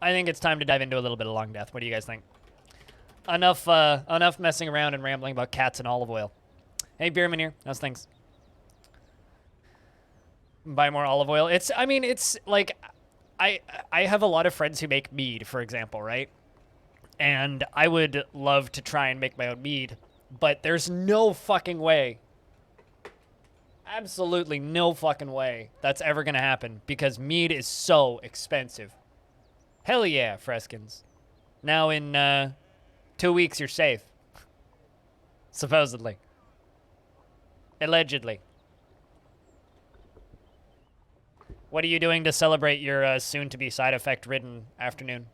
I think it's time to dive into a little bit of Longdeath. What do you guys think? Enough messing around and rambling about cats and olive oil. Hey, Beerman here. How's things? Buy more olive oil. I mean, it's like, I have a lot of friends who make mead, for example, right? And I would love to try and make my own mead, but there's no fucking way, absolutely no fucking way that's ever gonna happen because mead is so expensive. Hell yeah, Freskins. Now in 2 weeks you're safe. Supposedly. Allegedly. What are you doing to celebrate your soon-to-be side-effect-ridden afternoon?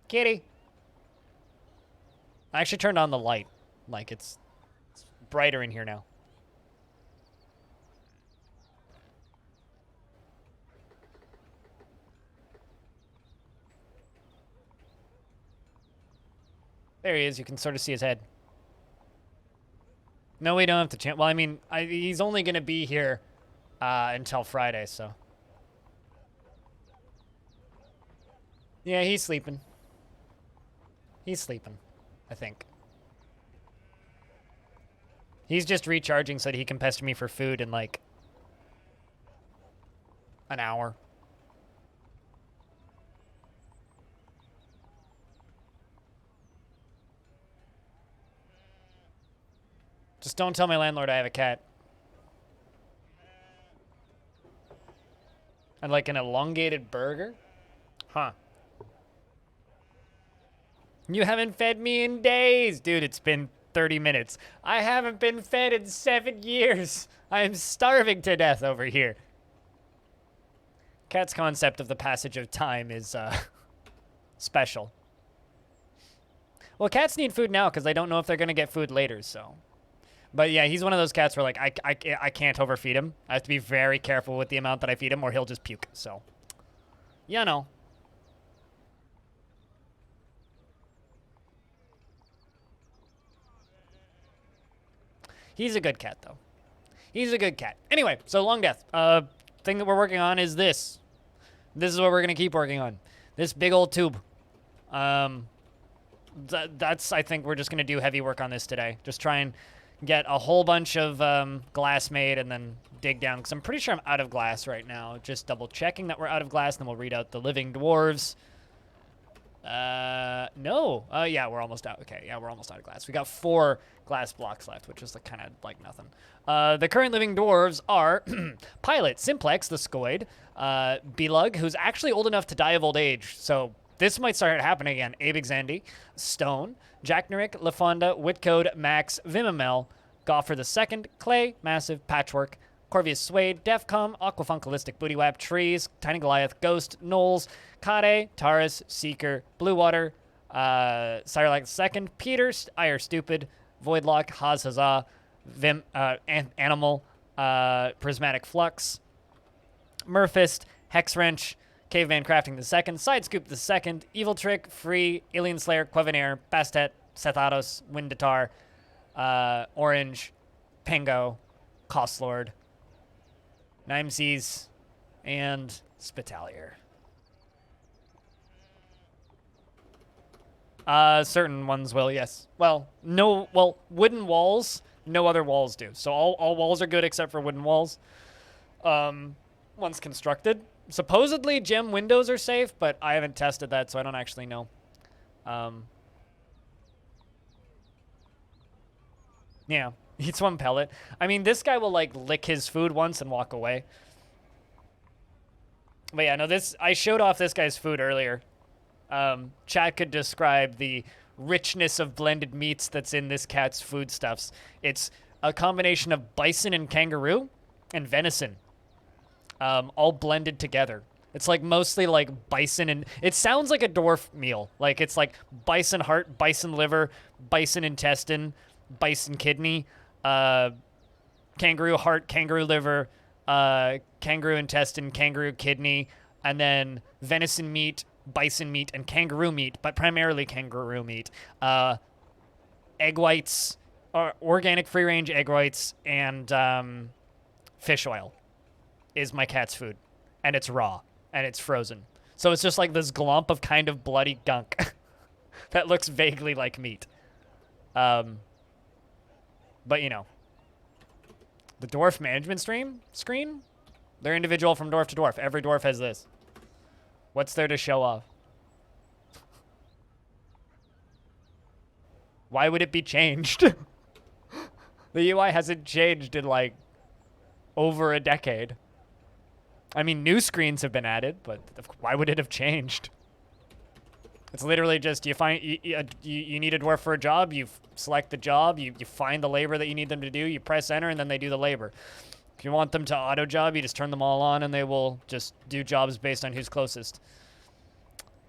Kitty. I actually turned on the light. Like, it's brighter in here now. There he is. You can sort of see his head. No, we don't have to chant. Well, I mean, he's only going to be here until Friday, so. Yeah, he's sleeping. He's sleeping, I think. He's just recharging so that he can pester me for food in, like, an hour. Just don't tell my landlord I have a cat. And like an elongated burger? Huh. You haven't fed me in days. Dude, it's been 30 minutes. I haven't been fed in 7 years. I am starving to death over here. Cat's concept of the passage of time is special. Well, cats need food now because I don't know if they're going to get food later, so. But yeah, he's one of those cats where, like, I can't overfeed him. I have to be very careful with the amount that I feed him or he'll just puke, so. You know. He's a good cat, though. He's a good cat. Anyway, so Longdeath. Thing that we're working on is this. This is what we're going to keep working on. This big old tube. That's, I think we're just going to do heavy work on this today. Just try and get a whole bunch of glass made and then dig down. Because I'm pretty sure I'm out of glass right now. Just double checking that we're out of glass. And then we'll read out the living dwarves. No. Yeah, we're almost out. Okay, yeah, we're almost out of glass. We got 4 glass blocks left, which is kind of like nothing. The current living dwarves are Pilot, Simplex, the Scoid, Belug, who's actually old enough to die of old age, so this might start happening again. Abe Exandi, Stone, Jack Nurick, LaFonda, Whitcode, Max, Vimamel, Goffer II, Clay, Massive, Patchwork, Corvius Suede, Defcom, Aquafunkalistic Bootywap, Trees, Tiny Goliath, Ghost, Knowles, Kade, Taurus, Seeker, Bluewater, Sirelac II, Peter, Ire Stupid, Voidlock, Haz Huzzah, Vim, Animal, Prismatic Flux, Murphist, Hexwrench, Caveman Crafting II, Sidescoop II, Evil Trick, Free, Alien Slayer, Quevenair, Bastet, Sethados, Windatar, Orange, Pingo, Costlord, Nimesees, and Spitalier. Certain ones will, yes. Well, wooden walls, no other walls do. So all walls are good except for wooden walls. Once constructed. Supposedly gem windows are safe, but I haven't tested that, so I don't actually know. Yeah, eats one pellet. I mean, this guy will, like, lick his food once and walk away. But yeah, no, I showed off this guy's food earlier. Chat could describe the richness of blended meats that's in this cat's foodstuffs. It's a combination of bison and kangaroo and venison, all blended together. It's like mostly like bison and it sounds like a dwarf meal. Like it's like bison heart, bison liver, bison intestine, bison kidney, kangaroo heart, kangaroo liver, kangaroo intestine, kangaroo kidney, and then venison meat, bison meat, and kangaroo meat, but primarily kangaroo meat. Egg whites, organic free-range egg whites, and fish oil is my cat's food, and it's raw. and it's frozen. So it's just like this glump of kind of bloody gunk that looks vaguely like meat. But you know, the dwarf management screen, they're individual from dwarf to dwarf. Every dwarf has this. What's there to show off? Why would it be changed? The UI hasn't changed in like over a decade. I mean, new screens have been added, but why would it have changed? It's literally just you need a dwarf for a job, you select the job, you find the labor that you need them to do, you press enter, and then they do the labor. If you want them to auto job, you just turn them all on, and they will just do jobs based on who's closest.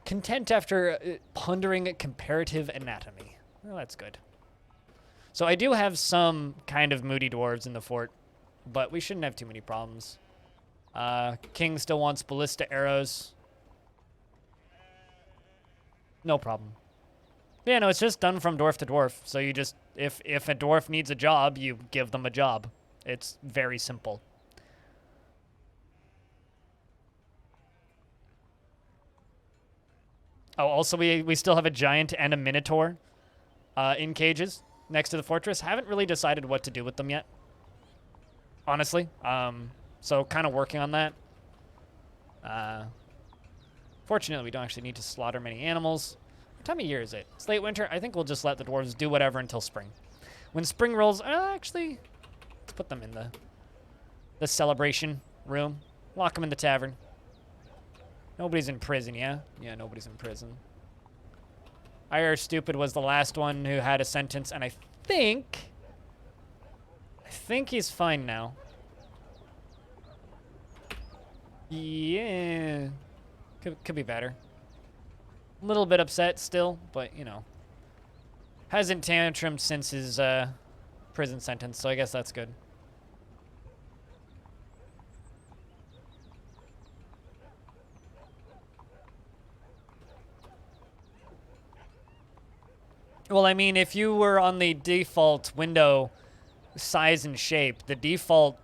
Content after pondering comparative anatomy. Well, that's good. So I do have some kind of moody dwarves in the fort, but we shouldn't have too many problems. King still wants ballista arrows. No problem. Yeah, no, it's just done from dwarf to dwarf. So you just, if a dwarf needs a job, you give them a job. It's very simple. Oh, also we still have a giant and a minotaur in cages next to the fortress. Haven't really decided what to do with them yet, honestly. So kind of working on that. Fortunately, we don't actually need to slaughter many animals. What time of year is it? It's late winter. I think we'll just let the dwarves do whatever until spring. When spring rolls, actually, let's put them in the celebration room. Lock them in the tavern. Nobody's in prison, yeah? Yeah, nobody's in prison. IR Stupid was the last one who had a sentence, and I think he's fine now. Yeah. Could be better. A little bit upset still, but, you know. Hasn't tantrumed since his prison sentence, so I guess that's good. Well, I mean, if you were on the default window size and shape, the default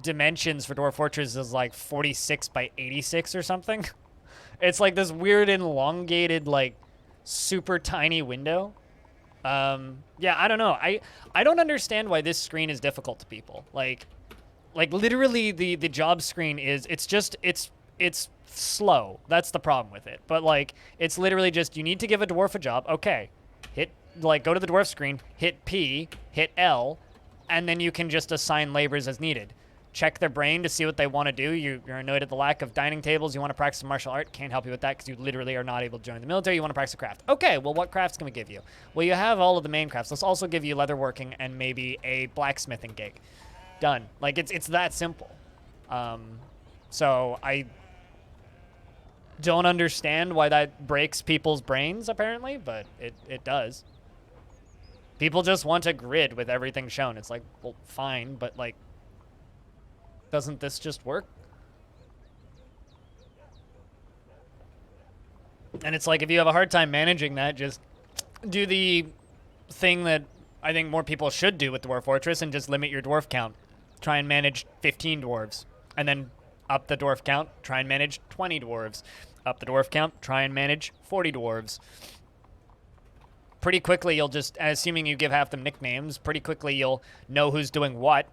dimensions for Dwarf Fortress is like 46 by 86 or something. It's like this weird elongated, like, super tiny window. Yeah, I don't know. I don't understand why this screen is difficult to people. Like literally the job screen is, it's slow. That's the problem with it. But like, it's literally just, you need to give a dwarf a job. Okay. Go to the dwarf screen, hit P, hit L, and then you can just assign labors as needed. Check their brain to see what they want to do. You're annoyed at the lack of dining tables. You want to practice martial art. Can't help you with that because you literally are not able to join the military. You want to practice a craft. Okay, well, what crafts can we give you? Well, you have all of the main crafts. Let's also give you leatherworking and maybe a blacksmithing gig. Done. Like, it's that simple. So I don't understand why that breaks people's brains, apparently, but it does. People just want a grid with everything shown. It's like, well, fine, but, like, doesn't this just work? And it's like, if you have a hard time managing that, just do the thing that I think more people should do with Dwarf Fortress and just limit your dwarf count. Try and manage 15 dwarves. And then up the dwarf count, try and manage 20 dwarves. Up the dwarf count, try and manage 40 dwarves. Pretty quickly, you'll just, assuming you give half them nicknames, pretty quickly you'll know who's doing what.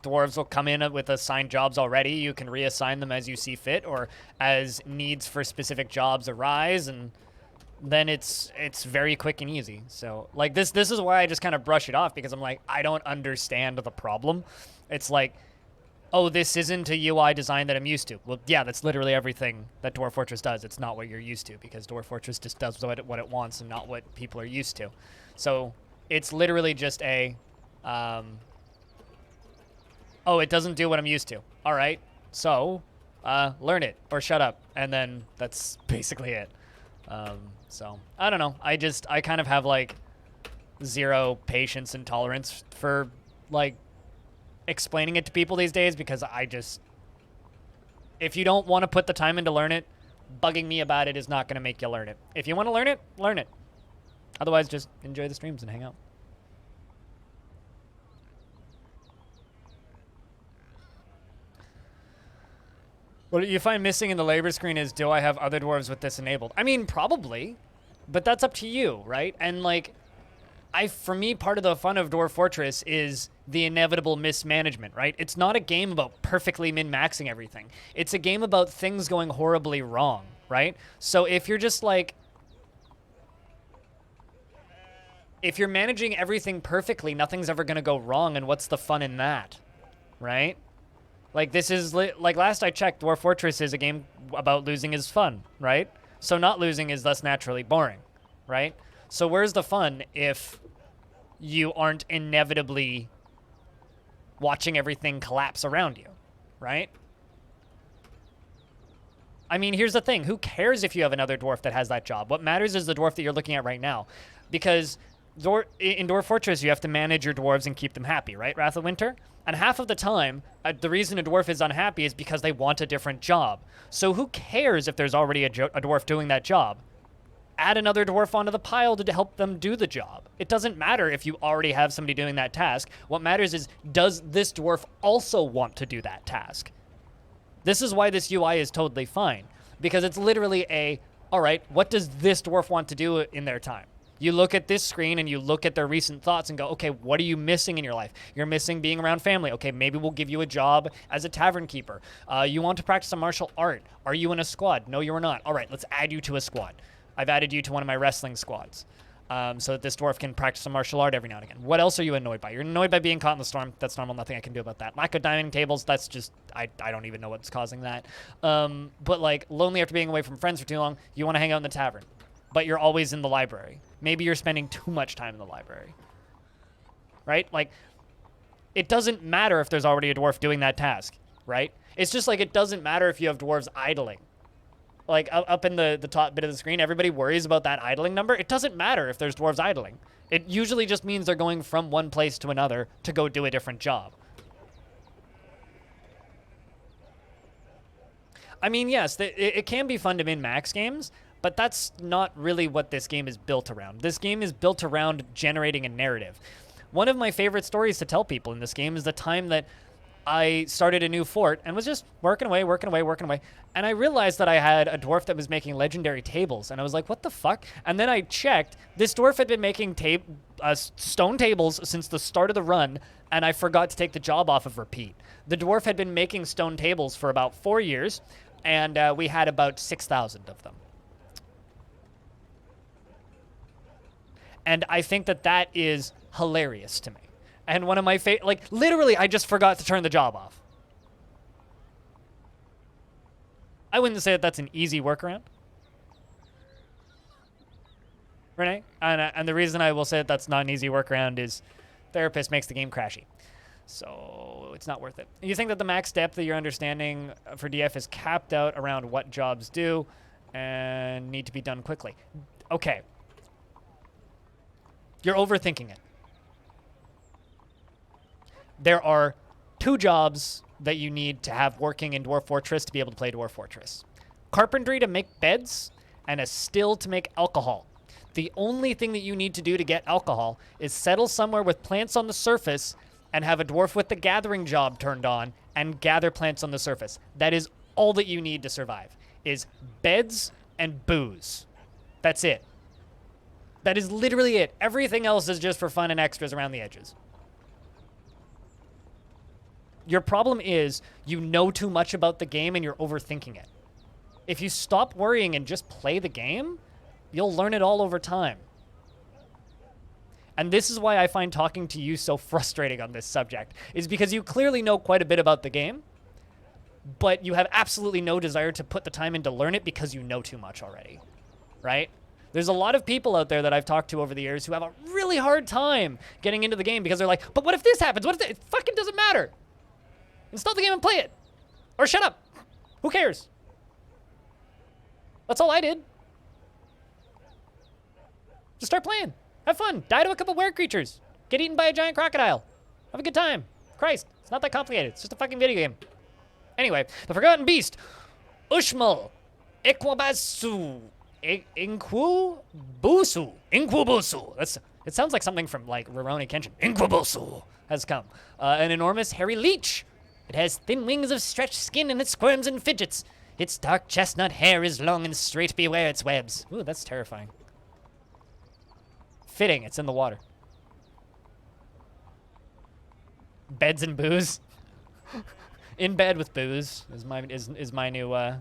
Dwarves will come in with assigned jobs already. You can reassign them as you see fit or as needs for specific jobs arise, and then it's very quick and easy. So, like, this is why I just kind of brush it off, because I'm like, I don't understand the problem. It's like, oh, this isn't a UI design that I'm used to. Well, yeah, that's literally everything that Dwarf Fortress does. It's not what you're used to, because Dwarf Fortress just does what it wants and not what people are used to. So it's literally just a... oh, it doesn't do what I'm used to. All right, so learn it or shut up. And then that's basically it. So I don't know. I kind of have like zero patience and tolerance for like explaining it to people these days, because if you don't want to put the time in to learn it, bugging me about it is not going to make you learn it. If you want to learn it, learn it. Otherwise, just enjoy the streams and hang out. What you find missing in the labor screen is, do I have other dwarves with this enabled? I mean, probably, but that's up to you, right? And like, for me, part of the fun of Dwarf Fortress is the inevitable mismanagement, right? It's not a game about perfectly min-maxing everything. It's a game about things going horribly wrong, right? So if you're just like, if you're managing everything perfectly, nothing's ever going to go wrong, and what's the fun in that, right? Like, this is, like, last I checked, Dwarf Fortress is a game about losing is fun, right? So not losing is thus naturally boring, right? So where's the fun if you aren't inevitably watching everything collapse around you, right? I mean, here's the thing. Who cares if you have another dwarf that has that job? What matters is the dwarf that you're looking at right now. Because in Dwarf Fortress, you have to manage your dwarves and keep them happy, right, Wrath of Winter? And half of the time, the reason a dwarf is unhappy is because they want a different job. So who cares if there's already a dwarf doing that job? Add another dwarf onto the pile to help them do the job. It doesn't matter if you already have somebody doing that task. What matters is, does this dwarf also want to do that task? This is why this UI is totally fine. Because it's literally all right, what does this dwarf want to do in their time? You look at this screen and you look at their recent thoughts and go, okay, what are you missing in your life? You're missing being around family. Okay, maybe we'll give you a job as a tavern keeper. You want to practice a martial art. Are you in a squad? No, you're not. All right, let's add you to a squad. I've added you to one of my wrestling squads so that this dwarf can practice some martial art every now and again. What else are you annoyed by? You're annoyed by being caught in the storm. That's normal. Nothing I can do about that. Lack of dining tables. That's just, I don't even know what's causing that. But like lonely after being away from friends for too long, you want to hang out in the tavern. But you're always in the library. Maybe you're spending too much time in the library. Right? Like, it doesn't matter if there's already a dwarf doing that task, right? It's just like it doesn't matter if you have dwarves idling. Like, up in the top bit of the screen, everybody worries about that idling number. It doesn't matter if there's dwarves idling. It usually just means they're going from one place to another to go do a different job. I mean, yes, it can be fun to min-max games, but that's not really what this game is built around. This game is built around generating a narrative. One of my favorite stories to tell people in this game is the time that I started a new fort and was just working away. And I realized that I had a dwarf that was making legendary tables. And I was like, what the fuck? And then I checked. This dwarf had been making stone tables since the start of the run, and I forgot to take the job off of repeat. The dwarf had been making stone tables for about 4 years, and we had about 6,000 of them. And I think that is hilarious to me. And one of my like, literally, I just forgot to turn the job off. I wouldn't say that that's an easy workaround. Renee? And the reason I will say that that's not an easy workaround is therapist makes the game crashy. So it's not worth it. You think that the max depth that you're understanding for DF is capped out around what jobs do and need to be done quickly. Okay. You're overthinking it. There are 2 jobs that you need to have working in Dwarf Fortress to be able to play Dwarf Fortress. Carpentry to make beds, and a still to make alcohol. The only thing that you need to do to get alcohol is settle somewhere with plants on the surface and have a dwarf with the gathering job turned on and gather plants on the surface. That is all that you need to survive, is beds and booze. That's it. That is literally it. Everything else is just for fun and extras around the edges. Your problem is you know too much about the game and you're overthinking it. If you stop worrying and just play the game, you'll learn it all over time. And this is why I find talking to you so frustrating on this subject, is because you clearly know quite a bit about the game, but you have absolutely no desire to put the time in to learn it because you know too much already, right? There's a lot of people out there that I've talked to over the years who have a really hard time getting into the game because they're like, but what if this happens? What if it fucking doesn't matter? Install the game and play it. Or shut up. Who cares? That's all I did. Just start playing. Have fun. Die to a couple were creatures. Get eaten by a giant crocodile. Have a good time. Christ, it's not that complicated. It's just a fucking video game. Anyway, the Forgotten Beast. Ushmal. Equabasu. Inquubusu. Inquubusu. It sounds like something from like Rurouni Kenshin. Inquubusu has come. An enormous hairy leech. It has thin wings of stretched skin, and it squirms and fidgets. Its dark chestnut hair is long and straight. Beware its webs. Ooh, that's terrifying. Fitting, it's in the water. Beds and booze. In bed with booze is my new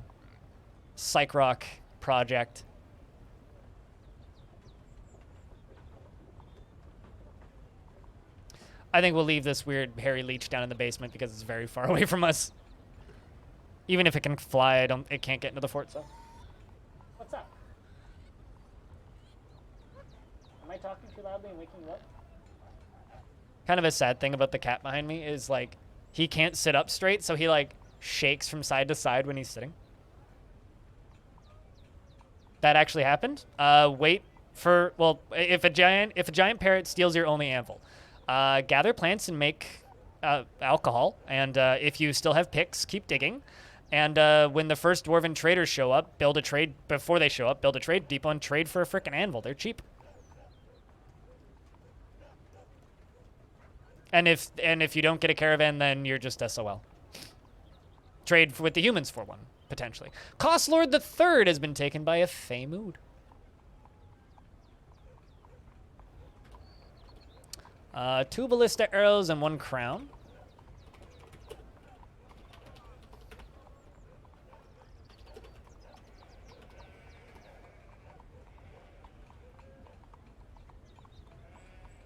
psych rock project. I think we'll leave this weird hairy leech down in the basement because it's very far away from us. Even if it can fly, it can't get into the fort, so. What's up? Am I talking too loudly and waking you up? Kind of a sad thing about the cat behind me is, like, he can't sit up straight, so he, like, shakes from side to side when he's sitting. That actually happened. Wait for, well, if a giant parrot steals your only anvil, gather plants and make alcohol, and if you still have picks, keep digging. And when the first dwarven traders show up, build a trade depot and trade for a frickin' anvil. They're cheap. And if you don't get a caravan, then you're just SOL. Trade with the humans for one, potentially. Cost Lord the Third has been taken by a Fey Mood. 2 ballista arrows and 1 crown.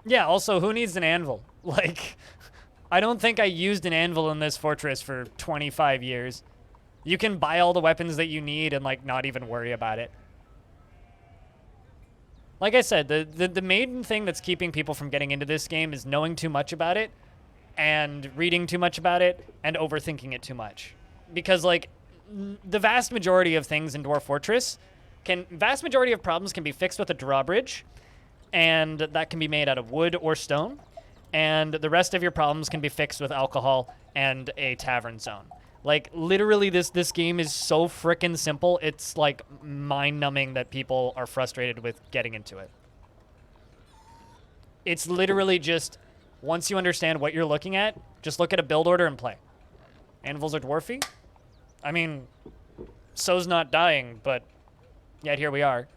Yeah, also, who needs an anvil? Like, I don't think I used an anvil in this fortress for 25 years. You can buy all the weapons that you need and, like, not even worry about it. Like I said, the main thing that's keeping people from getting into this game is knowing too much about it and reading too much about it and overthinking it too much. Because, like, the vast majority of things in Dwarf Fortress vast majority of problems can be fixed with a drawbridge, and that can be made out of wood or stone, and the rest of your problems can be fixed with alcohol and a tavern zone. Like, literally, this game is so frickin' simple, it's, like, mind-numbing that people are frustrated with getting into it. It's literally just, once you understand what you're looking at, just look at a build order and play. Anvils are dwarfy? I mean, so's not dying, but yet here we are.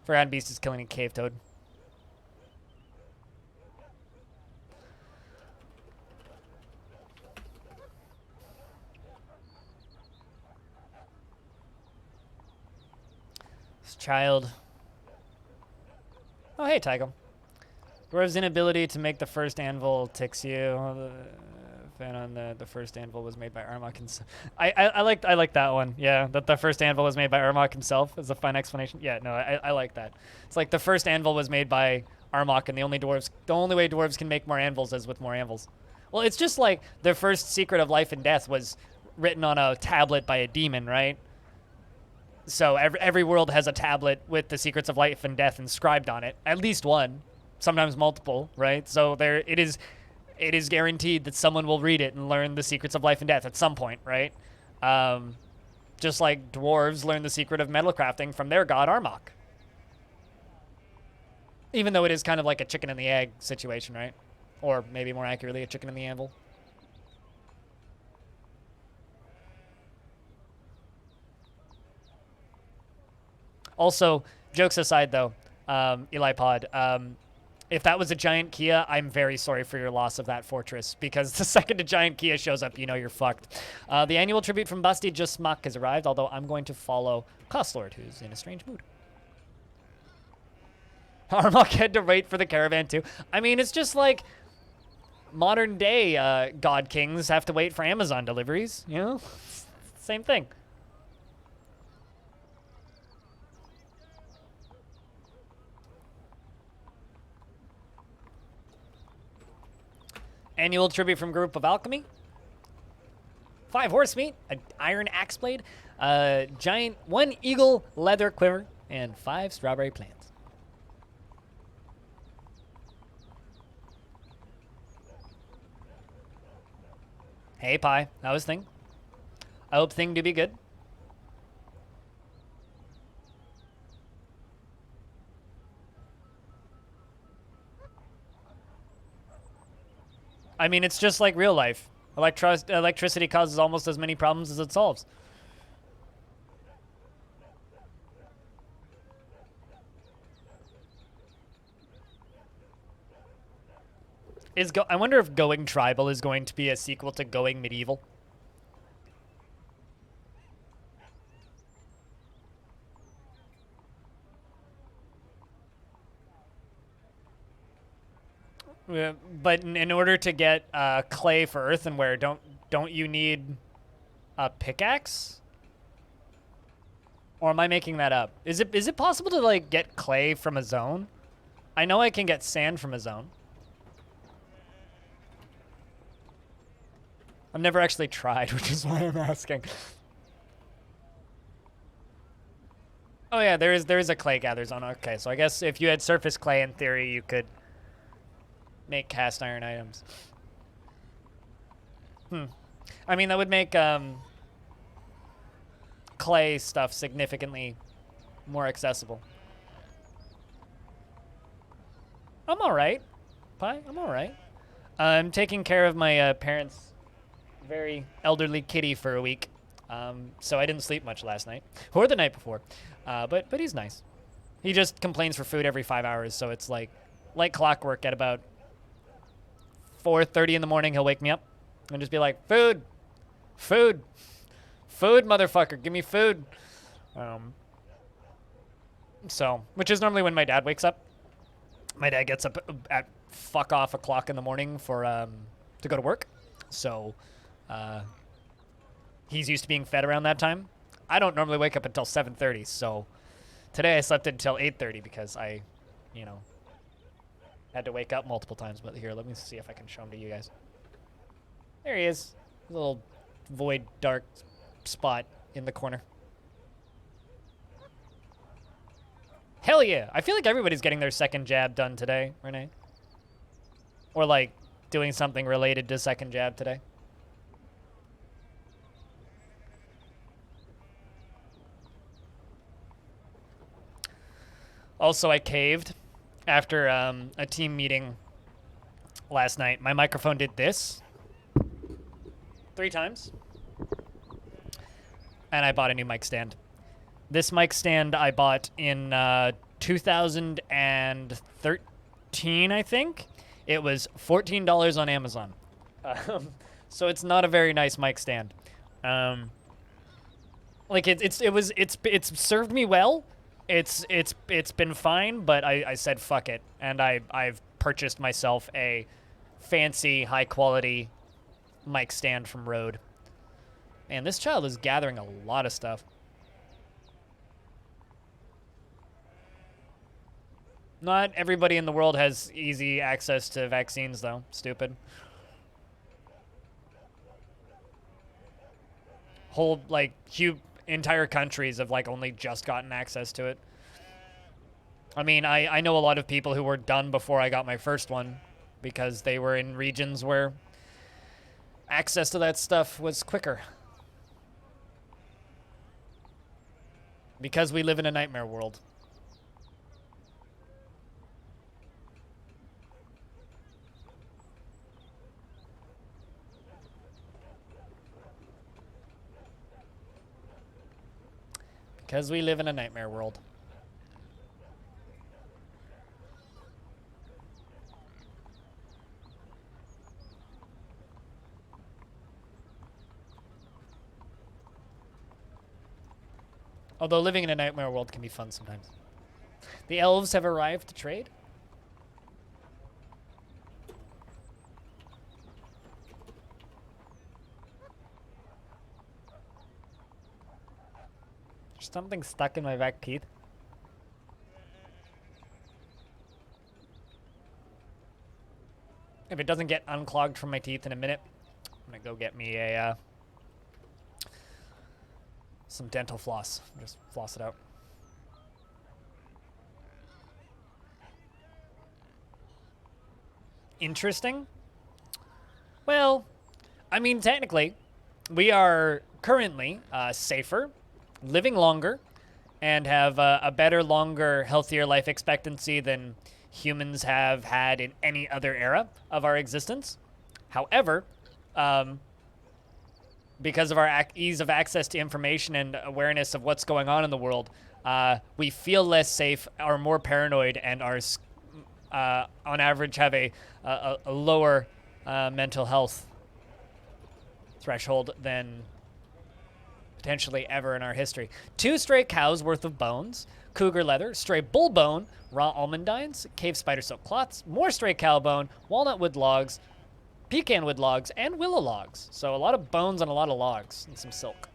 Forgotten Beast is killing a cave toad. This child. Oh, hey, Tycho. Dwarves' inability to make the first anvil ticks you. Fan on the first anvil was made by Armok himself. I like that one. Yeah, that the first anvil was made by Armok himself is a fun explanation. Yeah, no, I like that. It's like the first anvil was made by Armok, and the only way dwarves can make more anvils is with more anvils. Well, it's just like the first secret of life and death was written on a tablet by a demon, right? So every world has a tablet with the secrets of life and death inscribed on it. At least one, sometimes multiple, right? So it is guaranteed that someone will read it and learn the secrets of life and death at some point, right? Just like dwarves learn the secret of metal crafting from their god Armok. Even though it is kind of like a chicken and the egg situation, right? Or maybe more accurately, a chicken and the anvil. Also, jokes aside though, Eli Pod, if that was a giant Kia, I'm very sorry for your loss of that fortress, because the second a giant Kia shows up, you know you're fucked. The annual tribute from Busty Just Smuck has arrived, although I'm going to follow Costlord, who's in a strange mood. Armok had to wait for the caravan too. I mean, it's just like modern day god kings have to wait for Amazon deliveries, you know? Same thing. Annual tribute from Group of Alchemy. 5 horse meat, an iron axe blade, giant 1 eagle leather quiver, and 5 strawberry plants. Hey, Pi. How was Thing? I hope Thing do be good. I mean, it's just like real life. Electricity causes almost as many problems as it solves. I wonder if Going Tribal is going to be a sequel to Going Medieval. But in order to get clay for earthenware, don't you need a pickaxe? Or am I making that up? Is it possible to like get clay from a zone? I know I can get sand from a zone. I've never actually tried, which is why I'm asking. Oh yeah, there is a clay gather zone. Okay, so I guess if you had surface clay, in theory, you could make cast iron items. I mean, that would make clay stuff significantly more accessible. I'm all right, Pi. I'm all right. I'm taking care of my parents' very elderly kitty for a week, so I didn't sleep much last night or the night before. But he's nice. He just complains for food every 5 hours, so it's like clockwork. At about 4:30 in the morning, he'll wake me up and just be like, "Food, food, food, motherfucker, give me food." So, which is normally when my dad wakes up. My dad gets up at fuck off o'clock in the morning for to go to work, so he's used to being fed around that time. I don't normally wake up until 7:30, so today I slept until 8:30 because I, you know, had to wake up multiple times. But here, let me see if I can show him to you guys. There he is, a little void dark spot in the corner. Hell yeah! I feel like everybody's getting their second jab done today, Renee. Or like doing something related to second jab today. Also, I caved after a team meeting last night. My microphone did this 3 times, and I bought a new mic stand. This mic stand I bought in 2013, I think. It was $14 on Amazon. So it's not a very nice mic stand. Like it's served me well. It's been fine, but I said fuck it, and I've purchased myself a fancy high quality mic stand from Rode. Man, this child is gathering a lot of stuff. Not everybody in the world has easy access to vaccines, though. Stupid. Whole, like, entire countries have, like, only just gotten access to it. I mean, I know a lot of people who were done before I got my first one because they were in regions where access to that stuff was quicker. Because we live in a nightmare world. Because we live in a nightmare world. Although living in a nightmare world can be fun sometimes. The elves have arrived to trade. There's something stuck in my back teeth. If it doesn't get unclogged from my teeth in a minute, I'm gonna go get me a some dental floss. Just floss it out. Interesting. Well, I mean, technically, we are currently safer, living longer, and have a better, longer, healthier life expectancy than humans have had in any other era of our existence. However, because of our ease of access to information and awareness of what's going on in the world, we feel less safe, are more paranoid, and are, on average, have a lower mental health threshold than potentially ever in our history. 2 stray cows worth of bones, cougar leather, stray bull bone, raw almondines, cave spider silk cloths, more stray cow bone, walnut wood logs, pecan wood logs, and willow logs. So a lot of bones and a lot of logs and some silk.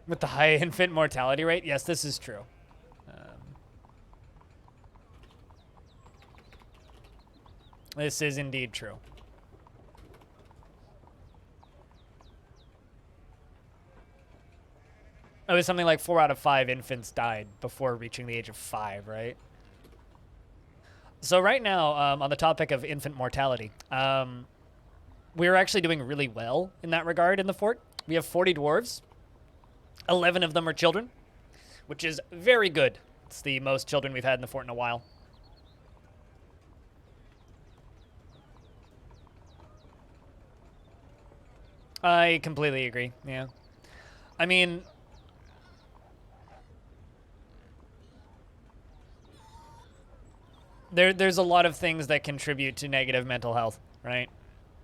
With the high infant mortality rate, yes, this is true. This is indeed true. It was something like 4 out of 5 infants died before reaching the age of 5, right? So right now, on the topic of infant mortality, we're actually doing really well in that regard in the fort. We have 40 dwarves. 11 of them are children, which is very good. It's the most children we've had in the fort in a while. I completely agree, yeah. I mean, there's a lot of things that contribute to negative mental health, right?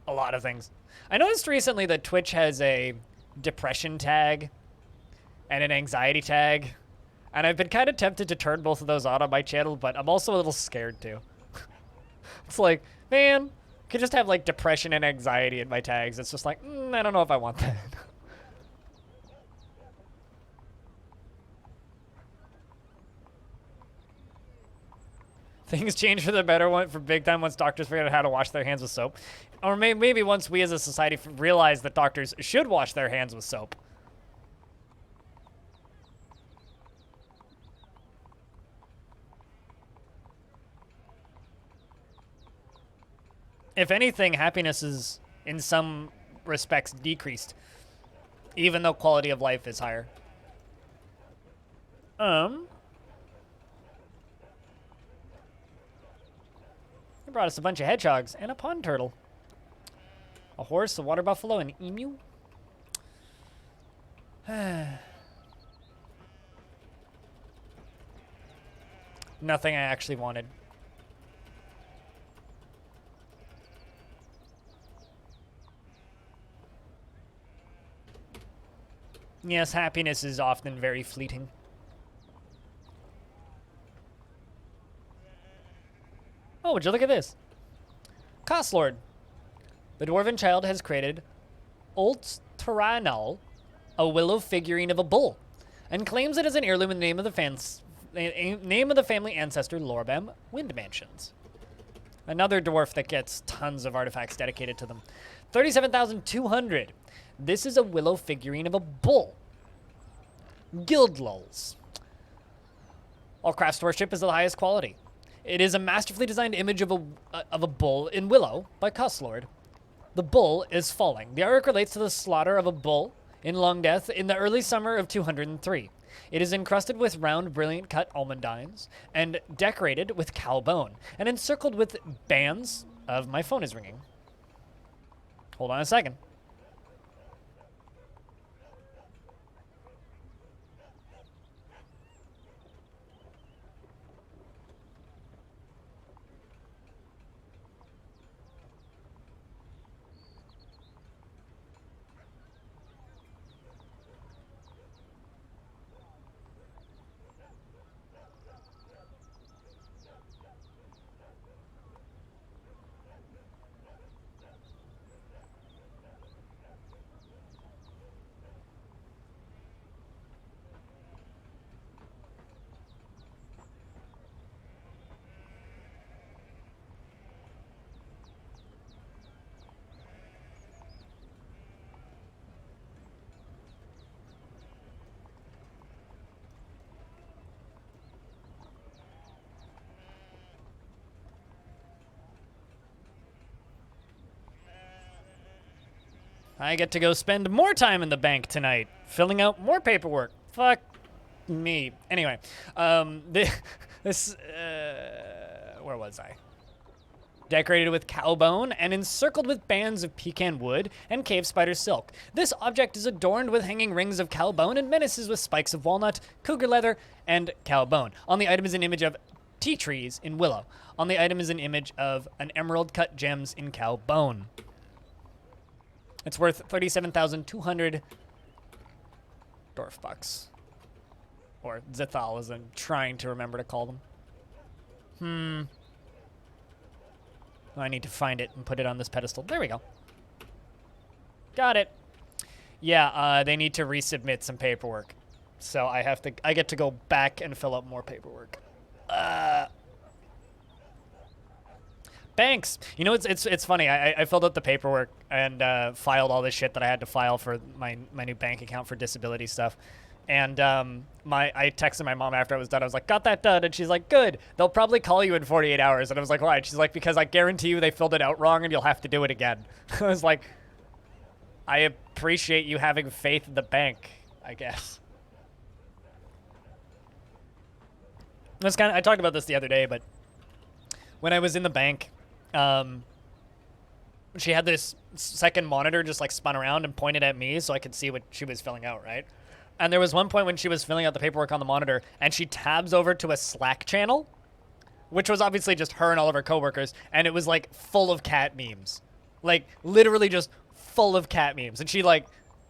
A lot of things. I noticed recently that Twitch has a depression tag and an anxiety tag, and I've been kind of tempted to turn both of those on my channel, but I'm also a little scared too. It's like, man, I could just have like depression and anxiety in my tags. It's just like, I don't know if I want that. Things change for the better for big time once doctors figure out how to wash their hands with soap. Or maybe once we as a society realize that doctors should wash their hands with soap. If anything, happiness is, in some respects, decreased, even though quality of life is higher. They brought us a bunch of hedgehogs and a pond turtle. A horse, a water buffalo, an emu. Nothing I actually wanted. Yes, happiness is often very fleeting. Oh, would you look at this? Costlord. The dwarven child has created Olt Tyranal, a willow figurine of a bull, and claims it as an heirloom in the name of the family ancestor Lorbam Wind Mansions. Another dwarf that gets tons of artifacts dedicated to them. 37,200. This is a willow figurine of a bull. Guild lulls. All craftsmanship is of the highest quality. It is a masterfully designed image of a bull in willow by Costlord. The bull is falling. The artwork relates to the slaughter of a bull in Longdeath in the early summer of 203. It is encrusted with round, brilliant cut almondines and decorated with cow bone and encircled with bands of... My phone is ringing. Hold on a second. I get to go spend more time in the bank tonight, filling out more paperwork. Fuck me. Anyway, this where was I? Decorated with cow bone and encircled with bands of pecan wood and cave spider silk. This object is adorned with hanging rings of cow bone and menaces with spikes of walnut, cougar leather, and cow bone. On the item is an image of tea trees in willow. On the item is an image of an emerald cut gems in cow bone. It's worth 37,200 Dwarf bucks. Or Zethal, as I'm trying to remember to call them. I need to find it and put it on this pedestal. There we go. Got it. Yeah, they need to resubmit some paperwork. So I get to go back and fill out more paperwork. Banks. You know, it's funny. I filled out the paperwork and filed all this shit that I had to file for my new bank account for disability stuff. And I texted my mom after I was done. I was like, got that done. And she's like, good. They'll probably call you in 48 hours. And I was like, why? And she's like, because I guarantee you they filled it out wrong and you'll have to do it again. I was like, I appreciate you having faith in the bank, I guess. I talked about this the other day, but when I was in the bank, she had this second monitor just like spun around and pointed at me so I could see what she was filling out, right? And there was one point when she was filling out the paperwork on the monitor and she tabs over to a Slack channel, which was obviously just her and all of her coworkers, and it was like full of cat memes. Like literally just full of cat memes. And she like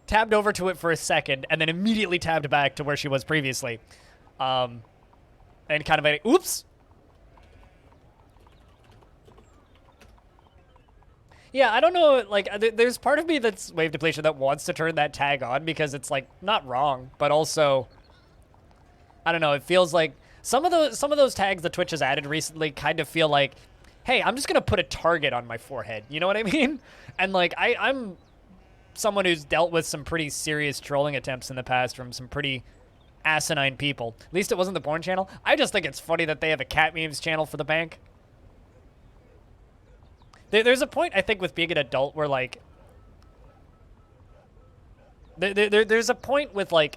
tabbed over to it for a second and then immediately tabbed back to where she was previously. And kind of made it, oops. Yeah, I don't know, like, there's part of me that's wave depletion that wants to turn that tag on because it's, like, not wrong, but also, I don't know, it feels like some of those tags that Twitch has added recently kind of feel like, hey, I'm just going to put a target on my forehead, you know what I mean? And, like, I'm someone who's dealt with some pretty serious trolling attempts in the past from some pretty asinine people. At least it wasn't the porn channel. I just think it's funny that they have a cat memes channel for the bank. There's a point, I think, with being an adult where, like... There's a point with, like...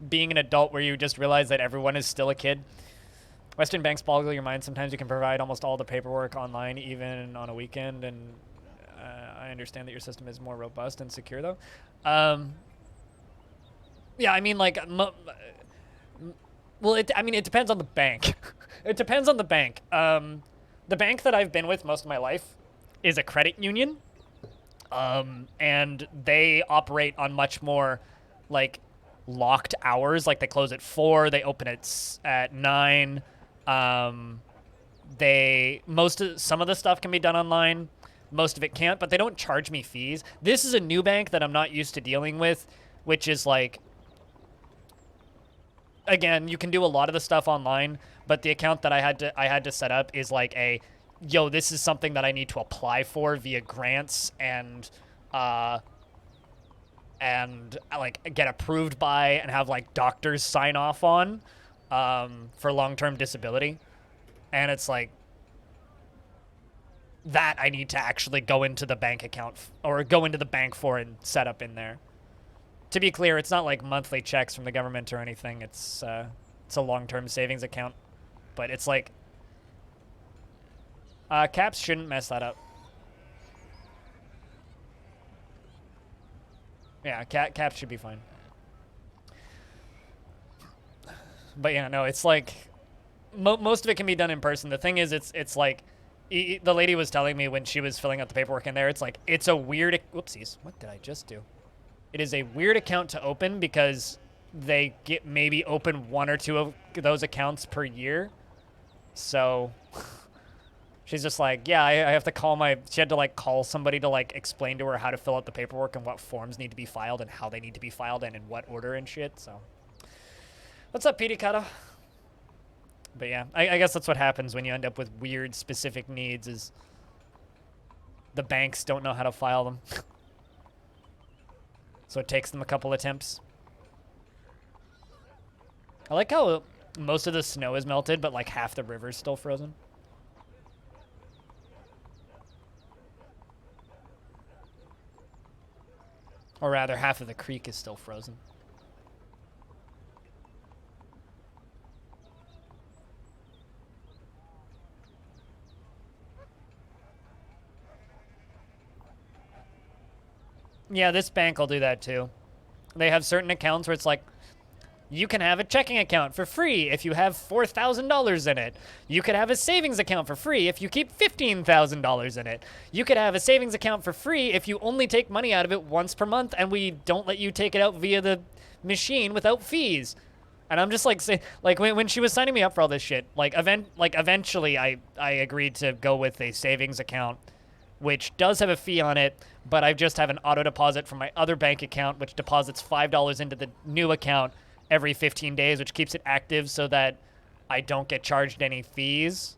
being an adult where you just realize that everyone is still a kid. Western banks boggle your mind. Sometimes you can provide almost all the paperwork online, even on a weekend, and I understand that your system is more robust and secure, though. Yeah, I mean, like... well, it depends on the bank. It depends on the bank. The bank that I've been with most of my life is a credit union, and they operate on much more, like, locked hours. Like, they close at 4, they open at 9. Some of the stuff can be done online, most of it can't, but they don't charge me fees. This is a new bank that I'm not used to dealing with, which is, like, again, you can do a lot of the stuff online, but the account that I had to set up is like yo, this is something that I need to apply for via grants and like get approved by and have like doctors sign off on for long-term disability. And it's like that I need to actually go into the bank account or go into the bank for and set up in there. To be clear, it's not like monthly checks from the government or anything. It's a long-term savings account, but it's like caps shouldn't mess that up. Yeah, caps should be fine. But yeah, no, it's like most of it can be done in person. The thing is, it's like the lady was telling me when she was filling out the paperwork in there. It's like it's a weird. Whoopsies! What did I just do? It is a weird account to open because they maybe open 1 or 2 of those accounts per year. So she's just like, yeah, I have to call she had to like call somebody to like explain to her how to fill out the paperwork and what forms need to be filed and how they need to be filed and in what order and shit. So what's up, Petey Cutter? But yeah, I guess that's what happens when you end up with weird specific needs is the banks don't know how to file them. So it takes them a couple attempts. I like how most of the snow is melted, but like half the river's still frozen. Or rather, half of the creek is still frozen. Yeah, this bank will do that too. They have certain accounts where it's like, you can have a checking account for free if you have $4,000 in it. You could have a savings account for free if you keep $15,000 in it. You could have a savings account for free if you only take money out of it once per month and we don't let you take it out via the machine without fees. And I'm just like, say, like when she was signing me up for all this shit, like eventually I agreed to go with a savings account, which does have a fee on it, but I just have an auto deposit from my other bank account, which deposits $5 into the new account every 15 days, which keeps it active so that I don't get charged any fees.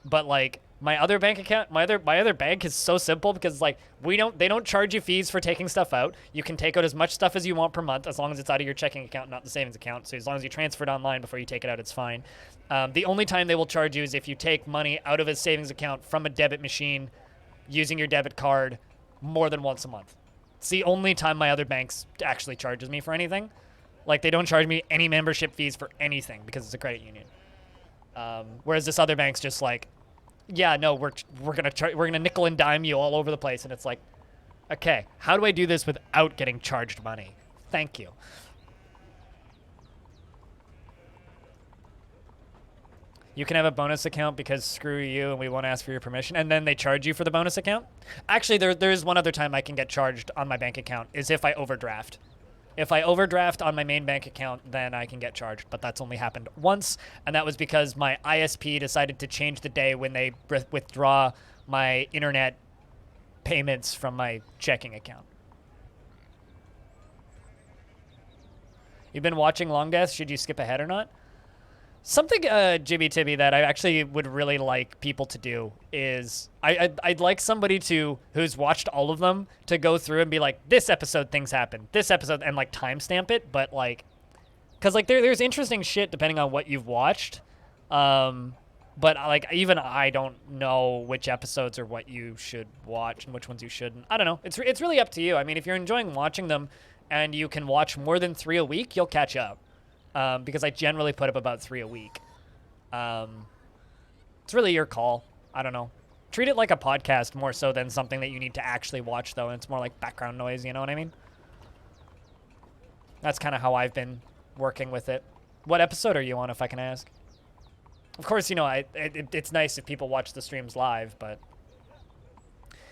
But like my other bank account, my other bank is so simple because like they don't charge you fees for taking stuff out. You can take out as much stuff as you want per month as long as it's out of your checking account, not the savings account. So as long as you transfer it online before you take it out, it's fine. The only time they will charge you is if you take money out of a savings account from a debit machine using your debit card more than once a month. It's the only time my other banks actually charges me for anything. Like, they don't charge me any membership fees for anything because it's a credit union. Whereas this other bank's just like, yeah, no, we're gonna nickel and dime you all over the place, and it's like, okay, how do I do this without getting charged money? Thank you. You can have a bonus account because screw you and we won't ask for your permission, and then they charge you for the bonus account? Actually, there is one other time I can get charged on my bank account, is if I overdraft. If I overdraft on my main bank account, then I can get charged, but that's only happened once, and that was because my ISP decided to change the day when they withdraw my internet payments from my checking account. You've been watching Longdeath? Should you skip ahead or not? Something, Jibby Tibby, that I actually would really like people to do is I'd like somebody who's watched all of them to go through and be like, this episode things happen, this episode, and like timestamp it, but like, because like there's interesting shit depending on what you've watched, but like even I don't know which episodes are what you should watch and which ones you shouldn't. I don't know. It's really up to you. I mean, if you're enjoying watching them and you can watch more than 3 a week, you'll catch up. Because I generally put up about 3 a week. It's really your call. I don't know. Treat it like a podcast more so than something that you need to actually watch, though, and it's more like background noise, you know what I mean? That's kind of how I've been working with it. What episode are you on, if I can ask? Of course, you know, it's nice if people watch the streams live, but...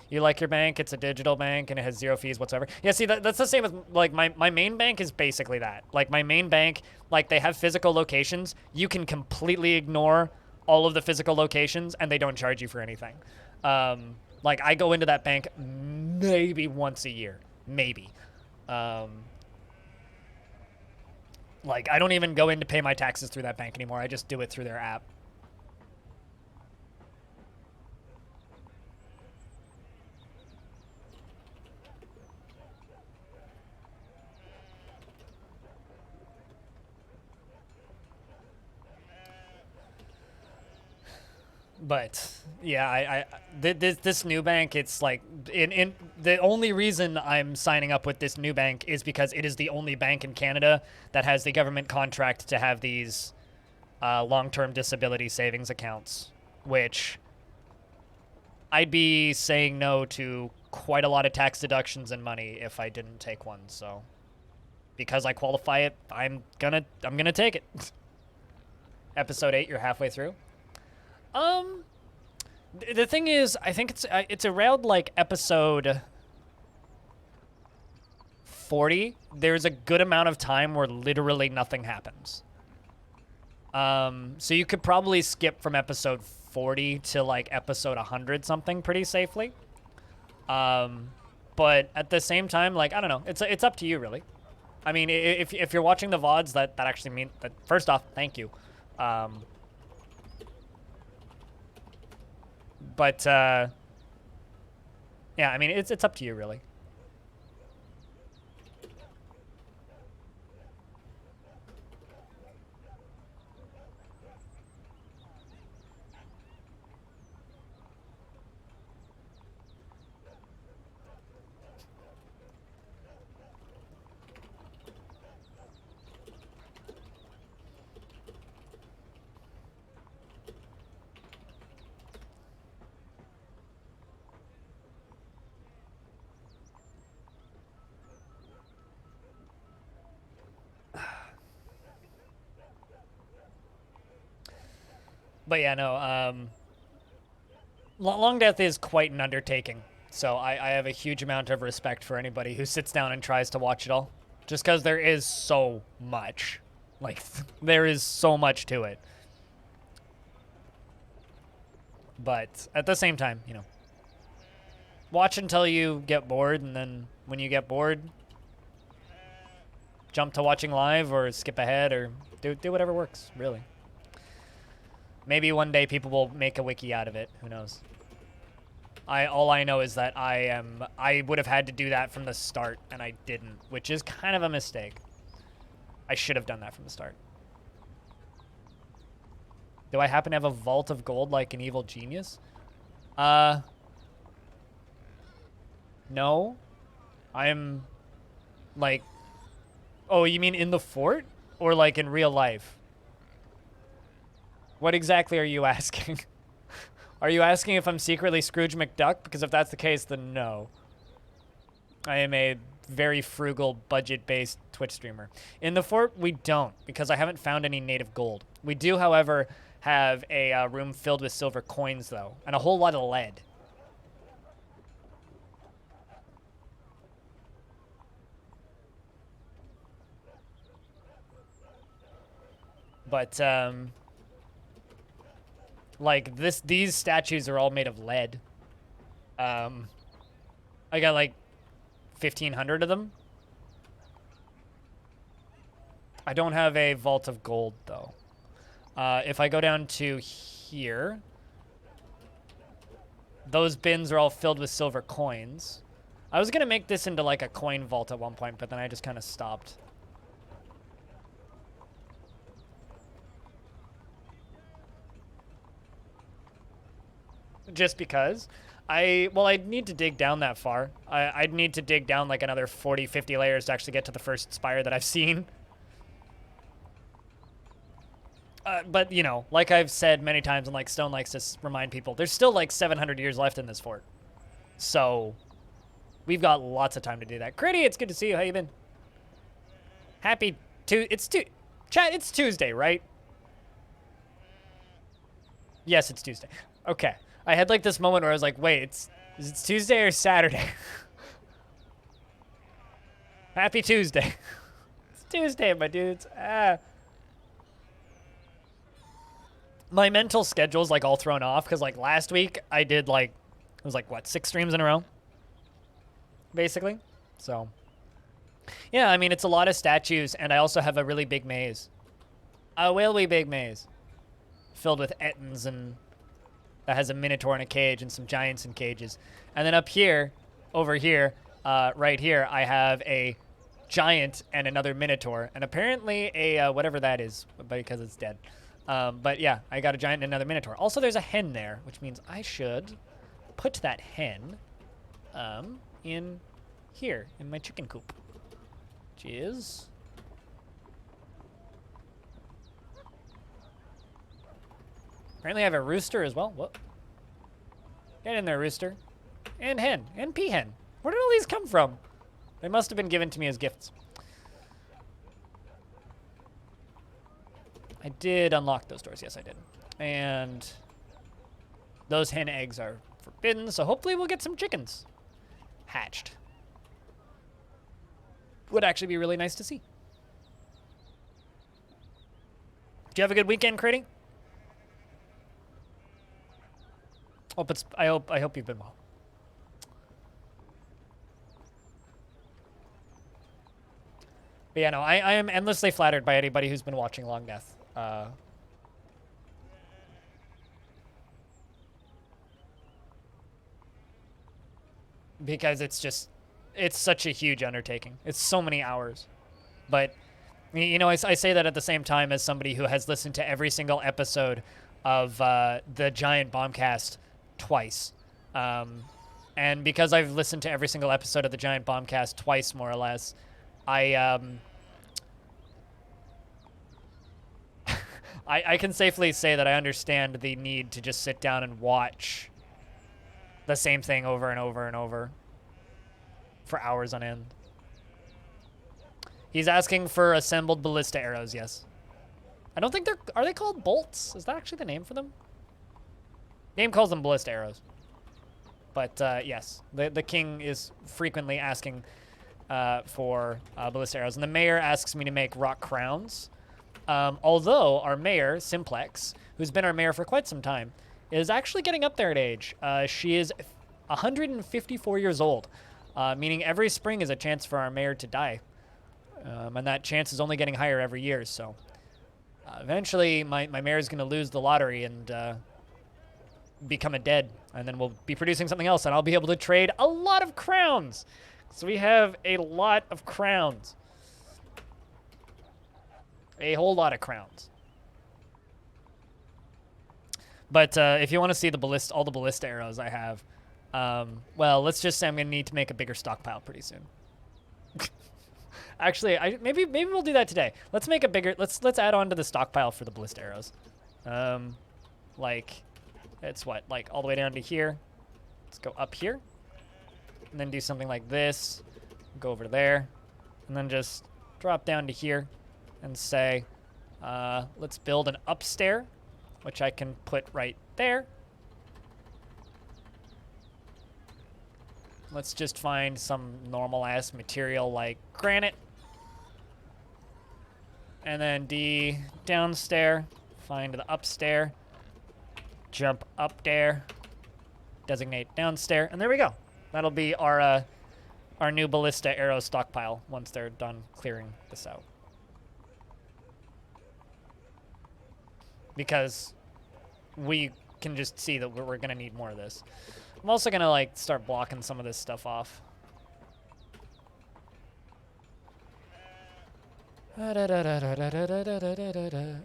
You like your bank, it's a digital bank, and it has 0 fees whatsoever. Yeah, see, that's the same with, like, my main bank is basically that. Like, my main bank, like, they have physical locations. You can completely ignore all of the physical locations, and they don't charge you for anything. Like, I go into that bank maybe once a year. Maybe. Like, I don't even go in to pay my taxes through that bank anymore. I just do it through their app. But yeah, this new bank, it's like in the only reason I'm signing up with this new bank is because it is the only bank in Canada that has the government contract to have these long-term disability savings accounts, which I'd be saying no to quite a lot of tax deductions and money if I didn't take one. So because I qualify it, I'm gonna take it. Episode 8, you're halfway through. The thing is, I think it's around like episode 40. There's a good amount of time where literally nothing happens. So you could probably skip from episode 40 to like episode 100 something pretty safely. But at the same time, like, I don't know, it's up to you really. I mean, if you're watching the VODs, that actually means that, first off, thank you. But, yeah, I mean, it's up to you, really. But yeah, no. Longdeath is quite an undertaking. So I have a huge amount of respect for anybody who sits down and tries to watch it all. Just because there is so much. Like, there is so much to it. But at the same time, you know, watch until you get bored, and then when you get bored, jump to watching live or skip ahead or do whatever works, really. Maybe one day people will make a wiki out of it. Who knows? All I know is that I would have had to do that from the start, and I didn't, which is kind of a mistake. I should have done that from the start. Do I happen to have a vault of gold like an evil genius? No. I'm like, oh, you mean in the fort or like in real life? What exactly are you asking? Are you asking if I'm secretly Scrooge McDuck? Because if that's the case, then no. I am a very frugal, budget-based Twitch streamer. In the fort, we don't, because I haven't found any native gold. We do, however, have a room filled with silver coins, though, and a whole lot of lead. But, like, these statues are all made of lead. I got, like, 1,500 of them. I don't have a vault of gold, though. If I go down to here, those bins are all filled with silver coins. I was going to make this into, like, a coin vault at one point, but then I just kind of stopped. Just because. I'd need to dig down that far. I'd need to dig down like another 40, 50 layers to actually get to the first spire that I've seen. But, you know, like I've said many times, and like Stone likes to remind people, there's still like 700 years left in this fort. So, we've got lots of time to do that. Critty, it's good to see you. How you been? Chat, it's Tuesday, right? Yes, it's Tuesday. Okay. I had like this moment where I was like, wait, is it Tuesday or Saturday? Happy Tuesday. It's Tuesday, my dudes. My mental schedule's like all thrown off because like last week I did like, it was like what, 6 streams in a row? Basically. So, yeah, I mean, it's a lot of statues, and I also have a really big maze. A really big maze. Filled with ettins and that has a minotaur in a cage and some giants in cages. And then up here, over here, right here, I have a giant and another minotaur. And apparently a, whatever that is, because it's dead. But yeah, I got a giant and another minotaur. Also, there's a hen there, which means I should put that hen in here, in my chicken coop. Which is... apparently I have a rooster as well. Whoop. Get in there, rooster. And hen. And peahen. Where did all these come from? They must have been given to me as gifts. I did unlock those doors. Yes, I did. And those hen eggs are forbidden, so hopefully we'll get some chickens hatched. Would actually be really nice to see. Do you have a good weekend, Critty? I hope you've been well. But yeah, no, I am endlessly flattered by anybody who's been watching Longdeath. Because it's such a huge undertaking. It's so many hours. But, you know, I say that at the same time as somebody who has listened to every single episode of the Giant Bombcast twice. And because I've listened to every single episode of the Giant Bombcast twice, more or less, I can safely say that I understand the need to just sit down and watch the same thing over and over and over for hours on end. He's asking for assembled ballista arrows, yes. I don't think are they called bolts? Is that actually the name for them? Game calls them ballista arrows. But yes, the king is frequently asking for ballista arrows. And the mayor asks me to make rock crowns. Although our mayor, Simplex, who's been our mayor for quite some time, is actually getting up there in age. She is 154 years old, meaning every spring is a chance for our mayor to die. And that chance is only getting higher every year, so eventually my mayor is going to lose the lottery and become a dead, and then we'll be producing something else, and I'll be able to trade a lot of crowns. So we have a lot of crowns. A whole lot of crowns. But if you want to see the all the ballista arrows I have, well, let's just say I'm going to need to make a bigger stockpile pretty soon. Actually, maybe we'll do that today. Let's make a bigger. Let's add on to the stockpile for the ballista arrows. Like, it's what, like all the way down to here. Let's go up here, and then do something like this. Go over there, and then just drop down to here, and say, let's build an upstair, which I can put right there. Let's just find some normal-ass material like granite. And then downstair, find the upstair, jump up there, designate downstair, and there we go. That'll be our new ballista arrow stockpile once they're done clearing this out. Because we can just see that we're going to need more of this. I'm also going to like start blocking some of this stuff off. I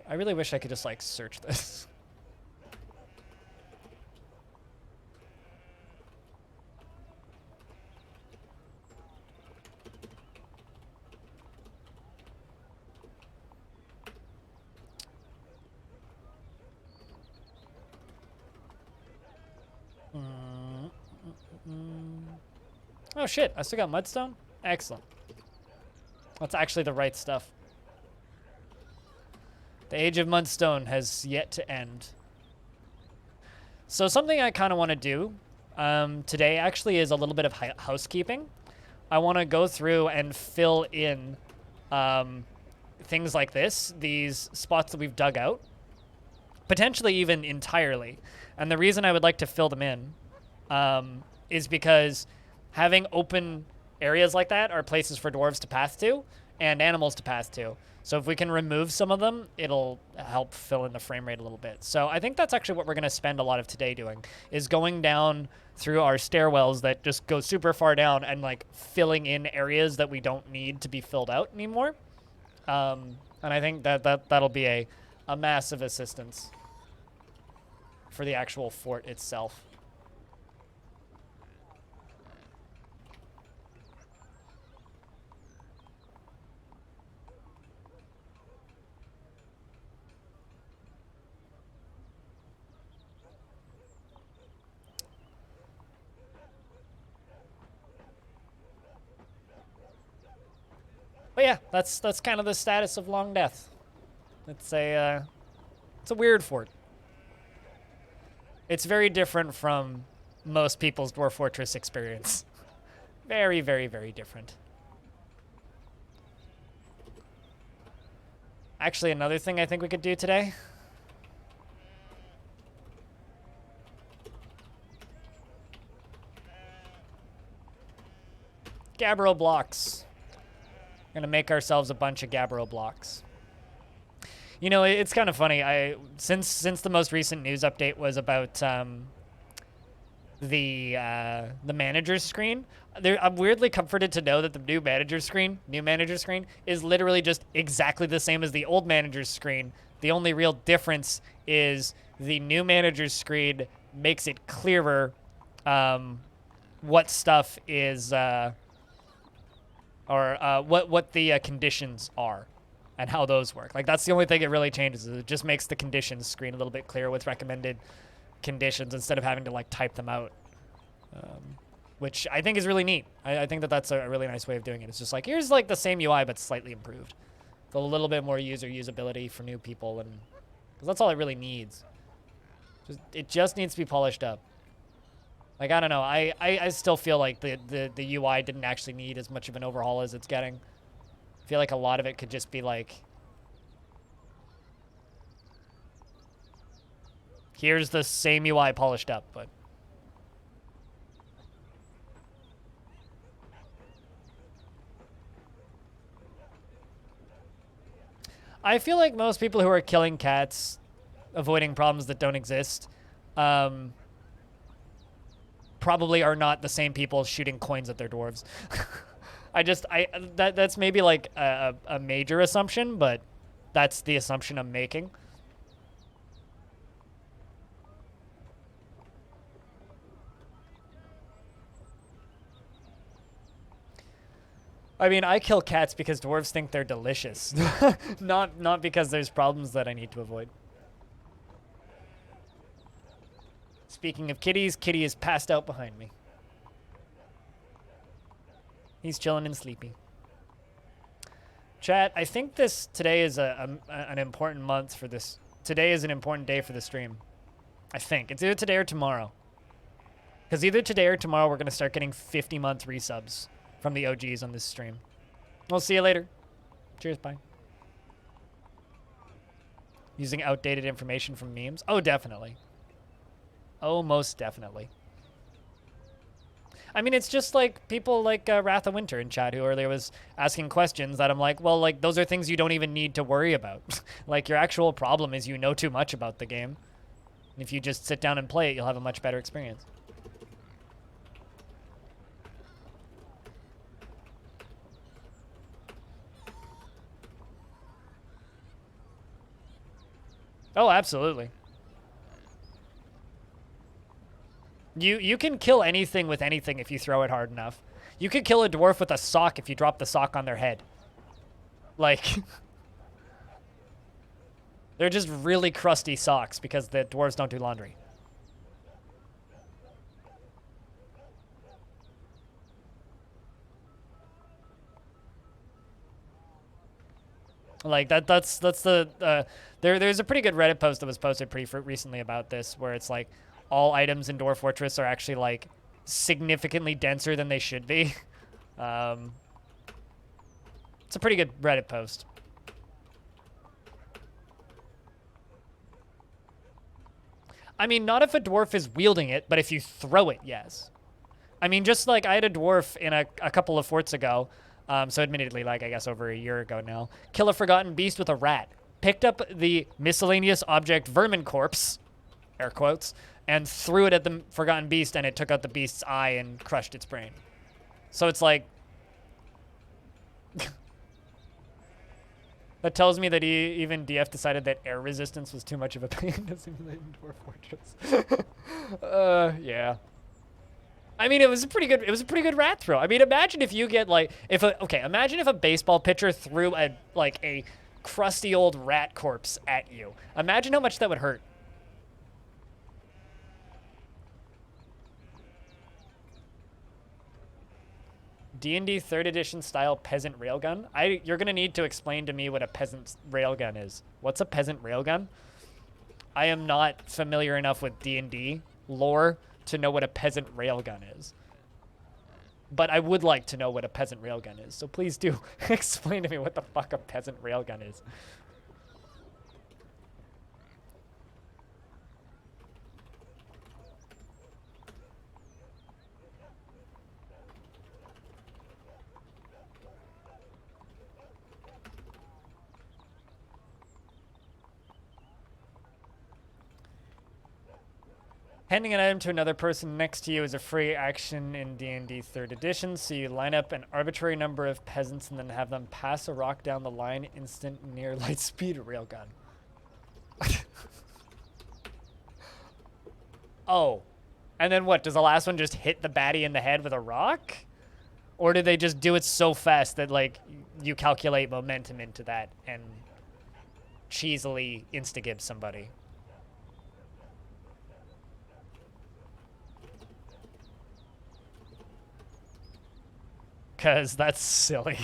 really wish I could just like search this. Oh shit, I still got mudstone? Excellent. That's actually the right stuff. The age of mudstone has yet to end. So something I kind of want to do today actually is a little bit of housekeeping. I want to go through and fill in things like this, these spots that we've dug out, potentially even entirely. And the reason I would like to fill them in is because having open areas like that are places for dwarves to pass to and animals to pass to. So if we can remove some of them, it'll help fill in the frame rate a little bit. So I think that's actually what we're going to spend a lot of today doing, is going down through our stairwells that just go super far down and like filling in areas that we don't need to be filled out anymore. And I think that'll be a massive assistance for the actual fort itself. But yeah, that's kind of the status of Longdeath. It's a weird fort. It's very different from most people's Dwarf Fortress experience. Very, very, very different. Actually, another thing I think we could do today. Gabbro blocks. We're gonna make ourselves a bunch of Gabbro blocks. You know, it's kind of funny. Since the most recent news update was about the manager's screen, I'm weirdly comforted to know that the new manager's screen is literally just exactly the same as the old manager's screen. The only real difference is the new manager's screen makes it clearer what stuff is what the conditions are and how those work. Like, that's the only thing it really changes. Is it just makes the conditions screen a little bit clearer with recommended conditions instead of having to like type them out, which I think is really neat. I think that's a really nice way of doing it. It's just like, here's like the same UI but slightly improved. with a little bit more usability for new people, and because that's all it really needs. It just needs to be polished up. Like, I don't know. I still feel like the UI didn't actually need as much of an overhaul as it's getting. I feel like a lot of it could just be like, here's the same UI polished up, but I feel like most people who are killing cats, avoiding problems that don't exist, probably are not the same people shooting coins at their dwarves. That's maybe like a major assumption, but that's the assumption I'm making. I mean, I kill cats because dwarves think they're delicious, not because there's problems that I need to avoid. Speaking of kitties, Kitty is passed out behind me. He's chilling and sleepy. Chat, I think today is an important month for this. Today is an important day for the stream. I think. It's either today or tomorrow. Because either today or tomorrow we're going to start getting 50-month resubs from the OGs on this stream. We'll see you later. Cheers, bye. Using outdated information from memes? Oh, definitely. Oh, most definitely. I mean, it's just like people like Wrath of Winter in chat who earlier was asking questions that I'm like, well, like, those are things you don't even need to worry about. Like, your actual problem is you know too much about the game. And if you just sit down and play it, you'll have a much better experience. Oh, absolutely. You can kill anything with anything if you throw it hard enough. You could kill a dwarf with a sock if you drop the sock on their head. Like, they're just really crusty socks because the dwarves don't do laundry. Like that's the there's a pretty good Reddit post that was posted pretty recently about this, where it's like all items in Dwarf Fortress are actually like significantly denser than they should be. It's a pretty good Reddit post. I mean, not if a dwarf is wielding it, but if you throw it, yes. I mean, just like I had a dwarf in a couple of forts ago. So admittedly, like, I guess over a year ago now. Kill a forgotten beast with a rat. Picked up the miscellaneous object vermin corpse, air quotes, and threw it at the forgotten beast, and it took out the beast's eye and crushed its brain. So it's like... that tells me that even DF decided that air resistance was too much of a pain to simulate in Dwarf Fortress. Yeah. I mean, it was a pretty good rat throw. I mean, imagine if you get like, imagine if a baseball pitcher threw a crusty old rat corpse at you. Imagine how much that would hurt. D&D 3rd edition style peasant railgun? You're gonna need to explain to me what a peasant railgun is. What's a peasant railgun? I am not familiar enough with D&D lore to know what a peasant railgun is. But I would like to know what a peasant railgun is, so please do explain to me what the fuck a peasant railgun is. Handing an item to another person next to you is a free action in D&D 3rd edition, so you line up an arbitrary number of peasants and then have them pass a rock down the line instant near light speed railgun. Oh. And then what, does the last one just hit the baddie in the head with a rock? Or do they just do it so fast that, like, you calculate momentum into that and cheesily insta-gib somebody? Because that's silly.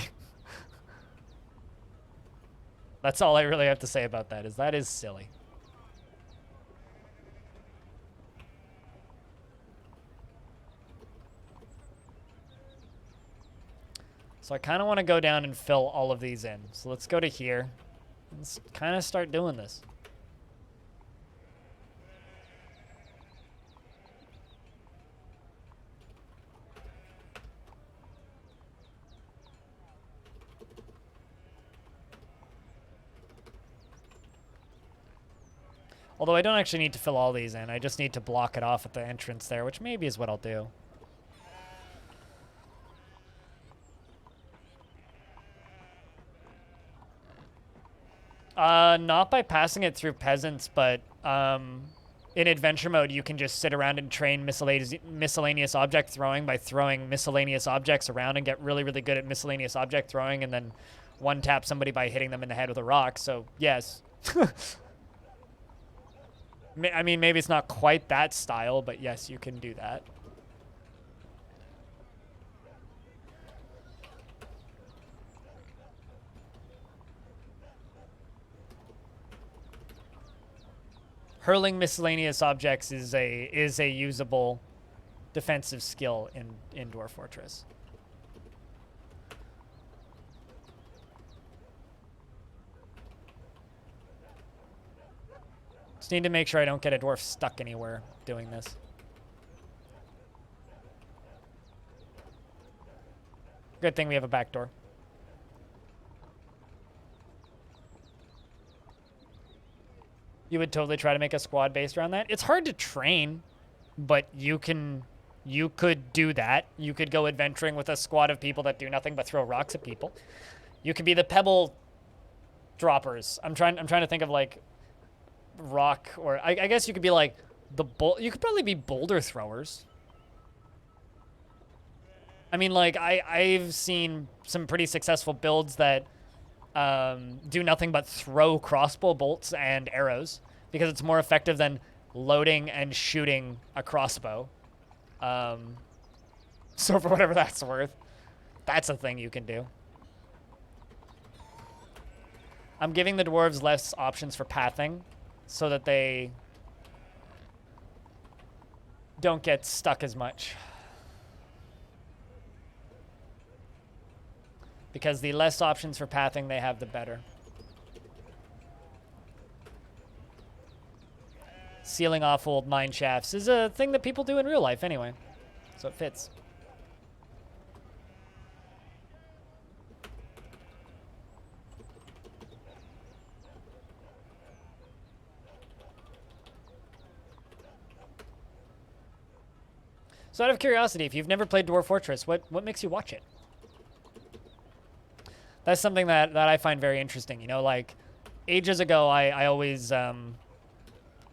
That's all I really have to say about that, is that is silly. So I kind of want to go down and fill all of these in. So let's go to here. Let's kind of start doing this. Although I don't actually need to fill all these in. I just need to block it off at the entrance there, which maybe is what I'll do. Not by passing it through peasants, but in adventure mode, you can just sit around and train miscellaneous object throwing by throwing miscellaneous objects around and get really, really good at miscellaneous object throwing, and then one-tap somebody by hitting them in the head with a rock. So, yes. I mean, maybe it's not quite that style, but yes, you can do that. Hurling miscellaneous objects is a usable defensive skill in Dwarf Fortress. Just need to make sure I don't get a dwarf stuck anywhere doing this. Good thing we have a back door. You would totally try to make a squad based around that. It's hard to train, but you could do that. You could go adventuring with a squad of people that do nothing but throw rocks at people. You could be the pebble droppers. I'm trying to think of like rock, or I guess you could be like you could probably be boulder throwers. I mean, like I've seen some pretty successful builds that do nothing but throw crossbow bolts and arrows because it's more effective than loading and shooting a crossbow. So for whatever that's worth, that's a thing you can do. I'm giving the dwarves less options for pathing so that they don't get stuck as much. Because the less options for pathing they have, the better. Sealing off old mine shafts is a thing that people do in real life anyway, so it fits. So out of curiosity, if you've never played Dwarf Fortress, what makes you watch it? That's something that I find very interesting. You know, like ages ago, I always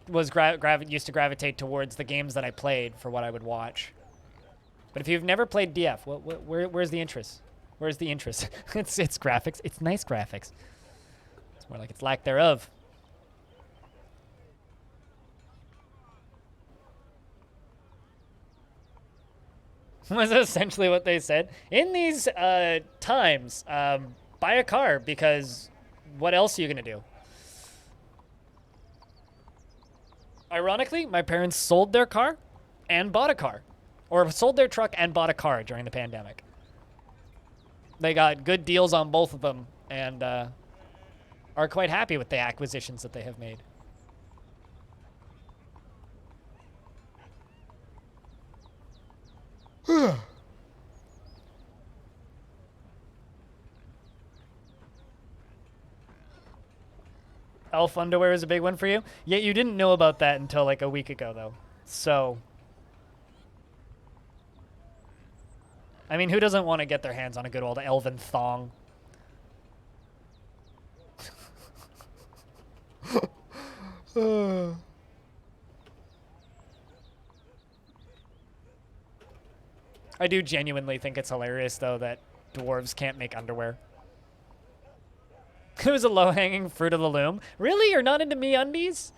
was used to gravitate towards the games that I played for what I would watch. But if you've never played DF, where's the interest? Where's the interest? it's graphics. It's nice graphics. It's more like it's lack thereof. Was essentially what they said. In these times, buy a car, because what else are you going to do? Ironically, my parents sold their car and bought a car. Or sold their truck and bought a car during the pandemic. They got good deals on both of them and are quite happy with the acquisitions that they have made. Elf underwear is a big one for you? Yet you didn't know about that until like a week ago, though. So, I mean, who doesn't want to get their hands on a good old elven thong? I do genuinely think it's hilarious, though, that dwarves can't make underwear. It was a low-hanging fruit of the loom. Really? You're not into MeUndies?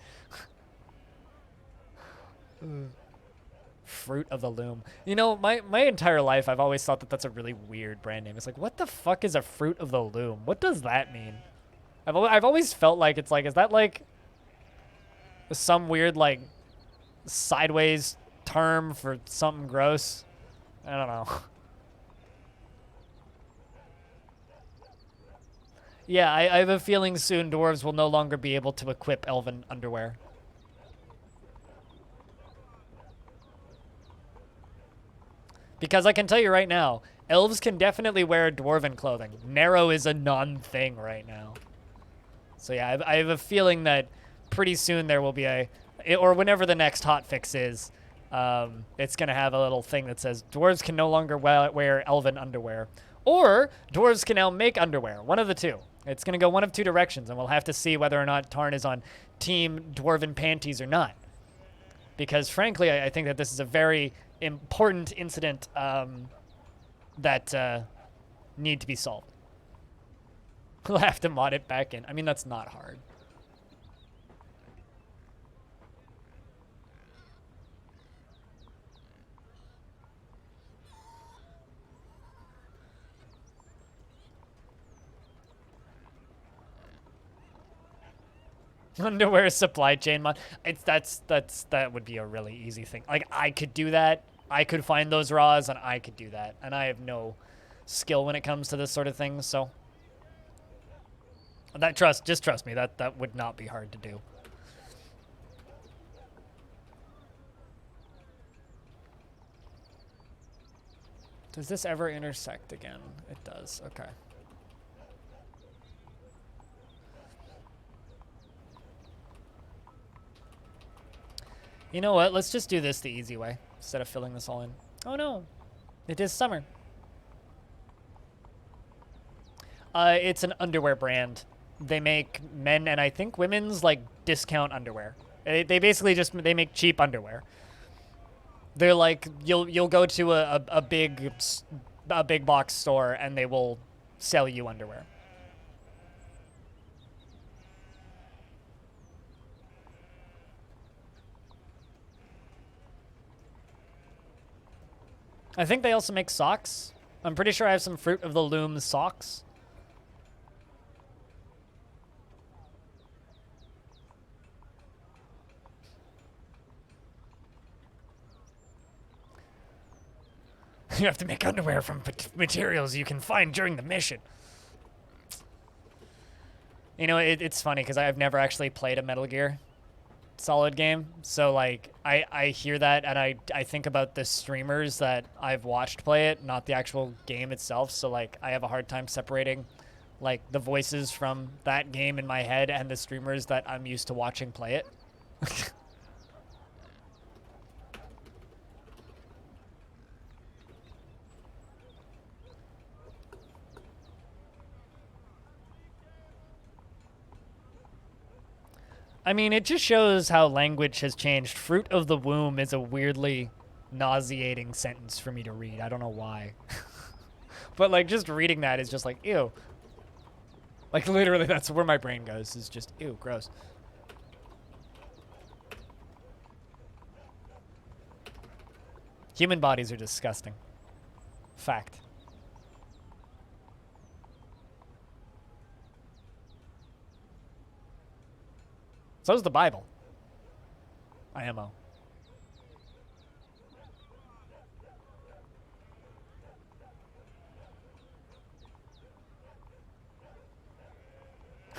Fruit of the loom. You know, my entire life, I've always thought that that's a really weird brand name. It's like, what the fuck is a fruit of the loom? What does that mean? I've always felt like it's like, is that like some weird like sideways term for something gross? I don't know. Yeah, I have a feeling soon dwarves will no longer be able to equip elven underwear. Because I can tell you right now, elves can definitely wear dwarven clothing. Narrow is a non-thing right now. So yeah, I have a feeling that pretty soon there will be or whenever the next hotfix is, it's going to have a little thing that says dwarves can no longer wear elven underwear. Or dwarves can now make underwear. One of the two. It's going to go one of two directions, and we'll have to see whether or not Tarn is on team dwarven panties or not. Because frankly, I think that this is a very important incident that need to be solved. We'll have to mod it back in. I mean, that's not hard. Underwear supply chain mod. That would be a really easy thing. Like I could do that. I could find those raws and I could do that. And I have no skill when it comes to this sort of thing, so just trust me, that would not be hard to do. Does this ever intersect again? It does. Okay. You know what? Let's just do this the easy way instead of filling this all in. Oh no, it is summer. It's an underwear brand. They make men and I think women's like discount underwear. They basically they make cheap underwear. They're like you'll go to a big box store and they will sell you underwear. I think they also make socks. I'm pretty sure I have some Fruit of the Loom socks. You have to make underwear from materials you can find during the mission. You know, it's funny because I've never actually played a Metal Gear Solid game. So, like, I hear that and I think about the streamers that I've watched play it, not the actual game itself. So, like, I have a hard time separating, like, the voices from that game in my head and the streamers that I'm used to watching play it. I mean, it just shows how language has changed. Fruit of the womb is a weirdly nauseating sentence for me to read. I don't know why. But, like, just reading that is just like, ew. Like, literally, that's where my brain goes, is just, ew, gross. Human bodies are disgusting. Fact. So is the Bible. IMO.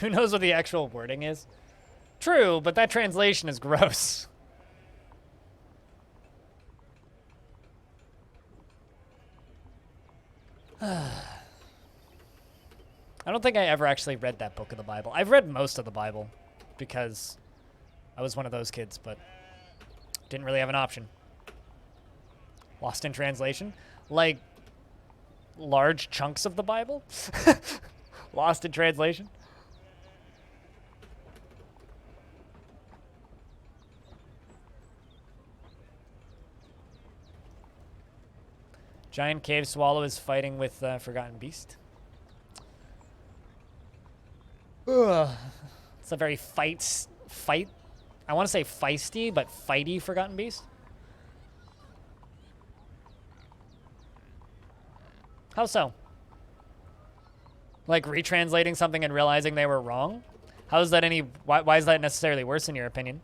Who knows what the actual wording is? True, but that translation is gross. I don't think I ever actually read that book of the Bible. I've read most of the Bible because I was one of those kids, but didn't really have an option. Lost in translation? Like, large chunks of the Bible? Lost in translation? Giant cave swallow is fighting with Forgotten Beast. Ugh. It's a very fight. I want to say feisty, but fighty Forgotten Beast. How so? Like retranslating something and realizing they were wrong? How is that any... Why is that necessarily worse in your opinion?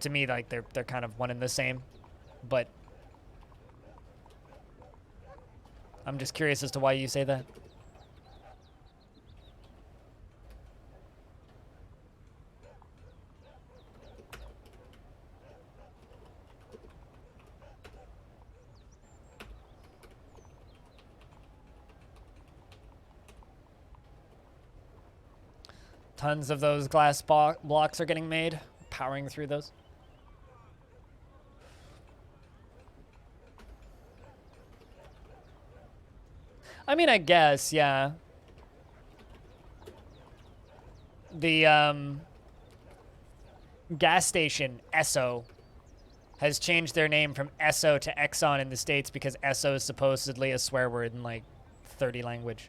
To me, like, they're kind of one and the same. But I'm just curious as to why you say that. Tons of those glass blocks are getting made. Powering through those. I mean, I guess, yeah. The gas station, Esso, has changed their name from Esso to Exxon in the States because Esso is supposedly a swear word in like 30 languages.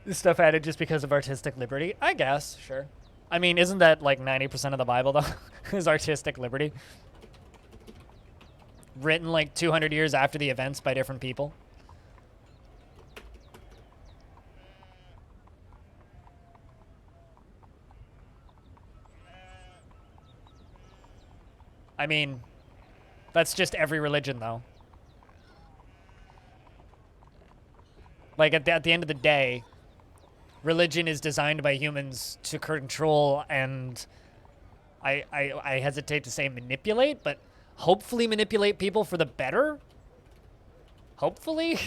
This stuff added just because of artistic liberty? I guess, sure. I mean, isn't that like 90% of the Bible, though? Is artistic liberty? Written like 200 years after the events by different people. I mean, that's just every religion, though. Like, at the end of the day, religion is designed by humans to control and I hesitate to say manipulate, but hopefully manipulate people for the better. Hopefully.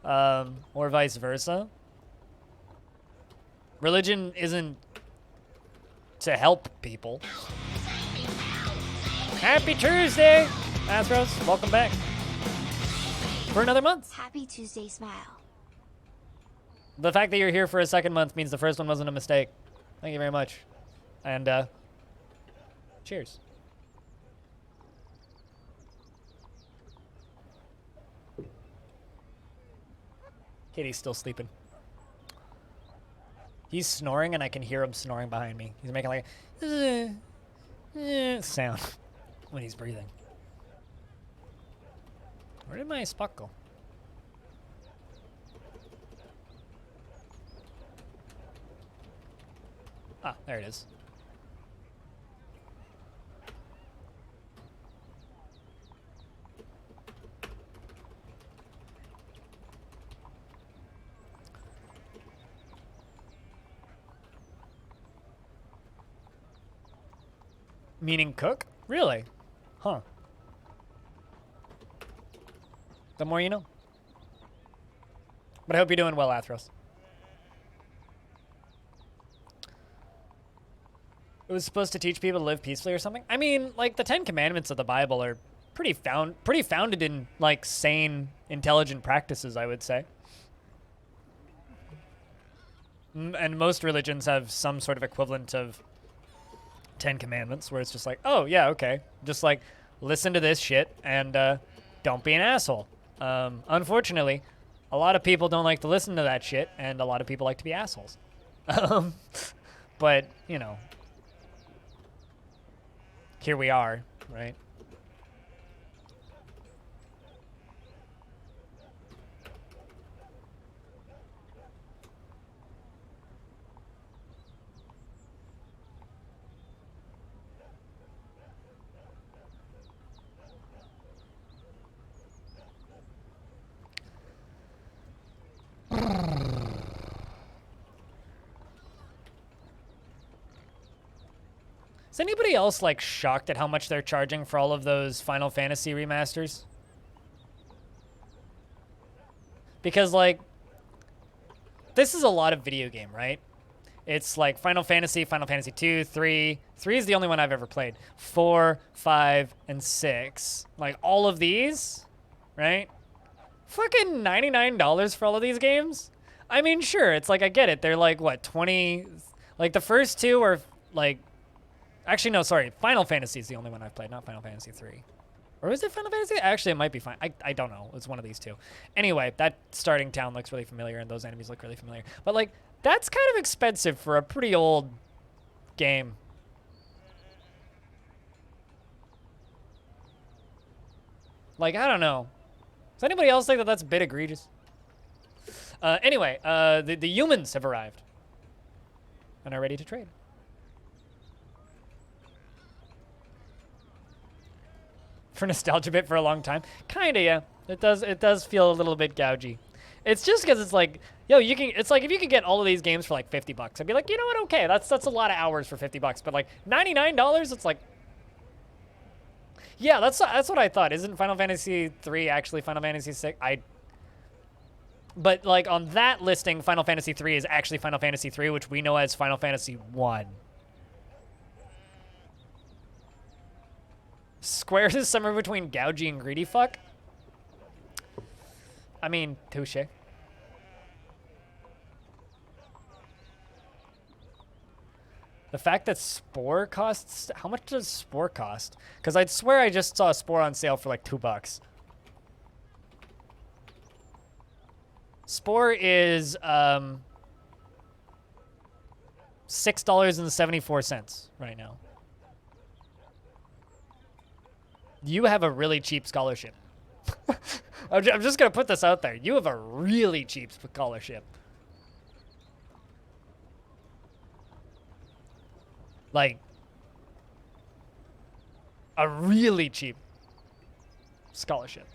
Or vice versa. Religion isn't to help people. Happy Tuesday, Athros. Welcome back. For another month. Happy Tuesday, smile. The fact that you're here for a second month means the first one wasn't a mistake. Thank you very much. And, cheers. Kitty's still sleeping. He's snoring, and I can hear him snoring behind me. He's making like a sound when he's breathing. Where did my Spock go? Ah, there it is. Meaning cook? Really? Huh. The more you know. But I hope you're doing well, Athros. It was supposed to teach people to live peacefully or something? I mean, like, the 10 Commandments of the Bible are pretty founded in, like, sane, intelligent practices, I would say. And most religions have some sort of equivalent of 10 Commandments, where it's just like, oh, yeah, okay. Just, like, listen to this shit and don't be an asshole. Unfortunately, a lot of people don't like to listen to that shit, and a lot of people like to be assholes. But, you know, here we are, right? Is anybody else, like, shocked at how much they're charging for all of those Final Fantasy remasters? Because, like, this is a lot of video game, right? It's like Final Fantasy 2, 3. 3 is the only one I've ever played. 4, 5, and 6. Like, all of these, right? Fucking $99 for all of these games? I mean, sure, it's like, I get it. They're like, what, 20... Like, the first two are, like... Actually, no, sorry. Final Fantasy is the only one I've played, not Final Fantasy 3. Or is it Final Fantasy? Actually, it might be fine. I don't know. It's one of these two. Anyway, that starting town looks really familiar, and those enemies look really familiar. But, like, That's kind of expensive for a pretty old game. Like, I don't know. Does anybody else think that that's a bit egregious? Anyway, the humans have arrived and are ready to trade. For nostalgia bit for a long time. Kinda, yeah. It does feel a little bit gougy. It's just because it's like, yo, it's like if you could get all of these games for like $50, I'd be like, you know what, okay, that's a lot of hours for $50. But like $99, it's like, yeah, that's what I thought. Isn't Final Fantasy 3 actually Final Fantasy 6? But like on that listing, Final Fantasy 3 is actually Final Fantasy 3, which we know as Final Fantasy 1. Square is somewhere between gougy and greedy fuck. I mean, touche. The fact that Spore costs... How much does Spore cost? Because I'd swear I just saw Spore on sale for like $2. Spore is $6.74 right now. You have a really cheap scholarship. I'm just going to put this out there. You have a really cheap scholarship. Like, a really cheap scholarship.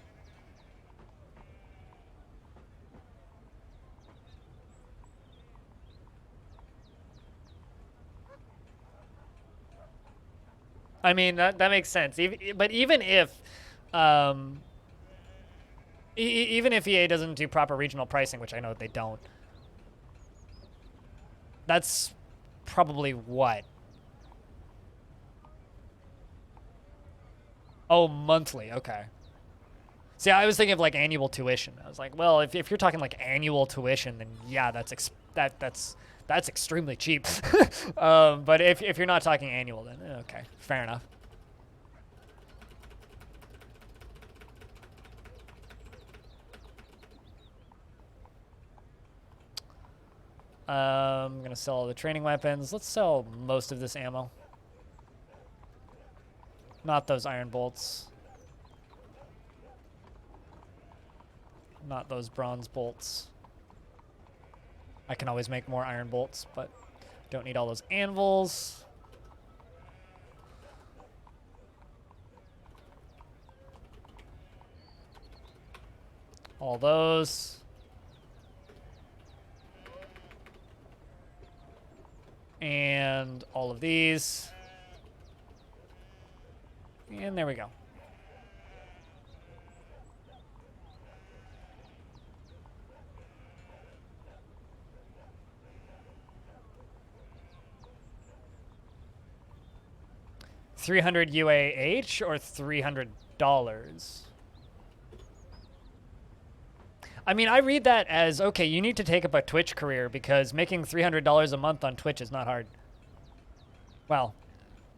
I mean, that makes sense. But even if, even if EA doesn't do proper regional pricing, which I know they don't, that's probably what? Oh, monthly. Okay. See, I was thinking of like annual tuition. I was like, well, if you're talking like annual tuition, then yeah, that's extremely cheap. But if you're not talking annual, then okay, fair enough. I'm gonna sell all the training weapons. Let's sell most of this ammo. Not those iron bolts. Not those bronze bolts. I can always make more iron bolts, but don't need all those anvils. All those. And all of these. And there we go. $300 UAH or $300? I mean, I read that as, okay, you need to take up a Twitch career because making $300 a month on Twitch is not hard. Well,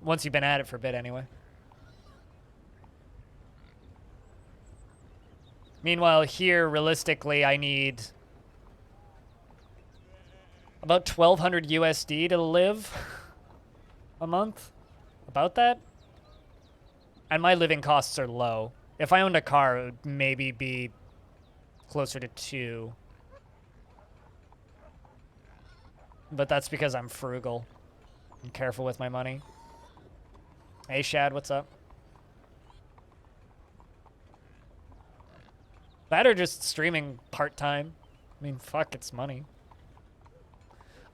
once you've been at it for a bit anyway. Meanwhile, here, realistically, I need about 1,200 USD to live a month. About that. And my living costs are low. If I owned a car, it would maybe be closer to 2. But that's because I'm frugal. I'm careful with my money. Hey, Shad, what's up? That or just streaming part-time. I mean, fuck, it's money.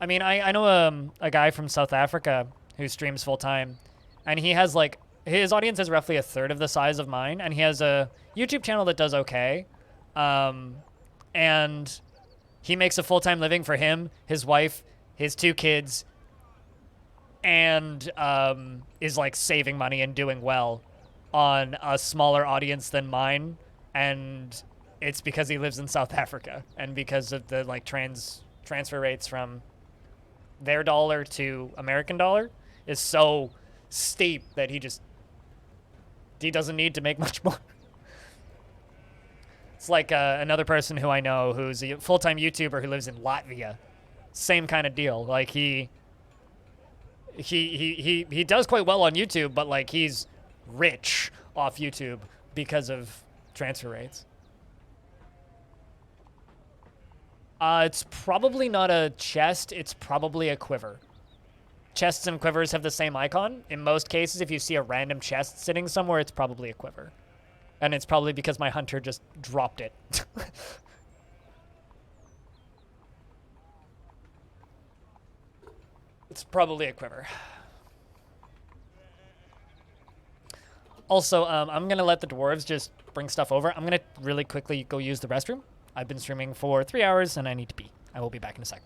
I mean, I know a guy from South Africa who streams full-time, and he has, like, his audience is roughly a third of the size of mine, and he has a YouTube channel that does okay. And he makes a full-time living for him, his wife, his 2 kids, and is, like, saving money and doing well on a smaller audience than mine, and it's because he lives in South Africa and because of the like transfer rates from their dollar to American dollar is so steep that he doesn't need to make much more. It's like another person who I know who's a full-time YouTuber who lives in Latvia, same kind of deal. Like he does quite well on YouTube, but like he's rich off YouTube because of transfer rates. It's probably not a chest. It's probably a quiver. Chests and quivers have the same icon. In most cases, if you see a random chest sitting somewhere, it's probably a quiver. And it's probably because my hunter just dropped it. It's probably a quiver. Also, I'm going to let the dwarves just bring stuff over. I'm going to really quickly go use the restroom. I've been streaming for 3 hours, and I need to pee. I will be back in a sec.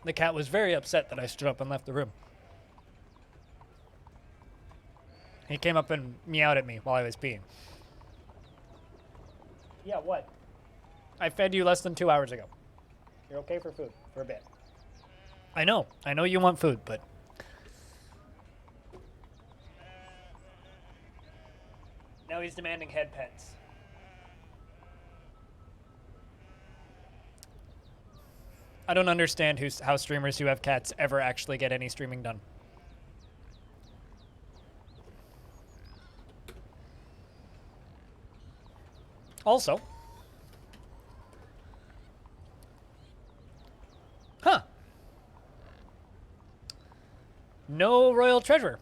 The cat was very upset that I stood up and left the room. He came up and meowed at me while I was peeing. Yeah, what? I fed you less than 2 hours ago. You're okay for food, for a bit. I know you want food, but... Now he's demanding head pets. I don't understand how streamers who have cats ever actually get any streaming done. Also, no royal treasure.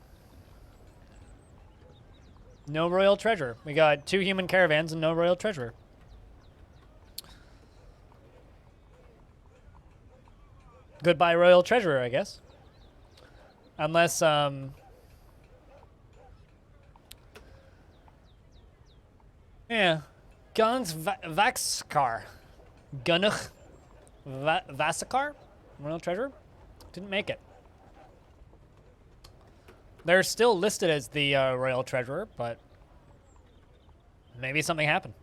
No royal treasure. We got 2 human caravans and no royal treasure. Goodbye, royal treasurer, I guess. Unless, yeah. Guns Vaxkar. Gunnach Vasakar? Royal treasure? Didn't make it. They're still listed as the royal treasurer, but maybe something happened.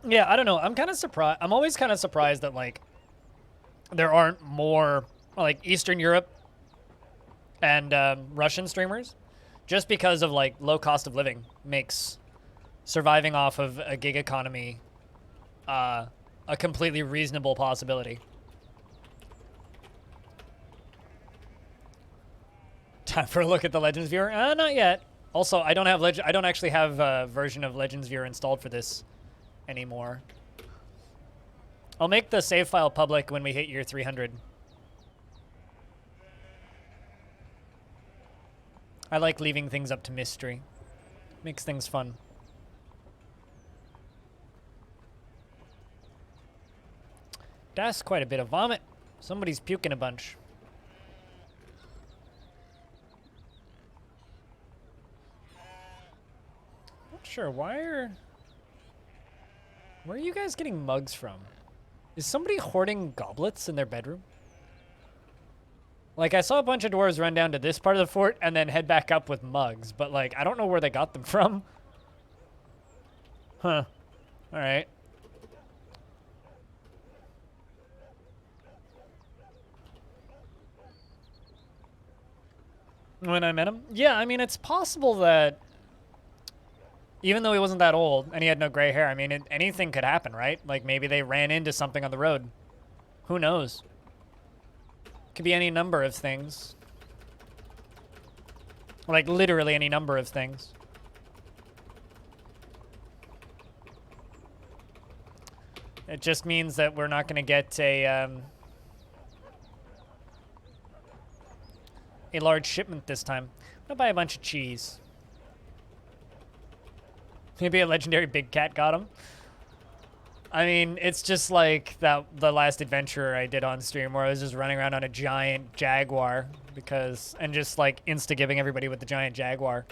Yeah, I don't know. I'm kind of surprised. I'm always kind of surprised that, like, there aren't more, like, Eastern Europe and Russian streamers. Just because of, like, low cost of living makes surviving off of a gig economy a completely reasonable possibility. Time for a look at the Legends viewer? Not yet. Also, I don't actually have a version of Legends viewer installed for this anymore. I'll make the save file public when we hit year 300. I like leaving things up to mystery. Makes things fun. That's quite a bit of vomit. Somebody's puking a bunch. Not sure, where are you guys getting mugs from? Is somebody hoarding goblets in their bedroom? Like, I saw a bunch of dwarves run down to this part of the fort and then head back up with mugs, but, like, I don't know where they got them from. Huh. Alright. When I met him? Yeah, I mean, it's possible that even though he wasn't that old and he had no gray hair, I mean, anything could happen, right? Like maybe they ran into something on the road. Who knows? Could be any number of things. Like literally any number of things. It just means that we're not going to get a large shipment this time. I'm gonna buy a bunch of cheese. Maybe a legendary big cat got him. I mean, it's just like the last adventure I did on stream where I was just running around on a giant jaguar and just like insta-giving everybody with the giant jaguar.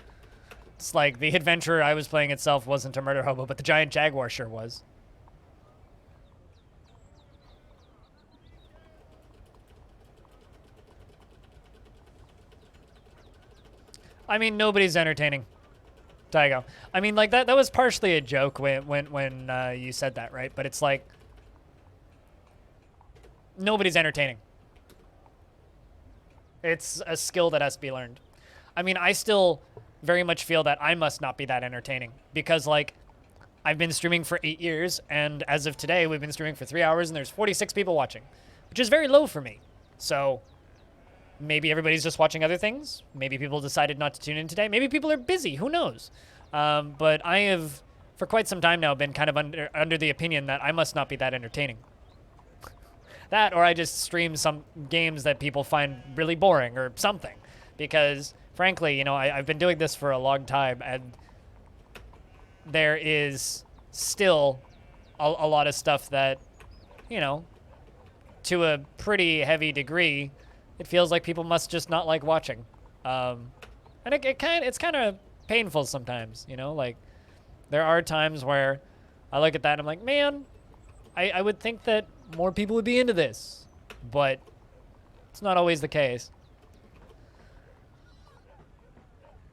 It's like the adventure I was playing itself wasn't a murder hobo, but the giant jaguar sure was. I mean, nobody's entertaining. Daigo. I mean, like, that was partially a joke when you said that, right? But it's like, nobody's entertaining. It's a skill that has to be learned. I mean, I still very much feel that I must not be that entertaining because, like, I've been streaming for 8 years, and as of today, we've been streaming for 3 hours, and there's 46 people watching, which is very low for me. So maybe everybody's just watching other things. Maybe people decided not to tune in today. Maybe people are busy. Who knows? But I have, for quite some time now, been kind of under the opinion that I must not be that entertaining. That, or I just stream some games that people find really boring or something. Because, frankly, you know, I've been doing this for a long time, and there is still a lot of stuff that, you know, to a pretty heavy degree, it feels like people must just not like watching. And it's kind of painful sometimes, you know? Like, there are times where I look at that and I'm like, man, I would think that more people would be into this. But it's not always the case.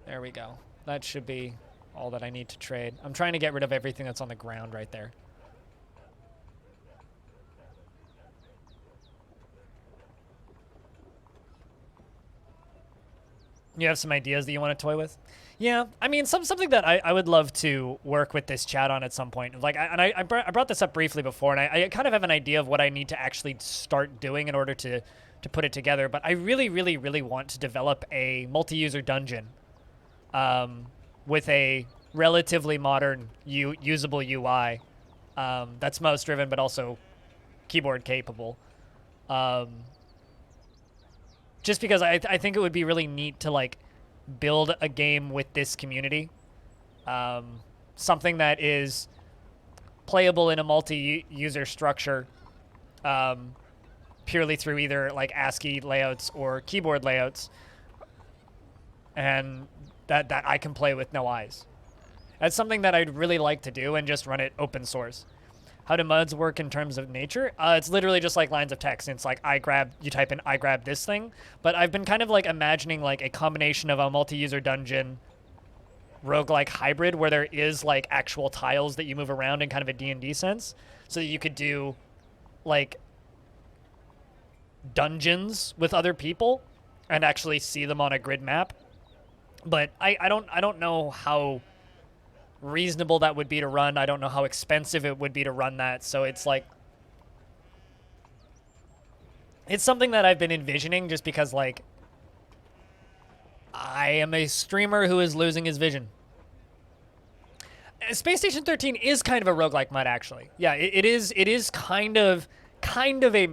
There we go. That should be all that I need to trade. I'm trying to get rid of everything that's on the ground right there. You have some ideas that you want to toy with? Yeah, I mean, something that I would love to work with this chat on at some point. Like, I brought this up briefly before, and I kind of have an idea of what I need to actually start doing in order to put it together. But I really, really, really want to develop a multi-user dungeon with a relatively modern, usable UI that's mouse-driven, but also keyboard capable. Just because I think it would be really neat to, like, build a game with this community. Something that is playable in a multi-user structure purely through either, like, ASCII layouts or keyboard layouts. And that I can play with no eyes. That's something that I'd really like to do and just run it open source. How do MUDs work in terms of nature? It's literally just like lines of text. It's like you type in I grab this thing. But I've been kind of like imagining like a combination of a multi-user dungeon roguelike hybrid where there is like actual tiles that you move around in kind of a D&D sense. So that you could do like dungeons with other people and actually see them on a grid map. But I don't know how reasonable that would be to run. I don't know how expensive it would be to run that. So it's like, it's something that I've been envisioning just because, like, I am a streamer who is losing his vision. Space Station 13 is kind of a roguelike MUD, actually. Yeah, it is kind of a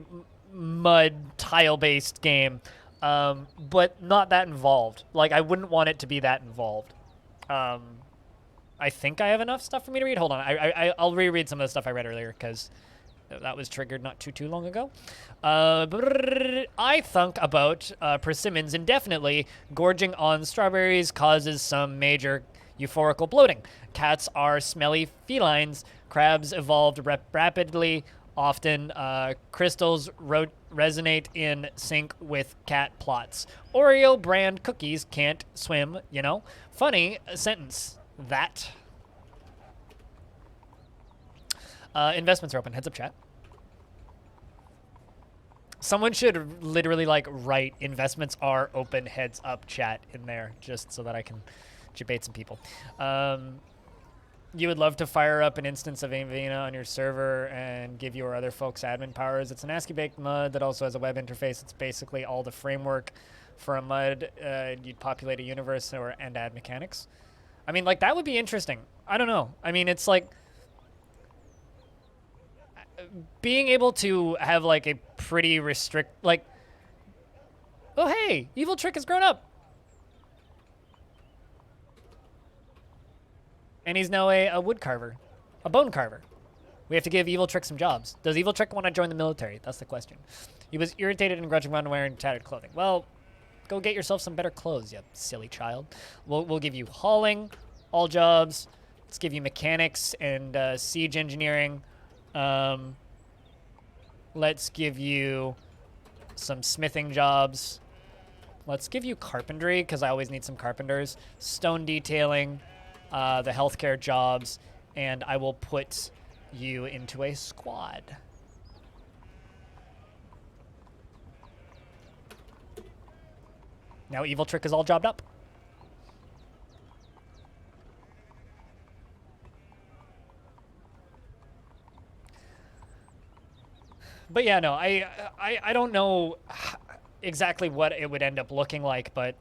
MUD tile-based game, but not that involved. Like, I wouldn't want it to be that involved. I think I have enough stuff for me to read. Hold on, I'll reread some of the stuff I read earlier because that was triggered not too long ago. I think about persimmons indefinitely. Gorging on strawberries causes some major euphorical bloating. Cats are smelly felines. Crabs evolved rapidly. Often crystals resonate in sync with cat plots. Oreo brand cookies can't swim, you know? Funny sentence. That. Investments are open. Heads up, chat. Someone should literally like write investments are open heads up chat in there just so that I can debate some people. You would love to fire up an instance of Avena on your server and give your other folks admin powers. It's an ASCII-baked MUD that also has a web interface. It's basically all the framework for a MUD. You'd populate a universe and add mechanics. I mean, like, that would be interesting. I don't know. I mean, it's like being able to have like a pretty like, oh, hey, Evil Trick has grown up. And he's now a wood carver, a bone carver. We have to give Evil Trick some jobs. Does Evil Trick want to join the military? That's the question. He was irritated and grudging around wearing tattered clothing. Well, go get yourself some better clothes, you silly child. We'll give you hauling, all jobs. Let's give you mechanics and siege engineering. Let's give you some smithing jobs. Let's give you carpentry, because I always need some carpenters. Stone detailing. The healthcare jobs, and I will put you into a squad. Now Evil Trick is all jobbed up. But yeah, no, I don't know exactly what it would end up looking like, but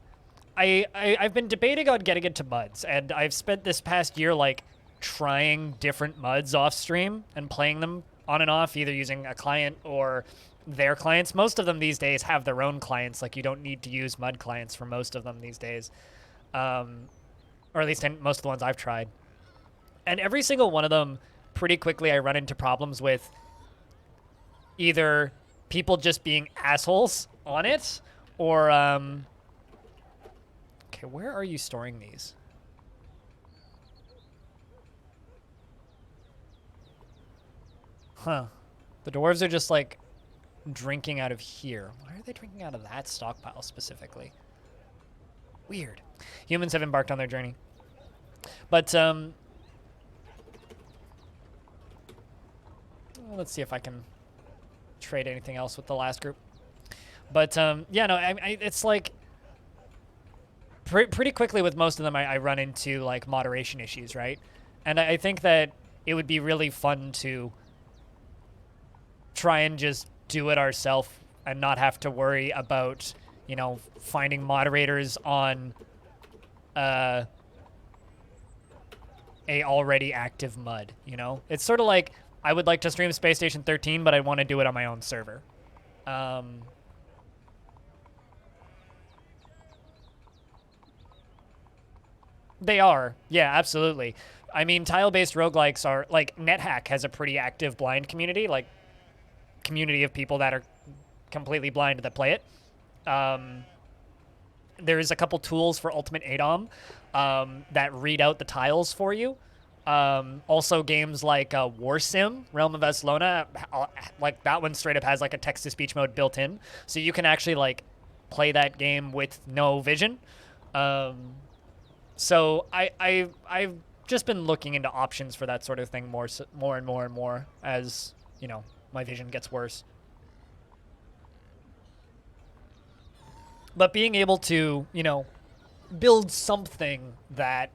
I've been debating on getting into MUDs, and I've spent this past year, like, trying different MUDs off stream and playing them on and off, either using a client or their clients. Most of them these days have their own clients. Like, you don't need to use MUD clients for most of them these days. Or at least most of the ones I've tried. And every single one of them, pretty quickly I run into problems with either people just being assholes on it, or, okay, where are you storing these? Huh. The dwarves are just, like, drinking out of here. Why are they drinking out of that stockpile specifically? Weird. Humans have embarked on their journey. But, let's see if I can trade anything else with the last group. But, yeah, no, it's like... Pretty quickly with most of them, I run into, like, moderation issues, right? And I think that it would be really fun to try and just do it ourselves and not have to worry about, you know, finding moderators on a already active MUD, you know? It's sort of like, I would like to stream Space Station 13, but I want to do it on my own server. They are. Yeah, absolutely. I mean, tile-based roguelikes are, like, NetHack has a pretty active blind community, like, community of people that are completely blind that play it. There's a couple tools for Ultimate ADOM that read out the tiles for you. Also games like War Sim, Realm of Esslona, like, that one straight up has, like, a text-to-speech mode built in. So you can actually, like, play that game with no vision. So I've just been looking into options for that sort of thing more and more as, you know, my vision gets worse. But being able to, you know, build something that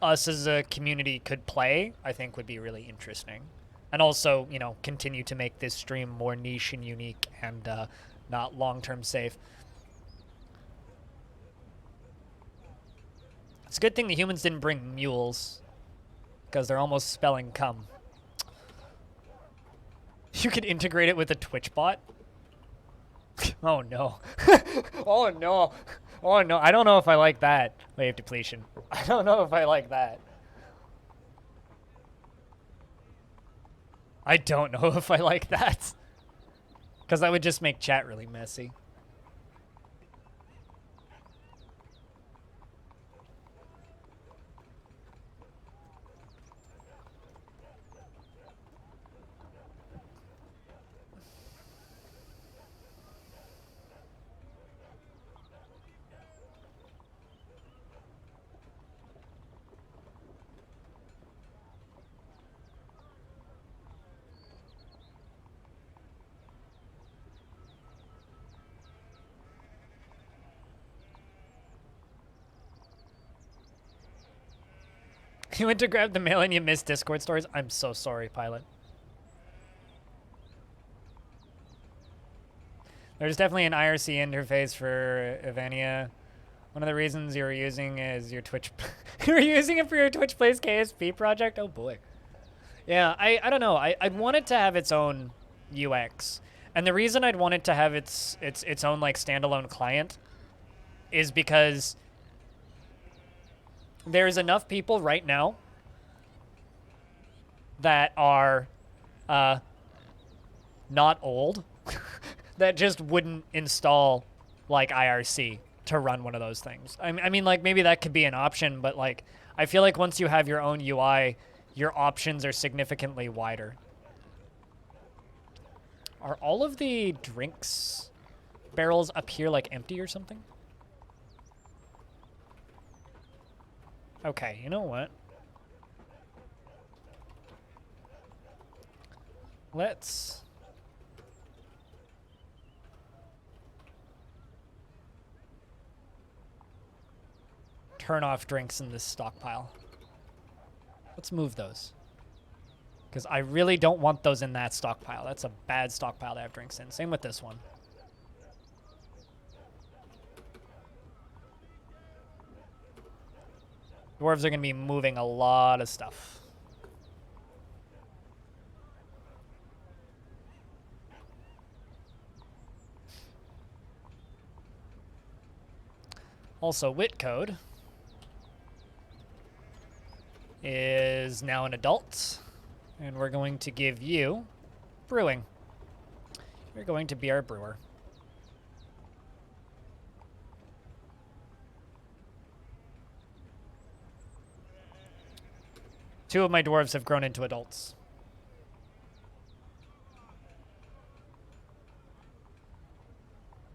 us as a community could play, I think would be really interesting. And also, you know, continue to make this stream more niche and unique and not long-term safe. It's a good thing the humans didn't bring mules, because they're almost spelling come. You could integrate it with a Twitch bot? Oh no. Oh no. Oh no. I don't know if I like that. Wave depletion. I don't know if I like that. I don't know if I like that. Because that would just make chat really messy. You went to grab the mail and you missed Discord stories? I'm so sorry, Pilot. There's definitely an IRC interface for Evania. One of the reasons you were using is your Twitch... you were using it for your Twitch Plays KSP project? Oh boy. Yeah, I don't know. I'd want it to have its own UX. And the reason I'd want it to have its own like standalone client is because there's enough people right now that are not old that just wouldn't install like IRC to run one of those things. I mean, like maybe that could be an option, but like I feel like once you have your own UI, your options are significantly wider. Are all of the drinks barrels up here like empty or something? Okay, you know what? Let's... turn off drinks in this stockpile. Let's move those. Because I really don't want those in that stockpile. That's a bad stockpile to have drinks in. Same with this one. Dwarves are going to be moving a lot of stuff. Also, wit code is now an adult, and we're going to give you brewing. You're going to be our brewer. Two of my dwarves have grown into adults.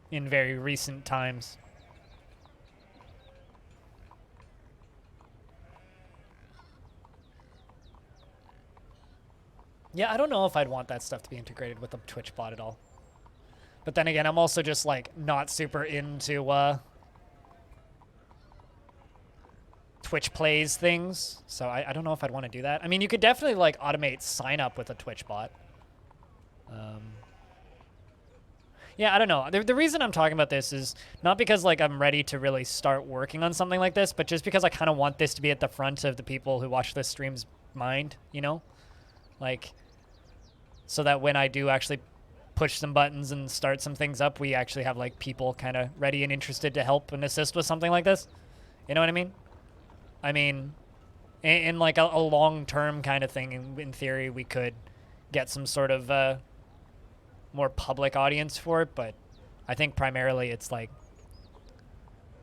In very recent times. Yeah, I don't know if I'd want that stuff to be integrated with the Twitch bot at all. But then again, I'm also just, like, not super into, Twitch plays things. So I don't know if I'd want to do that. I mean, you could definitely, like, automate sign-up with a Twitch bot. Yeah, I don't know. The reason I'm talking about this is not because, like, I'm ready to really start working on something like this, but just because I kind of want this to be at the front of the people who watch this stream's mind, you know? Like, so that when I do actually push some buttons and start some things up, we actually have, like, people kind of ready and interested to help and assist with something like this. You know what I mean? I mean, in like, a long-term kind of thing, in theory, we could get some sort of more public audience for it, but I think primarily it's, like,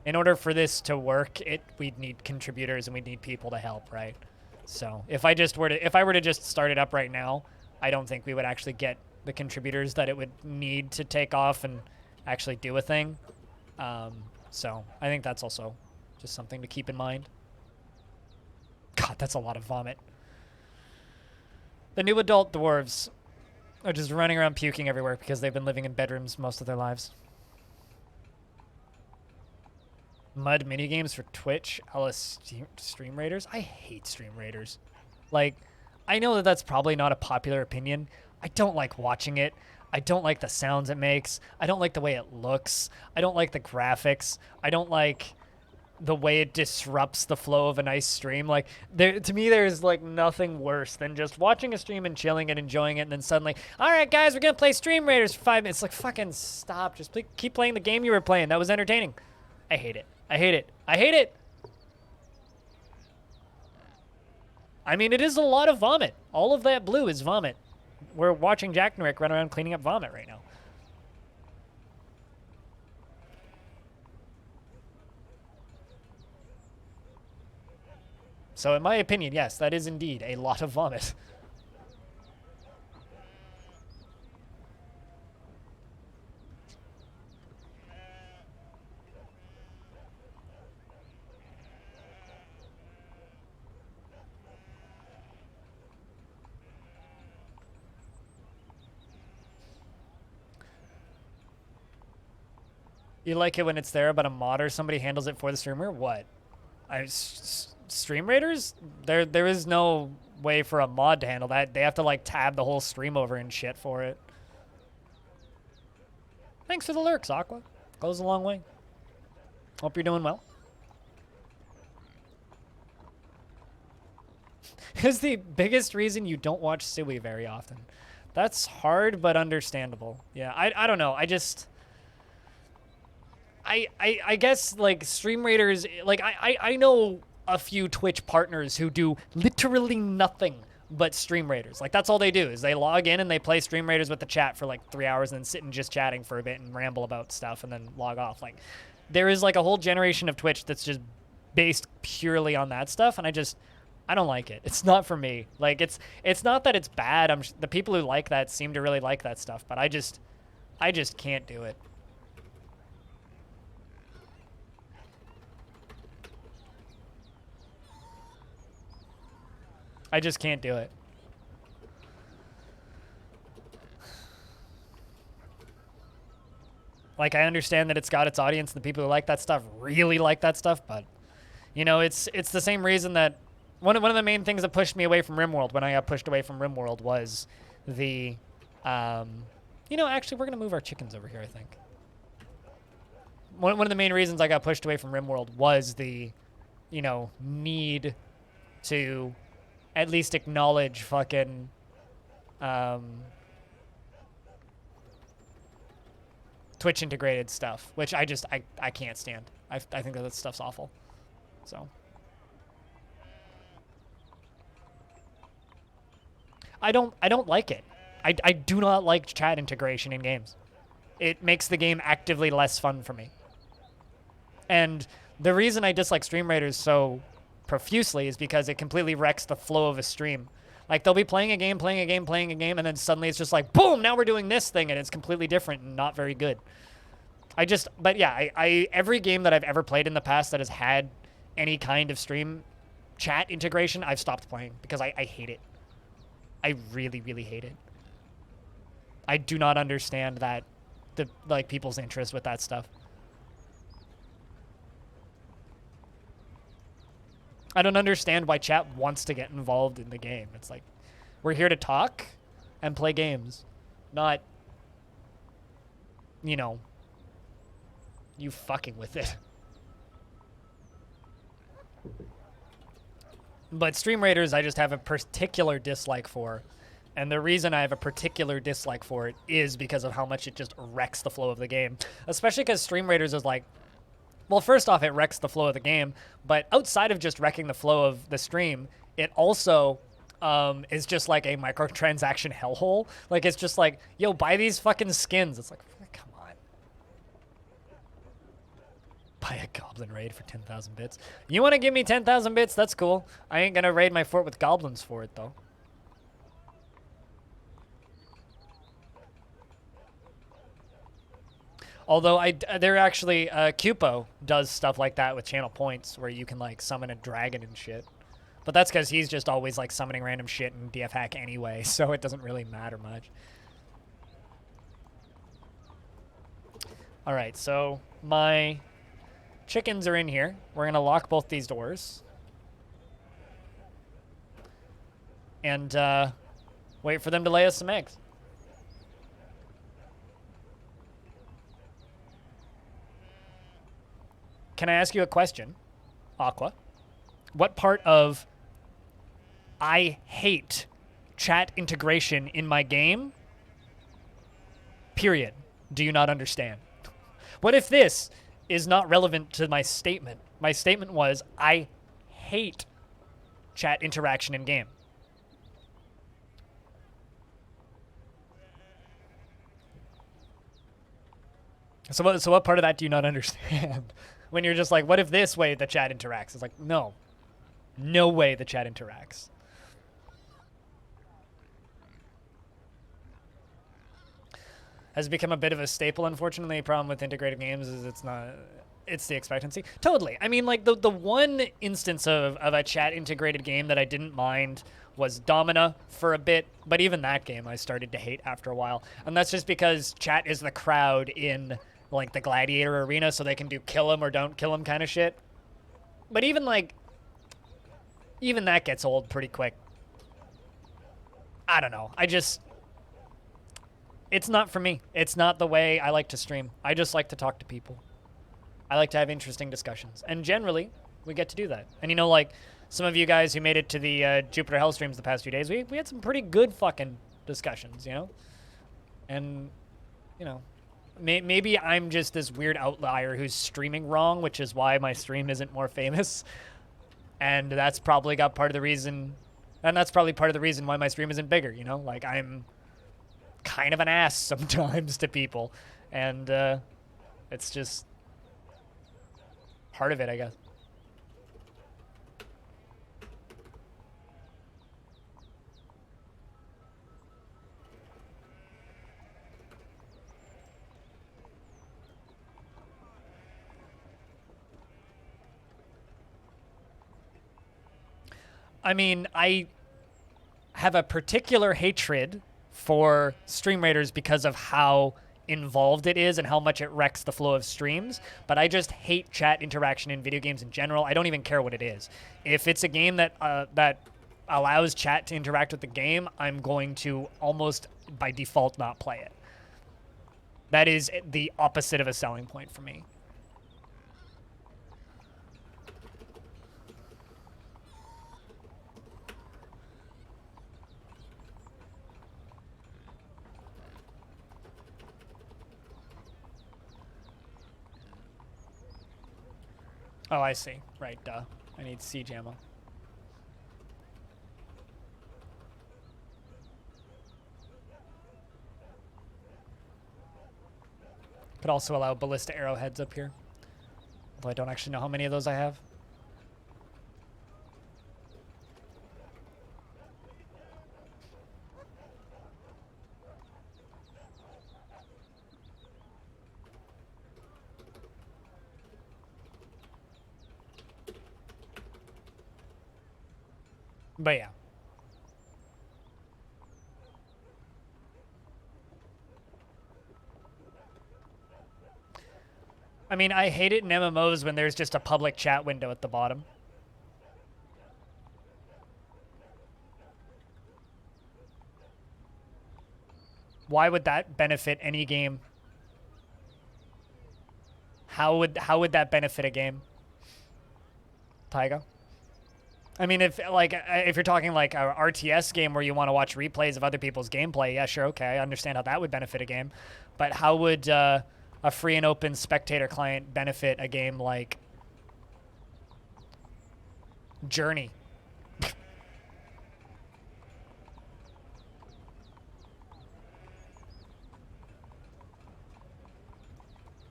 in order for this to work, we'd need contributors and we'd need people to help, right? So if I were to just start it up right now, I don't think we would actually get the contributors that it would need to take off and actually do a thing. So I think that's also just something to keep in mind. God, that's a lot of vomit. The new adult dwarves are just running around puking everywhere because they've been living in bedrooms most of their lives. Mud minigames for Twitch, LS Stream Raiders. I hate Stream Raiders. Like, I know that that's probably not a popular opinion. I don't like watching it. I don't like the sounds it makes. I don't like the way it looks. I don't like the graphics. I don't like the way it disrupts the flow of a nice stream. Like, to me, there's, like, nothing worse than just watching a stream and chilling and enjoying it, and then suddenly, all right, guys, we're going to play Stream Raiders for 5 minutes. Like, fucking stop. Just keep playing the game you were playing. That was entertaining. I hate it. I hate it. I hate it. I mean, it is a lot of vomit. All of that blue is vomit. We're watching Jack and Rick run around cleaning up vomit right now. So in my opinion, yes, that is indeed a lot of vomit. You like it when it's there, but a mod or somebody handles it for the streamer? What? Stream raiders? There is no way for a mod to handle that. They have to like tab the whole stream over and shit for it. Thanks for the lurks, Aqua. Goes a long way. Hope you're doing well. Is the biggest reason you don't watch Suey very often. That's hard, but understandable. Yeah, I don't know. I guess, like, stream raiders, like, I know a few Twitch partners who do literally nothing but stream raiders. Like, that's all they do, is they log in and they play stream raiders with the chat for, like, 3 hours and then sit and just chatting for a bit and ramble about stuff and then log off. Like, there is, like, a whole generation of Twitch that's just based purely on that stuff, and I don't like it. It's not for me. Like, it's not that it's bad. The people who like that seem to really like that stuff, but I just can't do it. I just can't do it. Like, I understand that it's got its audience. The people who like that stuff really like that stuff, but, you know, it's the same reason that one of the main things that pushed me away from RimWorld when I got pushed away from RimWorld was the, you know, actually, we're going to move our chickens over here, I think. One of the main reasons I got pushed away from RimWorld was the, you know, need to at least acknowledge fucking, Twitch integrated stuff, which I can't stand. I think that stuff's awful. So. I don't like it. I do not like chat integration in games. It makes the game actively less fun for me. And the reason I dislike stream raiders so profusely is because it completely wrecks the flow of a stream. Like, they'll be playing a game, and then suddenly it's just like, boom, now we're doing this thing, and it's completely different and not very good. But yeah, every game that I've ever played in the past that has had any kind of stream chat integration, I've stopped playing because I hate it. I really, really hate it. I do not understand that, people's interest with that stuff. I don't understand why chat wants to get involved in the game. It's like, we're here to talk and play games, not, you know, you fucking with it. But stream raiders, I just have a particular dislike for. And the reason I have a particular dislike for it is because of how much it just wrecks the flow of the game. Especially because stream raiders is like, well, first off, it wrecks the flow of the game. But outside of just wrecking the flow of the stream, it also is just like a microtransaction hellhole. Like, it's just like, yo, buy these fucking skins. It's like, come on. Buy a goblin raid for 10,000 bits. You want to give me 10,000 bits? That's cool. I ain't going to raid my fort with goblins for it, though. Although they're actually, Cupo does stuff like that with channel points where you can, like, summon a dragon and shit. But that's because he's just always, like, summoning random shit in DF hack anyway, so it doesn't really matter much. Alright, so my chickens are in here. We're going to lock both these doors. And, wait for them to lay us some eggs. Can I ask you a question, Aqua? What part of I hate chat integration in my game, period, do you not understand? What if this is not relevant to my statement? My statement was, I hate chat interaction in game. So what part of that do you not understand? When you're just like, what if this way the chat interacts? It's like, no. No way the chat interacts. Has become a bit of a staple, unfortunately. The problem with integrated games is it's the expectancy. Totally. I mean, like, the one instance of a chat integrated game that I didn't mind was Domina for a bit, but even that game I started to hate after a while. And that's just because chat is the crowd in, like, the gladiator arena, so they can do kill him or don't kill him kind of shit. But even like, even that gets old pretty quick. I don't know. It's not for me. It's not the way I like to stream. I just like to talk to people. I like to have interesting discussions. And generally, we get to do that. And you know, like, some of you guys who made it to the Jupiter Hell streams the past few days, we had some pretty good fucking discussions, you know? And, you know, maybe I'm just this weird outlier who's streaming wrong, which is why my stream isn't more famous. And that's probably got part of the reason, and that's probably part of the reason why my stream isn't bigger, you know? Like, I'm kind of an ass sometimes to people. And it's just part of it, I guess. I mean, I have a particular hatred for stream raiders because of how involved it is and how much it wrecks the flow of streams, but I just hate chat interaction in video games in general. I don't even care what it is. If it's a game that that allows chat to interact with the game, I'm going to almost by default not play it. That is the opposite of a selling point for me. Oh, I see. Right, duh. I need siege ammo. Could also allow ballista arrowheads up here. Although I don't actually know how many of those I have. But yeah. I mean, I hate it in MMOs when there's just a public chat window at the bottom. Why would that benefit any game? How would that benefit a game? Taiga? I mean, if you're talking like a RTS game where you want to watch replays of other people's gameplay, yeah, sure, okay, I understand how that would benefit a game. But how would a free and open spectator client benefit a game like Journey?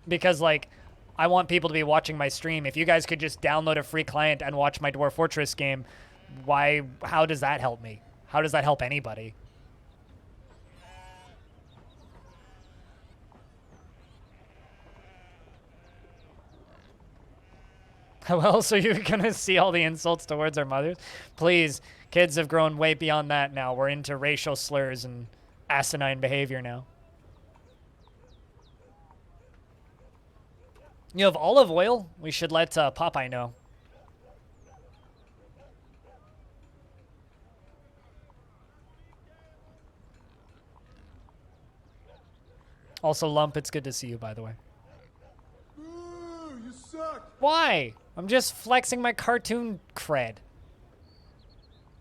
Because like, I want people to be watching my stream. If you guys could just download a free client and watch my Dwarf Fortress game, how does that help me? How does that help anybody? Well, so you're gonna see all the insults towards our mothers? Please, kids have grown way beyond that now. We're into racial slurs and asinine behavior now. You have olive oil? We should let Popeye know. Also, Lump, it's good to see you, by the way. Ooh, you suck. Why? I'm just flexing my cartoon cred.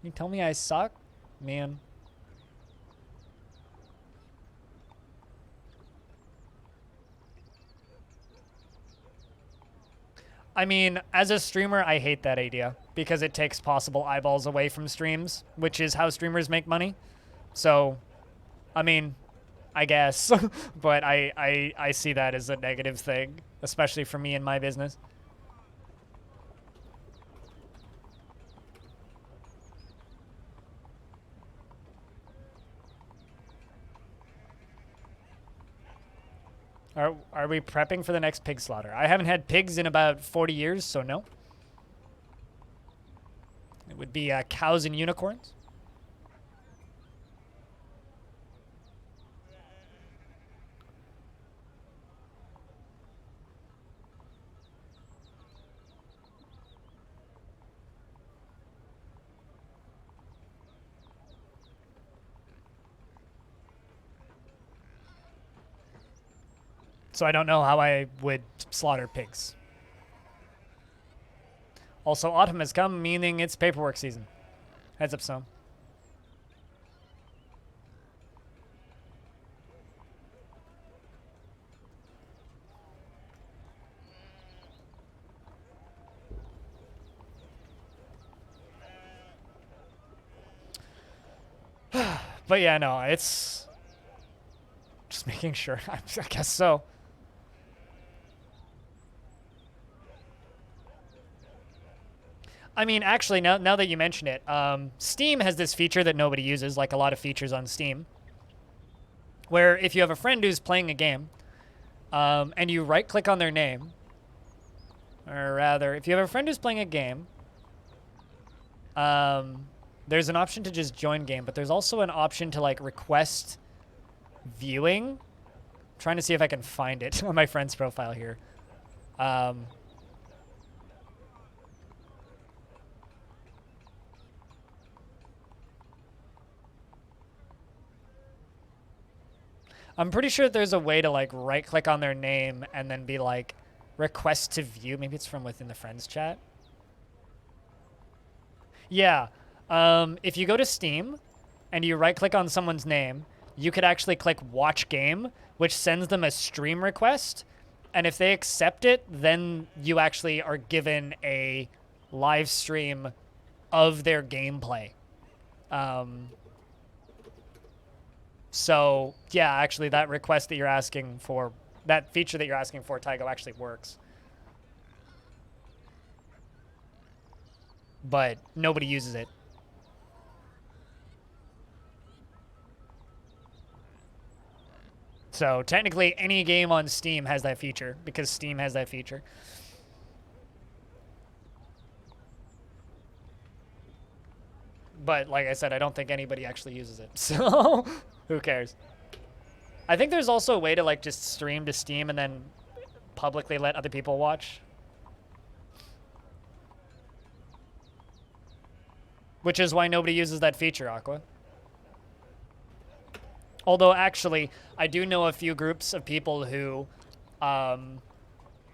You tell me I suck? Man. I mean, as a streamer, I hate that idea because it takes possible eyeballs away from streams, which is how streamers make money. So, I mean, I guess, but I see that as a negative thing, especially for me and my business. Are we prepping for the next pig slaughter? I haven't had pigs in about 40 years, so no. It would be cows and unicorns. So I don't know how I would slaughter pigs. Also, autumn has come, meaning it's paperwork season. Heads up, Snow. But yeah, no, it's just making sure. I guess so. I mean, actually, now that you mention it, Steam has this feature that nobody uses, like a lot of features on Steam, where if you have a friend who's playing a game, and you right-click on their name, or rather, if you have a friend who's playing a game, there's an option to just join game, but there's also an option to like request viewing. I'm trying to see if I can find it on my friend's profile here. I'm pretty sure there's a way to like right-click on their name and then be like request to view. Maybe it's from within the friends chat. Yeah. If you go to Steam and you right-click on someone's name, you could actually click watch game, which sends them a stream request. And if they accept it, then you actually are given a live stream of their gameplay. So yeah, actually that request that you're asking for, that feature that you're asking for, Tygo, actually works. But nobody uses it. So technically any game on Steam has that feature because Steam has that feature. But like I said, I don't think anybody actually uses it. So who cares? I think there's also a way to like just stream to Steam and then publicly let other people watch. Which is why nobody uses that feature, Aqua. Although, actually, I do know a few groups of people who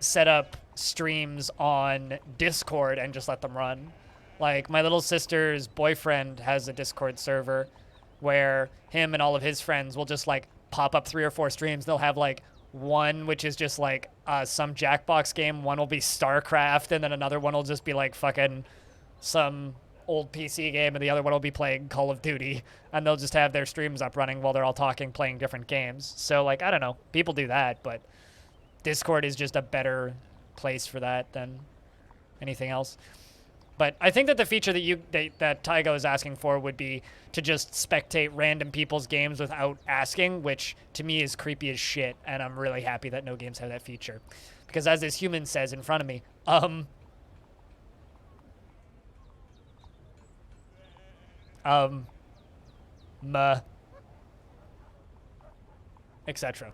set up streams on Discord and just let them run. Like, my little sister's boyfriend has a Discord server where him and all of his friends will just, like, pop up 3 or 4 streams. They'll have, like, one which is just, like, some Jackbox game. One will be StarCraft, and then another one will just be, like, fucking some old PC game, and the other one will be playing Call of Duty, and they'll just have their streams up running while they're all talking, playing different games. So, like, I don't know. People do that, but Discord is just a better place for that than anything else. But I think that the feature that Tygo is asking for would be to just spectate random people's games without asking, which to me is creepy as shit, and I'm really happy that no games have that feature. Because as this human says in front of me, etc.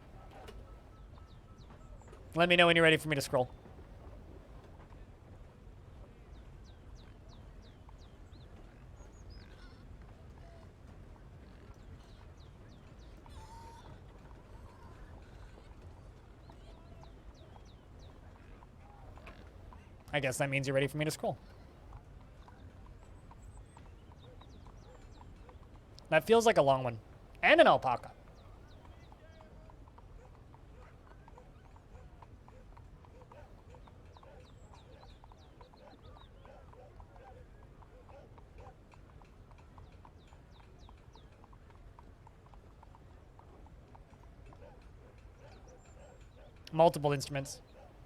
Let me know when you're ready for me to scroll. I guess that means you're ready for me to scroll. That feels like a long one. And an alpaca. Multiple instruments.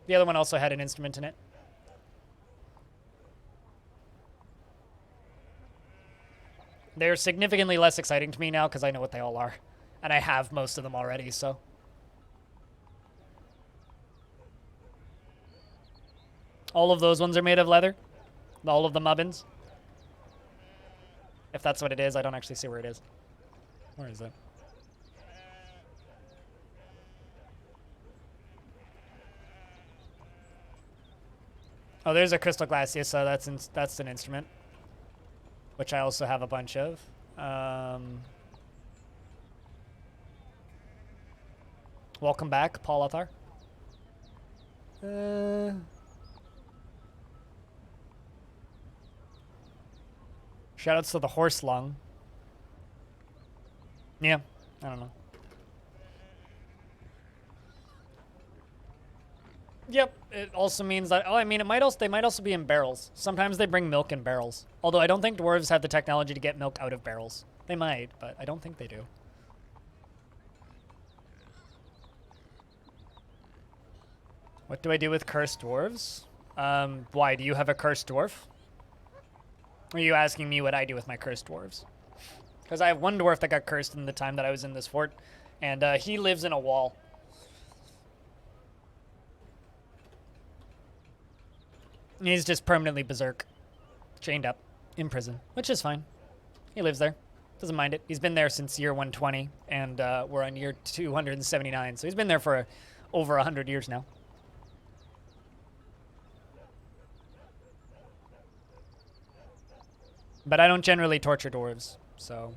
The other one also had an instrument in it. They're significantly less exciting to me now because I know what they all are. And I have most of them already, so. All of those ones are made of leather? All of the mubbins? If that's what it is, I don't actually see where it is. Where is it? Oh, there's a crystal glass. Yes, so that's an instrument, which I also have a bunch of. Welcome back, Paul Athar. Shoutouts to the horse lung. Yeah, I don't know. Yep, it also means that, oh, I mean, they might also be in barrels. Sometimes they bring milk in barrels. Although I don't think dwarves have the technology to get milk out of barrels. They might, but I don't think they do. What do I do with cursed dwarves? Why, do you have a cursed dwarf? Or are you asking me what I do with my cursed dwarves? Because I have one dwarf that got cursed in the time that I was in this fort, and he lives in a wall. He's just permanently berserk, chained up, in prison, which is fine. He lives there, doesn't mind it. He's been there since year 120, and we're on year 279, so he's been there for over 100 years now. But I don't generally torture dwarves, so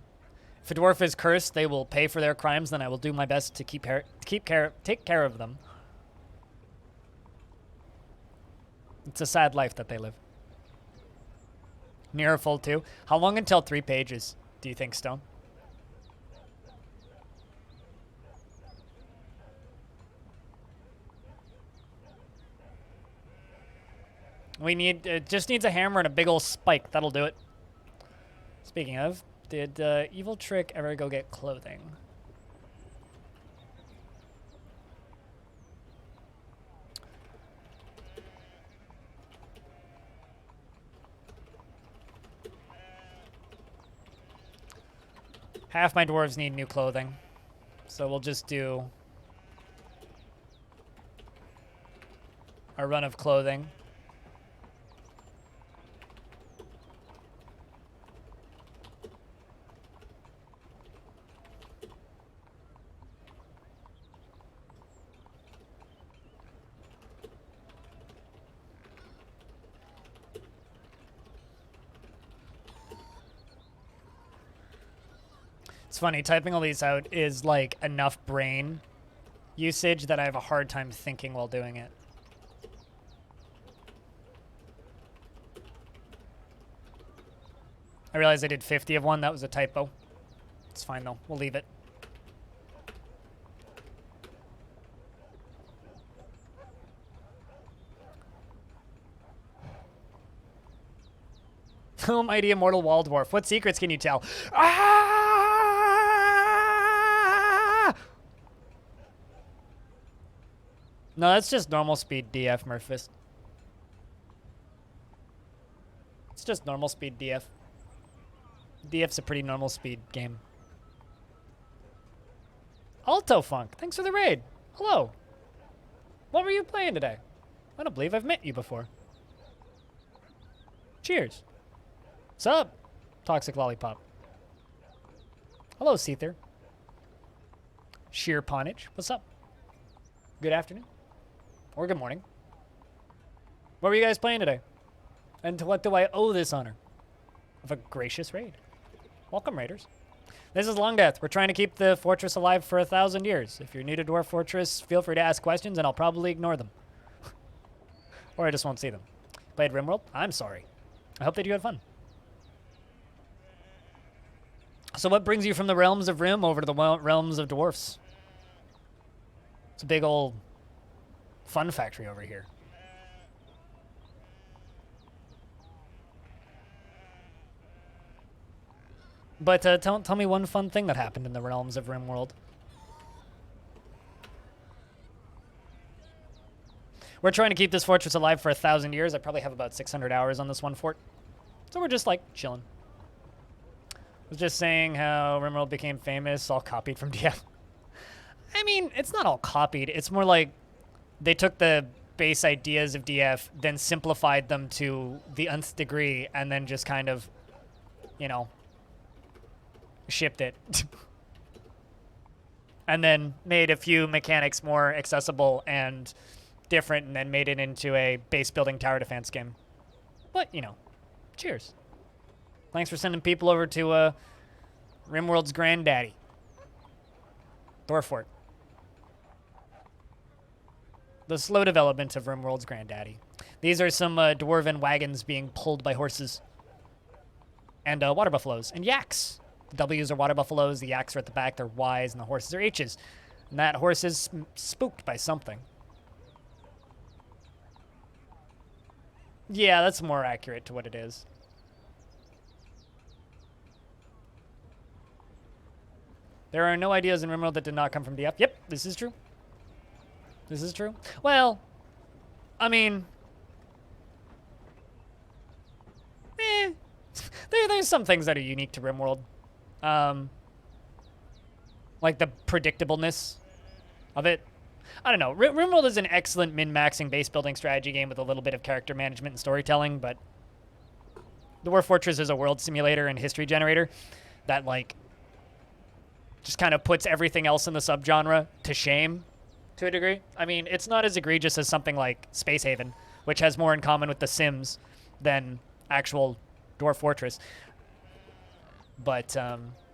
if a dwarf is cursed, they will pay for their crimes. Then I will do my best to take care of them. It's a sad life that they live. Near full 2. How long until 3 pages do you think, Stone? It just needs a hammer and a big old spike. That'll do it. Speaking of, did Evil Trick ever go get clothing? Half my dwarves need new clothing, so we'll just do a run of clothing. It's funny, typing all these out is like enough brain usage that I have a hard time thinking while doing it. I realized I did 50 of one. That was a typo. It's fine though. We'll leave it. Almighty immortal wall dwarf. What secrets can you tell? Ah! No, that's just normal speed DF, Murphist. It's just normal speed DF. DF's a pretty normal speed game. Alto Funk, thanks for the raid. Hello. What were you playing today? I don't believe I've met you before. Cheers. Sup, Toxic Lollipop. Hello, Seether. Sheer Ponage, what's up? Good afternoon. Or good morning. What were you guys playing today? And to what do I owe this honor? Of a gracious raid. Welcome, raiders. This is Longdeath. We're trying to keep the fortress alive for 1,000 years. If you're new to Dwarf Fortress, feel free to ask questions and I'll probably ignore them. Or I just won't see them. Played RimWorld? I'm sorry. I hope that you had fun. So what brings you from the realms of Rim over to the realms of dwarfs? It's a big old fun factory over here. But tell me one fun thing that happened in the realms of RimWorld. We're trying to keep this fortress alive for 1,000 years. I probably have about 600 hours on this one fort. So we're just like chilling. I was just saying how RimWorld became famous, all copied from DF. I mean, it's not all copied. It's more like they took the base ideas of DF, then simplified them to the nth degree, and then just kind of, you know, shipped it. And then made a few mechanics more accessible and different, and then made it into a base building tower defense game. But, you know, cheers. Thanks for sending people over to RimWorld's granddaddy. Dwarf Fort. The slow development of RimWorld's granddaddy. These are some dwarven wagons being pulled by horses. And water buffaloes. And yaks. The W's are water buffaloes, the yaks are at the back, they're Y's, and the horses are H's. And that horse is spooked by something. Yeah, that's more accurate to what it is. There are no ideas in RimWorld that did not come from DF. Yep, this is true. This is true. Well, I mean... there's some things that are unique to RimWorld. Like the predictableness of it. I don't know. RimWorld is an excellent min-maxing base building strategy game with a little bit of character management and storytelling, but Dwarf Fortress is a world simulator and history generator that, like, just kind of puts everything else in the subgenre to shame to a degree. I mean, it's not as egregious as something like Space Haven, which has more in common with The Sims than actual Dwarf Fortress. But,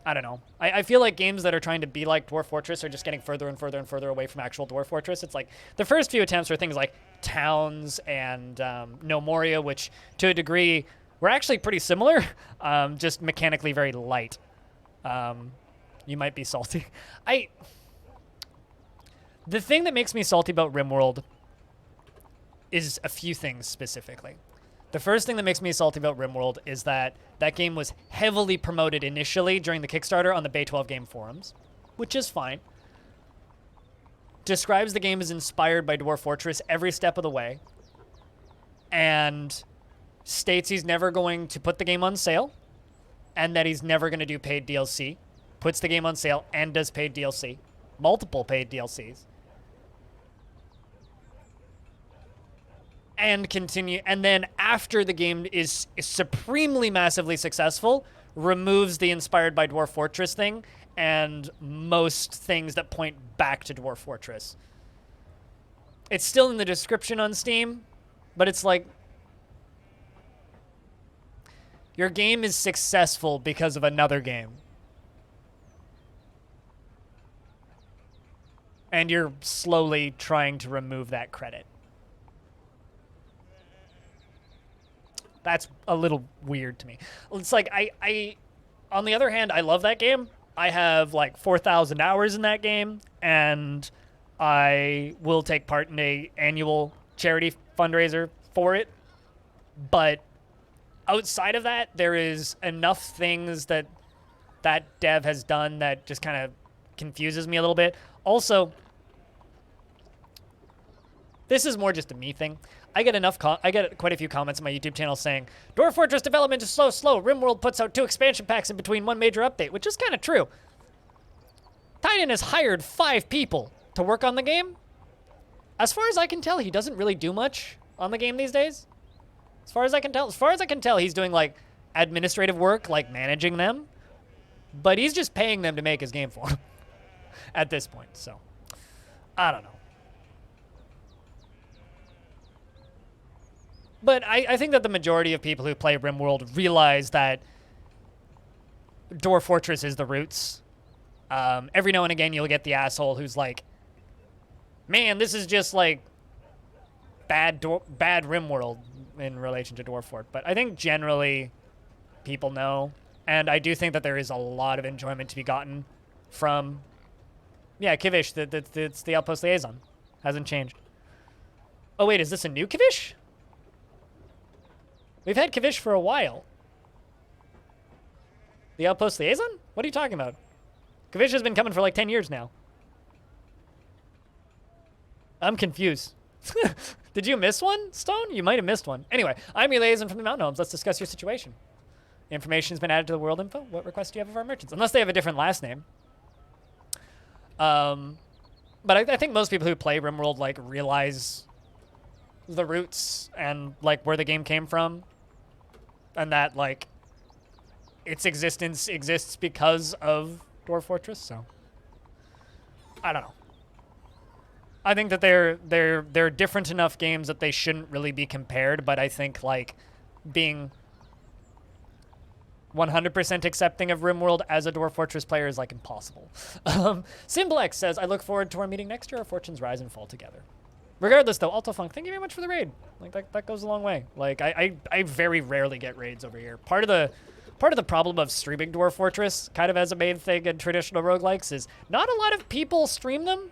I don't know. I feel like games that are trying to be like Dwarf Fortress are just getting further and further and further away from actual Dwarf Fortress. It's like the first few attempts were things like Towns and No Moria, which to a degree were actually pretty similar, just mechanically very light. You might be salty. The thing that makes me salty about RimWorld is a few things specifically. The first thing that makes me salty about RimWorld is that that game was heavily promoted initially during the Kickstarter on the Bay 12 game forums, which is fine. Describes the game as inspired by Dwarf Fortress every step of the way, and states he's never going to put the game on sale, and that he's never going to do paid DLC. Puts the game on sale and does paid DLC. Multiple paid DLCs. And then after the game is supremely massively successful, removes the inspired by Dwarf Fortress thing and most things that point back to Dwarf Fortress. It's still in the description on Steam, but it's like, your game is successful because of another game. And you're slowly trying to remove that credit. That's a little weird to me. It's like, I on the other hand, I love that game. I have like 4,000 hours in that game, and I will take part in a annual charity fundraiser for it. But outside of that, there is enough things that dev has done that just kind of confuses me a little bit. Also, this is more just a me thing. I get quite a few comments on my YouTube channel saying, Dwarf Fortress development is slow. RimWorld puts out 2 expansion packs in between one major update, which is kind of true. Titan has hired 5 people to work on the game. As far as I can tell, he doesn't really do much on the game these days. As far as I can tell, he's doing like administrative work, like managing them. But he's just paying them to make his game for him at this point, so I don't know. But I think that the majority of people who play RimWorld realize that Dwarf Fortress is the roots. Every now and again, you'll get the asshole who's like, man, this is just like bad RimWorld in relation to Dwarf Fort. But I think generally people know. And I do think that there is a lot of enjoyment to be gotten from, yeah, Kivish. It's the Outpost Liaison. Hasn't changed. Oh, wait, is this a new Kivish? We've had Kivish for a while. The Outpost Liaison? What are you talking about? Kivish has been coming for like 10 years now. I'm confused. Did you miss one, Stone? You might have missed one. Anyway, I'm your liaison from the Mountain Homes. Let's discuss your situation. Information's been added to the world info. What requests do you have of our merchants? Unless they have a different last name. But I think most people who play RimWorld like realize the roots and like where the game came from, and that like its existence exists because of Dwarf Fortress. So I don't know. I think that they're different enough games that they shouldn't really be compared, but I think like being 100% accepting of RimWorld as a Dwarf Fortress player is like impossible. Symblex says, I look forward to our meeting next year. Our fortunes rise and fall together. Regardless, though, Altofunk, thank you very much for the raid. Like that goes a long way. Like I very rarely get raids over here. Part of the problem of streaming Dwarf Fortress, kind of as a main thing in traditional roguelikes, is not a lot of people stream them,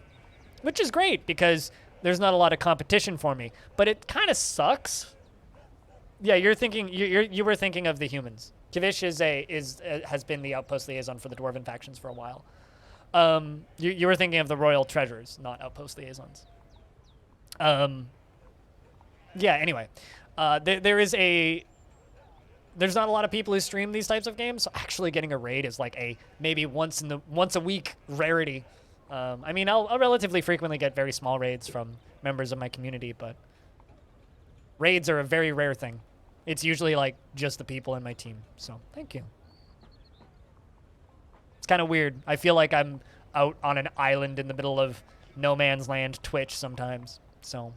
which is great because there's not a lot of competition for me. But it kind of sucks. Yeah, you were thinking of the humans. Kivish has been the outpost liaison for the Dwarven factions for a while. You were thinking of the royal treasurers, not outpost liaisons. Yeah. Anyway, there's not a lot of people who stream these types of games, so actually getting a raid is like a maybe once a week rarity. I mean, I'll relatively frequently get very small raids from members of my community, but raids are a very rare thing. It's usually like just the people in my team. So thank you. It's kind of weird. I feel like I'm out on an island in the middle of no man's land Twitch sometimes. So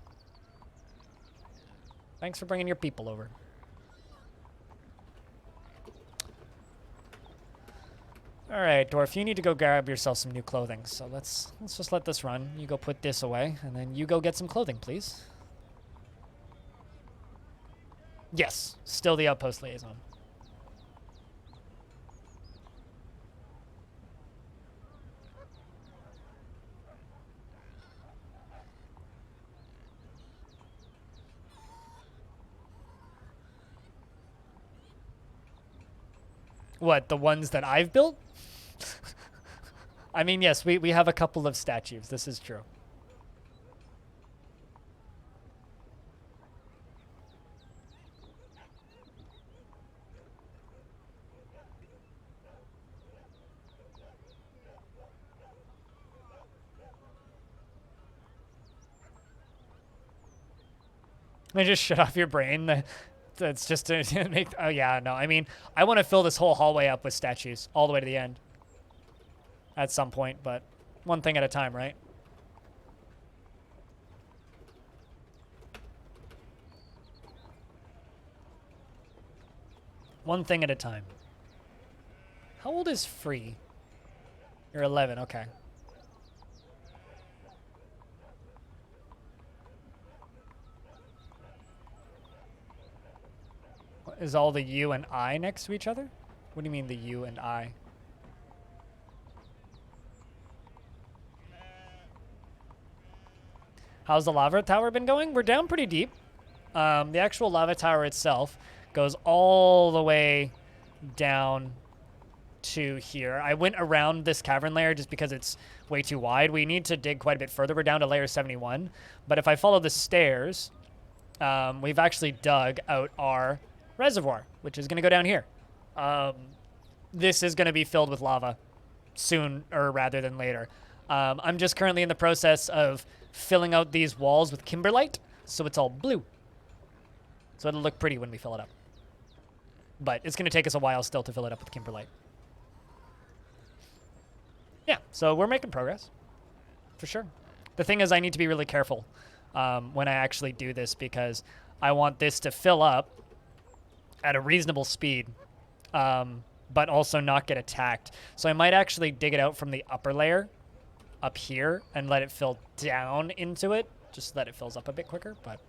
thanks for bringing your people over. All right, Dwarf, you need to go grab yourself some new clothing. So let's just let this run. You go put this away, and then you go get some clothing, please. Yes, still the outpost liaison. What, the ones that I've built? I mean, yes, we have a couple of statues. This is true. I just shut off your brain. That's just to make... Oh, yeah, no. I mean, I want to fill this whole hallway up with statues all the way to the end. At some point, but one thing at a time, right? One thing at a time. How old is Free? You're 11, okay. Is all the U and I next to each other? What do you mean the U and I? How's the lava tower been going? We're down pretty deep. The actual lava tower itself goes all the way down to here. I went around this cavern layer just because it's way too wide. We need to dig quite a bit further. We're down to layer 71. But if I follow the stairs, we've actually dug out our reservoir, which is going to go down here. This is going to be filled with lava sooner rather than later. I'm just currently in the process of filling out these walls with kimberlite, so it's all blue. So it'll look pretty when we fill it up. But it's going to take us a while still to fill it up with kimberlite. Yeah, so we're making progress, for sure. The thing is, I need to be really careful when I actually do this because I want this to fill up at a reasonable speed, but also not get attacked. So I might actually dig it out from the upper layer up here and let it fill down into it, just so that it fills up a bit quicker, but...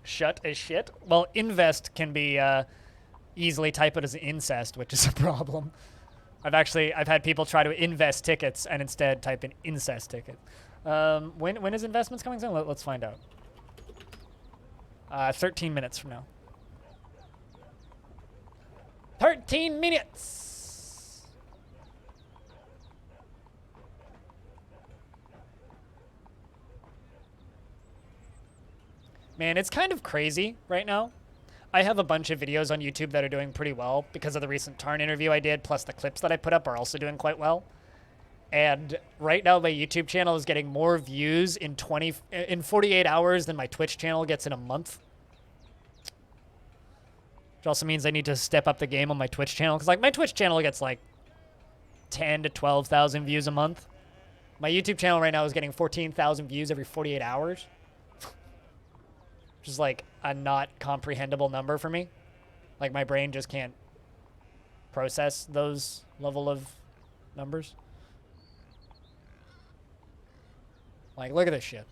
Shut as shit? Well, invest can be easily typed as incest, which is a problem. I've had people try to invest tickets and instead type in incest ticket. When is investments coming soon? Let's find out. 13 minutes from now. 13 minutes! Man, it's kind of crazy right now. I have a bunch of videos on YouTube that are doing pretty well because of the recent Tarn interview I did, plus the clips that I put up are also doing quite well. And right now my YouTube channel is getting more views in 48 hours than my Twitch channel gets in a month. Which also means I need to step up the game on my Twitch channel, because like my Twitch channel gets like 10 to 12,000 views a month. My YouTube channel right now is getting 14,000 views every 48 hours. which is like a not comprehensible number for me. Like my brain just can't process those level of numbers. Like, look at this shit.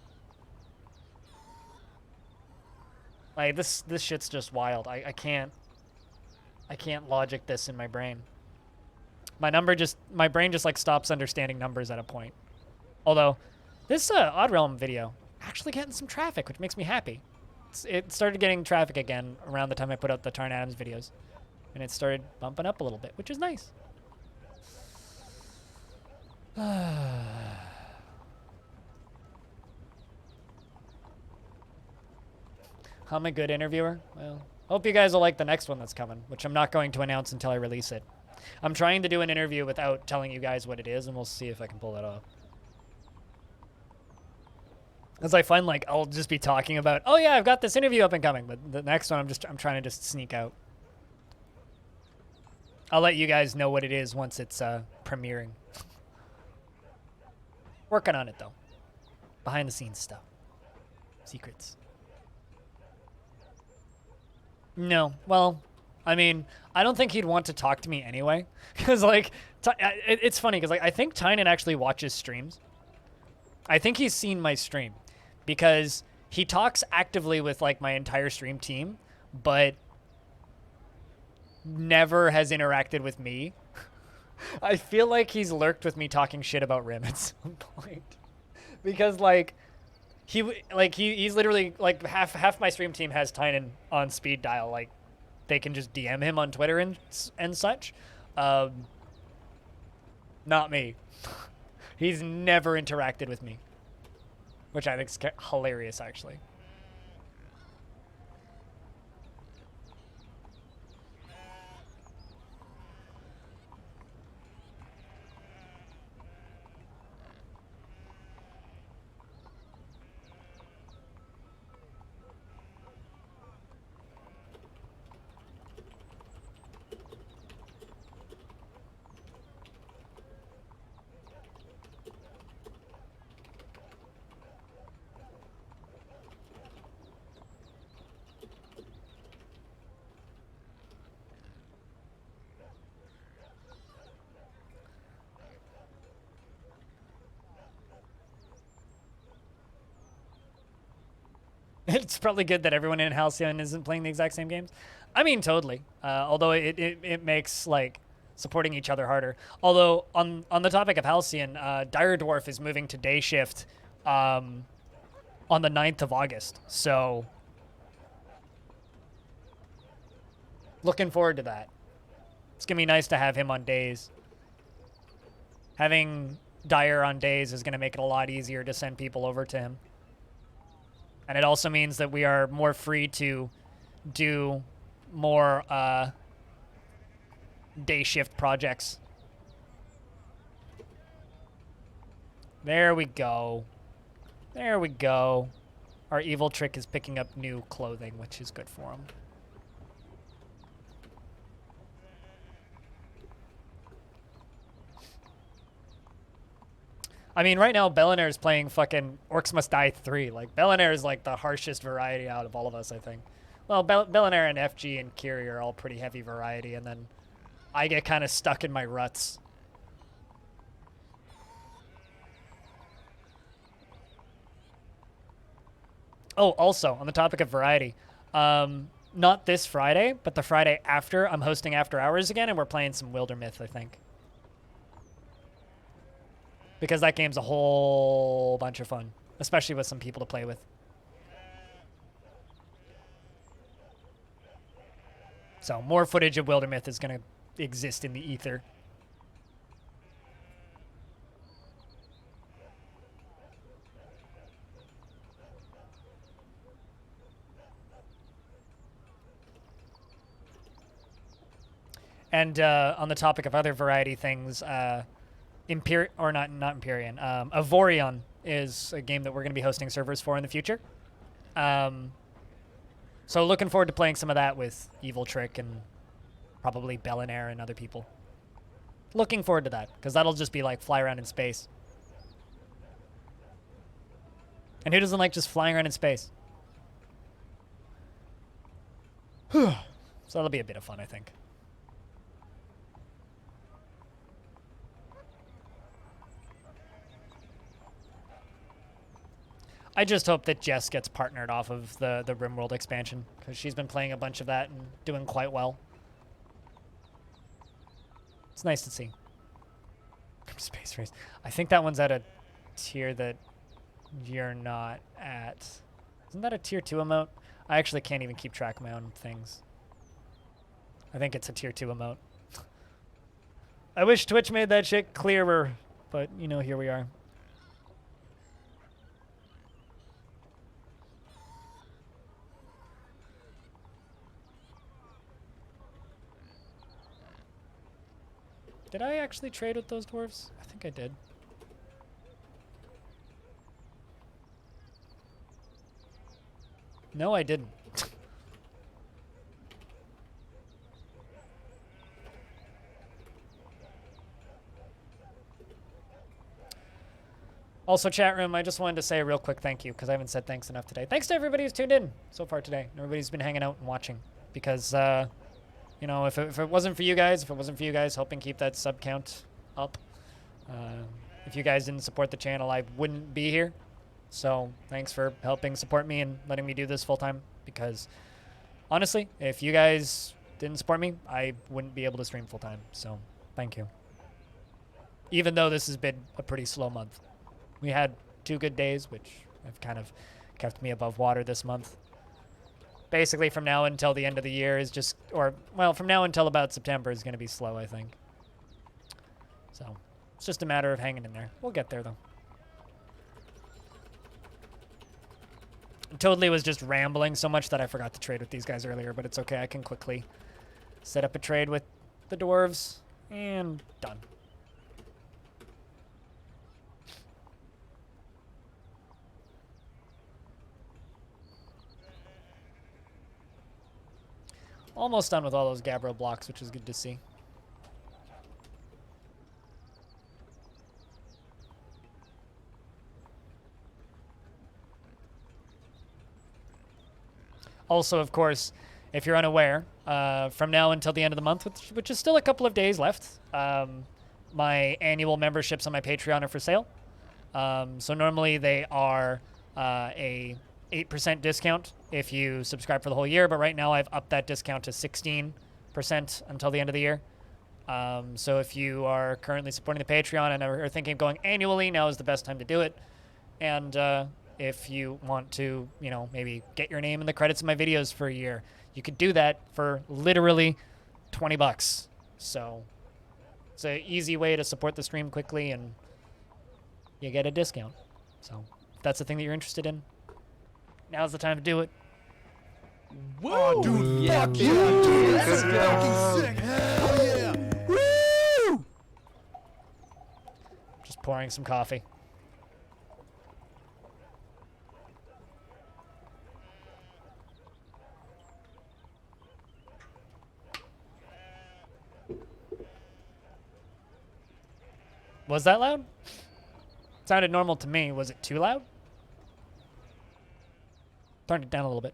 Like this shit's just wild. I can't logic this in my brain. My brain just like stops understanding numbers at a point. Although this Odd Realm video actually getting some traffic, which makes me happy. It started getting traffic again around the time I put out the Tarn Adams videos, and it started bumping up a little bit, which is nice. I'm a good interviewer. Well, hope you guys will like the next one that's coming, which I'm not going to announce until I release it. I'm trying to do an interview without telling you guys what it is, and we'll see if I can pull that off. As I find, like, I'll just be talking about, oh yeah, I've got this interview up and coming, but the next one I'm trying to just sneak out. I'll let you guys know what it is once it's premiering. Working on it though. Behind the scenes stuff. Secrets. No, well, I mean, I don't think he'd want to talk to me anyway, because like, it's funny because like I think Tynan actually watches streams. I think he's seen my stream, because he talks actively with like my entire stream team, but never has interacted with me. I feel like he's lurked with me talking shit about Rim at some point, because like. He's literally like half my stream team has Tynan on speed dial. Like, they can just DM him on Twitter and such. Not me. He's never interacted with me, which I think is hilarious, actually. It's probably good that everyone in Halcyon isn't playing the exact same games. I mean, totally. Although it makes like supporting each other harder. Although on the topic of Halcyon, Dire Dwarf is moving to day shift on the 9th of August. So looking forward to that. It's gonna be nice to have him on days. Having Dire on days is gonna make it a lot easier to send people over to him. And it also means that we are more free to do more day shift projects. There we go. There we go. Our evil trick is picking up new clothing, which is good for him. I mean, right now, Bellinaire is playing fucking Orcs Must Die 3. Like, Bellinaire is, like, the harshest variety out of all of us, I think. Well, Bellinaire and FG and Kiri are all pretty heavy variety, and then I get kind of stuck in my ruts. Oh, also, on the topic of variety, not this Friday, but the Friday after, I'm hosting After Hours again, and we're playing some Wildermyth, I think. Because that game's a whole bunch of fun, especially with some people to play with. So more footage of Wildermyth is going to exist in the ether. And on the topic of other variety things, Avorion is a game that we're going to be hosting servers for in the future. So looking forward to playing some of that with Evil Trick and probably Bellinaire and other people. Looking forward to that, because that'll just be like fly around in space. And who doesn't like just flying around in space? So that'll be a bit of fun, I think. I just hope that Jess gets partnered off of the RimWorld expansion, because she's been playing a bunch of that and doing quite well. It's nice to see. Space Race. I think that one's at a tier that you're not at. Isn't that a tier 2 emote? I actually can't even keep track of my own things. I think it's a tier 2 emote. I wish Twitch made that shit clearer, but, you know, here we are. Did I actually trade with those dwarves? I think I did. No, I didn't. Also, chat room, I just wanted to say a real quick thank you, because I haven't said thanks enough today. Thanks to everybody who's tuned in so far today. Everybody's been hanging out and watching. Because, you know, if it wasn't for you guys, helping keep that sub count up, if you guys didn't support the channel, I wouldn't be here. So, thanks for helping support me and letting me do this full-time. Because, honestly, if you guys didn't support me, I wouldn't be able to stream full-time. So, thank you. Even though this has been a pretty slow month. We had 2 good days, which have kind of kept me above water this month. Basically, from now until the end of the year is just, or, well, from now until about September is going to be slow, I think. So, it's just a matter of hanging in there. We'll get there, though. Totally was just rambling so much that I forgot to trade with these guys earlier, but it's okay. I can quickly set up a trade with the dwarves, and done. Almost done with all those Gabbro blocks, which is good to see. Also, of course, if you're unaware, from now until the end of the month, which is still a couple of days left, my annual memberships on my Patreon are for sale. So normally they are a 8% discount if you subscribe for the whole year, but right now I've upped that discount to 16% until the end of the year. So if you are currently supporting the Patreon and are thinking of going annually, now is the best time to do it. And if you want to, you know, maybe get your name in the credits of my videos for a year, you could do that for literally 20 bucks. So it's an easy way to support the stream quickly and you get a discount. So if that's the thing that you're interested in, now's the time to do it. Whoa, oh, dude, yeah, fuck yeah, dude. That's fucking sick. Hell yeah. Woo! Just pouring some coffee. Was that loud? Sounded normal to me. Was it too loud? Turned it down a little bit.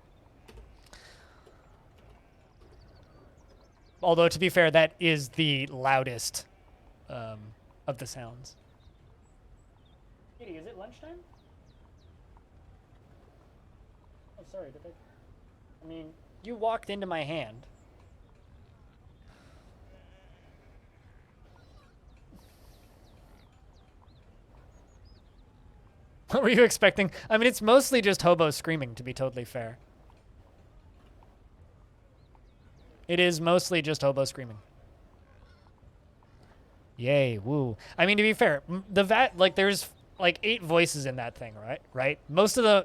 Although, to be fair, that is the loudest of the sounds. Kitty, is it lunchtime? Oh, sorry. Did I mean, you walked into my hand. What were you expecting? I mean, it's mostly just hobo screaming, to be totally fair. It is mostly just hobo screaming. Yay, woo. I mean, to be fair, there's like 8 voices in that thing, right?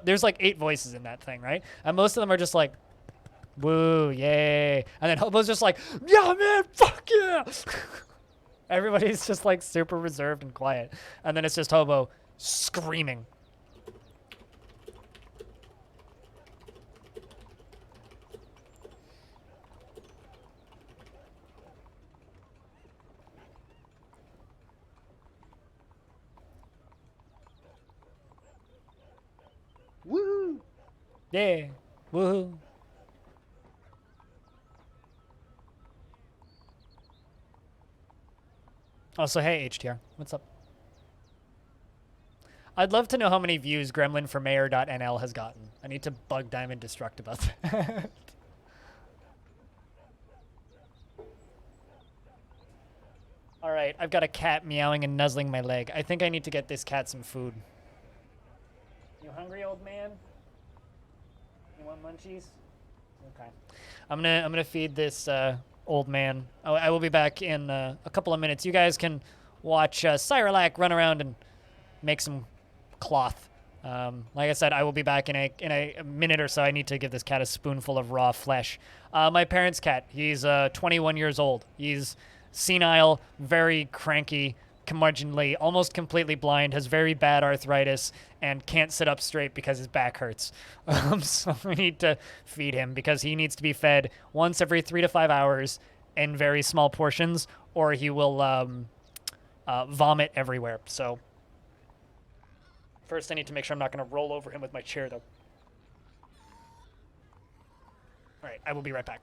There's like 8 voices in that thing, right? And most of them are just like, woo, yay. And then hobo's just like, yeah, man, fuck yeah. Everybody's just like super reserved and quiet. And then it's just hobo screaming. Woo! Yeah, woohoo. Also, hey, HTR. What's up? I'd love to know how many views Gremlin for Mayor.nl has gotten. I need to bug Diamond Destruct about that. All right, I've got a cat meowing and nuzzling my leg. I think I need to get this cat some food. You hungry, old man? You want munchies? Okay. I'm gonna feed this old man. Oh, I will be back in a couple of minutes. You guys can watch Cyralac run around and make some cloth. Like I said, I will be back in a minute or so. I need to give this cat a spoonful of raw flesh. My parents' cat. He's 21 years old. He's senile, very cranky, curmudgeonly, almost completely blind, has very bad arthritis, and can't sit up straight because his back hurts. So we need to feed him because he needs to be fed once every 3 to 5 hours in very small portions, or he will vomit everywhere. So first I need to make sure I'm not going to roll over him with my chair, though. All right, I will be right back.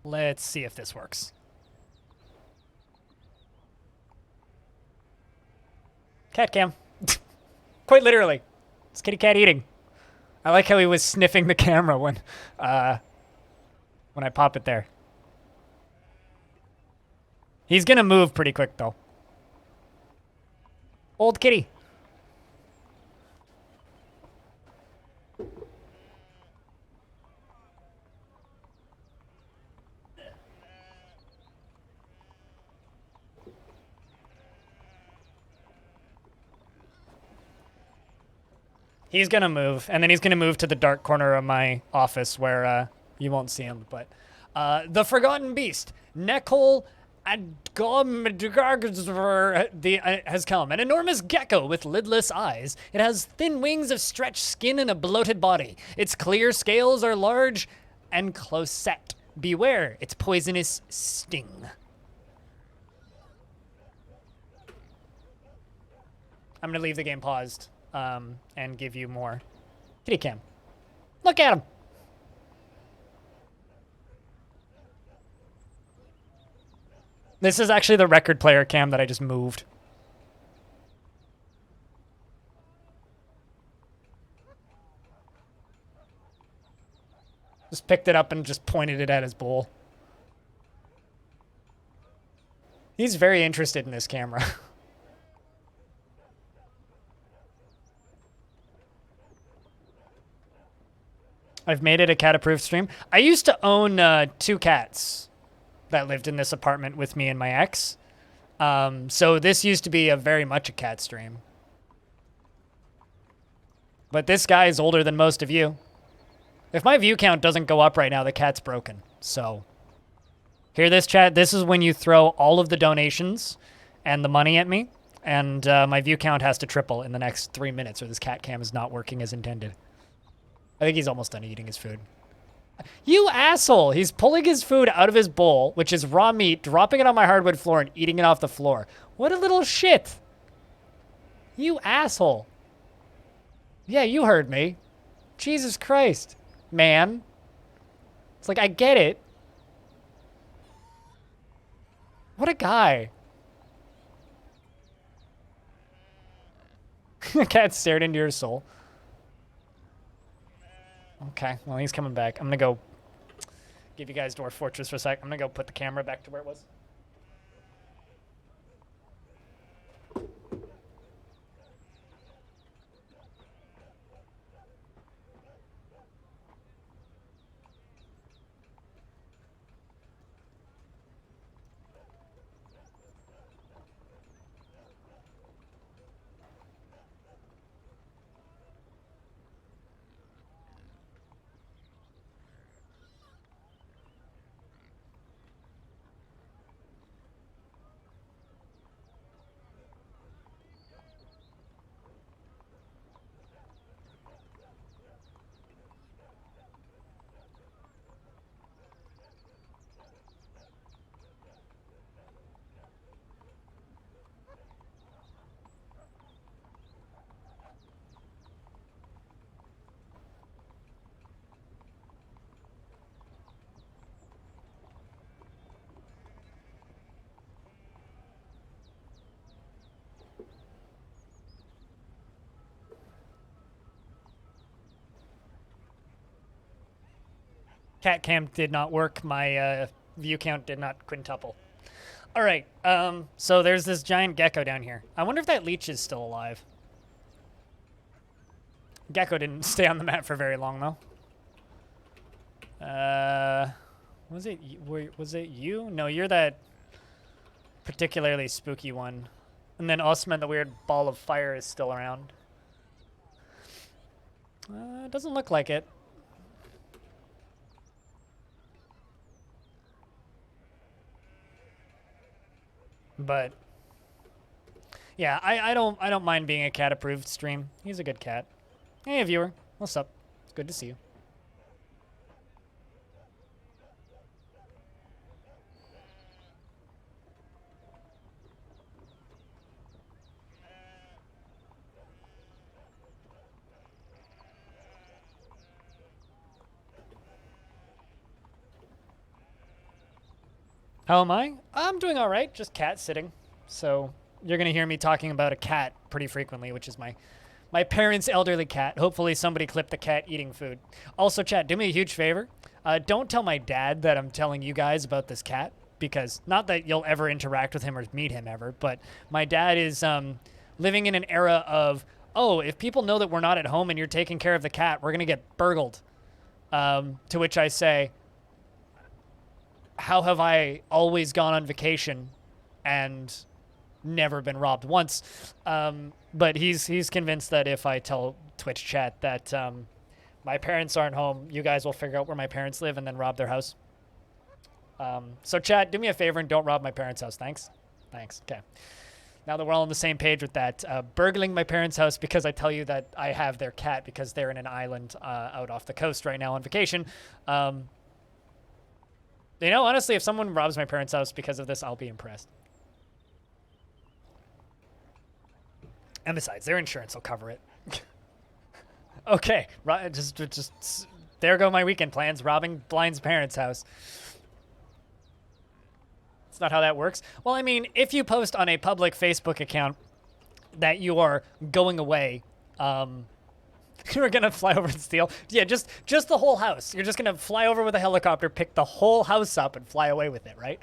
Let's see if this works. Cat cam. Quite literally. It's kitty cat eating. I like how he was sniffing the camera when I pop it there. He's gonna move pretty quick though. Old kitty. He's gonna move, and then he's gonna move to the dark corner of my office where you won't see him. But the Forgotten Beast, Nekol has come. An enormous gecko with lidless eyes. It has thin wings of stretched skin and a bloated body. Its clear scales are large and close set. Beware its poisonous sting. I'm gonna leave the game paused. And give you more. Kitty cam. Look at him. This is actually the record player cam that I just moved. Just picked it up and just pointed it at his bowl. He's very interested in this camera. I've made it a cat-approved stream. I used to own 2 cats that lived in this apartment with me and my ex. So this used to be very much a cat stream. But this guy is older than most of you. If my view count doesn't go up right now, the cat's broken. So, hear this, chat? This is when you throw all of the donations and the money at me. And my view count has to triple in the next 3 minutes, or this cat cam is not working as intended. I think he's almost done eating his food. You asshole! He's pulling his food out of his bowl, which is raw meat, dropping it on my hardwood floor and eating it off the floor. What a little shit! You asshole. Yeah, you heard me. Jesus Christ, man. It's like, I get it. What a guy. The cat stared into your soul. Okay, well, he's coming back. I'm gonna go give you guys Dwarf Fortress for a sec. I'm gonna go put the camera back to where it was. Cat cam did not work. My view count did not quintuple. All right. So there's this giant gecko down here. I wonder if that leech is still alive. Gecko didn't stay on the map for very long though. Was it you? No, you're that particularly spooky one. And then Osman, the weird ball of fire, is still around. Doesn't look like it. But yeah, I don't mind being a cat approved stream. He's a good cat. Hey viewer, what's up? It's good to see you. How am I? I'm doing all right, just cat sitting. So you're gonna hear me talking about a cat pretty frequently, which is my parents' elderly cat. Hopefully somebody clipped the cat eating food. Also, chat, do me a huge favor. Don't tell my dad that I'm telling you guys about this cat, because not that you'll ever interact with him or meet him ever, but my dad is living in an era of, oh, if people know that we're not at home and you're taking care of the cat, we're gonna get burgled. To which I say, how have I always gone on vacation and never been robbed once? But he's convinced that if I tell Twitch chat that my parents aren't home, you guys will figure out where my parents live and then rob their house. So chat, do me a favor and don't rob my parents' house. Thanks. Thanks. Okay. Now that we're all on the same page with that, burgling my parents' house because I tell you that I have their cat because they're in an island out off the coast right now on vacation. You know, honestly, if someone robs my parents' house because of this, I'll be impressed. And besides, their insurance will cover it. Okay, just there go my weekend plans, robbing Blind's parents' house. That's not how that works. Well, I mean, if you post on a public Facebook account that you are going away, you're gonna fly over and steal. Yeah, just the whole house. You're just gonna fly over with a helicopter, pick the whole house up, and fly away with it, right?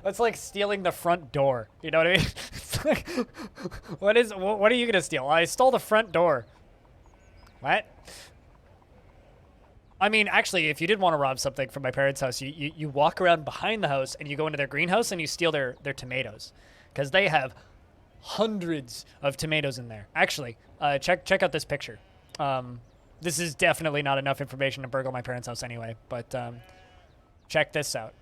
That's like stealing the front door. You know what I mean? It's like, what are you gonna steal? I stole the front door. What? I mean, actually, if you did want to rob something from my parents' house, you walk around behind the house and you go into their greenhouse and you steal their tomatoes, because they have hundreds of tomatoes in there. Actually, check out this picture. This is definitely not enough information to burgle my parents' house anyway, but check this out.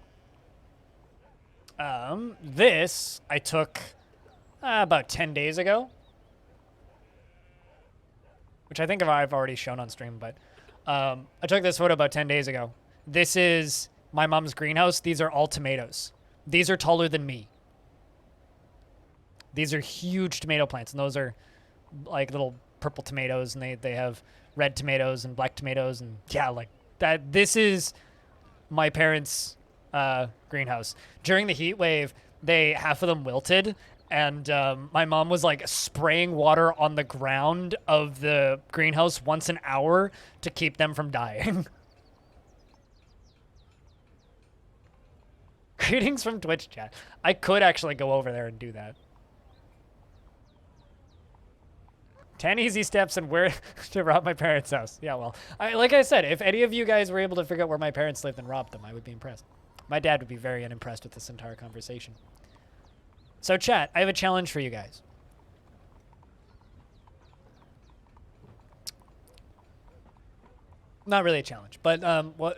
This I took about 10 days ago, which I think I've already shown on stream, but I took this photo about 10 days ago. This is my mom's greenhouse. These are all tomatoes. These are taller than me. These are huge tomato plants, and those are like little purple tomatoes, and they have red tomatoes and black tomatoes, and yeah, like that. This is my parents' greenhouse. During the heat wave, half of them wilted, And my mom was like spraying water on the ground of the greenhouse once an hour to keep them from dying. Greetings from Twitch chat. I could actually go over there and do that. 10 easy steps and where to rob my parents' house. Yeah, well, like I said, if any of you guys were able to figure out where my parents lived and rob them, I would be impressed. My dad would be very unimpressed with this entire conversation. So, chat, I have a challenge for you guys. Not really a challenge, but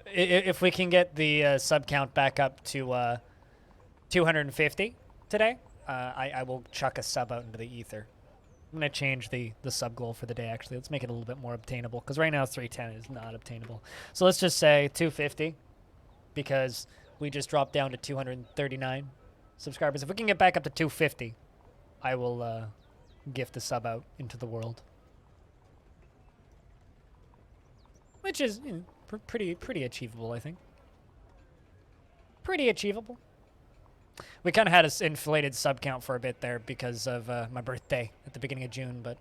if we can get the sub count back up to 250 today, I will chuck a sub out into the ether. I'm going to change the sub goal for the day, actually. Let's make it a little bit more obtainable, because right now 310 is not obtainable. So let's just say 250, because we just dropped down to 239 subscribers. If we can get back up to 250, I will gift a sub out into the world. Which is pretty achievable, I think. Pretty achievable. We kind of had an inflated sub count for a bit there because of my birthday at the beginning of June, but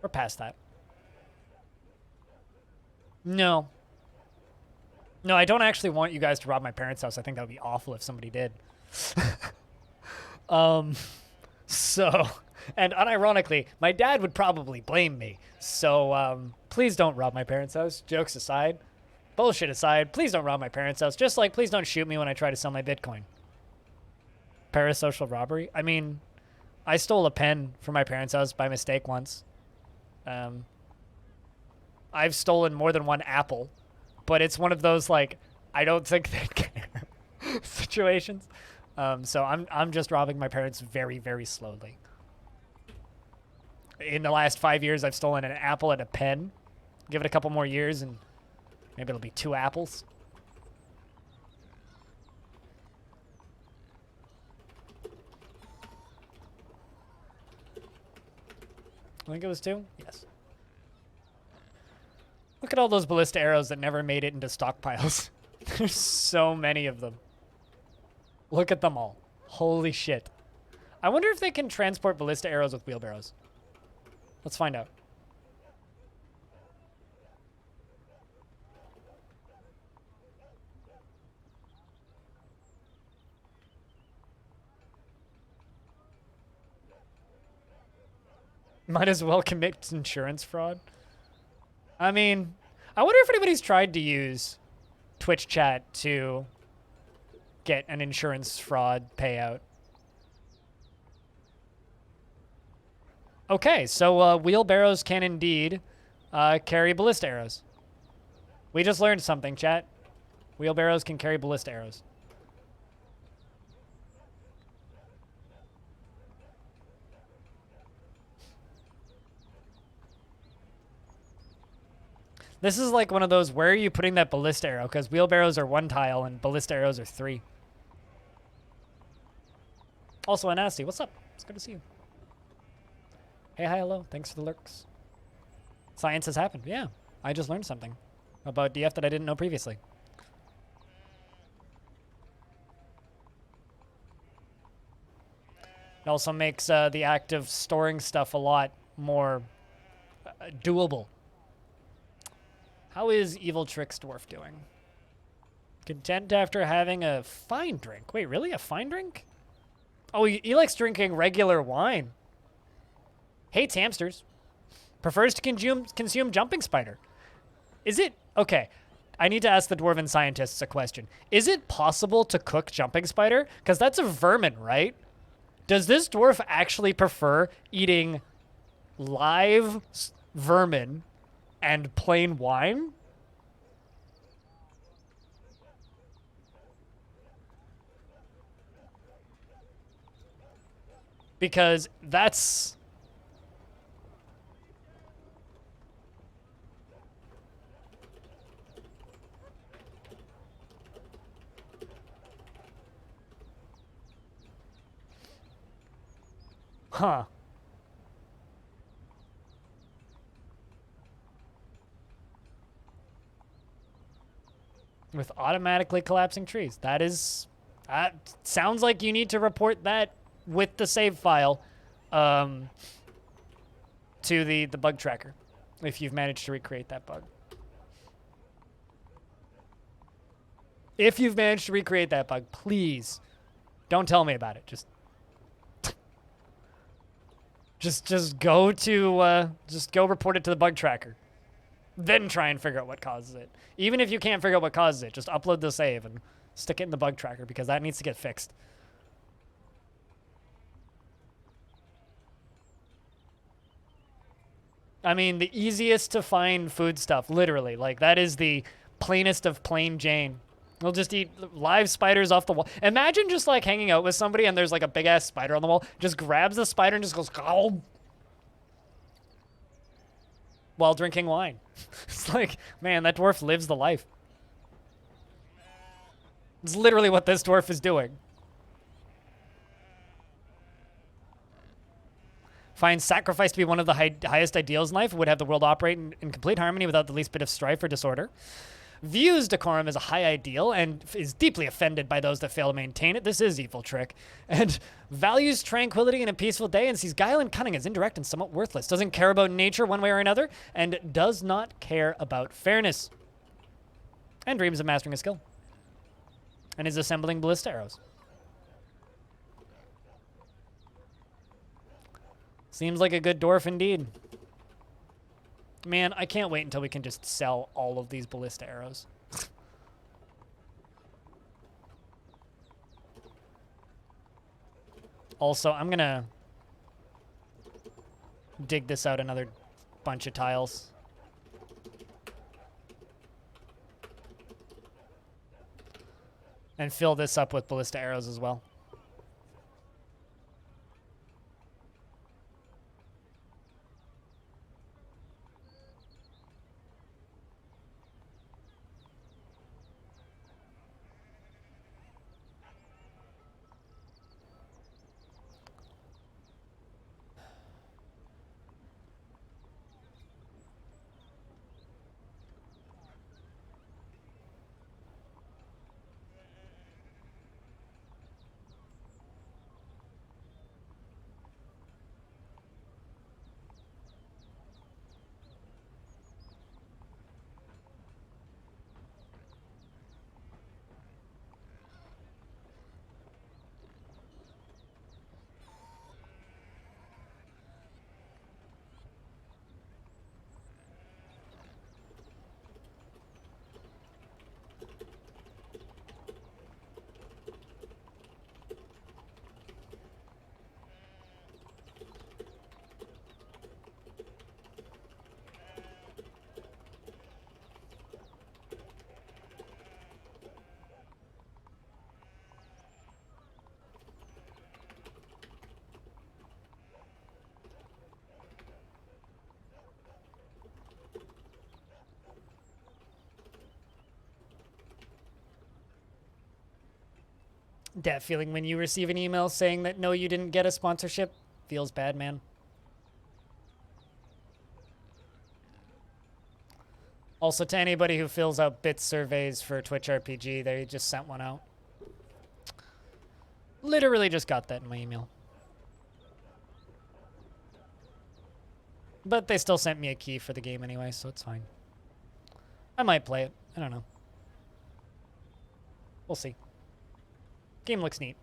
we're past that. No. No, I don't actually want you guys to rob my parents' house. I think that would be awful if somebody did. So, and unironically, my dad would probably blame me. So, please don't rob my parents' house. Jokes aside. Bullshit aside, please don't rob my parents' house. Just like, please don't shoot me when I try to sell my Bitcoin. Parasocial robbery? I mean, I stole a pen from my parents' house by mistake once. I've stolen more than one apple, but it's one of those, like, I don't think they care situations. So I'm just robbing my parents very, very slowly. In the last 5 years, I've stolen an apple and a pen. Give it a couple more years, and maybe it'll be 2 apples. I think it was 2? Yes. Look at all those ballista arrows that never made it into stockpiles. There's so many of them. Look at them all. Holy shit. I wonder if they can transport ballista arrows with wheelbarrows. Let's find out. Might as well commit insurance fraud. I mean, I wonder if anybody's tried to use Twitch chat to get an insurance fraud payout. Okay, so wheelbarrows can indeed carry ballista arrows. We just learned something, chat. Wheelbarrows can carry ballista arrows. This is like one of those, where are you putting that ballista arrow? Because wheelbarrows are 1 tile and ballista arrows are 3. Also, Anasty, what's up? It's good to see you. Hey, hi, hello. Thanks for the lurks. Science has happened. Yeah, I just learned something about DF that I didn't know previously. It also makes the act of storing stuff a lot more doable. How is Evil Tricks Dwarf doing? Content after having a fine drink. Wait, really? A fine drink? Oh, he likes drinking regular wine. Hates hamsters. Prefers to consume jumping spider. Is it... Okay, I need to ask the dwarven scientists a question. Is it possible to cook jumping spider? Because that's a vermin, right? Does this dwarf actually prefer eating live vermin and plain wine? Because that's... Huh. With automatically collapsing trees. That sounds like you need to report that with the save file to the bug tracker if you've managed to recreate that bug. If you've managed to recreate that bug, please don't tell me about it. Just go to just go report it to the bug tracker. Then try and figure out what causes it. Even if you can't figure out what causes it, just upload the save and stick it in the bug tracker because that needs to get fixed. I mean, the easiest to find food stuff, literally. Like, that is the plainest of plain Jane. They'll just eat live spiders off the wall. Imagine just, like, hanging out with somebody and there's, like, a big-ass spider on the wall. Just grabs the spider and just goes, oh, while drinking wine. It's like, man, that dwarf lives the life. It's literally what this dwarf is doing. Find sacrifice to be one of the highest ideals in life. It would have the world operate in complete harmony without the least bit of strife or disorder. Views decorum as a high ideal and is deeply offended by those that fail to maintain it. This is evil trick. And values tranquility and a peaceful day and sees guile and cunning as indirect and somewhat worthless. Doesn't care about nature one way or another and does not care about fairness. And dreams of mastering a skill. And is assembling ballista arrows. Seems like a good dwarf indeed. Man, I can't wait until we can just sell all of these ballista arrows. Also, I'm gonna dig this out another bunch of tiles. And fill this up with ballista arrows as well. That feeling when you receive an email saying that no, you didn't get a sponsorship feels bad, man. Also, to anybody who fills out bit surveys for Twitch RPG, they just sent one out. Literally just got that in my email. But they still sent me a key for the game anyway, so it's fine. I might play it. I don't know. We'll see. Game looks neat.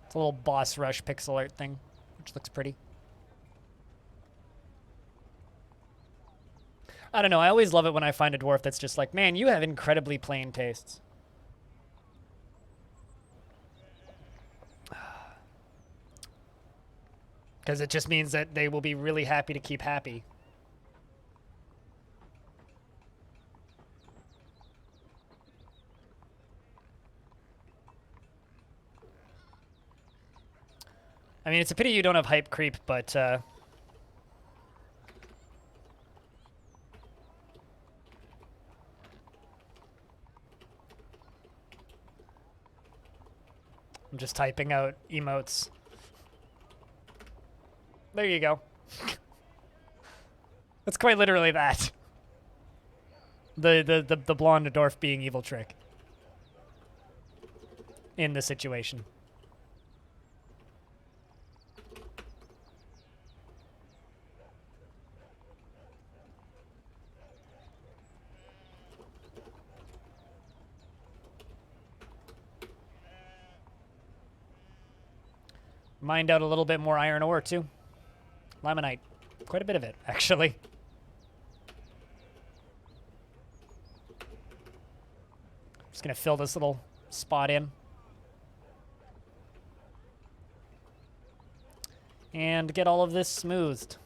It's a little boss rush pixel art thing, which looks pretty. I don't know, I always love it when I find a dwarf that's just like, man, you have incredibly plain tastes. Because it just means that they will be really happy to keep happy. I mean, it's a pity you don't have hype creep, but I'm just typing out emotes. There you go. That's quite literally that. The blonde dwarf being evil trick. in the situation. Mined out a little bit more iron ore, too. Limonite. Quite a bit of it, actually. Just gonna fill this little spot in. And get all of this smoothed.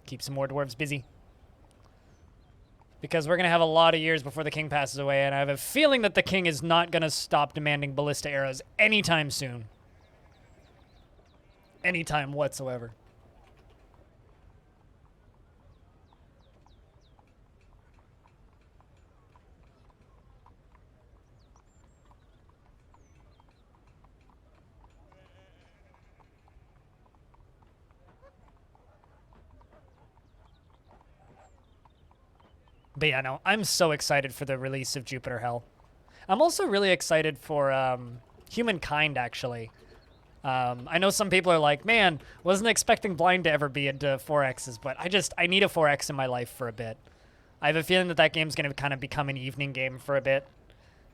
Keep some more dwarves busy. Because we're going to have a lot of years before the king passes away, and I have a feeling that the king is not going to stop demanding ballista arrows anytime soon. Anytime whatsoever. But yeah, no, I'm so excited for the release of Jupiter Hell. I'm also really excited for Humankind, actually. I know some people are like, man, wasn't expecting Blind to ever be into 4Xs, but I need a 4X in my life for a bit. I have a feeling that game's going to kind of become an evening game for a bit.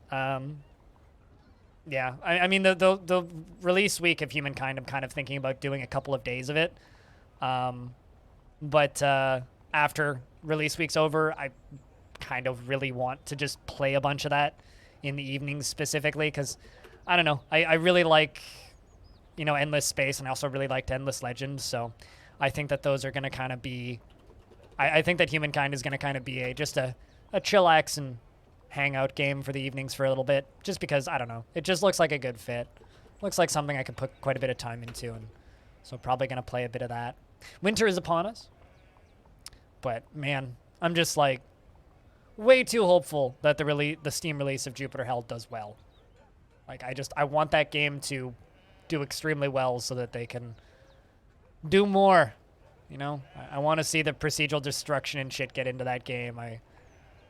Yeah, I mean, the release week of Humankind, I'm kind of thinking about doing a couple of days of it. But after release week's over, I kind of really want to just play a bunch of that in the evenings specifically, because, I don't know, I really like, you know, Endless Space, and I also really liked Endless Legends, so I think that those are going to kind of be, I think that Humankind is going to kind of be just a chillax and hangout game for the evenings for a little bit, just because, I don't know, it just looks like a good fit. Looks like something I could put quite a bit of time into, and so probably going to play a bit of that. Winter is upon us. But, man, I'm just, like, way too hopeful that the Steam release of Jupiter Hell does well. Like, I want that game to do extremely well so that they can do more, you know? I want to see the procedural destruction and shit get into that game.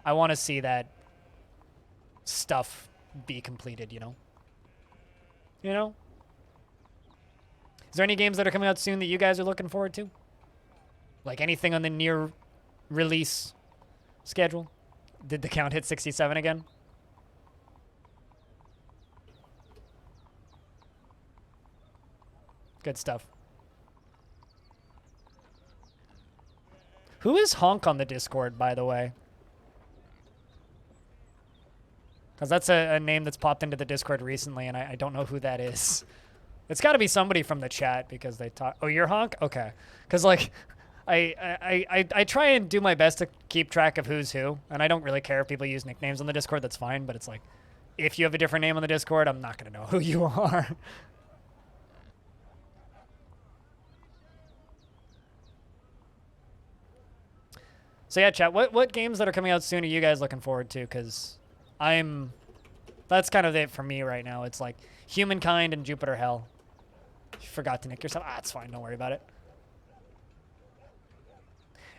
I want to see that stuff be completed, you know? You know? Is there any games that are coming out soon that you guys are looking forward to? Like anything on the near release schedule? Did the count hit 67 again? Good stuff. Who is Honk on the Discord, by the way? Because that's a name that's popped into the Discord recently, and I don't know who that is. It's got to be somebody from the chat, because they talk... Oh, you're Honk? Okay. Because, like... I try and do my best to keep track of who's who, and I don't really care if people use nicknames on the Discord, that's fine, but it's like, if you have a different name on the Discord, I'm not going to know who you are. So yeah, chat, what games that are coming out soon are you guys looking forward to? Because that's kind of it for me right now. It's like Humankind and Jupiter Hell. You forgot to nick yourself. It's fine, don't worry about it.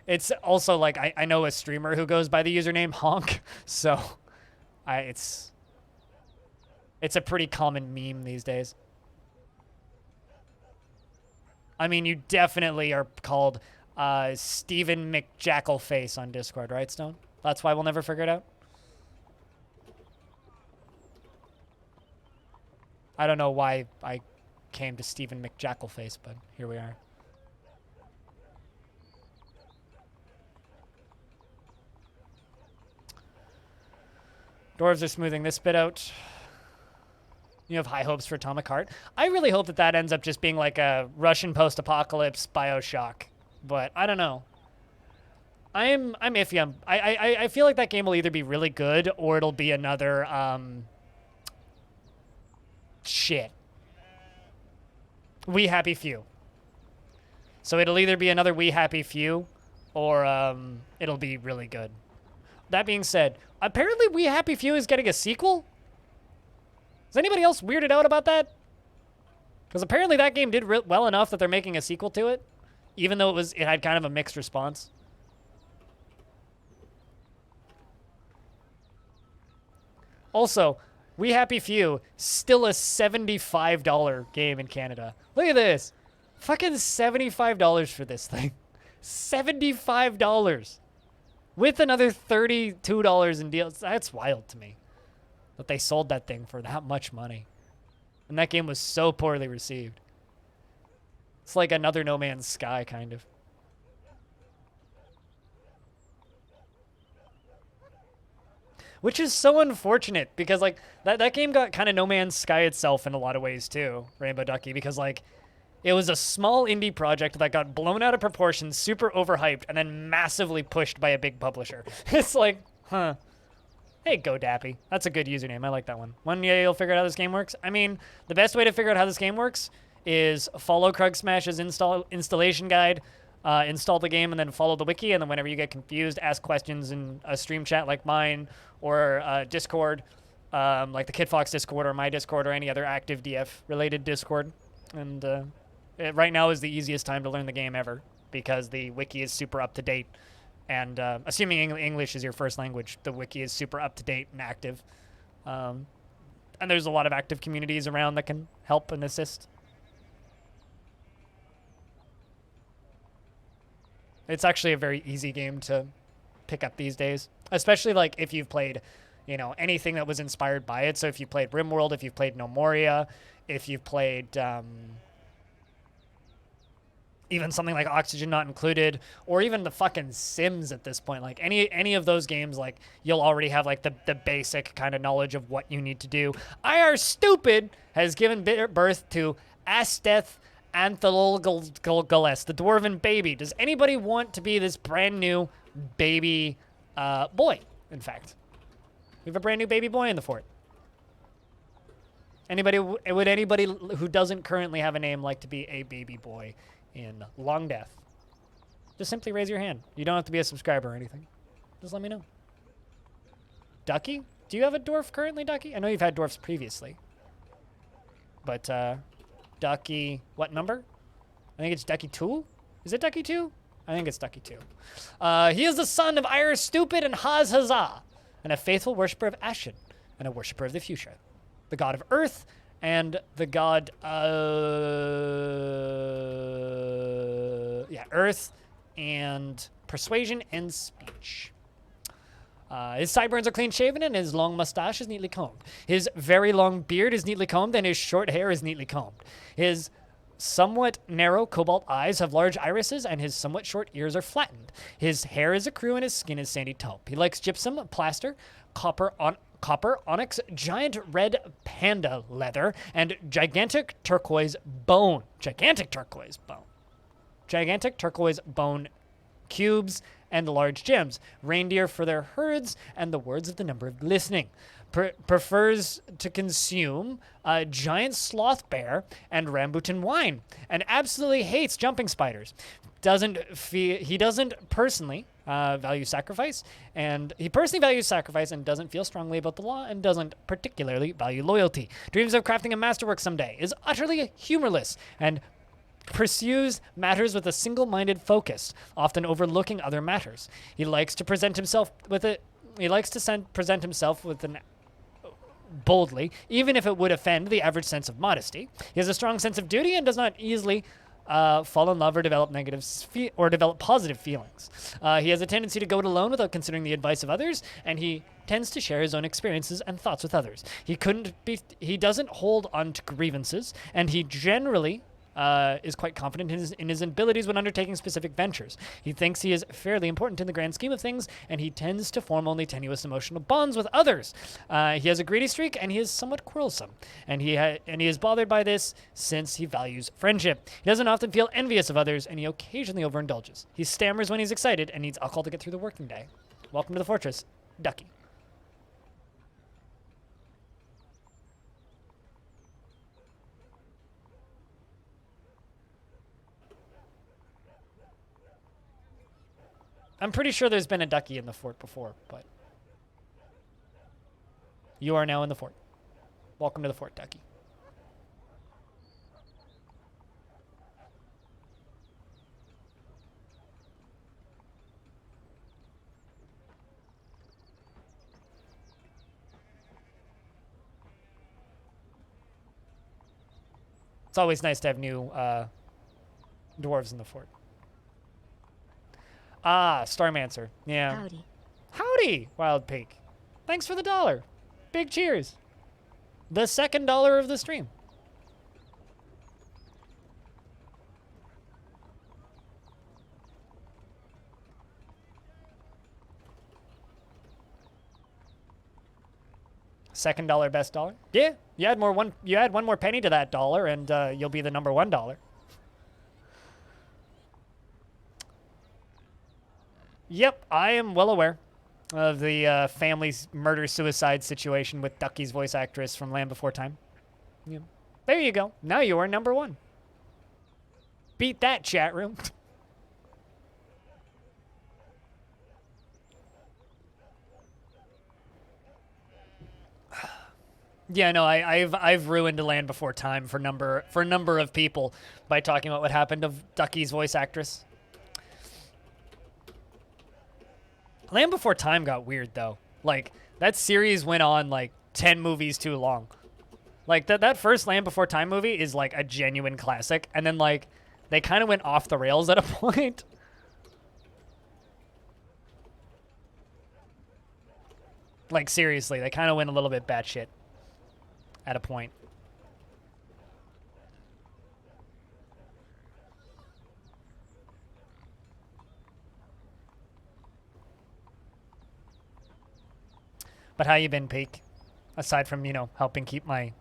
It's also like I know a streamer who goes by the username Honk, so it's a pretty common meme these days. I mean, you definitely are called Steven McJackalface on Discord, right, Stone? That's why we'll never figure it out. I don't know why I came to Steven McJackalface, but here we are. Dwarves are smoothing this bit out. You have high hopes for Atomic Heart. I really hope that that ends up just being like a Russian post-apocalypse Bioshock, but I don't know. I'm iffy. I feel like that game will either be really good or it'll be another shit. We Happy Few. So it'll either be another We Happy Few or it'll be really good. That being said, apparently We Happy Few is getting a sequel? Is anybody else weirded out about that? Because apparently that game did well enough that they're making a sequel to it, even though it had kind of a mixed response. Also, We Happy Few, still a $75 game in Canada. Look at this. Fucking $75 for this thing. $75. With another $32 in deals. That's wild to me. That they sold that thing for that much money. And that game was so poorly received. It's like another No Man's Sky, kind of. Which is so unfortunate, because, like, that game got kind of No Man's Sky itself in a lot of ways, too, Rainbow Ducky, because, like, it was a small indie project that got blown out of proportion, super overhyped, and then massively pushed by a big publisher. It's like, huh. Hey, GoDappy. That's a good username. I like that one. One day you'll figure out how this game works. I mean, the best way to figure out how this game works is follow Krug Smash's installation guide, install the game, and then follow the wiki, and then whenever you get confused, ask questions in a stream chat like mine, or Discord, like the KidFox Discord, or my Discord, or any other active DF-related Discord. And right now is the easiest time to learn the game ever, because the wiki is super up-to-date. And assuming English is your first language, the wiki is super up-to-date and active. And there's a lot of active communities around that can help and assist. It's actually a very easy game to pick up these days, especially like if you've played, you know, anything that was inspired by it. So if you played RimWorld, if you've played No Moria, if you've played even something like Oxygen Not Included, or even the fucking Sims at this point, like any of those games, like you'll already have like the basic kind of knowledge of what you need to do. IR Stupid has given birth to Asteth Anthologales, the Dwarven baby. Does anybody want to be this brand new baby boy? In fact, we have a brand new baby boy in the fort. Would anybody who doesn't currently have a name like to be a baby boy in Longdeath? Just simply raise your hand. You don't have to be a subscriber or anything. Just let me know. Ducky? Do you have a dwarf currently, Ducky? I know you've had dwarfs previously. But, Ducky, what number? I think it's Ducky 2? Is it Ducky 2? I think it's Ducky 2. He is the son of Ira Stupid and Haz Hazah, and a faithful worshiper of Ashen, and a worshiper of the future, the god of earth, and the god earth and persuasion and speech. His sideburns are clean-shaven, and his long mustache is neatly combed. His very long beard is neatly combed, and his short hair is neatly combed. His somewhat narrow cobalt eyes have large irises, and his somewhat short ears are flattened. His hair is ecru, and his skin is sandy taupe. He likes gypsum, plaster, copper, onyx, giant red panda leather, and gigantic turquoise bone. Gigantic turquoise bone cubes and large gems, reindeer for their herds, and the words of the number of glistening. Prefers to consume a giant sloth bear and rambutan wine, and absolutely hates jumping spiders. He doesn't personally value sacrifice, and he personally values sacrifice and doesn't feel strongly about the law and doesn't particularly value loyalty. Dreams of crafting a masterwork someday, is utterly humorless, and pursues matters with a single-minded focus, often overlooking other matters. He likes to present himself with an boldly, even if it would offend the average sense of modesty. He has a strong sense of duty and does not easily fall in love or develop positive feelings. He has a tendency to go it alone without considering the advice of others, and he tends to share his own experiences and thoughts with others. He doesn't hold on to grievances, and he generally is quite confident in his abilities when undertaking specific ventures. He thinks he is fairly important in the grand scheme of things, and he tends to form only tenuous emotional bonds with others. He has a greedy streak, and he is somewhat quarrelsome, and he is bothered by this since he values friendship. He doesn't often feel envious of others, and he occasionally overindulges. He stammers when he's excited and needs alcohol to get through the working day. Welcome to the fortress, Ducky. I'm pretty sure there's been a Ducky in the fort before, but you are now in the fort. Welcome to the fort, Ducky. It's always nice to have new dwarves in the fort. Ah, Starmancer. Yeah. Howdy. Howdy, Wild Peak. Thanks for the $1. Big cheers. The second $1 of the stream. Second $1, best $1. Yeah, you add one more penny to that $1, and you'll be the number $1. Yep, I am well aware of the family's murder-suicide situation with Ducky's voice actress from Land Before Time. Yep. There you go. Now you are number 1. Beat that, chat room. Yeah, no, I've ruined Land Before Time for a number of people by talking about what happened to Ducky's voice actress. Land Before Time got weird though. Like that series went on like 10 movies too long. Like that first Land Before Time movie is like a genuine classic, and then like they kind of went off the rails at a point. Like seriously, they kind of went a little bit batshit at a point. But how you been, Peak? Aside from, you know, helping keep my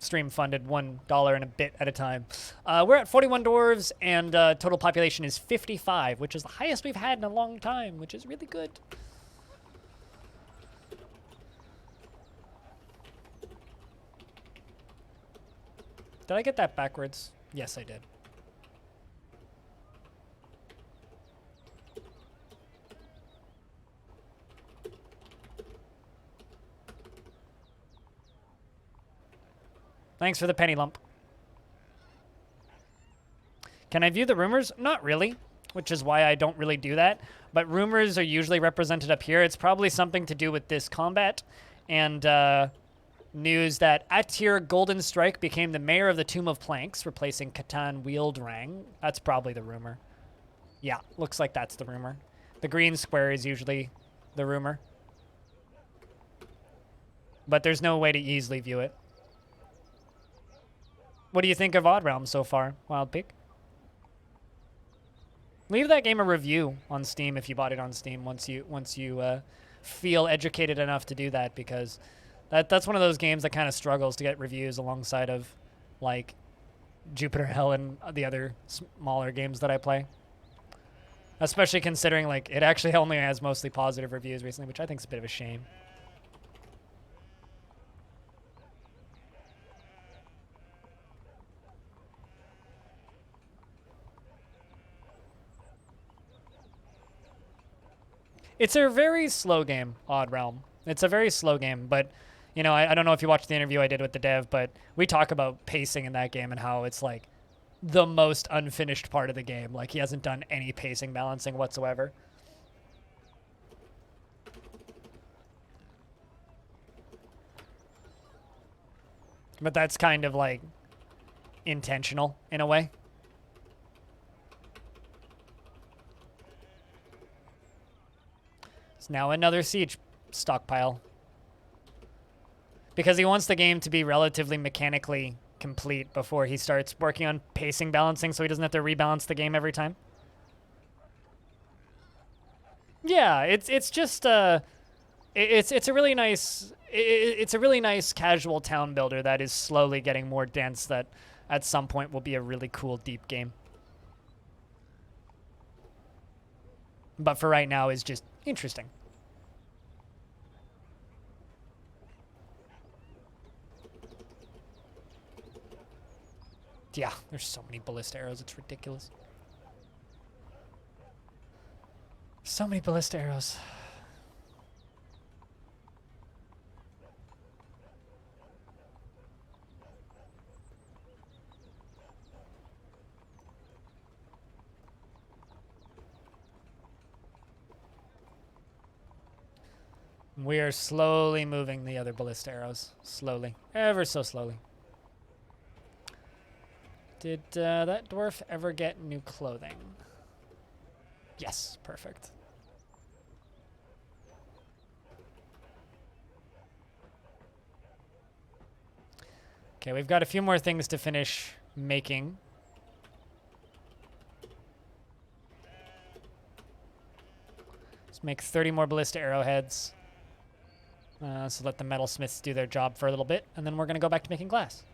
stream funded $1 and a bit at a time. We're at 41 dwarves, and total population is 55, which is the highest we've had in a long time, which is really good. Did I get that backwards? Yes, I did. Thanks for the penny lump. Can I view the rumors? Not really, which is why I don't really do that. But rumors are usually represented up here. It's probably something to do with this combat and news that Atir Golden Strike became the mayor of the Tomb of Planks, replacing Catan Wieldrang. That's probably the rumor. Yeah, looks like that's the rumor. The green square is usually the rumor. But there's no way to easily view it. What do you think of Odd Realms so far, Wild Pig? Leave that game a review on Steam if you bought it on Steam once you feel educated enough to do that, because that's one of those games that kind of struggles to get reviews alongside of like Jupiter Hell and the other smaller games that I play. Especially considering like it actually only has mostly positive reviews recently, which I think is a bit of a shame. It's a very slow game, Odd Realm. It's a very slow game, but, you know, I don't know if you watched the interview I did with the dev, but we talk about pacing in that game and how it's, like, the most unfinished part of the game. Like, he hasn't done any pacing balancing whatsoever. But that's kind of, like, intentional in a way. Now another siege stockpile. Because he wants the game to be relatively mechanically complete before he starts working on pacing balancing, so he doesn't have to rebalance the game every time. Yeah, it's just it's a really nice it's a really nice casual town builder that is slowly getting more dense, that at some point will be a really cool deep game. But for right now is just interesting. Yeah, there's so many ballista arrows, it's ridiculous. So many ballista arrows. We are slowly moving the other ballista arrows. Slowly. Ever so slowly. Did that dwarf ever get new clothing? Yes, perfect. Okay, we've got a few more things to finish making. Let's make 30 more ballista arrowheads. So let the metalsmiths do their job for a little bit, and then we're going to go back to making glass.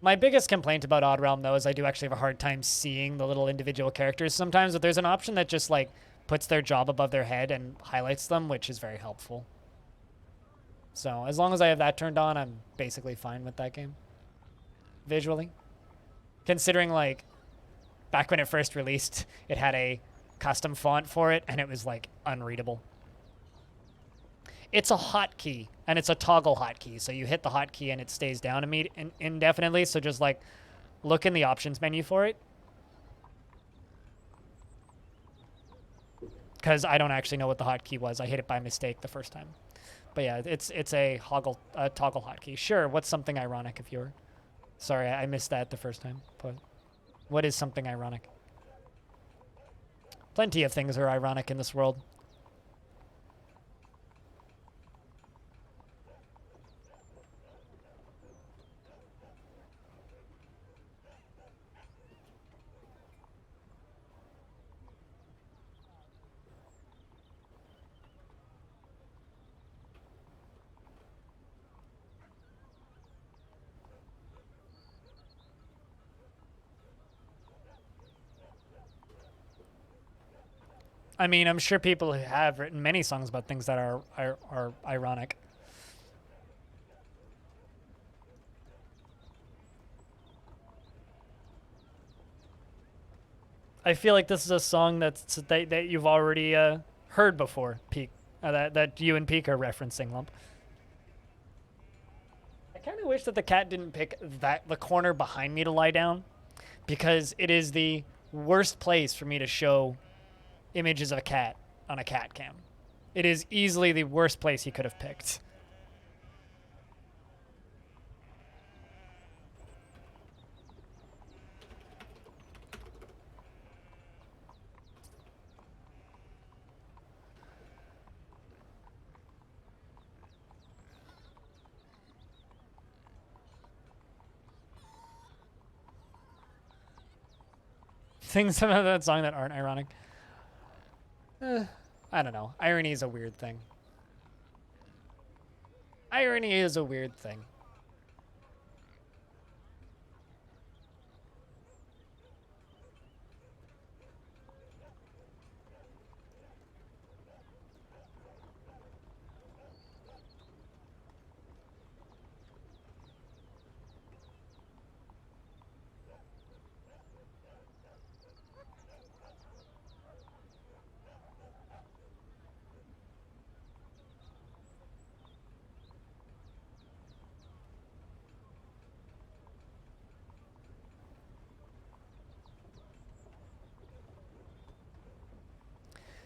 My biggest complaint about Odd Realm, though, is I do actually have a hard time seeing the little individual characters sometimes, but there's an option that just, like, puts their job above their head and highlights them, which is very helpful. So as long as I have that turned on, I'm basically fine with that game. Visually. Considering, like, back when it first released, it had a custom font for it, and it was, like, unreadable. It's a hotkey, and it's a toggle hotkey, so you hit the hotkey and it stays down indefinitely, so just, like, look in the options menu for it. Because I don't actually know what the hotkey was. I hit it by mistake the first time. But yeah, it's a toggle hotkey. Sure, what's something ironic if you're... Sorry, I missed that the first time. But what is something ironic? Plenty of things are ironic in this world. I mean, I'm sure people have written many songs about things that are ironic. I feel like this is a song that you've already heard before, Peak. That you and Peak are referencing, Lump. I kind of wish that the cat didn't pick the corner behind me to lie down, because it is the worst place for me to show images of a cat on a cat cam. It is easily the worst place he could have picked. Things about that song that aren't ironic. I don't know. Irony is a weird thing. Irony is a weird thing.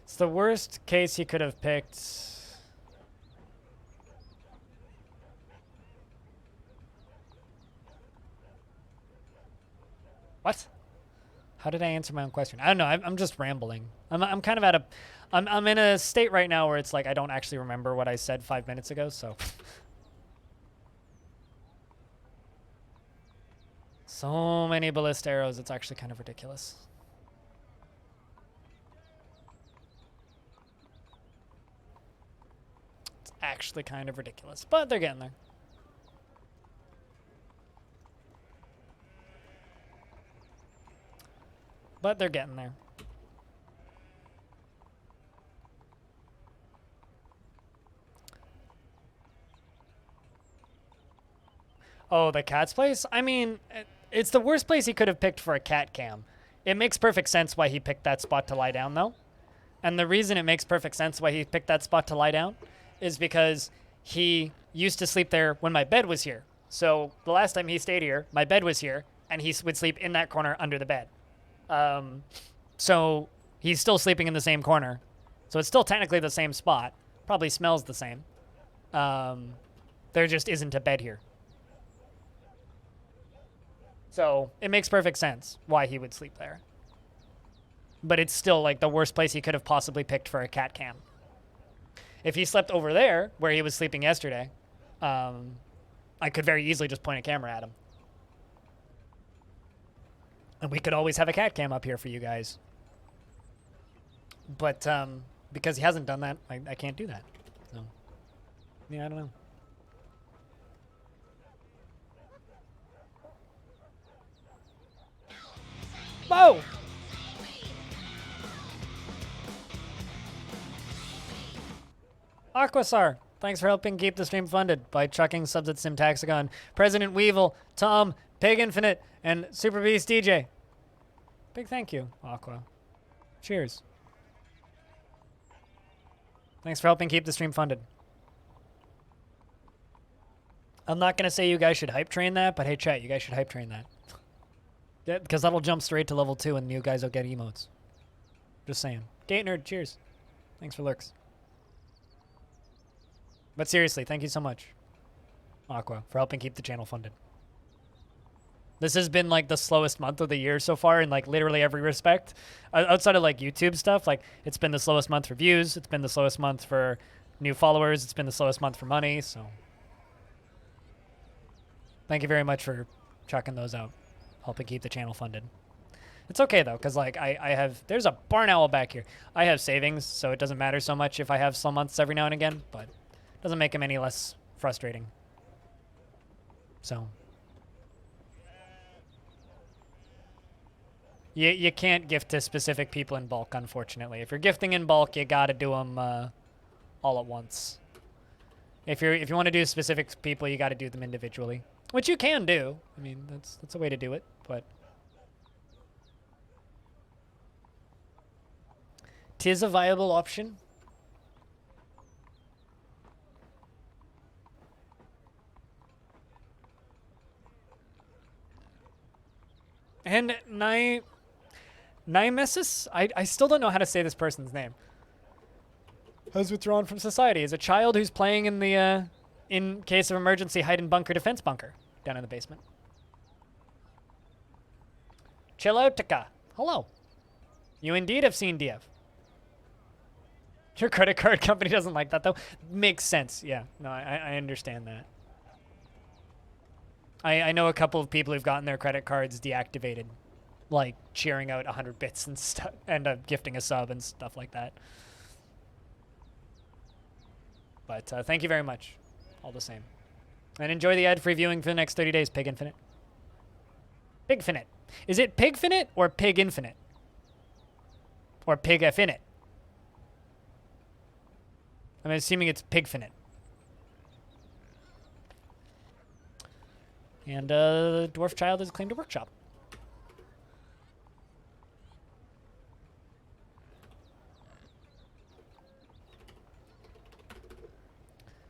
It's the worst case he could have picked. What? How did I answer my own question? I don't know. I'm just rambling. I'm kind of at a... I'm in a state right now where it's like I don't actually remember what I said 5 minutes ago, so... So many ballista arrows, it's actually kind of ridiculous. It's actually kind of ridiculous, but they're getting there. But they're getting there. Oh, the cat's place? I mean, it's the worst place he could have picked for a cat cam. It makes perfect sense why he picked that spot to lie down, though. And the reason it makes perfect sense why he picked that spot to lie down is because he used to sleep there when my bed was here. So the last time he stayed here, my bed was here, and he would sleep in that corner under the bed. So he's still sleeping in the same corner. So it's still technically the same spot. Probably smells the same. There just isn't a bed here. So it makes perfect sense why he would sleep there. But it's still like the worst place he could have possibly picked for a cat cam. If he slept over there, where he was sleeping yesterday, I could very easily just point a camera at him. And we could always have a cat cam up here for you guys. But because he hasn't done that, I can't do that. So, yeah, I don't know. Whoa! Aquasar, thanks for helping keep the stream funded by chucking subs at Simtaxagon. President Weevil, Tom, Pig Infinite, and Super Beast DJ. Big thank you, Aqua. Cheers. Thanks for helping keep the stream funded. I'm not going to say you guys should hype train that, but hey, chat, you guys should hype train that. Yeah, because that'll jump straight to level 2 and you guys will get emotes. Just saying. Gate Nerd, cheers. Thanks for lurks. But seriously, thank you so much, Aqua, for helping keep the channel funded. This has been like the slowest month of the year so far in like literally every respect. Outside of like YouTube stuff, like it's been the slowest month for views. It's been the slowest month for new followers. It's been the slowest month for money. So thank you very much for checking those out, helping keep the channel funded. It's okay though, because like I have, there's a barn owl back here. I have savings, so it doesn't matter so much if I have slow months every now and again, but it doesn't make them any less frustrating. So you can't gift to specific people in bulk, unfortunately. If you're gifting in bulk, you gotta do them all at once. If you want to do specific people, you gotta do them individually, which you can do. I mean, that's a way to do it, but 'tis a viable option. And Nymesis, I still don't know how to say this person's name, has withdrawn from society. Is a child who's playing in the, in case of emergency, hide and bunker defense bunker down in the basement. Chilloutica, hello. You indeed have seen DF. Your credit card company doesn't like that, though. Makes sense, yeah. No, I understand that. I know a couple of people who've gotten their credit cards deactivated, like cheering out 100 bits and stuff, and gifting a sub and stuff like that. But thank you very much, all the same. And enjoy the ad-free viewing for the next 30 days, Pig Infinite. Pigfinite. Is it Pigfinite or Pig Infinite? Or Pig Infinite? I'm assuming it's Pigfinite. And Dwarf Child has claimed a workshop.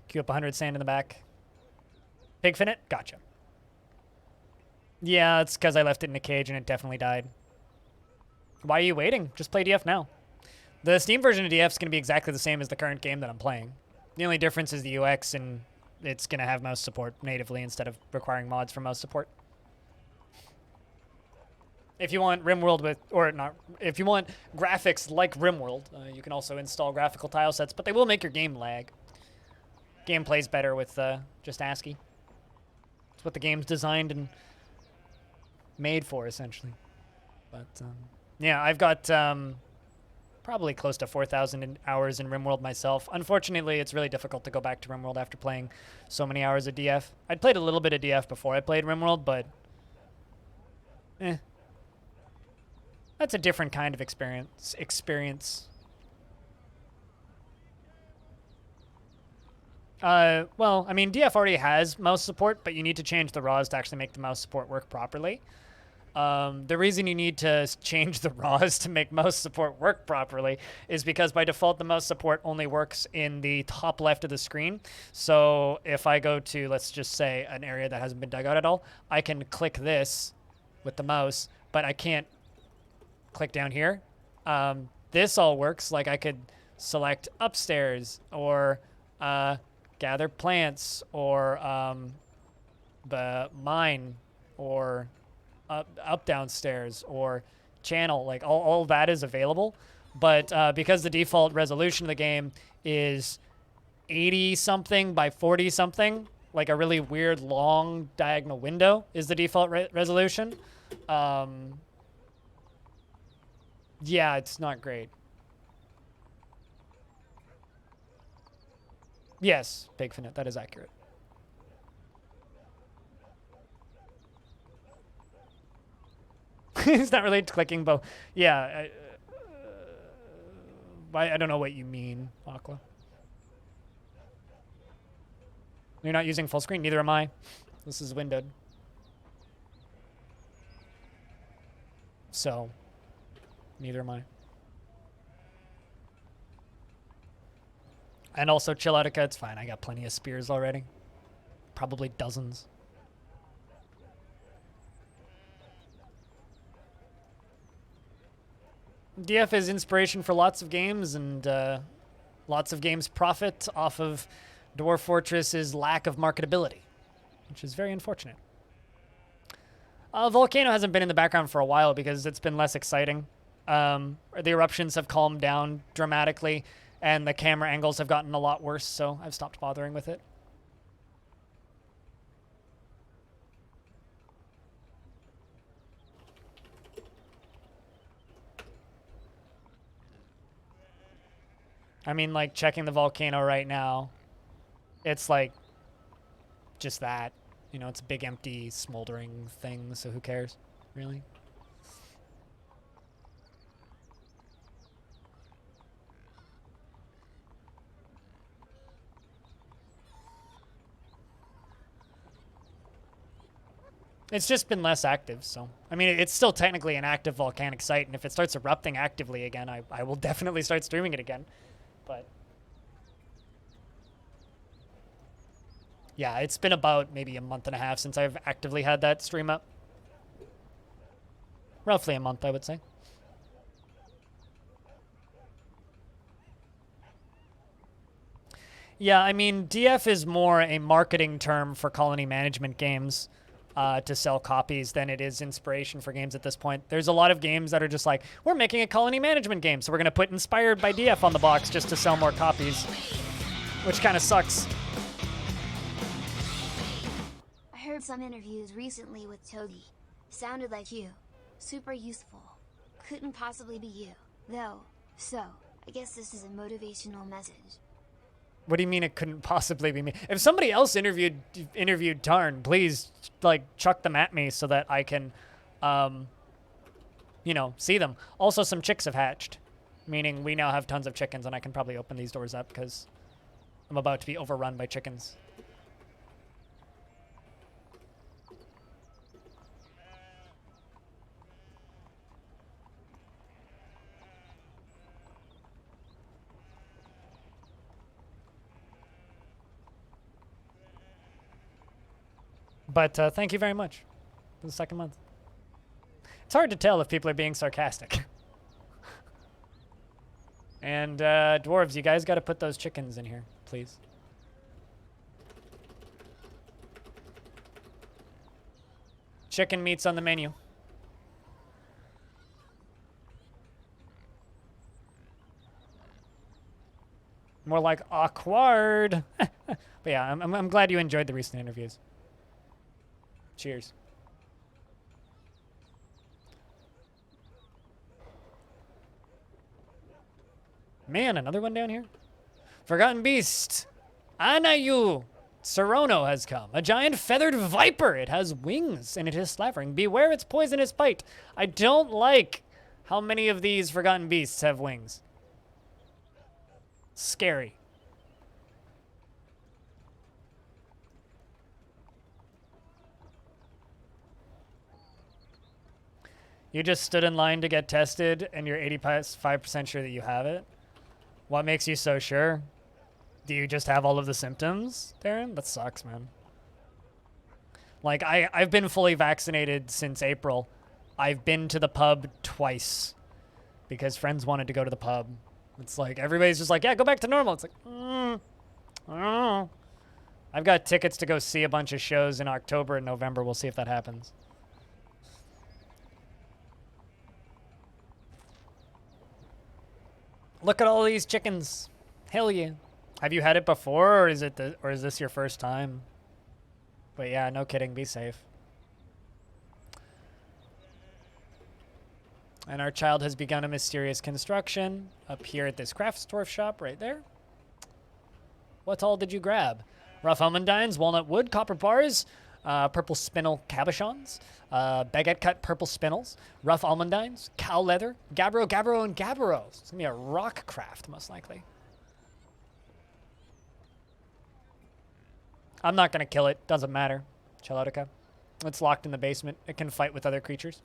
Queue up 100 sand in the back. Pigfinite? Gotcha. Yeah, it's because I left it in a cage and it definitely died. Why are you waiting? Just play DF now. The Steam version of DF is going to be exactly the same as the current game that I'm playing. The only difference is the UX, and it's going to have mouse support natively instead of requiring mods for mouse support. If you want RimWorld with, or not, if you want graphics like RimWorld, you can also install graphical tile sets, but they will make your game lag. Game plays better with just ASCII. It's what the game's designed and made for, essentially. But yeah, I've got probably close to 4,000 hours in RimWorld myself. Unfortunately, it's really difficult to go back to RimWorld after playing so many hours of DF. I'd played a little bit of DF before I played RimWorld, but that's a different kind of experience. Well, I mean, DF already has mouse support, but you need to change the RAWs to actually make the mouse support work properly. The reason you need to change the RAWs to make mouse support work properly is because by default the mouse support only works in the top left of the screen. So if I go to, let's just say, an area that hasn't been dug out at all, I can click this with the mouse, but I can't click down here. This all works. Like I could select upstairs or gather plants or mine or up downstairs or channel. Like all that is available. But because the default resolution of the game is 80 something by 40 something, like a really weird long diagonal window is the default resolution. Yeah, it's not great. Yes, Bigfinite, that is accurate. It's not related to clicking, but yeah, I don't know what you mean, Aqua. You're not using full screen, neither am I. This is windowed. So, neither am I. And also, Chilloutica, it's fine. I got plenty of spears already. Probably dozens. DF is inspiration for lots of games, and lots of games profit off of Dwarf Fortress's lack of marketability, which is very unfortunate. Volcano hasn't been in the background for a while because it's been less exciting. The eruptions have calmed down dramatically, and the camera angles have gotten a lot worse, so I've stopped bothering with it. I mean, like, checking the volcano right now, it's like just that. You know, it's a big, empty, smoldering thing, so who cares, really? It's just been less active, so... I mean, it's still technically an active volcanic site, and if it starts erupting actively again, I will definitely start streaming it again. But... yeah, it's been about maybe a month and a half since I've actively had that stream up. Roughly a month, I would say. Yeah, I mean, DF is more a marketing term for colony management games to sell copies than it is inspiration for games at this point. There's a lot of games that are just like, we're making a colony management game, so we're going to put inspired by DF on the box just to sell more copies, which kind of sucks. I heard some interviews recently with Togi. Sounded like you. Super useful. Couldn't possibly be you, though. So, I guess this is a motivational message. What do you mean it couldn't possibly be me? If somebody else interviewed Tarn, please, like, chuck them at me so that I can, you know, see them. Also, some chicks have hatched, meaning we now have tons of chickens, and I can probably open these doors up because I'm about to be overrun by chickens. But thank you very much for the second month. It's hard to tell if people are being sarcastic. And dwarves, you guys got to put those chickens in here, please. Chicken meat's on the menu. More like awkward. But yeah, I'm glad you enjoyed the recent interviews. Cheers. Man, another one down here? Forgotten Beast. Anayu. Serono has come. A giant feathered viper. It has wings and it is slavering. Beware its poisonous bite. I don't like how many of these Forgotten Beasts have wings. Scary. You just stood in line to get tested, and you're 85% sure that you have it? What makes you so sure? Do you just have all of the symptoms, Darren? That sucks, man. Like, I've been fully vaccinated since April. I've been to the pub twice because friends wanted to go to the pub. It's like, everybody's just like, yeah, go back to normal. It's like, I don't know. I've got tickets to go see a bunch of shows in October and November. We'll see if that happens. Look at all these chickens. Hell yeah. Have you had it before, or is this your first time? But yeah, no kidding. Be safe. And our child has begun a mysterious construction up here at this craftsdwarf shop right there. What all did you grab? Rough almondines, walnut wood, copper bars, purple spinel cabochons, baguette cut purple spinels, rough almondines, cow leather, gabbro, and gabbro. It's gonna be a rock craft, most likely. I'm not gonna kill it. Doesn't matter. Chalotica. It's locked in the basement. It can fight with other creatures.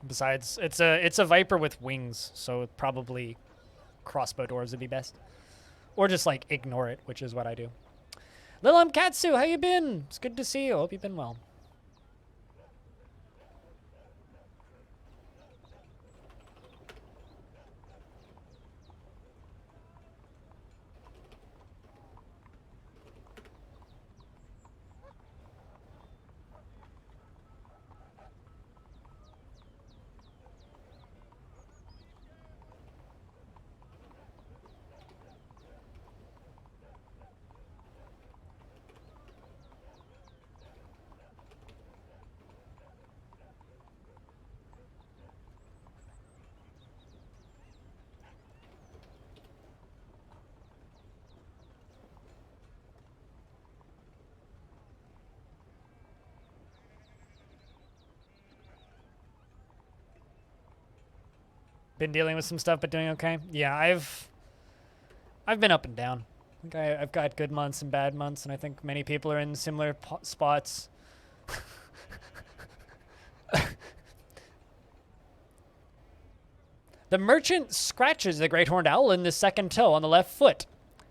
Besides, it's a viper with wings, so probably crossbow dwarves would be best. Or just like ignore it, which is what I do. Lilum Katsu, how you been? It's good to see you. Hope you've been well. Been dealing with some stuff, but doing okay. Yeah, I've been up and down. I think I've got good months and bad months, and I think many people are in similar spots. The merchant scratches the great horned owl in the second toe on the left foot,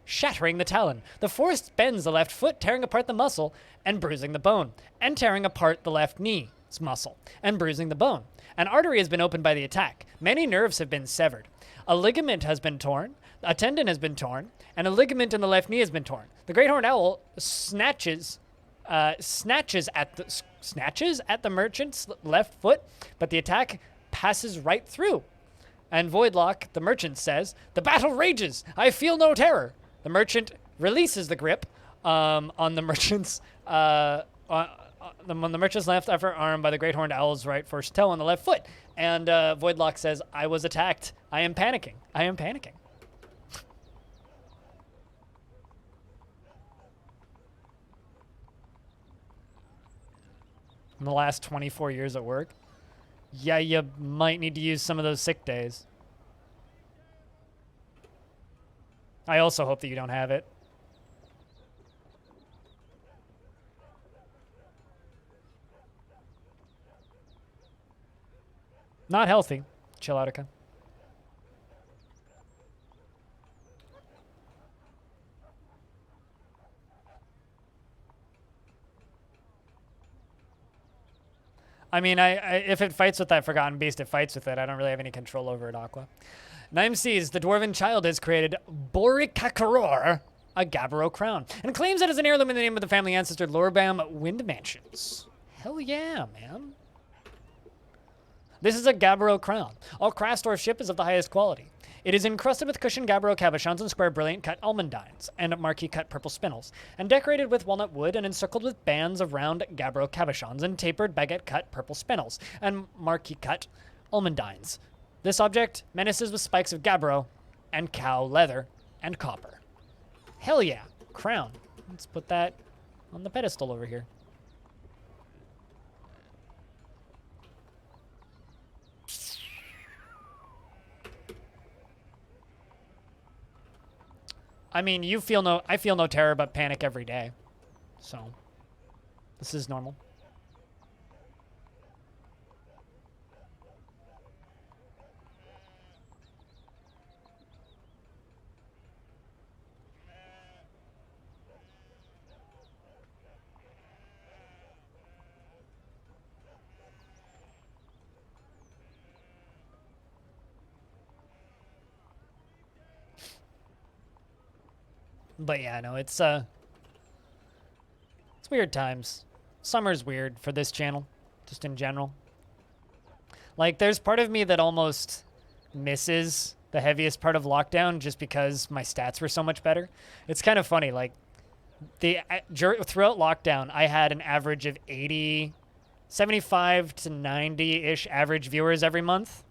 shattering the talon. The forest bends the left foot, tearing apart the muscle and bruising the bone, and tearing apart the left knee's muscle and bruising the bone. An artery has been opened by the attack. Many nerves have been severed. A ligament has been torn. A tendon has been torn, and a ligament in the left knee has been torn. The great horned owl snatches at the merchant's left foot, but the attack passes right through. And Voidlock, the merchant, says, "The battle rages. I feel no terror." The merchant releases the grip on the merchant's on the merchant's left upper arm by the great horned owl's right first toe on the left foot. And Voidlock says, "I was attacked. I am panicking. I am panicking." In the last 24 years at work, yeah, you might need to use some of those sick days. I also hope that you don't have it. Not healthy. Chilloutica. I mean, if it fights with that Forgotten Beast, it fights with it. I don't really have any control over it, Aqua. Naim sees the Dwarven child has created Borikakaror, a Gabbro crown, and claims it as an heirloom in the name of the family ancestor Lorbam Wind Mansions. Hell yeah, man. This is a Gabbro crown. All Krasdorf ship is of the highest quality. It is encrusted with cushioned Gabbro cabochons and square brilliant cut almondines and marquee cut purple spinels, and decorated with walnut wood and encircled with bands of round Gabbro cabochons and tapered baguette cut purple spinels and marquee cut almondines. This object menaces with spikes of Gabbro and cow leather and copper. Hell yeah, crown. Let's put that on the pedestal over here. I mean, I feel no terror but panic every day. So, this is normal. But yeah, no, it's weird times. Summer's weird for this channel, just in general. Like, there's part of me that almost misses the heaviest part of lockdown just because my stats were so much better. It's kind of funny, like, throughout lockdown, I had an average of 75 to 90-ish average viewers every month.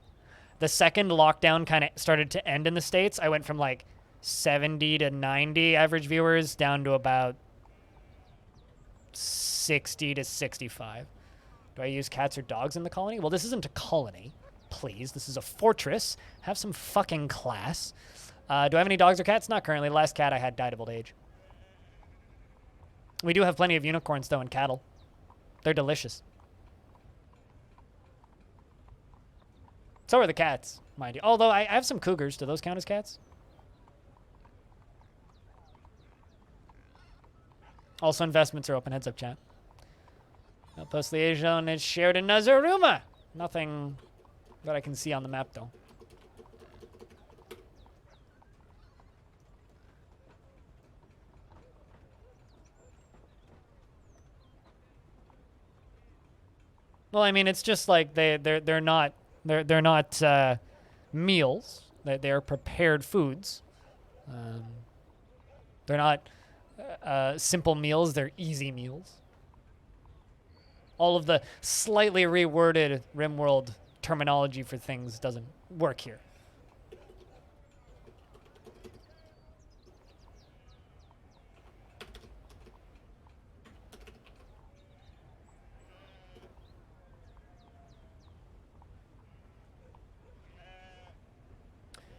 The second lockdown kind of started to end in the States, I went from like 70 to 90 average viewers down to about 60 to 65. Do I use cats or dogs in the colony? Well, this isn't a colony. Please, this is a fortress. Have some fucking class. Do I have any dogs or cats? Not currently. The last cat I had died of old age. We do have plenty of unicorns, though, and cattle. They're delicious. So are the cats, mind you. Although I have some cougars. Do those count as cats? Also, investments are open. Heads up, chat. Outpost liaison is shared in Nazaruma. Nothing that I can see on the map, though. Well, I mean, it's just like they're not meals. They're prepared foods. They're not simple meals. They're easy meals. All of the slightly reworded RimWorld terminology for things doesn't work here.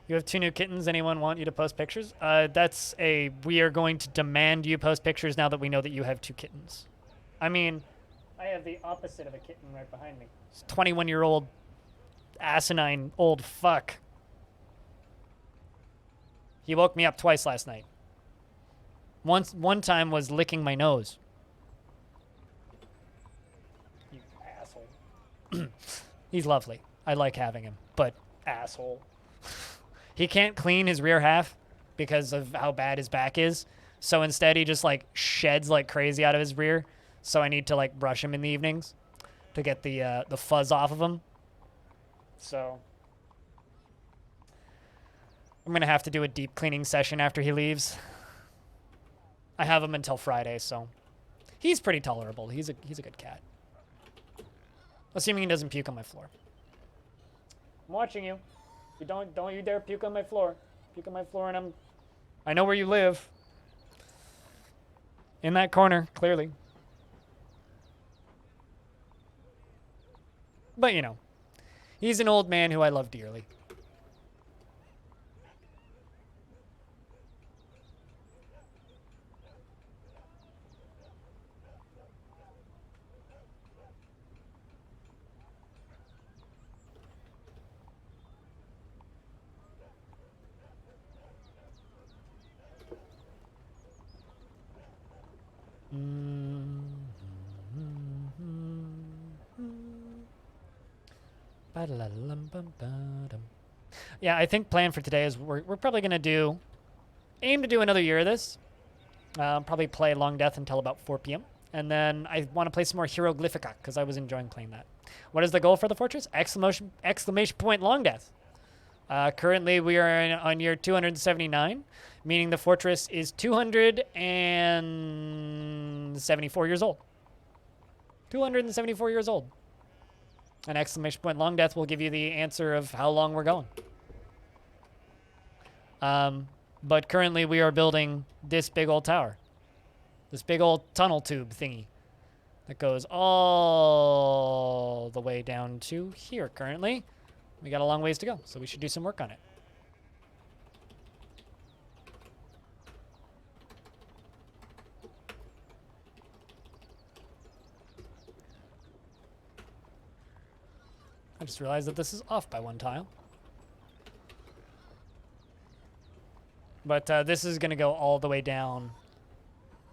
You have 2 new kittens. Anyone want you to post pictures? We are going to demand you post pictures now that we know that you have 2 kittens. I mean, I have the opposite of a kitten right behind me. It's 21-year-old asinine old fuck. He woke me up twice last night. One time was licking my nose. You asshole. He's lovely. I like having him, but asshole. He can't clean his rear half because of how bad his back is. So instead he just like sheds like crazy out of his rear. So I need to like brush him in the evenings to get the fuzz off of him. So I'm going to have to do a deep cleaning session after he leaves. I have him until Friday, so he's pretty tolerable. He's a good cat. Assuming he doesn't puke on my floor. I'm watching you. You don't you dare puke on my floor. Puke on my floor and I know where you live. In that corner, clearly. But you know, he's an old man who I love dearly. Yeah, I think plan for today is we're probably going to aim to do another year of this. Probably play Longdeath until about 4 p.m. And then I want to play some more Hieroglyphica because I was enjoying playing that. What is the goal for the fortress? Exclamation point Longdeath. Currently we are on year 279, meaning the fortress is 274 years old. 274 years old. An exclamation point Longdeath will give you the answer of how long we're going. But currently we are building this big old tower. This big old tunnel tube thingy that goes all the way down to here currently. We got a long ways to go, so we should do some work on it. I just realized that this is off by 1 tile. But this is going to go all the way down.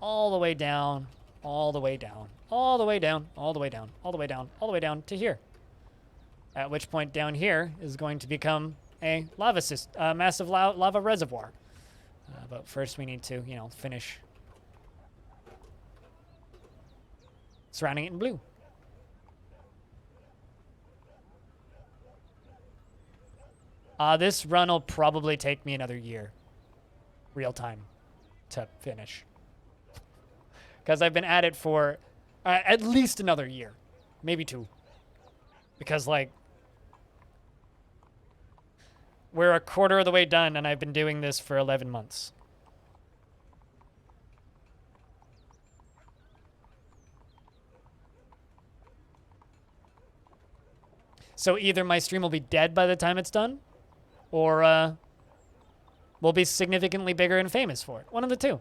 All the way down. All the way down. All the way down. All the way down. All the way down. All the way down to here. At which point down here is going to become a massive lava reservoir. But first we need to, you know, finish surrounding it in blue. This run will probably take me another year, real time, to finish. Because I've been at it for at least another year, maybe 2. Because, like, we're a quarter of the way done, and I've been doing this for 11 months. So either my stream will be dead by the time it's done, or we'll be significantly bigger and famous for it. One of the two.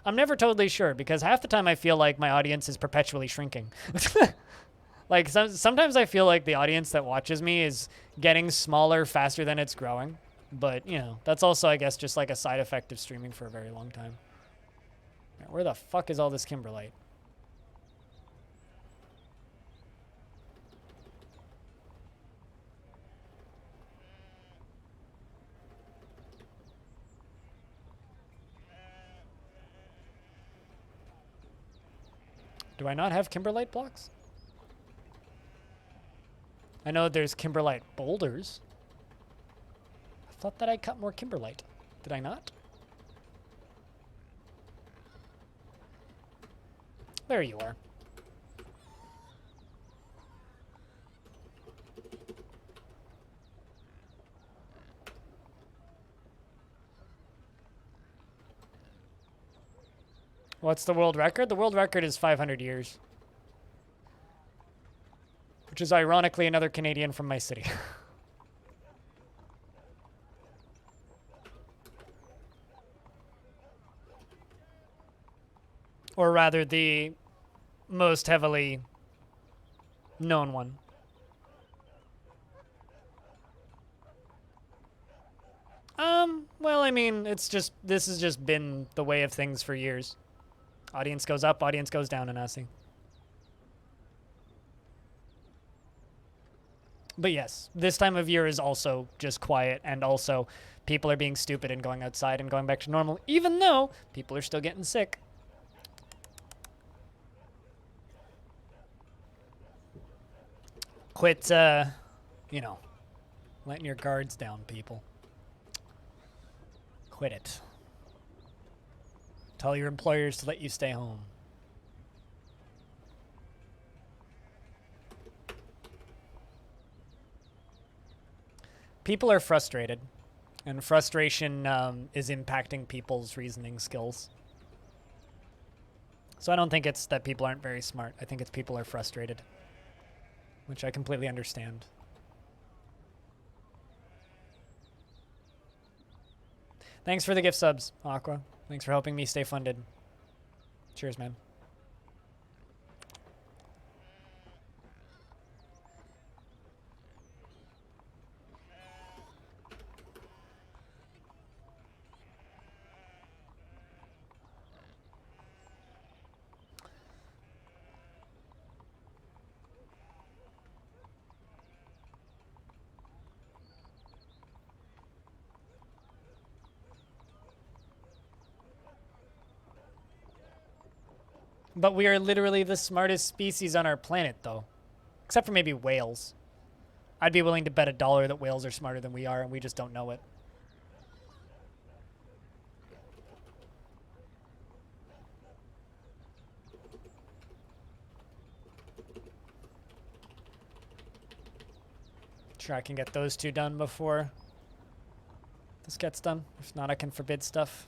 I'm never totally sure, because half the time I feel like my audience is perpetually shrinking. Like, sometimes I feel like the audience that watches me is getting smaller faster than it's growing. But, you know, that's also, I guess, just like a side effect of streaming for a very long time. Where the fuck is all this kimberlite? Do I not have kimberlite blocks? I know there's kimberlite boulders. I thought that I cut more kimberlite. Did I not? There you are. What's the world record? The world record is 500 years. Which is ironically another Canadian from my city. Or rather, the most heavily known one. Well, I mean, this has just been the way of things for years. Audience goes up, audience goes down in Aussie. But yes, this time of year is also just quiet, and also people are being stupid and going outside and going back to normal, even though people are still getting sick. Quit, you know, letting your guards down, people. Quit it. Tell your employers to let you stay home. People are frustrated, and frustration is impacting people's reasoning skills. So I don't think it's that people aren't very smart. I think it's people are frustrated, which I completely understand. Thanks for the gift subs, Aqua. Thanks for helping me stay funded. Cheers, man. But we are literally the smartest species on our planet, though. Except for maybe whales. I'd be willing to bet $1 that whales are smarter than we are, and we just don't know it. Sure, I can get those 2 done before this gets done. If not, I can forbid stuff.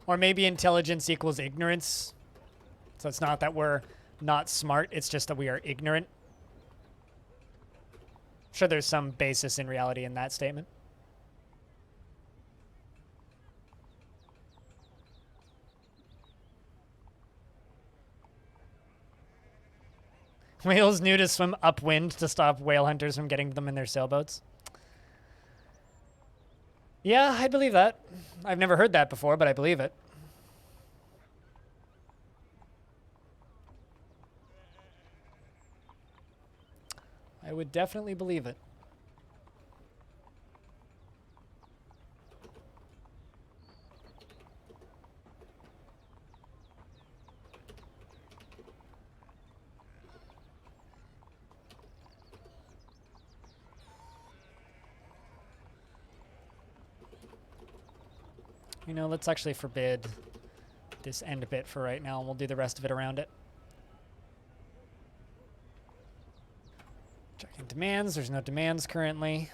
Or maybe intelligence equals ignorance. So it's not that we're not smart, it's just that we are ignorant. I'm sure there's some basis in reality in that statement. Whales knew to swim upwind to stop whale hunters from getting them in their sailboats. Yeah, I believe that. I've never heard that before, but I believe it. I would definitely believe it. You know, let's actually forbid this end bit for right now, and we'll do the rest of it around it. Checking demands. There's no demands currently.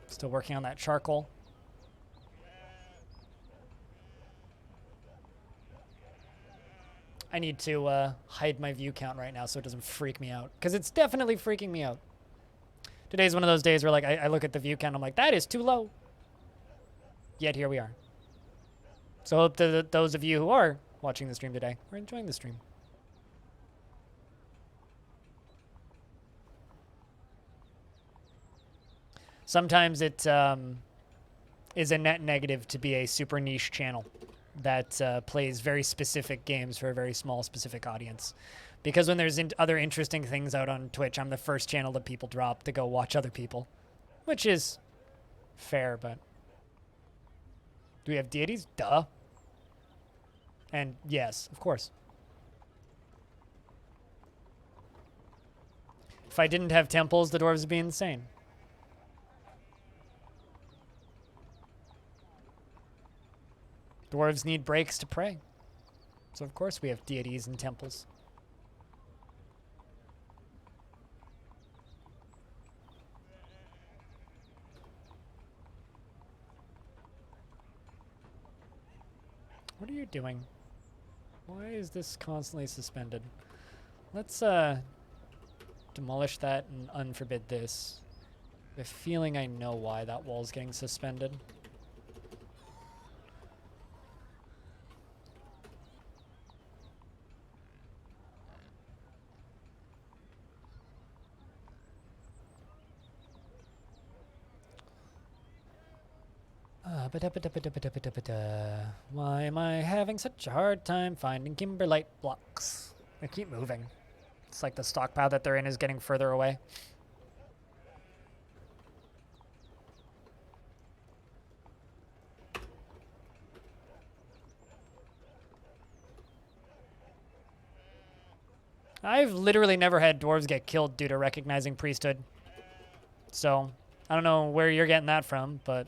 Still working on that charcoal. I need to hide my view count right now so it doesn't freak me out, because it's definitely freaking me out. Today's one of those days where like I look at the view count, I'm like, that is too low. Yet here we are. So I hope that those of you who are watching the stream today are enjoying the stream. Sometimes it is a net negative to be a super niche channel that plays very specific games for a very small specific audience. Because when there's other interesting things out on Twitch, I'm the first channel that people drop to go watch other people. Which is fair, but... Do we have deities? Duh. And yes, of course. If I didn't have temples, the dwarves would be insane. Dwarves need breaks to pray. So of course we have deities and temples. What are you doing? Why is this constantly suspended? Let's demolish that and unforbid this. I have a feeling I know why that wall's getting suspended. Why am I having such a hard time finding kimberlite blocks? They keep moving. It's like the stockpile that they're in is getting further away. I've literally never had dwarves get killed due to recognizing priesthood. So, I don't know where you're getting that from, but...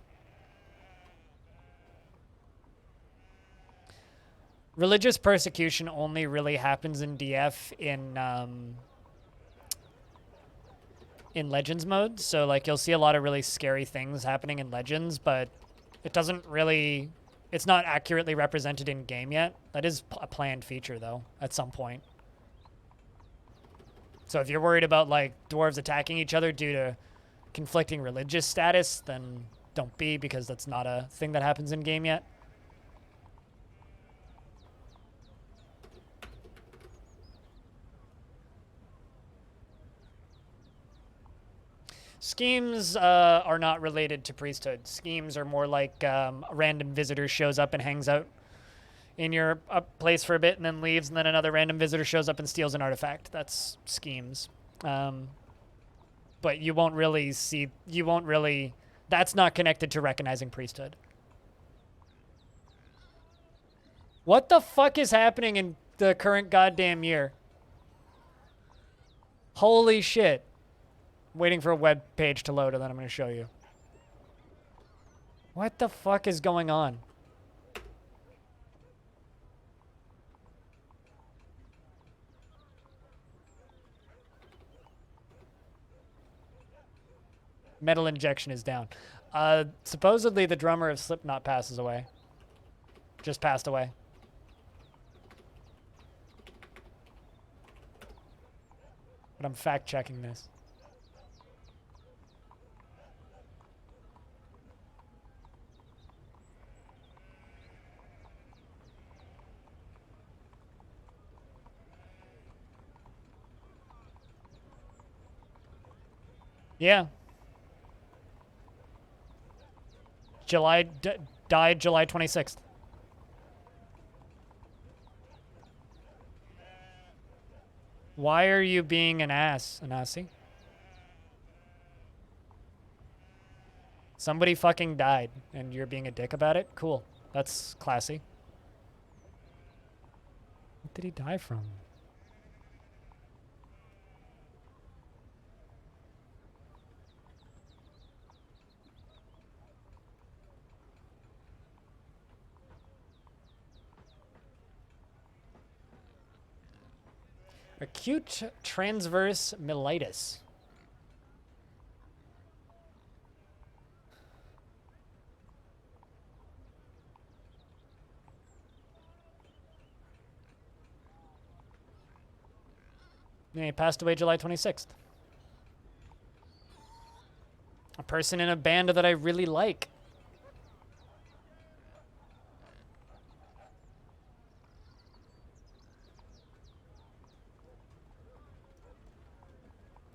Religious persecution only really happens in DF in Legends mode. So, like, you'll see a lot of really scary things happening in Legends, but it doesn't really... It's not accurately represented in game yet. That is a planned feature, though, at some point. So if you're worried about, like, dwarves attacking each other due to conflicting religious status, then don't be, because that's not a thing that happens in game yet. Schemes are not related to priesthood. Schemes are more like a random visitor shows up and hangs out in your place for a bit and then leaves, and then another random visitor shows up and steals an artifact. That's schemes. But you won't really see... You won't really... That's not connected to recognizing priesthood. What the fuck is happening in the current goddamn year? Holy shit. Waiting for a web page to load, and then I'm going to show you. What the fuck is going on? Metal injection is down. Supposedly the drummer of Slipknot passes away. Just passed away. But I'm fact-checking this. Yeah. Died July 26th. Why are you being an ass, Anasi? Somebody fucking died, and you're being a dick about it? Cool. That's classy. What did he die from? Acute transverse myelitis. Yeah, he passed away July 26th. A person in a band that I really like.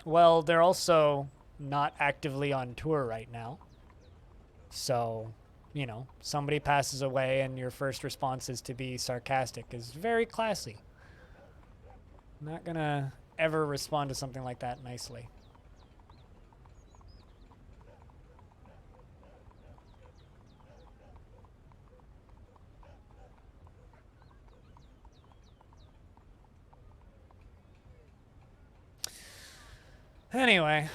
Well, they're also not actively on tour right now. So, you know, somebody passes away and your first response is to be sarcastic is very classy. I'm not gonna ever respond to something like that nicely. Anyway.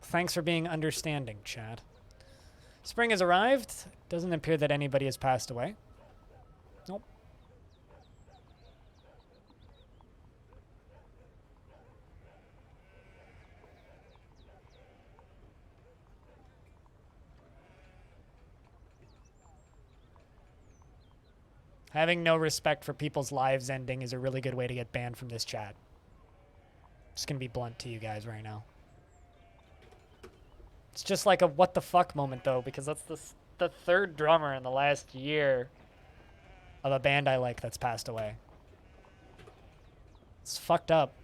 Thanks for being understanding, Chad. Spring has arrived. Doesn't appear that anybody has passed away. Nope. Having no respect for people's lives ending is a really good way to get banned from this chat. Just gonna be blunt to you guys right now. It's just like a what the fuck moment, though, because that's the third drummer in the last year of a band I like that's passed away. It's fucked up.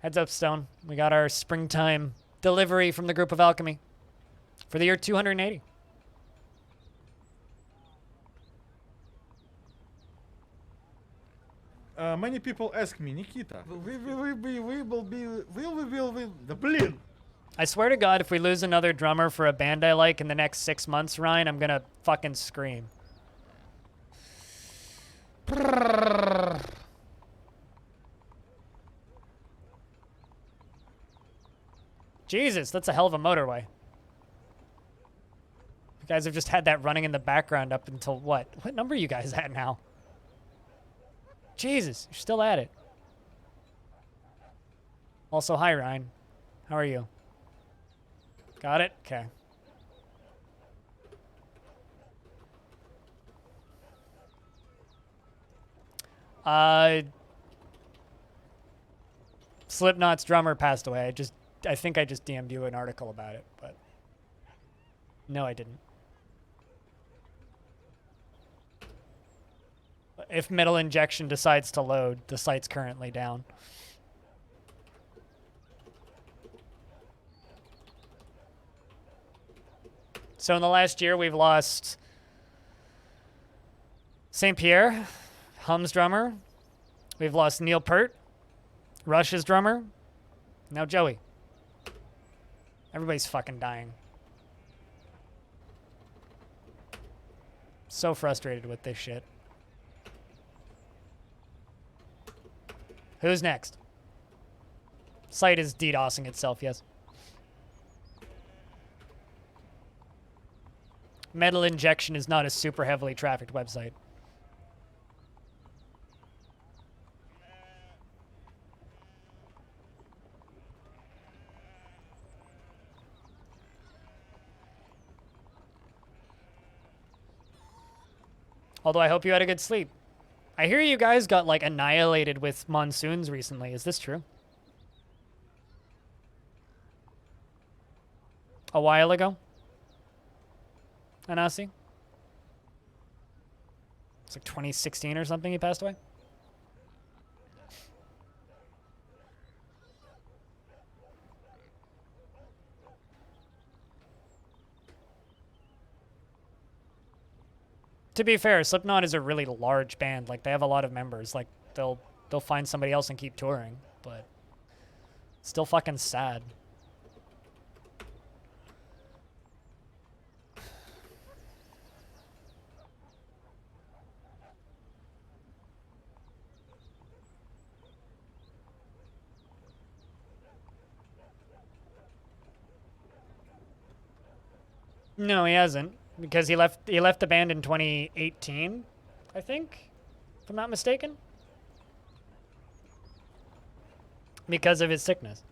Heads up, Stone. We got our springtime delivery from the group of Alchemy for the year 280. Many people ask me, Nikita, will we the blin? I swear to God, if we lose another drummer for a band I like in the next 6 months, Ryan, I'm gonna fucking scream. Jesus, that's a hell of a motorway. You guys have just had that running in the background up until what? What number are you guys at now? Jesus, you're still at it. Also, hi, Ryan. How are you? Got it? Okay. Slipknot's drummer passed away. I think I just DM'd you an article about it, but no, I didn't. If Metal Injection decides to load, the site's currently down. So in the last year, we've lost St. Pierre, Hum's drummer. We've lost Neil Peart, Rush's drummer. Now Joey. Everybody's fucking dying. So frustrated with this shit. Who's next? Site is DDoSing itself, yes. Metal Injection is not a super heavily trafficked website. Although I hope you had a good sleep. I hear you guys got, like, annihilated with monsoons recently. Is this true? A while ago? Anasi? It's like 2016 or something he passed away? to be fair, Slipknot is a really large band. Like, they have a lot of members. Like, they'll find somebody else and keep touring, but still fucking sad. No, he hasn't, because he left the band in 2018, I think, if I'm not mistaken, because of his sickness.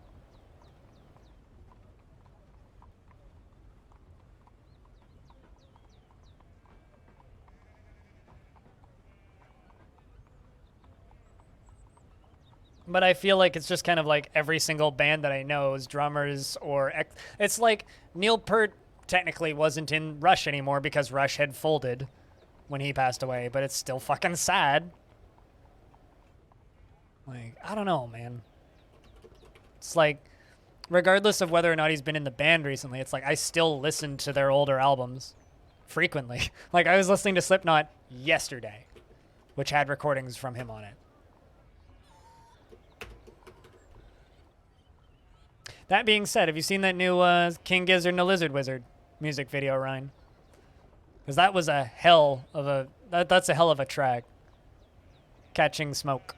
But I feel like it's just kind of like every single band that I know is drummers it's like Neil Peart technically wasn't in Rush anymore because Rush had folded when he passed away, but it's still fucking sad. Like, I don't know, man. It's like, regardless of whether or not he's been in the band recently, it's like I still listen to their older albums frequently. Like, I was listening to Slipknot yesterday, which had recordings from him on it. That being said, have you seen that new King Gizzard and the Lizard Wizard music video, Ryan? Because that was a hell of a... That's a hell of a track. Catching Smoke.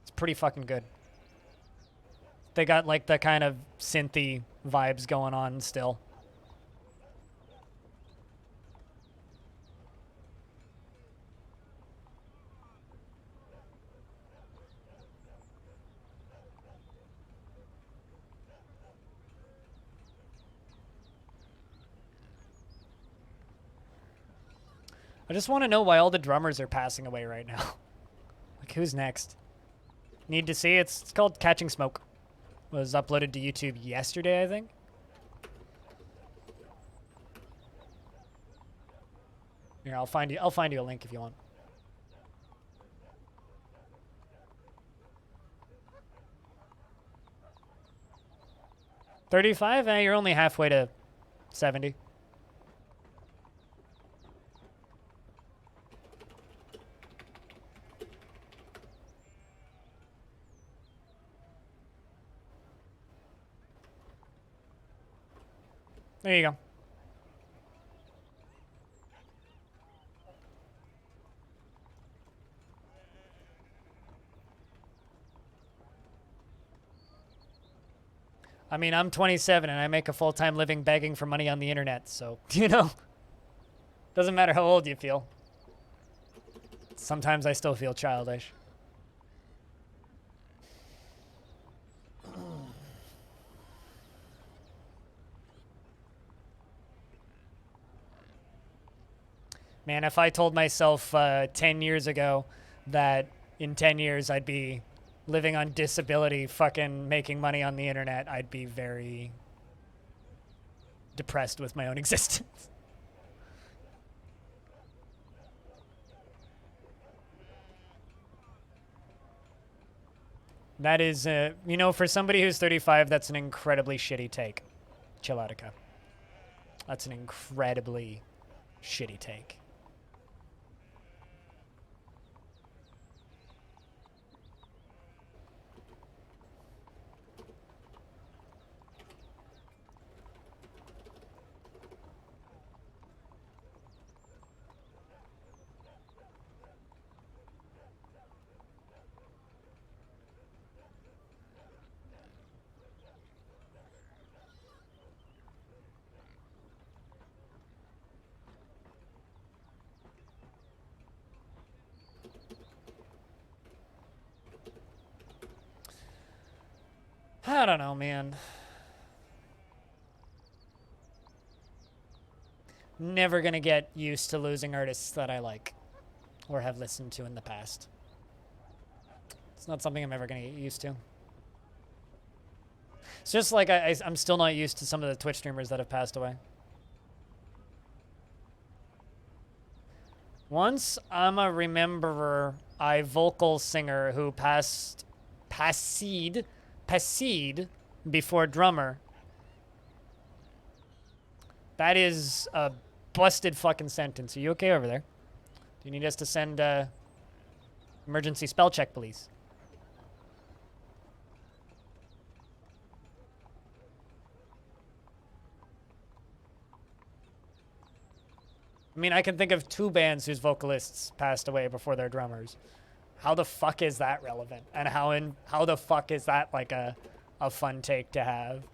It's pretty fucking good. They got like the kind of synthy vibes going on still. I just want to know why all the drummers are passing away right now. Like, who's next? Need to see. It's called Catching Smoke. Was uploaded to YouTube yesterday, I think. Here, I'll find you a link if you want. $35? You're only halfway to 70. There you go. I mean, I'm 27 and I make a full-time living begging for money on the internet, so, you know, doesn't matter how old you feel. Sometimes I still feel childish. Man, if I told myself 10 years ago that in 10 years I'd be living on disability, fucking making money on the internet, I'd be very depressed with my own existence. That is, you know, for somebody who's 35, that's an incredibly shitty take. Chilloutica. That's an incredibly shitty take. I don't know, man. Never gonna get used to losing artists that I like or have listened to in the past. It's not something I'm ever gonna get used to. It's just like I'm still not used to some of the Twitch streamers that have passed away. Once I'm a rememberer, vocal singer who passed before drummer. That is a busted fucking sentence. Are you okay over there? Do you need us to send emergency spell check, please? I mean, I can think of 2 bands whose vocalists passed away before their drummers. How the fuck is that relevant? And how the fuck is that like a fun take to have?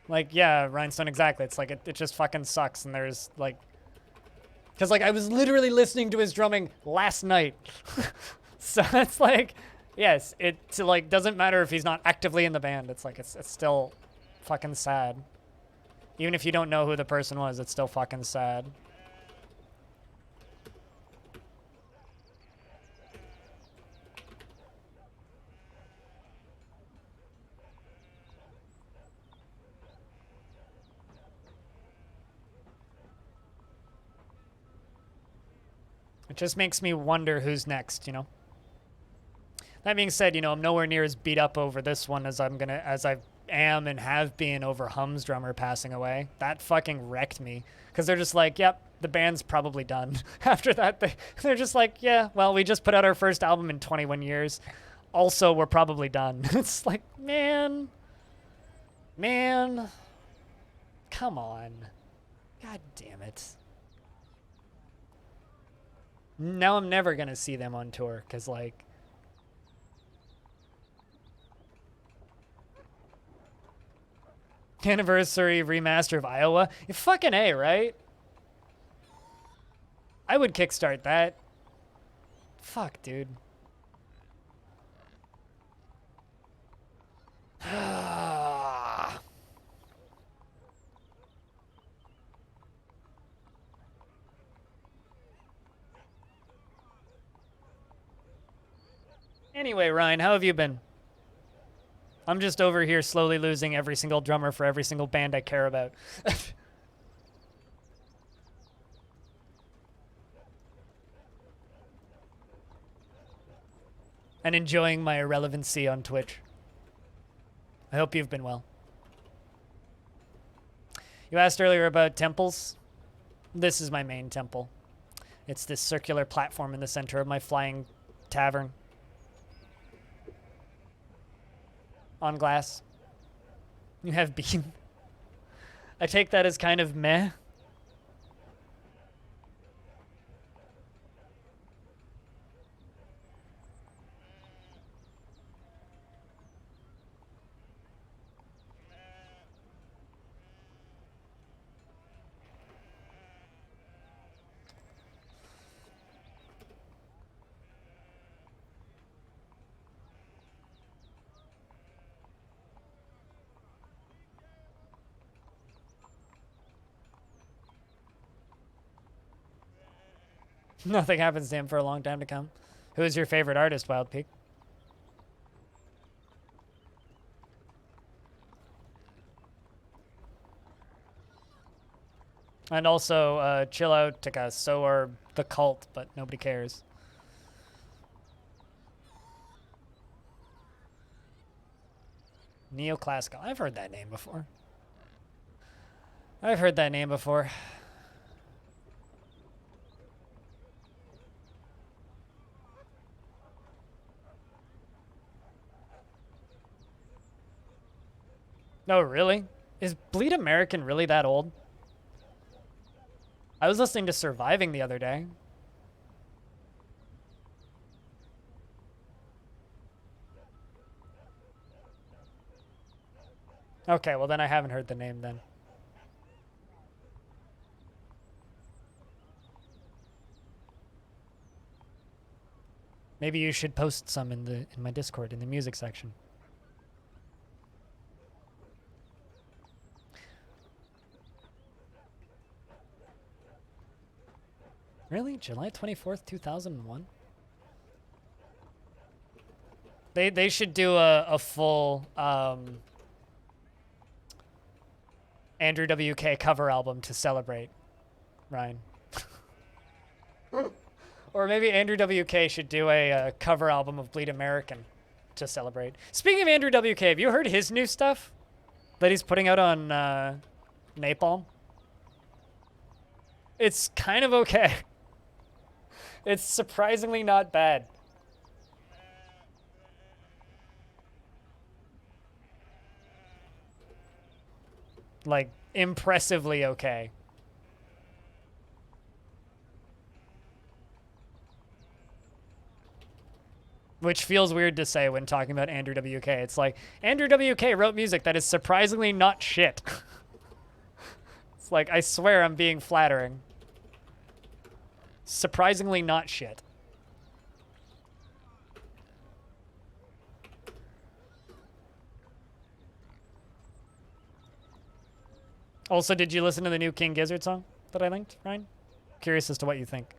Like, yeah, Rhinestone, exactly. It's like, it just fucking sucks. And there's like, because like I was literally listening to his drumming last night. So it's like, yes, it like doesn't matter if he's not actively in the band. It's like, it's still fucking sad. Even if you don't know who the person was, it's still fucking sad. It just makes me wonder who's next, you know? That being said, you know, I'm nowhere near as beat up over this one as I am and have been over Hum's drummer passing away. That fucking wrecked me. Because they're just like, yep, the band's probably done. After that, they're just like, yeah, well, we just put out our first album in 21 years. Also, we're probably done. It's like, man. Come on. God damn it. Now I'm never going to see them on tour. Because, like, anniversary remaster of Iowa. You fucking A, right? I would kickstart that. Fuck, dude. Anyway, Ryan, how have you been? I'm just over here slowly losing every single drummer for every single band I care about. And enjoying my irrelevancy on Twitch. I hope you've been well. You asked earlier about temples. This is my main temple. It's this circular platform in the center of my flying tavern. On glass. You have bean. I take that as kind of meh. Nothing happens to him for a long time to come. Who is your favorite artist, Wild Peak? And also, chill out, Tika. So are the Cult, but nobody cares. Neoclassical. I've heard that name before. No, really? Is Bleed American really that old? I was listening to Surviving the other day. Okay, well then I haven't heard the name then. Maybe you should post some in my Discord in the music section. Really? July 24th, 2001? They should do a full Andrew WK cover album to celebrate, Ryan. Or maybe Andrew WK should do a cover album of Bleed American to celebrate. Speaking of Andrew WK, have you heard his new stuff? that he's putting out on Napalm. It's kind of okay. It's surprisingly not bad. Like, impressively okay. Which feels weird to say when talking about Andrew WK. It's like, Andrew WK wrote music that is surprisingly not shit. It's like, I swear I'm being flattering. Surprisingly not shit. Also, did you listen to the new King Gizzard song that I linked, Ryan? Curious as to what you think.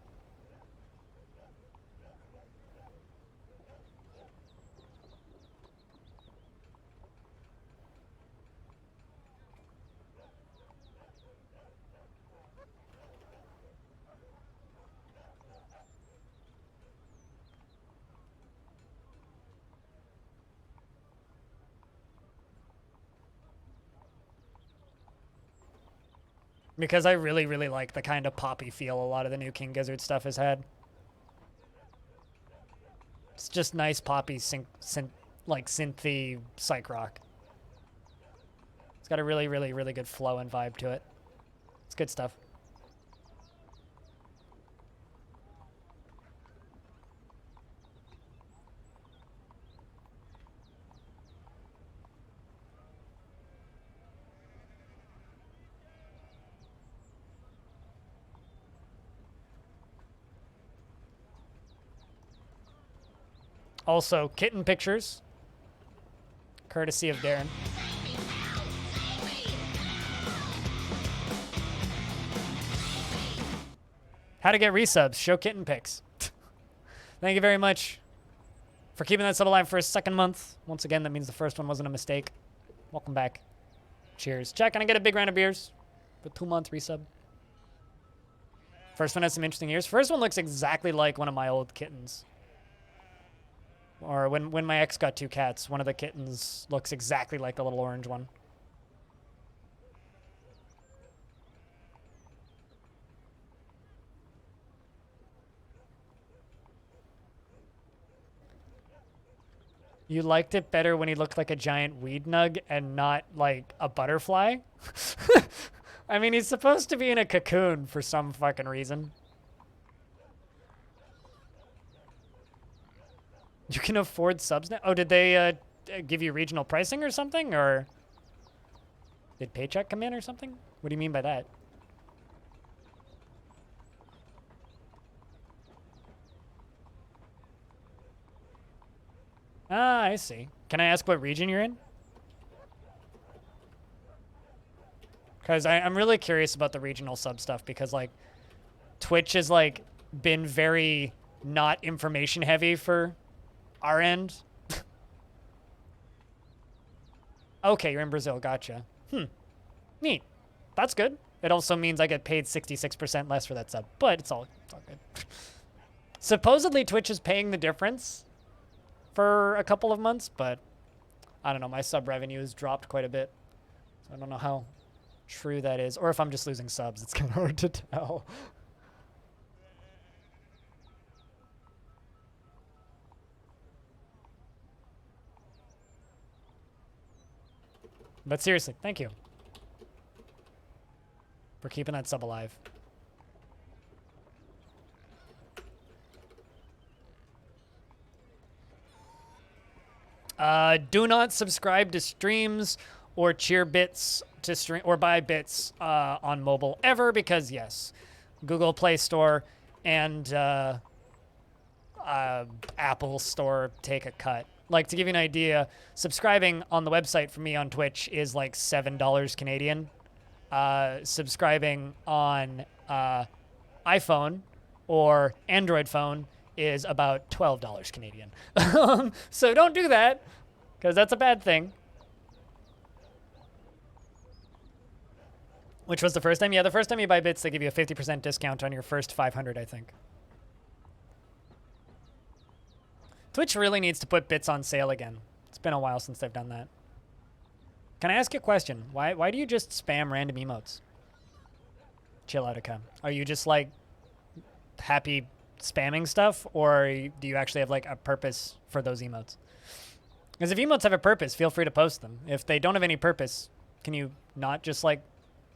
Because I really, really like the kind of poppy feel a lot of the new King Gizzard stuff has had. It's just nice poppy like synthy psych rock. It's got a really, really, really good flow and vibe to it. It's good stuff. Also, kitten pictures, courtesy of Darren. How to get resubs, show kitten pics. Thank you very much for keeping that sub alive for a second month. Once again, that means the first one wasn't a mistake. Welcome back. Cheers. Jack, can I get a big round of beers for 2-month resub? First one has some interesting ears. First one looks exactly like one of my old kittens. Or when my ex got 2 cats, one of the kittens looks exactly like the little orange one. You liked it better when he looked like a giant weed nug and not like a butterfly? I mean, he's supposed to be in a cocoon for some fucking reason. You can afford subs now? Oh, did they give you regional pricing or something? Or did paycheck come in or something? What do you mean by that? Ah, I see. Can I ask what region you're in? Because I'm really curious about the regional sub stuff because, like, Twitch has, like, been very not information heavy for our end. Okay, you're in Brazil. Gotcha. Neat. That's good. It also means I get paid 66% less for that sub, but it's all good. Supposedly, Twitch is paying the difference for a couple of months, but I don't know. My sub revenue has dropped quite a bit. So I don't know how true that is, or if I'm just losing subs. It's kind of hard to tell. But seriously, thank you for keeping that sub alive. Do not subscribe to streams or cheer bits to stream or buy bits on mobile ever because yes, Google Play Store and Apple Store take a cut. Like, to give you an idea, subscribing on the website for me on Twitch is like $7 Canadian. Subscribing on iPhone or Android phone is about $12 Canadian. So don't do that, because that's a bad thing. Which was the first time? Yeah, the first time you buy bits, they give you a 50% discount on your first 500, I think. Twitch really needs to put bits on sale again. It's been a while since they've done that. Can I ask you a question? Why do you just spam random emotes? Chill out, okay. Are you just like happy spamming stuff, or do you actually have like a purpose for those emotes? Because if emotes have a purpose, feel free to post them. If they don't have any purpose, can you not just like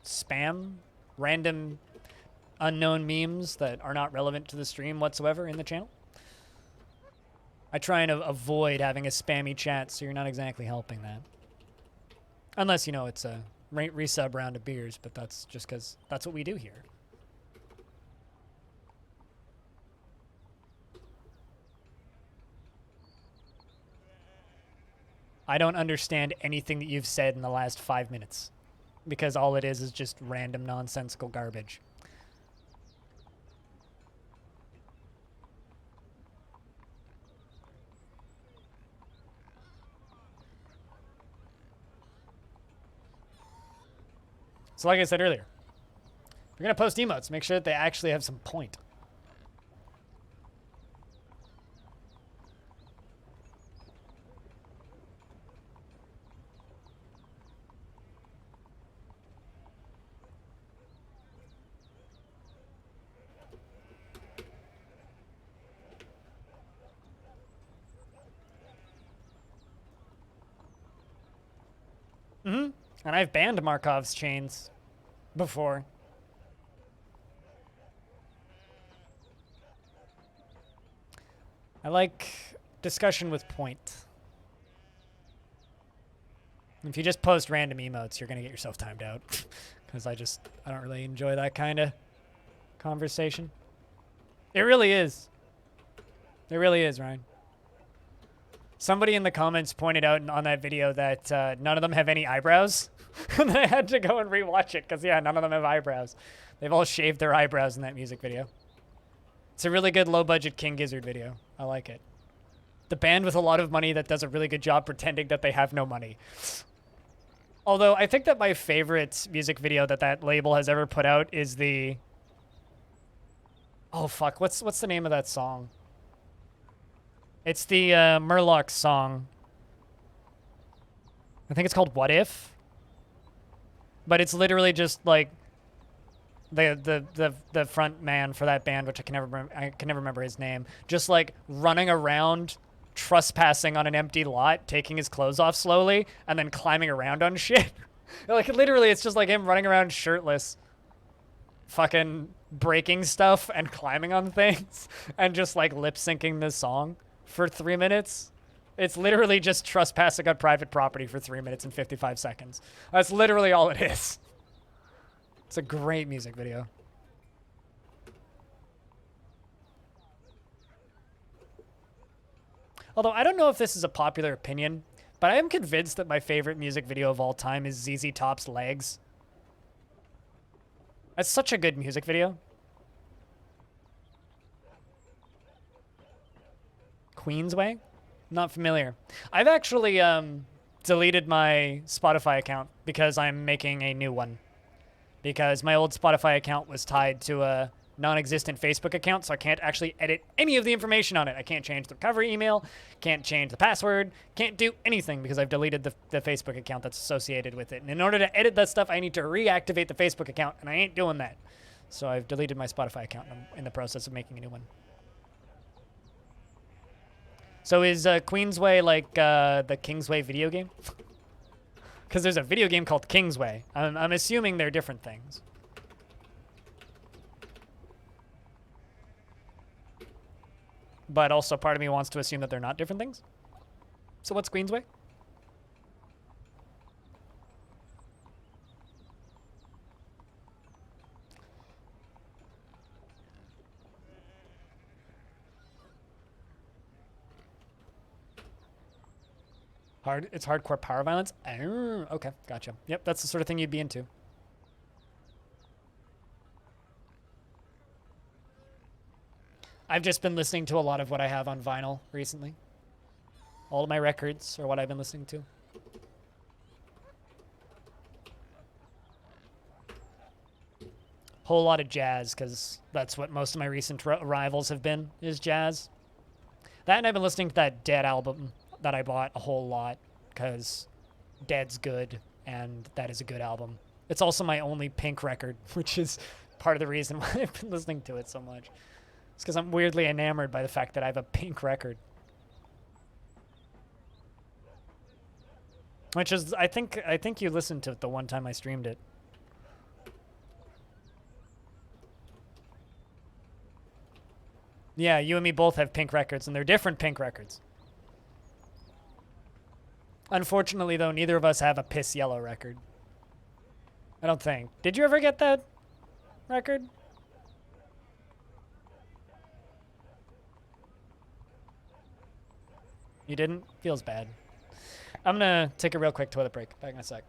spam random unknown memes that are not relevant to the stream whatsoever in the channel? I try and avoid having a spammy chat, so you're not exactly helping that. Unless, you know, it's a resub round of beers, but that's just because that's what we do here. I don't understand anything that you've said in the last 5 minutes, because all it is just random nonsensical garbage. So like I said earlier, if you're going to post emotes, make sure that they actually have some point. Mm-hmm. And I've banned Markov's chains before. I like discussion with point. If you just post random emotes, you're going to get yourself timed out. Because I don't really enjoy that kind of conversation. It really is. It really is, Ryan. Somebody in the comments pointed out on that video that none of them have any eyebrows. And I had to go and rewatch it because, yeah, none of them have eyebrows. They've all shaved their eyebrows in that music video. It's a really good low-budget King Gizzard video. I like it. The band with a lot of money that does a really good job pretending that they have no money. Although, I think that my favorite music video that label has ever put out is the... Oh, fuck. What's the name of that song? It's the Murloc song. I think it's called What If? But it's literally just like the front man for that band, which I can never remember his name, just like running around trespassing on an empty lot, taking his clothes off slowly, and then climbing around on shit. Like literally it's just like him running around shirtless, fucking breaking stuff and climbing on things and just like lip syncing this song for 3 minutes. It's literally just trespassing on private property for 3 minutes and 55 seconds. That's literally all it is. It's a great music video. Although I don't know if this is a popular opinion, but I am convinced that my favorite music video of all time is ZZ Top's Legs. That's such a good music video. Queensway? Not familiar. I've actually deleted my Spotify account because I'm making a new one. Because my old Spotify account was tied to a non-existent Facebook account, so I can't actually edit any of the information on it. I can't change the recovery email, can't change the password, can't do anything because I've deleted the Facebook account that's associated with it. And in order to edit that stuff, I need to reactivate the Facebook account, and I ain't doing that. So I've deleted my Spotify account, and I'm in the process of making a new one. So is Queensway like the Kingsway video game? Because there's a video game called Kingsway. I'm assuming they're different things. But also part of me wants to assume that they're not different things. So what's Queensway? It's hardcore power violence? Oh, okay, gotcha. Yep, that's the sort of thing you'd be into. I've just been listening to a lot of what I have on vinyl recently. All of my records are what I've been listening to. Whole lot of jazz, because that's what most of my recent arrivals have been, is jazz. That and I've been listening to that Dead album that I bought a whole lot, because Dead's good, and that is a good album. It's also my only Pink record, which is part of the reason why I've been listening to it so much. It's because I'm weirdly enamored by the fact that I have a Pink record. Which is, I think you listened to it the one time I streamed it. Yeah, you and me both have Pink records, and they're different Pink records. Unfortunately, though, neither of us have a Piss Yellow record. I don't think. Did you ever get that record? You didn't? Feels bad. I'm gonna take a real quick toilet break. Back in a sec.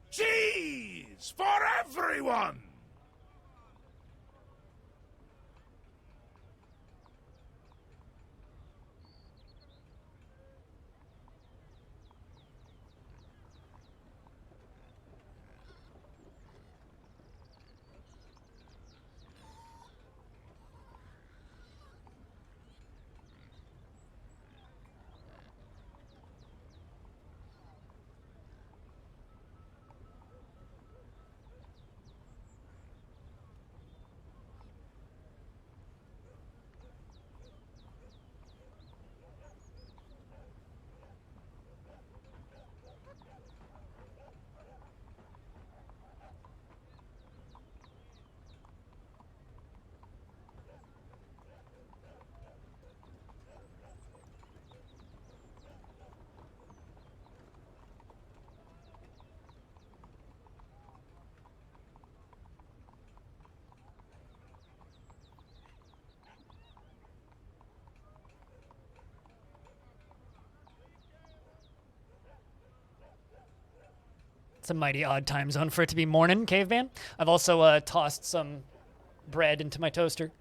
Cheese for everyone! It's a mighty odd time zone for it to be morning, caveman. I've also tossed some bread into my toaster.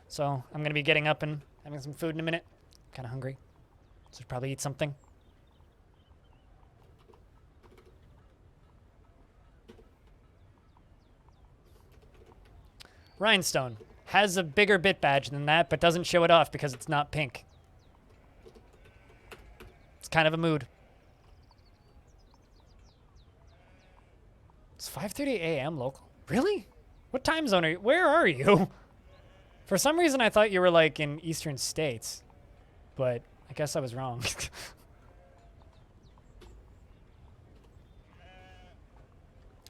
So I'm going to be getting up and having some food in a minute. Kind of hungry. So I'll probably eat something. Rhinestone has a bigger bit badge than that, but doesn't show it off because it's not pink. It's kind of a mood. It's 5:30 a.m. local. Really? What time zone are you? Where are you? For some reason, I thought you were like in Eastern States, but I guess I was wrong.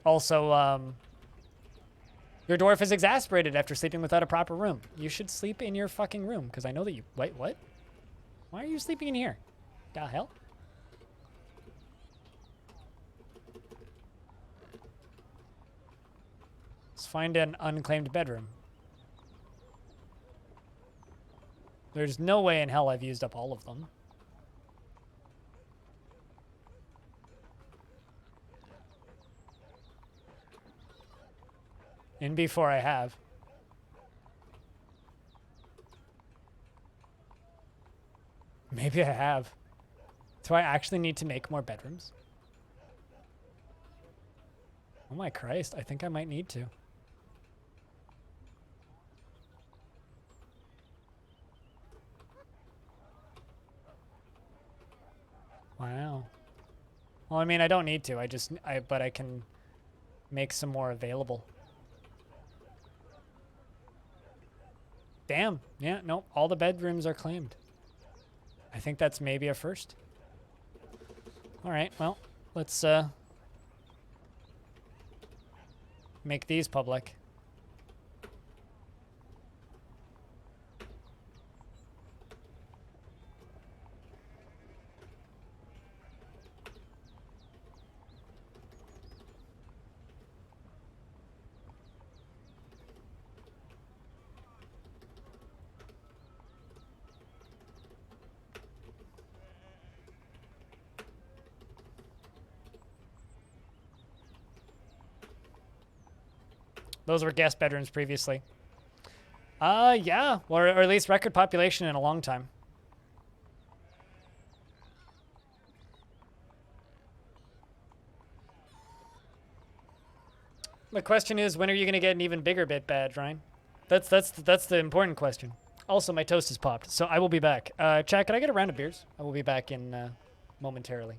Also, your dwarf is exasperated after sleeping without a proper room. You should sleep in your fucking room, because I know that you... Wait, what? Why are you sleeping in here? The hell? Let's find an unclaimed bedroom. There's no way in hell I've used up all of them. In before I have. Maybe I have. Do I actually need to make more bedrooms? Oh my Christ, I think I might need to. Wow. Well, I mean, I don't need to. But I can make some more available. Damn. Yeah, no, all the bedrooms are claimed. I think that's maybe a first. All right, well, let's make these public. Those were guest bedrooms previously. Yeah, or at least record population in a long time. The question is, when are you gonna get an even bigger bit badge, Ryan? That's the important question. Also, my toast is popped, so I will be back. Chat, can I get a round of beers? I will be back in momentarily.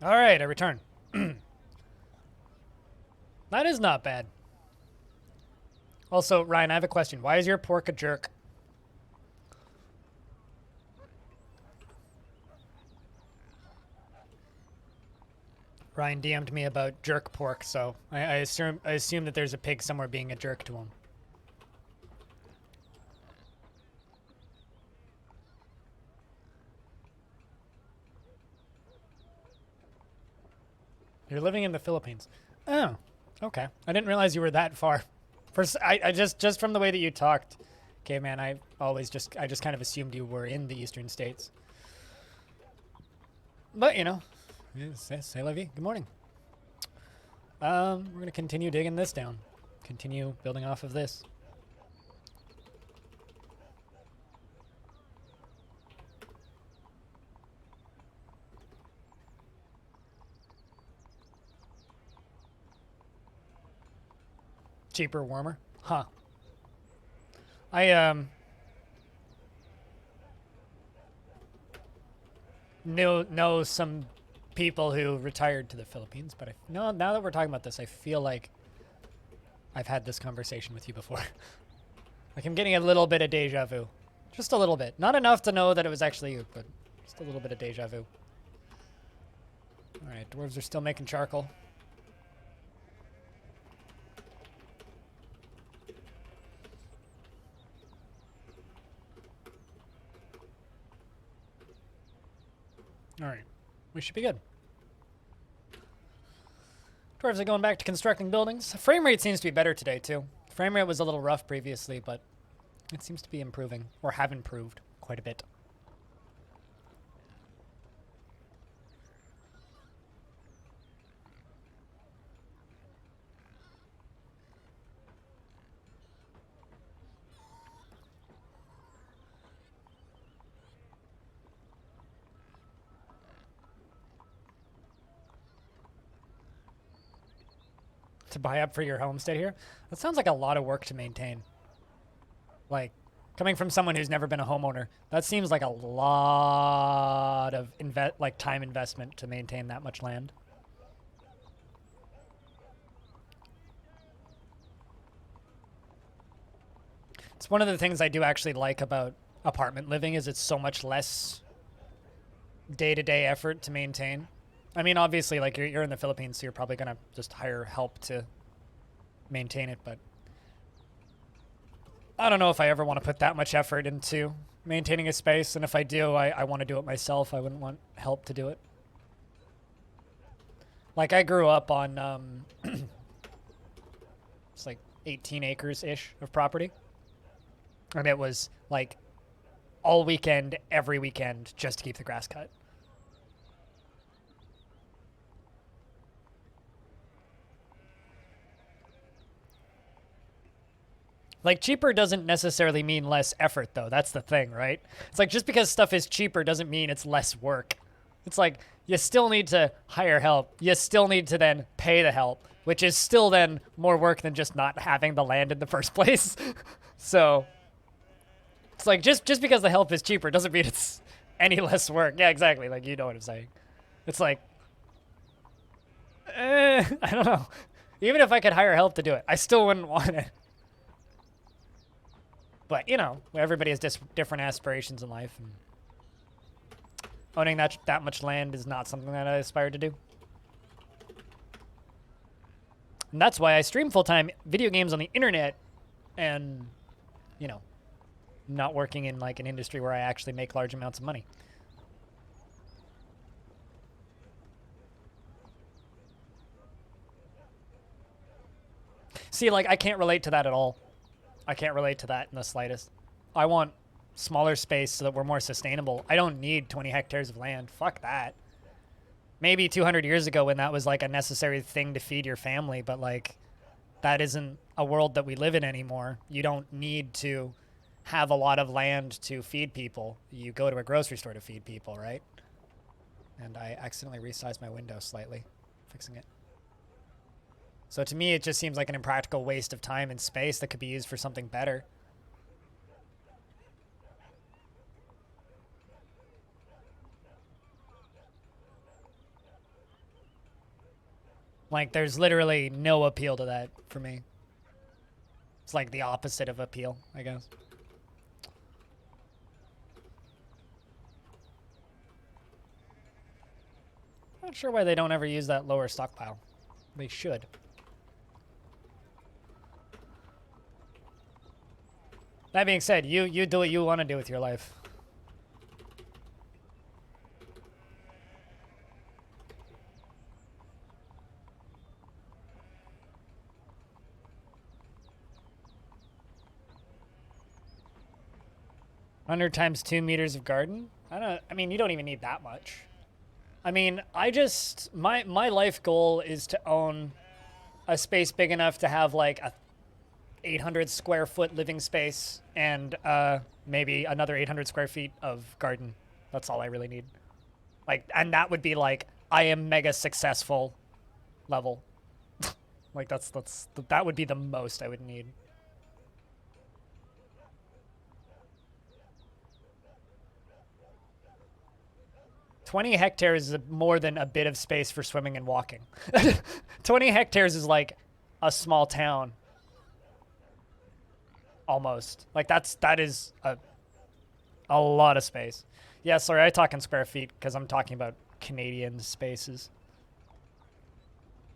All right, I return. That is not bad. Also, Ryan, I have a question. Why is your pork a jerk? Ryan DM'd me about jerk pork, so I assume that there's a pig somewhere being a jerk to him. You're living in the Philippines. Oh, okay. I didn't realize you were that far. First, I just from the way that you talked, okay, man. I just kind of assumed you were in the eastern states. But you know, c'est la vie. Good morning. We're gonna continue digging this down. Continue building off of this. Cheaper, warmer. Huh. I know some people who retired to the Philippines, but now that we're talking about this, I feel like I've had this conversation with you before. Like I'm getting a little bit of deja vu. Just a little bit. Not enough to know that it was actually you, but just a little bit of deja vu. Alright, dwarves are still making charcoal. Alright, we should be good. Dwarves are going back to constructing buildings. Frame rate seems to be better today, too. Frame rate was a little rough previously, but it seems to be improving, or have improved quite a bit. To buy up for your homestead here? That sounds like a lot of work to maintain. Like, coming from someone who's never been a homeowner, that seems like a lot of time investment to maintain that much land. It's one of the things I do actually like about apartment living is it's so much less day-to-day effort to maintain. I mean, obviously, like you're in the Philippines, so you're probably gonna just hire help to maintain it, but I don't know if I ever want to put that much effort into maintaining a space, and if I do, I want to do it myself. I wouldn't want help to do it. Like, I grew up on, it's like 18 acres-ish of property, and it was like all weekend, every weekend, just to keep the grass cut. Like, cheaper doesn't necessarily mean less effort, though. That's the thing, right? It's like, just because stuff is cheaper doesn't mean it's less work. It's like, you still need to hire help. You still need to then pay the help, which is still then more work than just not having the land in the first place. So, it's like, just because the help is cheaper doesn't mean it's any less work. Yeah, exactly. Like, you know what I'm saying. It's like, I don't know. Even if I could hire help to do it, I still wouldn't want it. But, you know, everybody has different aspirations in life. And owning that much land is not something that I aspire to do. And that's why I stream full-time video games on the internet and, you know, not working in, like, an industry where I actually make large amounts of money. See, like, I can't relate to that at all. I can't relate to that in the slightest. I want smaller space so that we're more sustainable. I don't need 20 hectares of land. Fuck that. Maybe 200 years ago when that was like a necessary thing to feed your family, but like that isn't a world that we live in anymore. You don't need to have a lot of land to feed people. You go to a grocery store to feed people, right? And I accidentally resized my window slightly, fixing it. So to me, it just seems like an impractical waste of time and space that could be used for something better. Like, there's literally no appeal to that for me. It's like the opposite of appeal, I guess. Not sure why they don't ever use that lower stockpile. They should. That being said, you do what you want to do with your life. Hundred times 2 meters of garden? I mean, you don't even need that much. I mean, my life goal is to own a space big enough to have like a 800 square foot living space and maybe another 800 square feet of garden. That's all I really need. Like, and that would be like, I am mega successful level. Like that would be the most I would need. "20 hectares is more than a bit of space for swimming and walking." 20 hectares is like a small town. Almost. Like that is a lot of space. Yeah, sorry, I talk in square feet because I'm talking about Canadian spaces.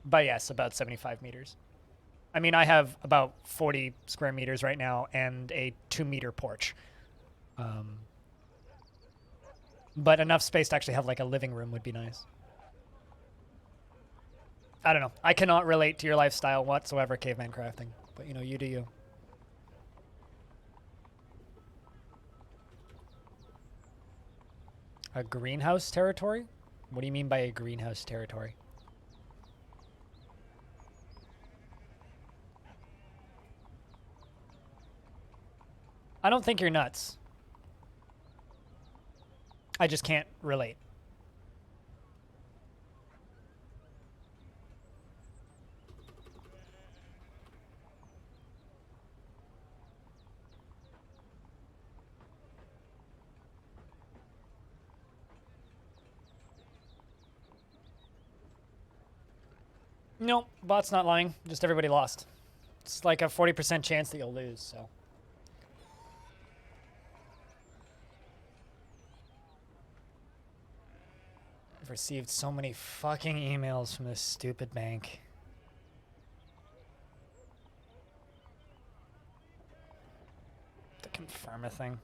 But yes, about 75 meters. I mean, I have about 40 square meters right now and a 2-meter porch. But enough space to actually have like a living room would be nice. I don't know. I cannot relate to your lifestyle whatsoever, caveman crafting. But you know, you do you. A greenhouse territory? What do you mean by a greenhouse territory? I don't think you're nuts. I just can't relate. No, bot's not lying. Just everybody lost. It's like a 40% chance that you'll lose, so. I've received so many fucking emails from this stupid bank. To confirm a thing.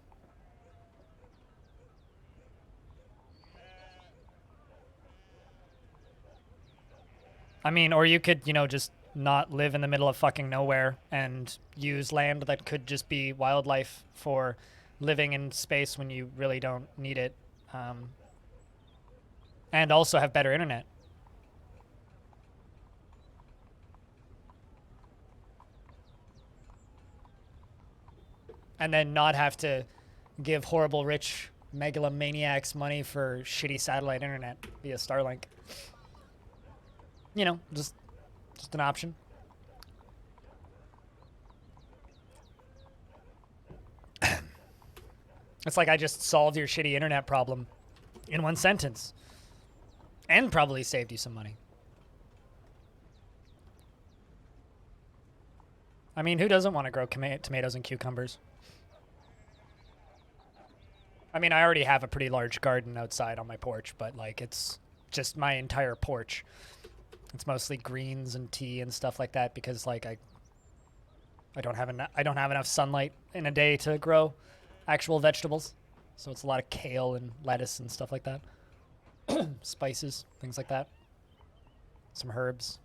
I mean, or you could, you know, just not live in the middle of fucking nowhere and use land that could just be wildlife for living in space when you really don't need it. And also have better internet. And then not have to give horrible rich megalomaniacs money for shitty satellite internet via Starlink. You know, just an option. It's like I just solved your shitty internet problem in one sentence. And probably saved you some money. I mean, who doesn't want to grow tomatoes and cucumbers? I mean, I already have a pretty large garden outside on my porch, but like it's just my entire porch. It's mostly greens and tea and stuff like that because like I don't have enough sunlight in a day to grow actual vegetables. So it's a lot of kale and lettuce and stuff like that. Spices, things like that. Some herbs.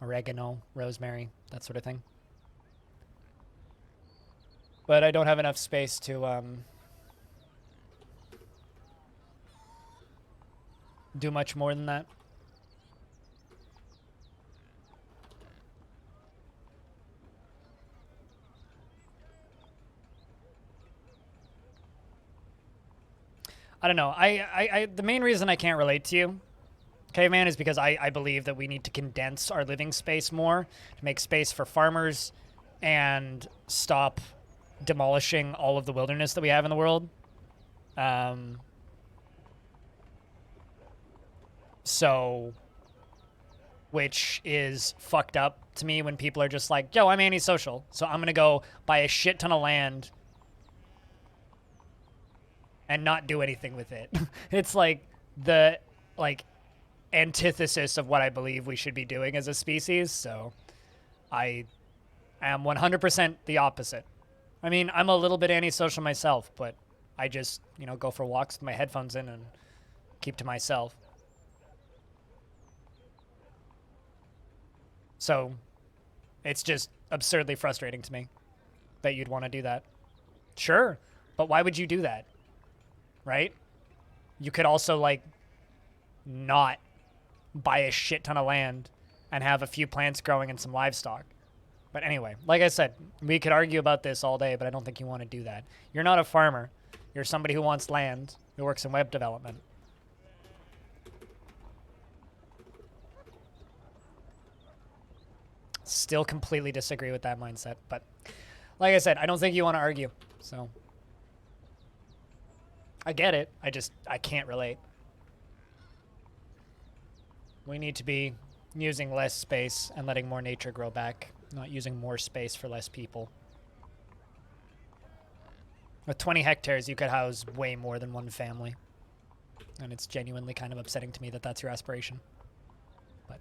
Oregano, rosemary, that sort of thing. But I don't have enough space to do much more than that. I don't know. The main reason I can't relate to you, Caveman, is because I believe that we need to condense our living space more to make space for farmers and stop demolishing all of the wilderness that we have in the world. So which is fucked up to me when people are just like, yo, I'm antisocial, so I'm gonna go buy a shit ton of land and not do anything with it. It's like the antithesis of what I believe we should be doing as a species, so I am 100% the opposite. I mean, I'm a little bit antisocial myself, but I just, go for walks with my headphones in and keep to myself. So it's just absurdly frustrating to me that you'd want to do that. Sure, but why would you do that? Right? You could also, not buy a shit ton of land and have a few plants growing and some livestock. But anyway, like I said, we could argue about this all day, but I don't think you want to do that. You're not a farmer. You're somebody who wants land, who works in web development. Still completely disagree with that mindset, but like I said, I don't think you want to argue, so I get it. I can't relate. We need to be using less space and letting more nature grow back, not using more space for less people. With 20 hectares, you could house way more than one family, and it's genuinely kind of upsetting to me that that's your aspiration. But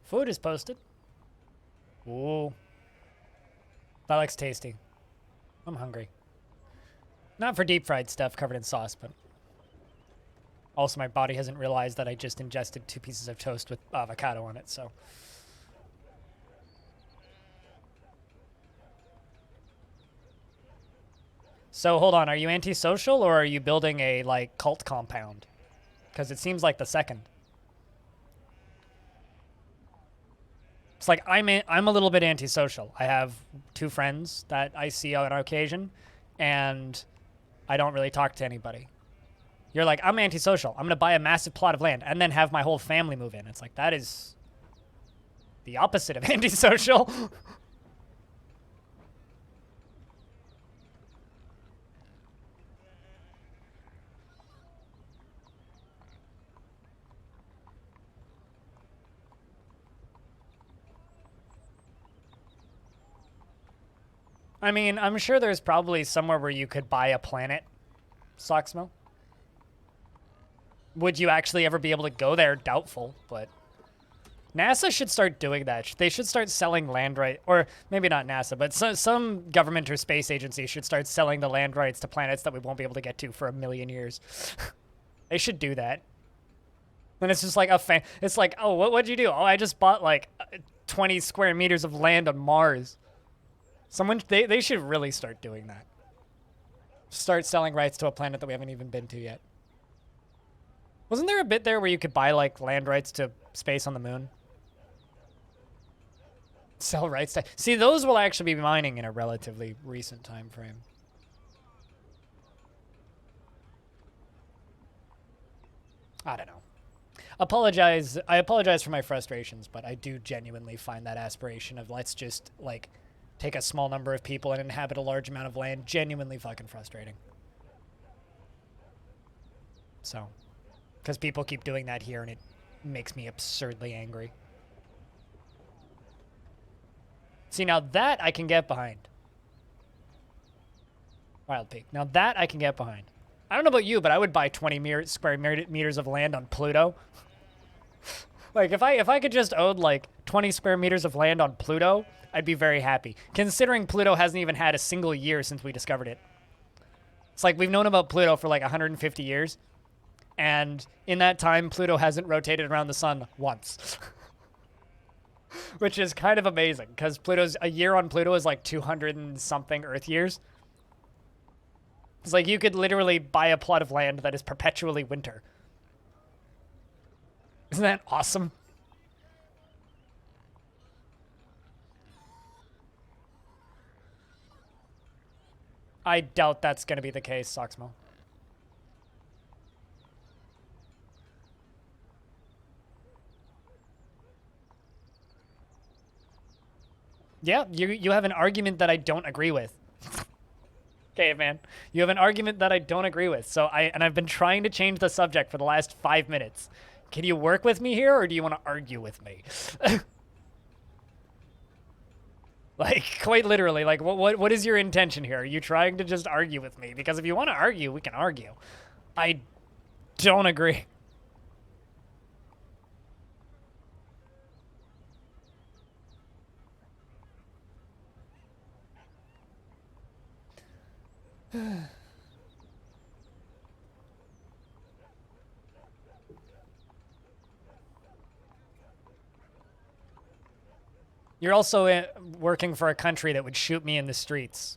food is posted. Ooh. That looks tasty. I'm hungry. Not for deep fried stuff covered in sauce, but also my body hasn't realized that I just ingested 2 pieces of toast with avocado on it, so. So hold on, are you antisocial or are you building a cult compound? Because it seems like the second. It's like I'm a little bit antisocial. I have 2 friends that I see on occasion, and I don't really talk to anybody. You're like, I'm antisocial. I'm going to buy a massive plot of land and then have my whole family move in. It's like, that is the opposite of antisocial. I mean, I'm sure there's probably somewhere where you could buy a planet, Soxmo. Would you actually ever be able to go there? Doubtful, but NASA should start doing that. They should start selling land rights, or maybe not NASA, but some government or space agency should start selling the land rights to planets that we won't be able to get to for 1,000,000 years. They should do that. And it's just like it's like, oh, what'd you do? Oh, I just bought 20 square meters of land on Mars. They should really start doing that. Start selling rights to a planet that we haven't even been to yet. Wasn't there a bit there where you could buy land rights to space on the moon? Sell rights to... See, those will actually be mining in a relatively recent time frame. I don't know. I apologize for my frustrations, but I do genuinely find that aspiration of let's just take a small number of people and inhabit a large amount of land genuinely fucking frustrating. So, because people keep doing that here and it makes me absurdly angry. See, now that I can get behind. Wild Peak. Now that I can get behind. I don't know about you, but I would buy 20 square meters of land on Pluto. If I could just own 20 square meters of land on Pluto, I'd be very happy. Considering Pluto hasn't even had a single year since we discovered it. It's like we've known about Pluto for 150 years. And in that time, Pluto hasn't rotated around the sun once. Which is kind of amazing, because a year on Pluto is 200 and something Earth years. It's like you could literally buy a plot of land that is perpetually winter. Isn't that awesome? I doubt that's going to be the case, Soxmo. Yeah, you have an argument that I don't agree with. Okay, man. You have an argument that I don't agree with. I've been trying to change the subject for the last 5 minutes. Can you work with me here, or do you want to argue with me? Like, quite literally, like, what is your intention here? Are you trying to just argue with me? Because if you want to argue, we can argue. I don't agree. You're also working for a country that would shoot me in the streets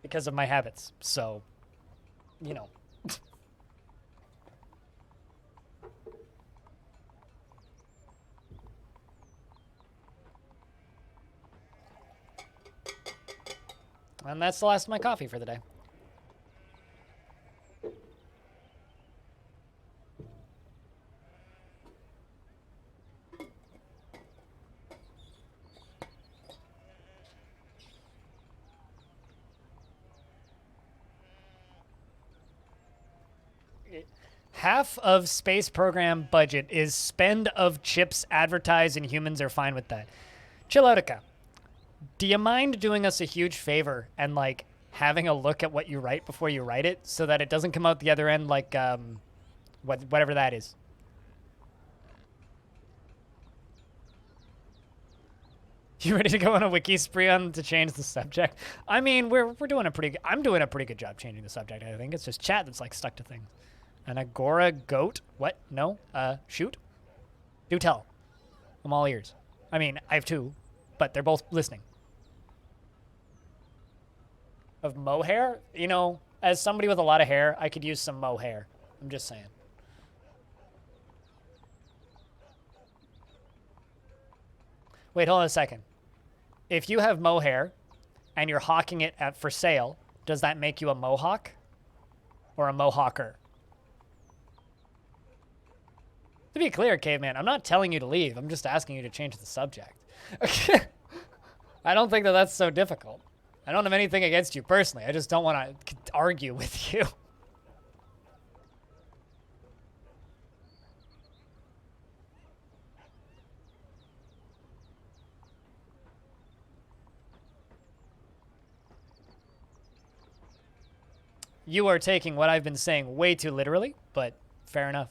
because of my habits. So, you know. And that's the last of my coffee for the day. Half of space program budget is spend of chips advertised, and humans are fine with that. Chilloutica, do you mind doing us a huge favor and, like, having a look at what you write before you write it so that it doesn't come out the other end like, whatever that is? You ready to go on a wiki spree on to change the subject? I mean, we're doing a pretty. I'm doing a pretty good job changing the subject. I think it's just chat that's like stuck to things. An agora goat? What? No? Shoot? Do tell. I'm all ears. I mean, I have two, but they're both listening. Of mohair? You know, as somebody with a lot of hair, I could use some mohair. I'm just saying. Wait, hold on a second. If you have mohair and you're hawking it for sale, does that make you a mohawk? Or a mohawker? To be clear, Caveman, I'm not telling you to leave. I'm just asking you to change the subject. I don't think that that's so difficult. I don't have anything against you personally. I just don't want to argue with you. You are taking what I've been saying way too literally, but fair enough.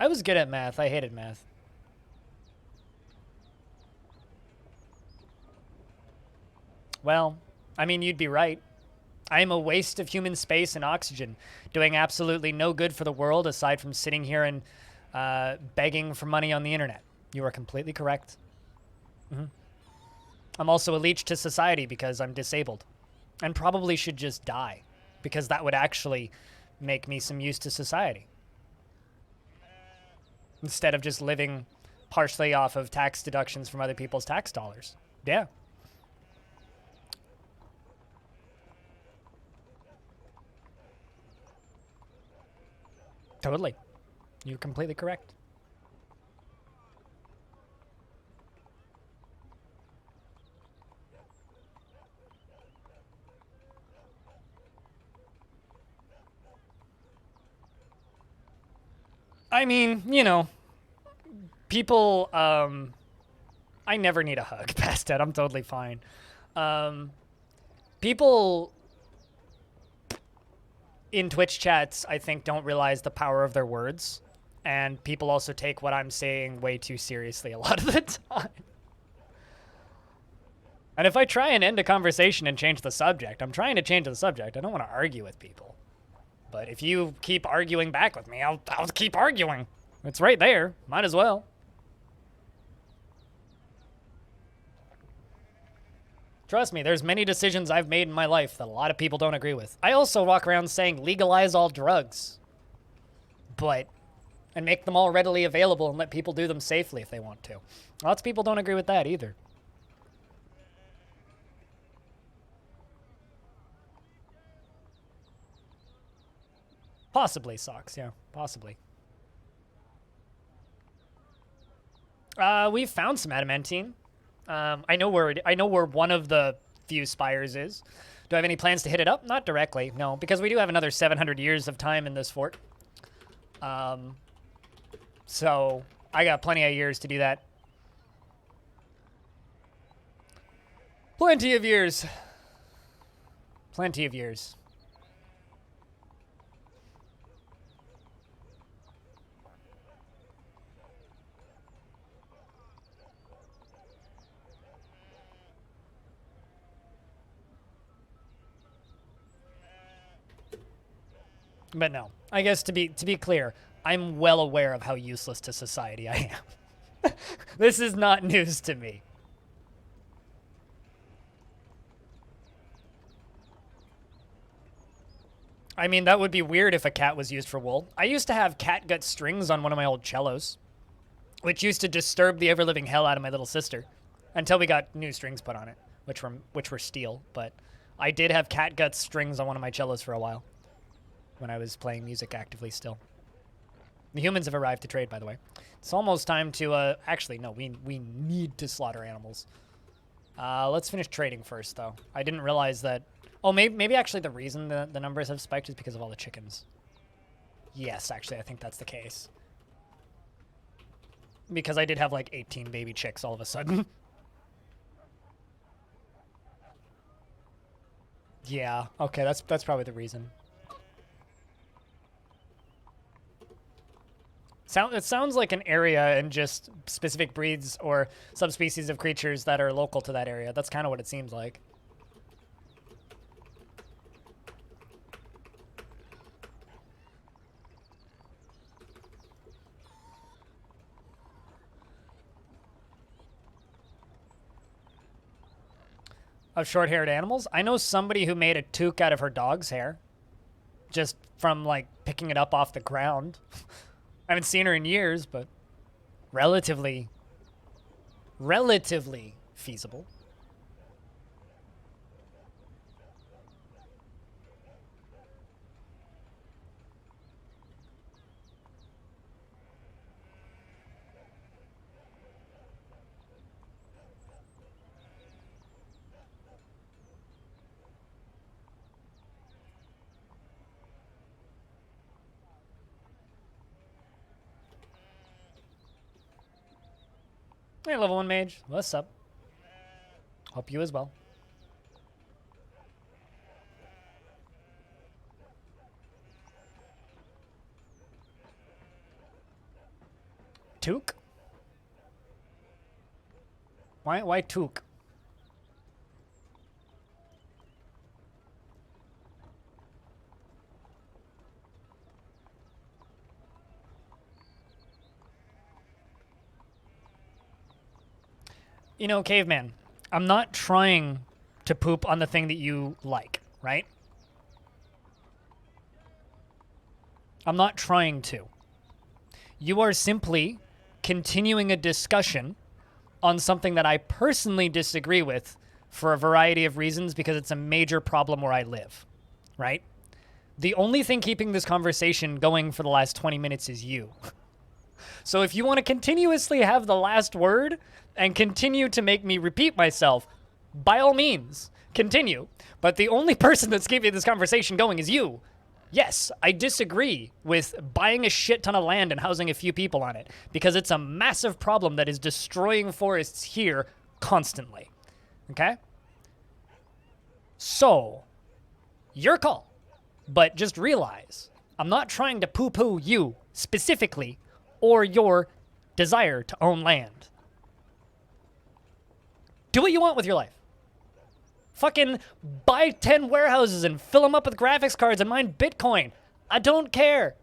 I was good at math. I hated math. Well, I mean, you'd be right. I am a waste of human space and oxygen, doing absolutely no good for the world aside from sitting here and begging for money on the internet. You are completely correct. I'm also a leech to society because I'm disabled. And probably should just die, because that would actually make me some use to society. Instead of just living partially off of tax deductions from other people's tax dollars. Yeah. Totally. You're completely correct. I mean, you know, people, I never need a hug past that. I'm totally fine. People in Twitch chats, I think, don't realize the power of their words. And people also take what I'm saying way too seriously a lot of the time. And if I try and end a conversation and change the subject, I'm trying to change the subject. I don't want to argue with people. But if you keep arguing back with me, I'll keep arguing. It's right there. Might as well. Trust me, there's many decisions I've made in my life that a lot of people don't agree with. I also walk around saying legalize all drugs. and make them all readily available and let people do them safely if they want to. Lots of people don't agree with that either. Possibly socks, yeah, possibly. We've found some adamantine. I know where one of the few spires is. Do I have any plans to hit it up? Not directly, no, because we do have another 700 years of time in this fort. So I got plenty of years to do that. Plenty of years. Plenty of years. But no, I guess to be clear, I'm well aware of how useless to society I am. This is not news to me. I mean, that would be weird if a cat was used for wool. I used to have catgut strings on one of my old cellos, which used to disturb the ever-living hell out of my little sister until we got new strings put on it, which were steel. But I did have catgut strings on one of my cellos for a while when I was playing music actively still. The humans have arrived to trade, by the way. It's almost time to, actually, no, we need to slaughter animals. Let's finish trading first, though. I didn't realize that... Oh, maybe actually the reason the numbers have spiked is because of all the chickens. Yes, actually, I think that's the case. Because I did have, like, 18 baby chicks all of a sudden. Yeah, okay, that's probably the reason. It sounds like an area and just specific breeds or subspecies of creatures that are local to that area. That's kind of what it seems like. Of short-haired animals? I know somebody who made a toque out of her dog's hair. Just from, like, picking it up off the ground. I haven't seen her in years, but relatively feasible. Hey, level 1 mage. What's up? Hope you as well. Toque? Why toque? You know, caveman, I'm not trying to poop on the thing that you like, right? I'm not trying to. You are simply continuing a discussion on something that I personally disagree with for a variety of reasons because it's a major problem where I live, right? The only thing keeping this conversation going for the last 20 minutes is you. So if you want to continuously have the last word and continue to make me repeat myself, by all means, continue. But the only person that's keeping this conversation going is you. Yes, I disagree with buying a shit ton of land and housing a few people on it because it's a massive problem that is destroying forests here constantly. Okay? So, your call. But just realize, I'm not trying to poo-poo you specifically or your desire to own land. Do what you want with your life. Fucking buy 10 warehouses and fill them up with graphics cards and mine Bitcoin. I don't care.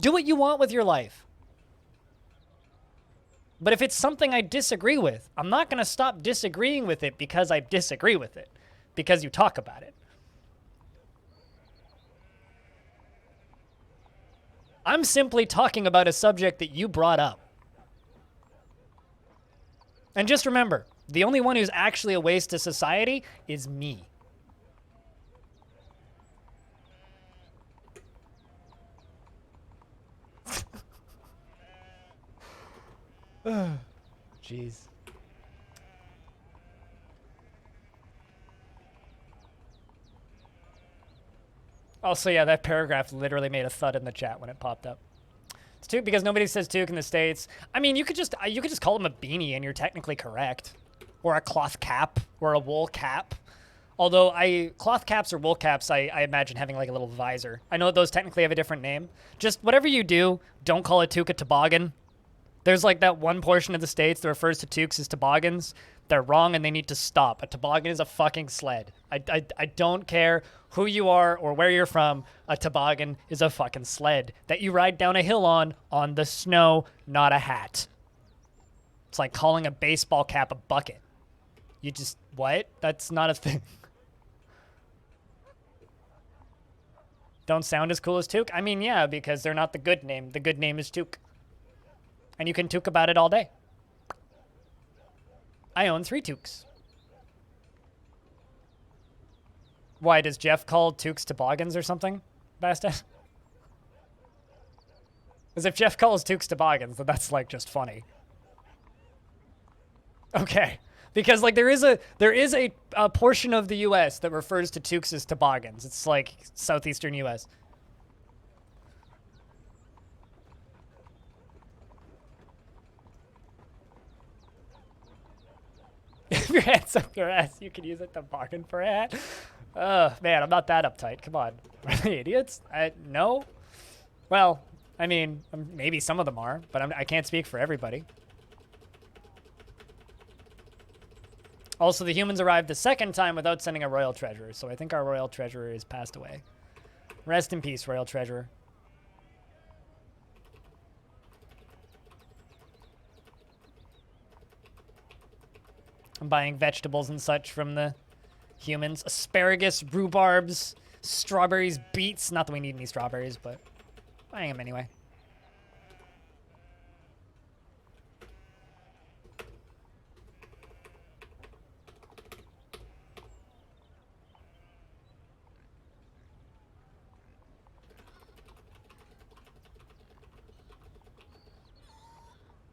Do what you want with your life. But if it's something I disagree with, I'm not going to stop disagreeing with it because I disagree with it. Because you talk about it. I'm simply talking about a subject that you brought up. And just remember, the only one who's actually a waste to society is me. Jeez. Also, yeah, that paragraph literally made a thud in the chat when it popped up. It's Toque because nobody says Toque in the States. I mean, you could just call him a beanie and you're technically correct. Or a cloth cap, or a wool cap. Although cloth caps or wool caps, I imagine having like a little visor. I know those technically have a different name. Just whatever you do, don't call a toque a toboggan. There's like that one portion of the States that refers to toques as toboggans. They're wrong and they need to stop. A toboggan is a fucking sled. I don't care who you are or where you're from. A toboggan is a fucking sled that you ride down a hill on the snow, not a hat. It's like calling a baseball cap a bucket. You just, what? That's not a thing. Don't sound as cool as Toque? I mean, yeah, because they're not the good name. The good name is Toque. And you can Toque about it all day. I own 3 toques. Why, does Jeff call toques toboggans or something, Basta? Because if Jeff calls toques toboggans, then that's, like, just funny. Okay. Because, like, there is a portion of the U.S. that refers to toques as toboggans. It's, like, southeastern U.S. If your hand's up your ass, you can use a toboggan for a hat. Man, I'm not that uptight. Come on. Are they idiots? No? Well, I mean, maybe some of them are, but I can't speak for everybody. Also, the humans arrived the second time without sending a royal treasurer, so I think our royal treasurer is passed away. Rest in peace, royal treasurer. I'm buying vegetables and such from the humans. Asparagus, rhubarbs, strawberries, beets. Not that we need any strawberries, but buying them anyway.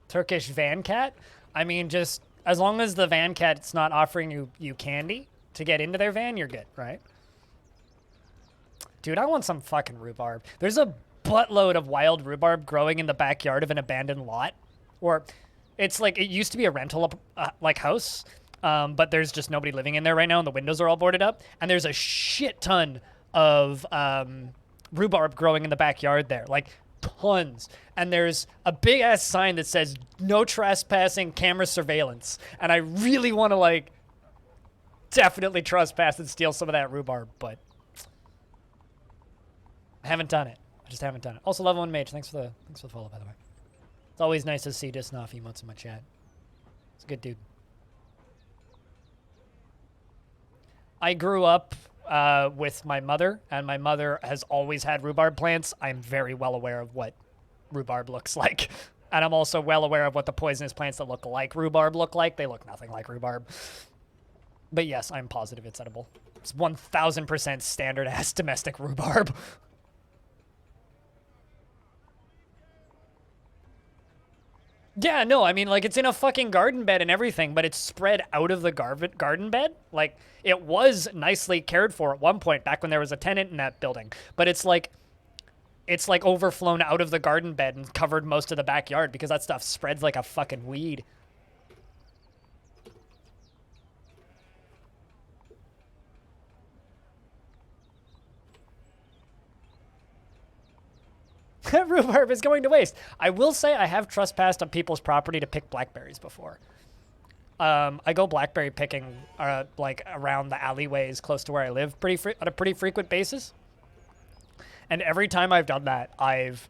Turkish van cat? I mean, just as long as the van cat's not offering you candy to get into their van, you're good, right? Dude, I want some fucking rhubarb. There's a buttload of wild rhubarb growing in the backyard of an abandoned lot. Or it's like, it used to be a rental like house, but there's just nobody living in there right now and the windows are all boarded up. And there's a shit ton of rhubarb growing in the backyard there. Like, tons. And there's a big ass sign that says no trespassing, camera surveillance. And I really want to like definitely trespass and steal some of that rhubarb, but I haven't done it. I just haven't done it. Also, level 1 mage. Thanks for the follow, by the way. It's always nice to see Disnoff emotes in my chat. It's a good dude. I grew up with my mother, and my mother has always had rhubarb plants. I'm very well aware of what rhubarb looks like. And I'm also well aware of what the poisonous plants that look like rhubarb look like. They look nothing like rhubarb. But yes, I'm positive it's edible. It's 1000% standard-ass domestic rhubarb. Yeah, no, I mean, like, it's in a fucking garden bed and everything, but it's spread out of the garden bed. Like, it was nicely cared for at one point, back when there was a tenant in that building. But it's like overflown out of the garden bed and covered most of the backyard because that stuff spreads like a fucking weed. Rhubarb is going to waste. I will say I have trespassed on people's property to pick blackberries before. I go blackberry picking like around the alleyways close to where I live on a pretty frequent basis. And every time I've done that, I've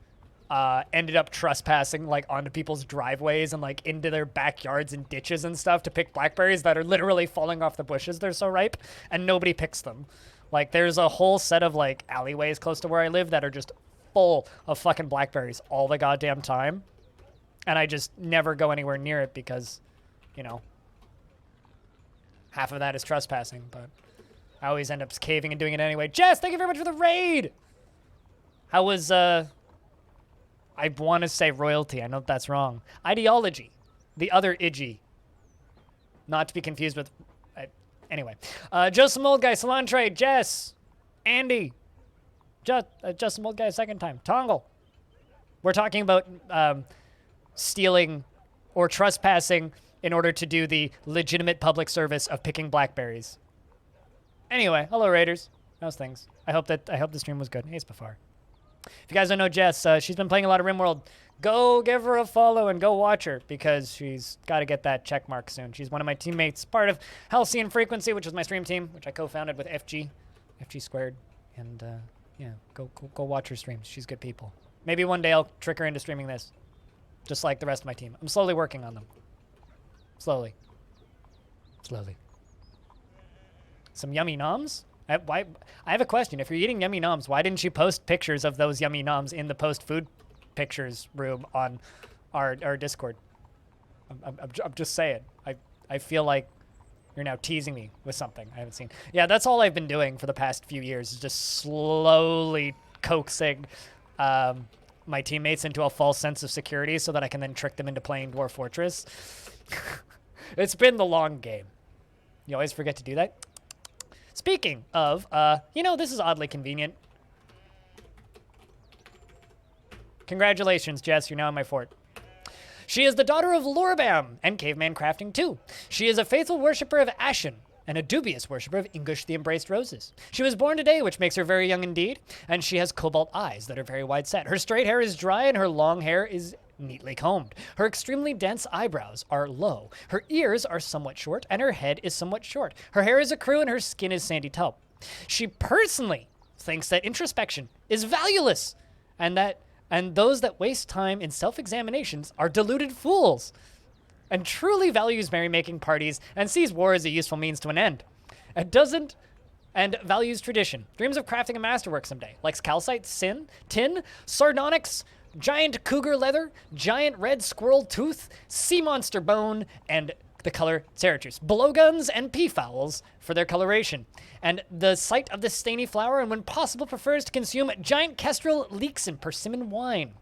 ended up trespassing like onto people's driveways and like into their backyards and ditches and stuff to pick blackberries that are literally falling off the bushes. They're so ripe and nobody picks them. Like there's a whole set of like alleyways close to where I live that are just full of fucking blackberries all the goddamn time. And I just never go anywhere near it because, you know, half of that is trespassing, but I always end up caving and doing it anyway. Jess, thank you very much for the raid! How was, I want to say royalty. I know that's wrong. Ideology. The other Iggy. Not to be confused with... anyway. Just some old guy. Solantre. Jess. Andy. Just some old guy second time. Tongle. We're talking about stealing or trespassing in order to do the legitimate public service of picking blackberries. Anyway, hello Raiders. How's things? I hope the stream was good. Hey, it's Bafar. If you guys don't know Jess, she's been playing a lot of RimWorld. Go give her a follow and go watch her because she's got to get that check mark soon. She's one of my teammates, part of Halcyon Frequency, which is my stream team, which I co-founded with FG Squared. And yeah, go watch her streams. She's good people. Maybe one day I'll trick her into streaming this, just like the rest of my team. I'm slowly working on them. Slowly. Some yummy noms? I have a question. If you're eating yummy noms, why didn't you post pictures of those yummy noms in the post food pictures room on our Discord? I'm just saying. I feel like you're now teasing me with something I haven't seen. Yeah, that's all I've been doing for the past few years is just slowly coaxing my teammates into a false sense of security so that I can then trick them into playing Dwarf Fortress. It's been the long game. You always forget to do that. Speaking of, you know, this is oddly convenient. Congratulations, Jess, you're now in my fort. She is the daughter of Lorbam and Caveman Crafting 2. She is a faithful worshipper of Ashen and a dubious worshipper of Ingush the Embraced Roses. She was born today, which makes her very young indeed, and she has cobalt eyes that are very wide set. Her straight hair is dry and her long hair is neatly combed. Her extremely dense eyebrows are low. Her ears are somewhat short, and her head is somewhat short. Her hair is a crew, and her skin is sandy taupe. She personally thinks that introspection is valueless, and those that waste time in self-examinations are deluded fools, and truly values merrymaking parties and sees war as a useful means to an end. And values tradition. Dreams of crafting a masterwork someday. Likes calcite, tin, sardonyx, giant cougar leather, giant red squirrel tooth, sea monster bone, and the color Ceratures. Blowguns and peafowls for their coloration. And the sight of the stainy flower, and when possible prefers to consume giant kestrel leeks and persimmon wine.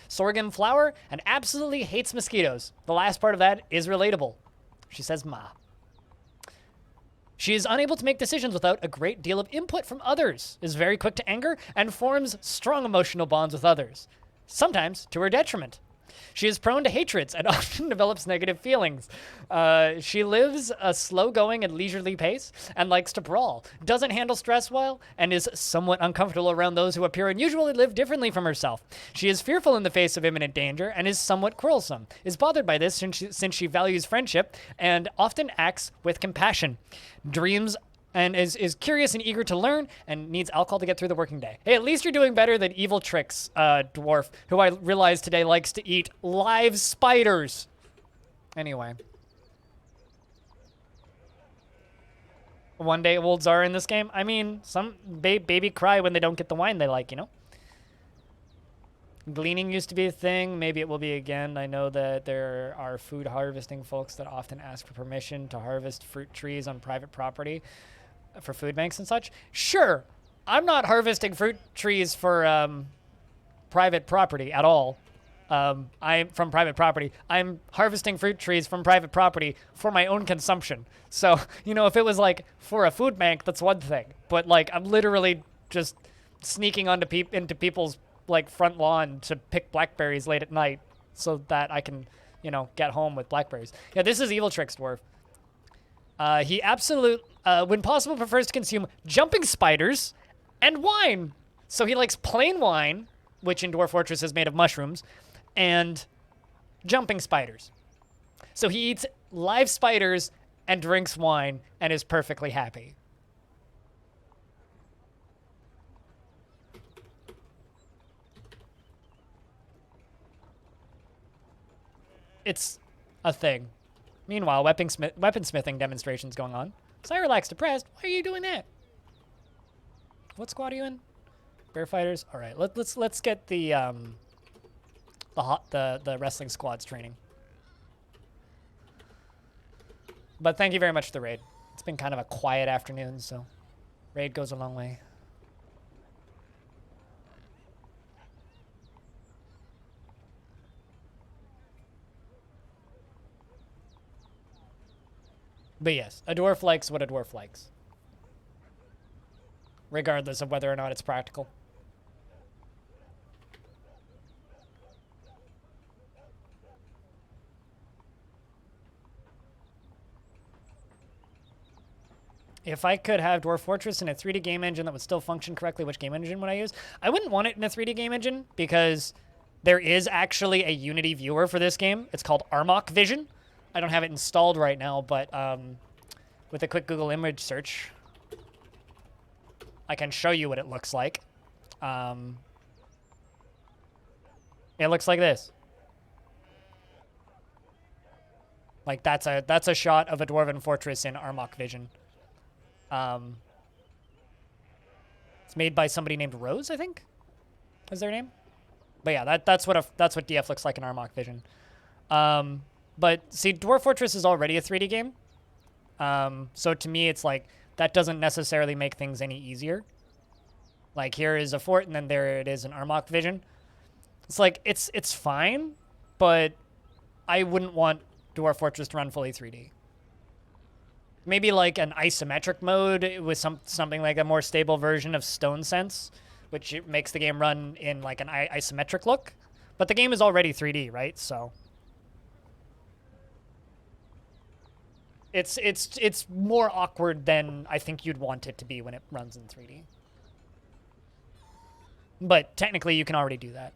Sorghum flour, and absolutely hates mosquitoes. The last part of that is relatable. She says ma. She is unable to make decisions without a great deal of input from others, is very quick to anger, and forms strong emotional bonds with others, sometimes to her detriment. She is prone to hatreds and often develops negative feelings. She lives a slow-going and leisurely pace and likes to brawl, doesn't handle stress well, and is somewhat uncomfortable around those who appear unusually live differently from herself. She is fearful in the face of imminent danger and is somewhat quarrelsome, is bothered by this since she values friendship and often acts with compassion, dreams and is curious and eager to learn and needs alcohol to get through the working day. Hey, at least you're doing better than Evil Tricks, Dwarf, who I realized today likes to eat live spiders. Anyway. One day wolves are in this game. I mean, some baby cry when they don't get the wine they like, you know? Gleaning used to be a thing. Maybe it will be again. I know that there are food harvesting folks that often ask for permission to harvest fruit trees on private property for food banks and such. Sure, I'm not harvesting fruit trees for private property at all. I'm from private property. I'm harvesting fruit trees from private property for my own consumption. So, you know, if it was like for a food bank, that's one thing. But like, I'm literally just sneaking onto into people's like front lawn to pick blackberries late at night so that I can, you know, get home with blackberries. Yeah, this is Evil Tricks Dwarf. He when possible, prefers to consume jumping spiders and wine. So he likes plain wine, which in Dwarf Fortress is made of mushrooms, and jumping spiders. So he eats live spiders and drinks wine and is perfectly happy. It's a thing. Meanwhile, weaponsmithing demonstrations going on. Cyrillax depressed. Why are you doing that? What squad are you in? Bear fighters. All right, let's get the the wrestling squads training. But thank you very much for the raid. It's been kind of a quiet afternoon, so raid goes a long way. But yes, a dwarf likes what a dwarf likes, regardless of whether or not it's practical. If I could have Dwarf Fortress in a 3D game engine that would still function correctly, which game engine would I use? I wouldn't want it in a 3D game engine because there is actually a Unity viewer for this game. It's called Armok Vision. I don't have it installed right now, but with a quick Google image search, I can show you what it looks like. It looks like this. Like that's a shot of a Dwarven Fortress in Armok Vision. It's made by somebody named Rose, I think, is their name. But yeah, that's what DF looks like in Armok Vision. But see, Dwarf Fortress is already a 3D game. So to me, it's like that doesn't necessarily make things any easier. Like here is a fort, and then there it is in Armok Vision. It's like it's fine, but I wouldn't want Dwarf Fortress to run fully 3D. Maybe like an isometric mode with something like a more stable version of Stone Sense, which makes the game run in like an isometric look. But the game is already 3D, right? So it's more awkward than I think you'd want it to be when it runs in 3D. But technically, you can already do that.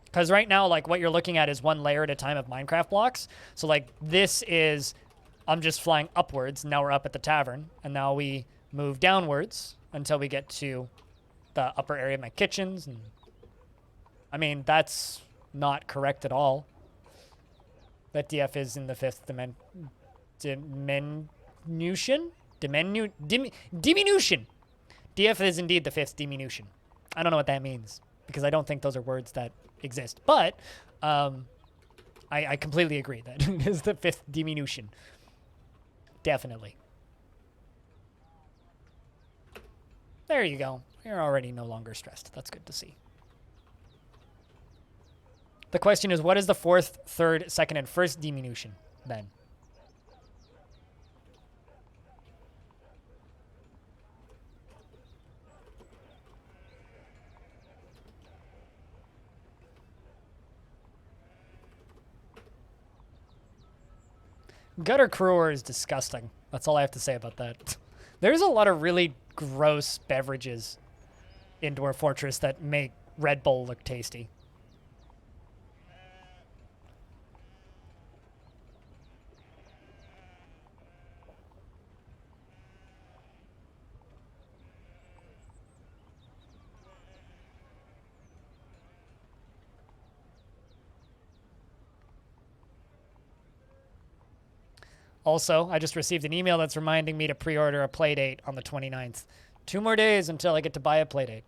Because right now, like what you're looking at is one layer at a time of Minecraft blocks. So like this is, I'm just flying upwards. Now we're up at the tavern. And now we move downwards until we get to the upper area of my kitchens. And I mean, that's not correct at all. That DF is in the fifth diminution? Diminution. DF is indeed the fifth diminution. I don't know what that means because I don't think those are words that exist. But I completely agree that it is the fifth diminution. Definitely. There you go. You're already no longer stressed. That's good to see. The question is, what is the fourth, third, second, and first diminution then? Gutter Crewer is disgusting. That's all I have to say about that. There's a lot of really gross beverages in Dwarf Fortress that make Red Bull look tasty. Also, I just received an email that's reminding me to pre-order a Playdate on the 29th. 2 more days until I get to buy a Playdate.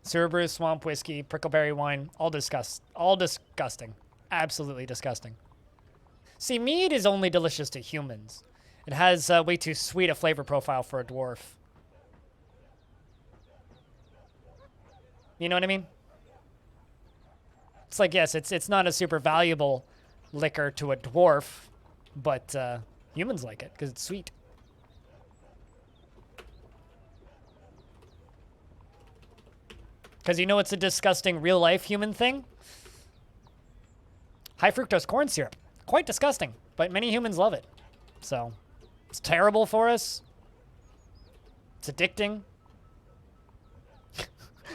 Cerberus, swamp whiskey, prickleberry wine, all disgusting. Absolutely disgusting. See, mead is only delicious to humans. It has way too sweet a flavor profile for a dwarf. You know what I mean? It's like, yes, it's not a super valuable liquor to a dwarf, but humans like it because it's sweet. Because you know it's a disgusting real-life human thing? High fructose corn syrup. Quite disgusting, but many humans love it. So it's terrible for us. It's addicting.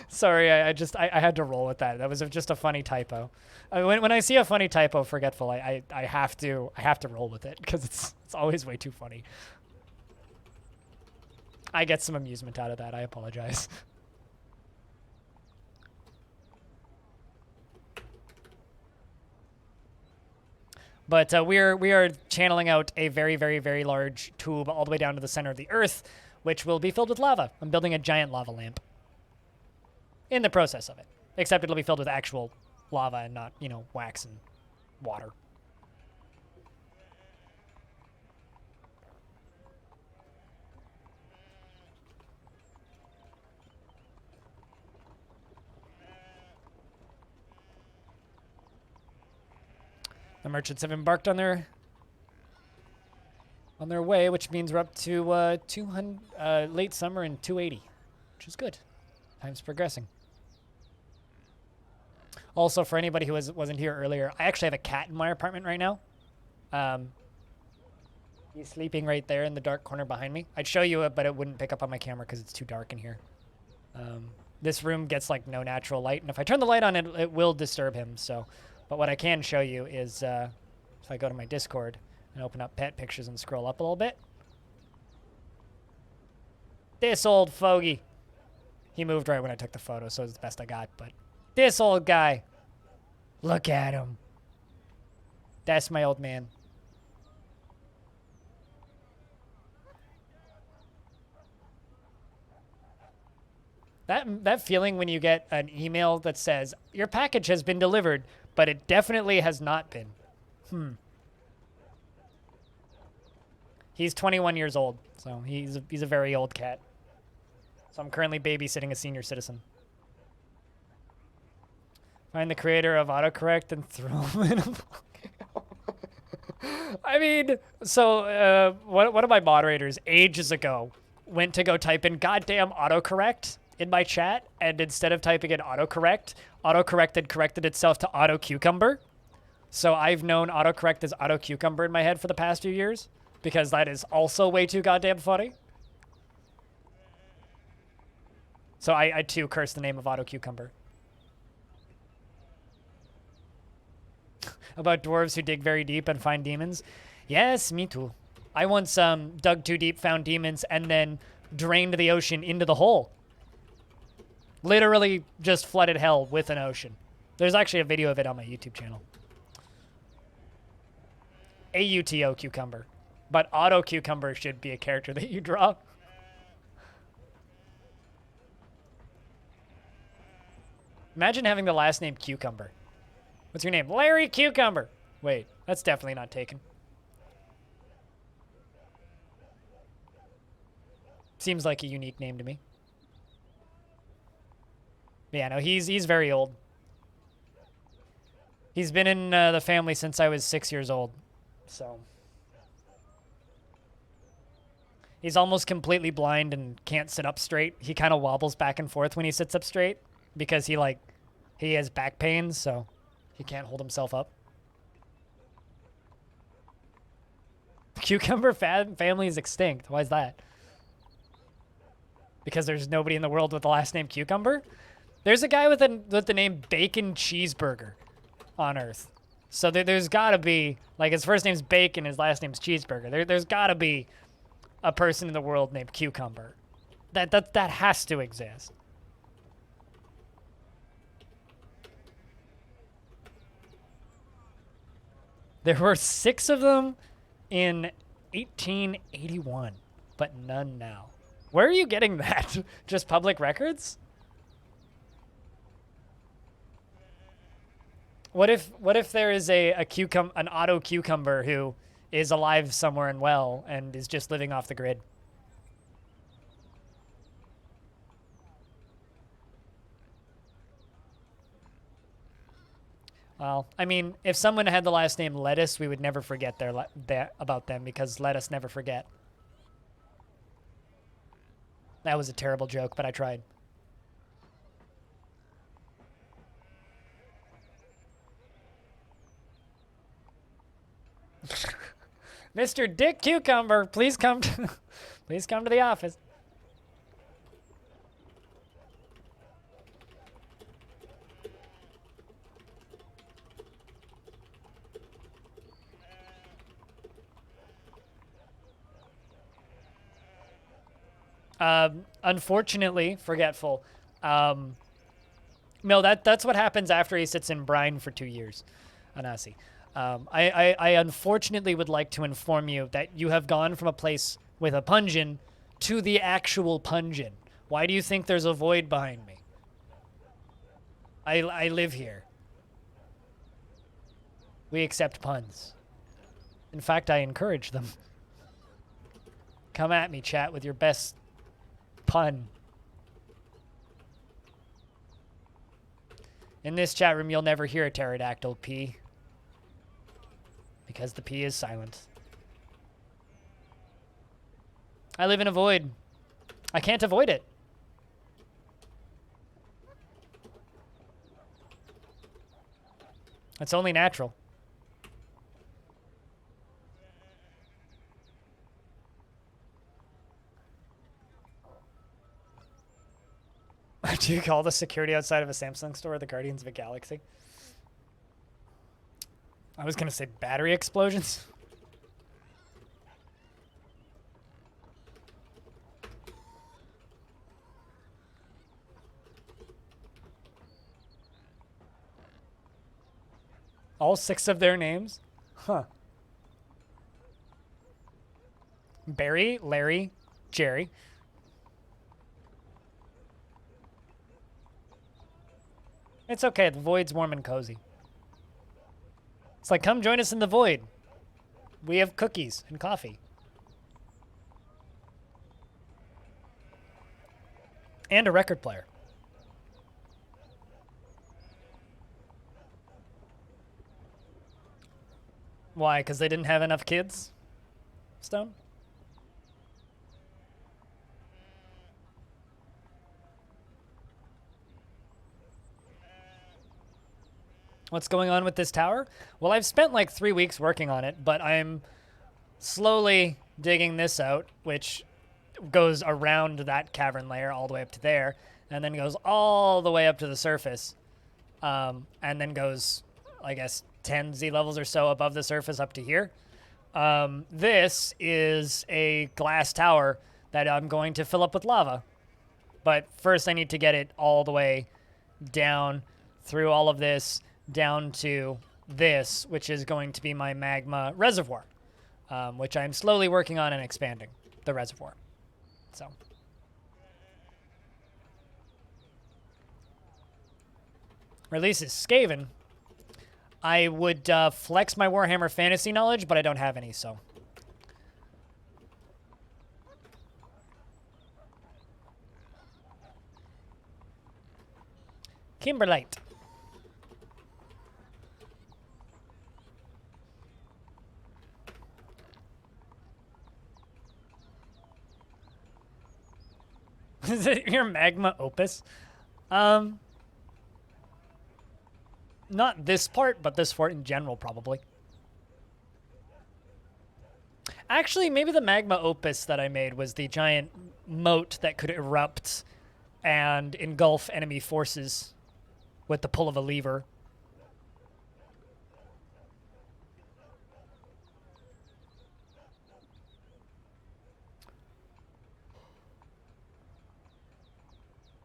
Sorry, I had to roll with that. That was just a funny typo. When I see a funny typo, forgetful, I have to roll with it because it's always way too funny. I get some amusement out of that. I apologize. But we are channeling out a very, very, very large tube all the way down to the center of the Earth, which will be filled with lava. I'm building a giant lava lamp. In the process of it. Except it'll be filled with actual lava and not, you know, wax and water. The merchants have embarked on their way, which means we're up to 200 late summer and 280, which is good. Time's progressing. Also, for anybody who wasn't here earlier, I actually have a cat in my apartment right now. He's sleeping right there in the dark corner behind me. I'd show you it, but it wouldn't pick up on my camera because it's too dark in here. This room gets like no natural light, and if I turn the light on, it will disturb him. So. But what I can show you is if I go to my Discord and open up pet pictures and scroll up a little bit. This old fogey. He moved right when I took the photo, so it's the best I got. But this old guy. Look at him. That's my old man. That feeling when you get an email that says, your package has been delivered, but it definitely has not been. He's 21 years old, so he's a very old cat. So I'm currently babysitting a senior citizen. Find the creator of autocorrect and throw him in a I mean, so one of my moderators ages ago went to go type in goddamn autocorrect in my chat, and instead of typing in autocorrect, autocorrect had corrected itself to auto cucumber. So I've known autocorrect as auto cucumber in my head for the past few years, because that is also way too goddamn funny. So I too curse the name of auto cucumber. About dwarves who dig very deep and find demons. Yes, me too. I once dug too deep, found demons, and then drained the ocean into the hole. Literally just flooded hell with an ocean. There's actually a video of it on my YouTube channel. AUTO cucumber. But auto cucumber should be a character that you draw. Imagine having the last name Cucumber. What's your name? Larry Cucumber. Wait, that's definitely not taken. Seems like a unique name to me. Yeah, no, he's very old. He's been in the family since I was 6 years old, so. He's almost completely blind and can't sit up straight. He kind of wobbles back and forth when he sits up straight because he has back pains, so he can't hold himself up. The cucumber family is extinct. Why is that? Because there's nobody in the world with the last name Cucumber? There's a guy with the name Bacon Cheeseburger on Earth. So there's got to be, like, his first name's Bacon, his last name's Cheeseburger. There's got to be a person in the world named Cucumber. That has to exist. There were 6 of them in 1881, but none now. Where are you getting that? Just public records? What if there is an auto cucumber who is alive somewhere and well and is just living off the grid? Well, I mean, if someone had the last name Lettuce, we would never forget about them because let us never forget. That was a terrible joke, but I tried. Mr. Dick Cucumber, please come to the office. Unfortunately, forgetful. No, that's what happens after he sits in brine for 2 years. Anasi. I unfortunately would like to inform you that you have gone from a place with a pungeon to the actual pungeon. Why do you think there's a void behind me? I live here. We accept puns. In fact, I encourage them. Come at me, chat, with your best pun. In this chat room, you'll never hear a pterodactyl pee. Because the P is silent. I live in a void. I can't avoid it. It's only natural. Do you call the security outside of a Samsung store the Guardians of the Galaxy? I was gonna say battery explosions. All 6 of their names? Huh. Barry, Larry, Jerry. It's okay, the void's warm and cozy. It's like, come join us in the void. We have cookies and coffee. And a record player. Why? Because they didn't have enough kids? Stone? What's going on with this tower? Well, I've spent like 3 weeks working on it, but I'm slowly digging this out, which goes around that cavern layer all the way up to there, and then goes all the way up to the surface, and then goes, I guess, 10 Z levels or so above the surface up to here. This is a glass tower that I'm going to fill up with lava. But first I need to get it all the way down through all of this, down to this, which is going to be my magma reservoir, which I'm slowly working on and expanding the reservoir. So. Releases Skaven. I would flex my Warhammer Fantasy knowledge, but I don't have any, so. Kimberlite. Is it your magma opus? Not this part, but this part in general, probably. Actually, maybe the magma opus that I made was the giant moat that could erupt and engulf enemy forces with the pull of a lever.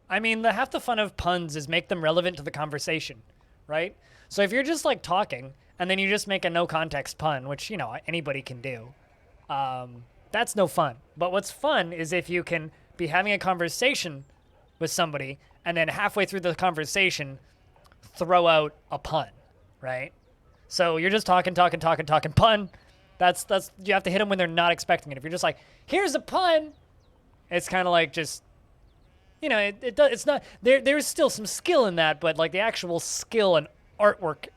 I mean, half the fun of puns is make them relevant to the conversation, right? So if you're just like talking and then you just make a no context pun, which, you know, anybody can do, that's no fun. But what's fun is if you can be having a conversation with somebody and then halfway through the conversation throw out a pun, right? So you're just talking, pun. That's you have to hit them when they're not expecting it. If you're just like, here's a pun, it's kind of like just, you know, it's not, there's still some skill in that, but like the actual skill and artwork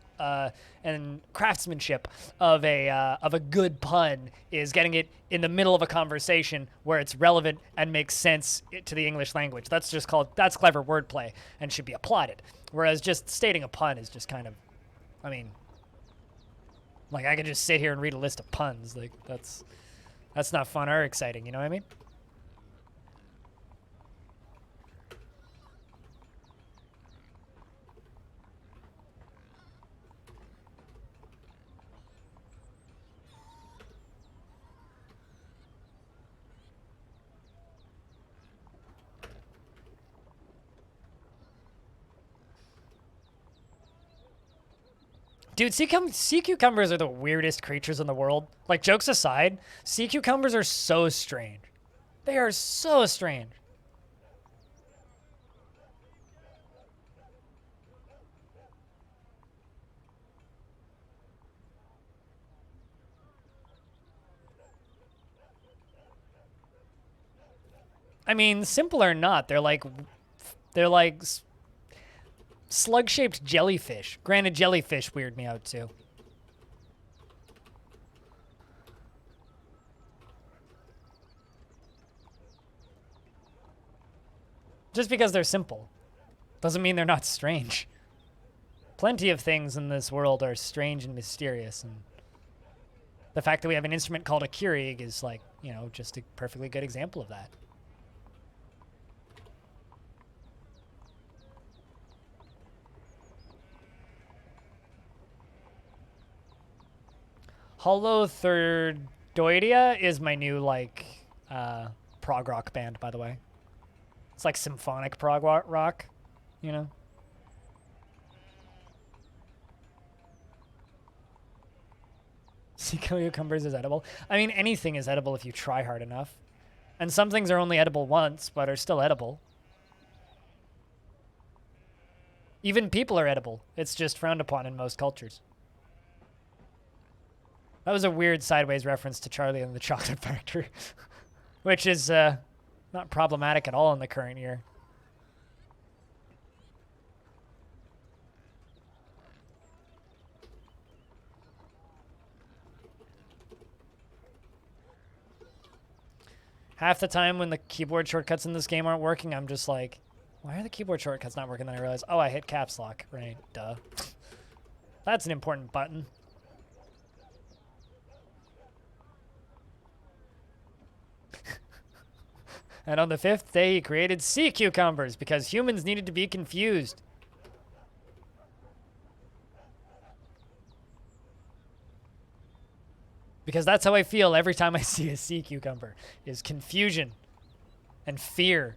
and craftsmanship of a good pun is getting it in the middle of a conversation where it's relevant and makes sense to the English language. That's clever wordplay and should be applauded. Whereas just stating a pun is just kind of, I mean, like I could just sit here and read a list of puns. Like that's not fun or exciting. You know what I mean? Dude, sea cucumbers are the weirdest creatures in the world. Like, jokes aside, sea cucumbers are so strange. They are so strange. I mean, simple or not, they're like slug-shaped jellyfish. Granted, jellyfish weird me out too. Just because they're simple doesn't mean they're not strange. Plenty of things in this world are strange and mysterious, and the fact that we have an instrument called a Keurig is like, you know, just a perfectly good example of that. Holotherdoidea is my new, like, prog rock band, by the way. It's like symphonic prog rock, you know? Sea cucumbers is edible. I mean, anything is edible if you try hard enough. And some things are only edible once, but are still edible. Even people are edible. It's just frowned upon in most cultures. That was a weird sideways reference to Charlie and the Chocolate Factory, which is not problematic at all in the current year. Half the time when the keyboard shortcuts in this game aren't working, I'm just like, why are the keyboard shortcuts not working? Then I realize, oh, I hit caps lock, right? Duh. That's an important button. And on the 5th day, he created sea cucumbers because humans needed to be confused. Because that's how I feel every time I see a sea cucumber, is confusion and fear.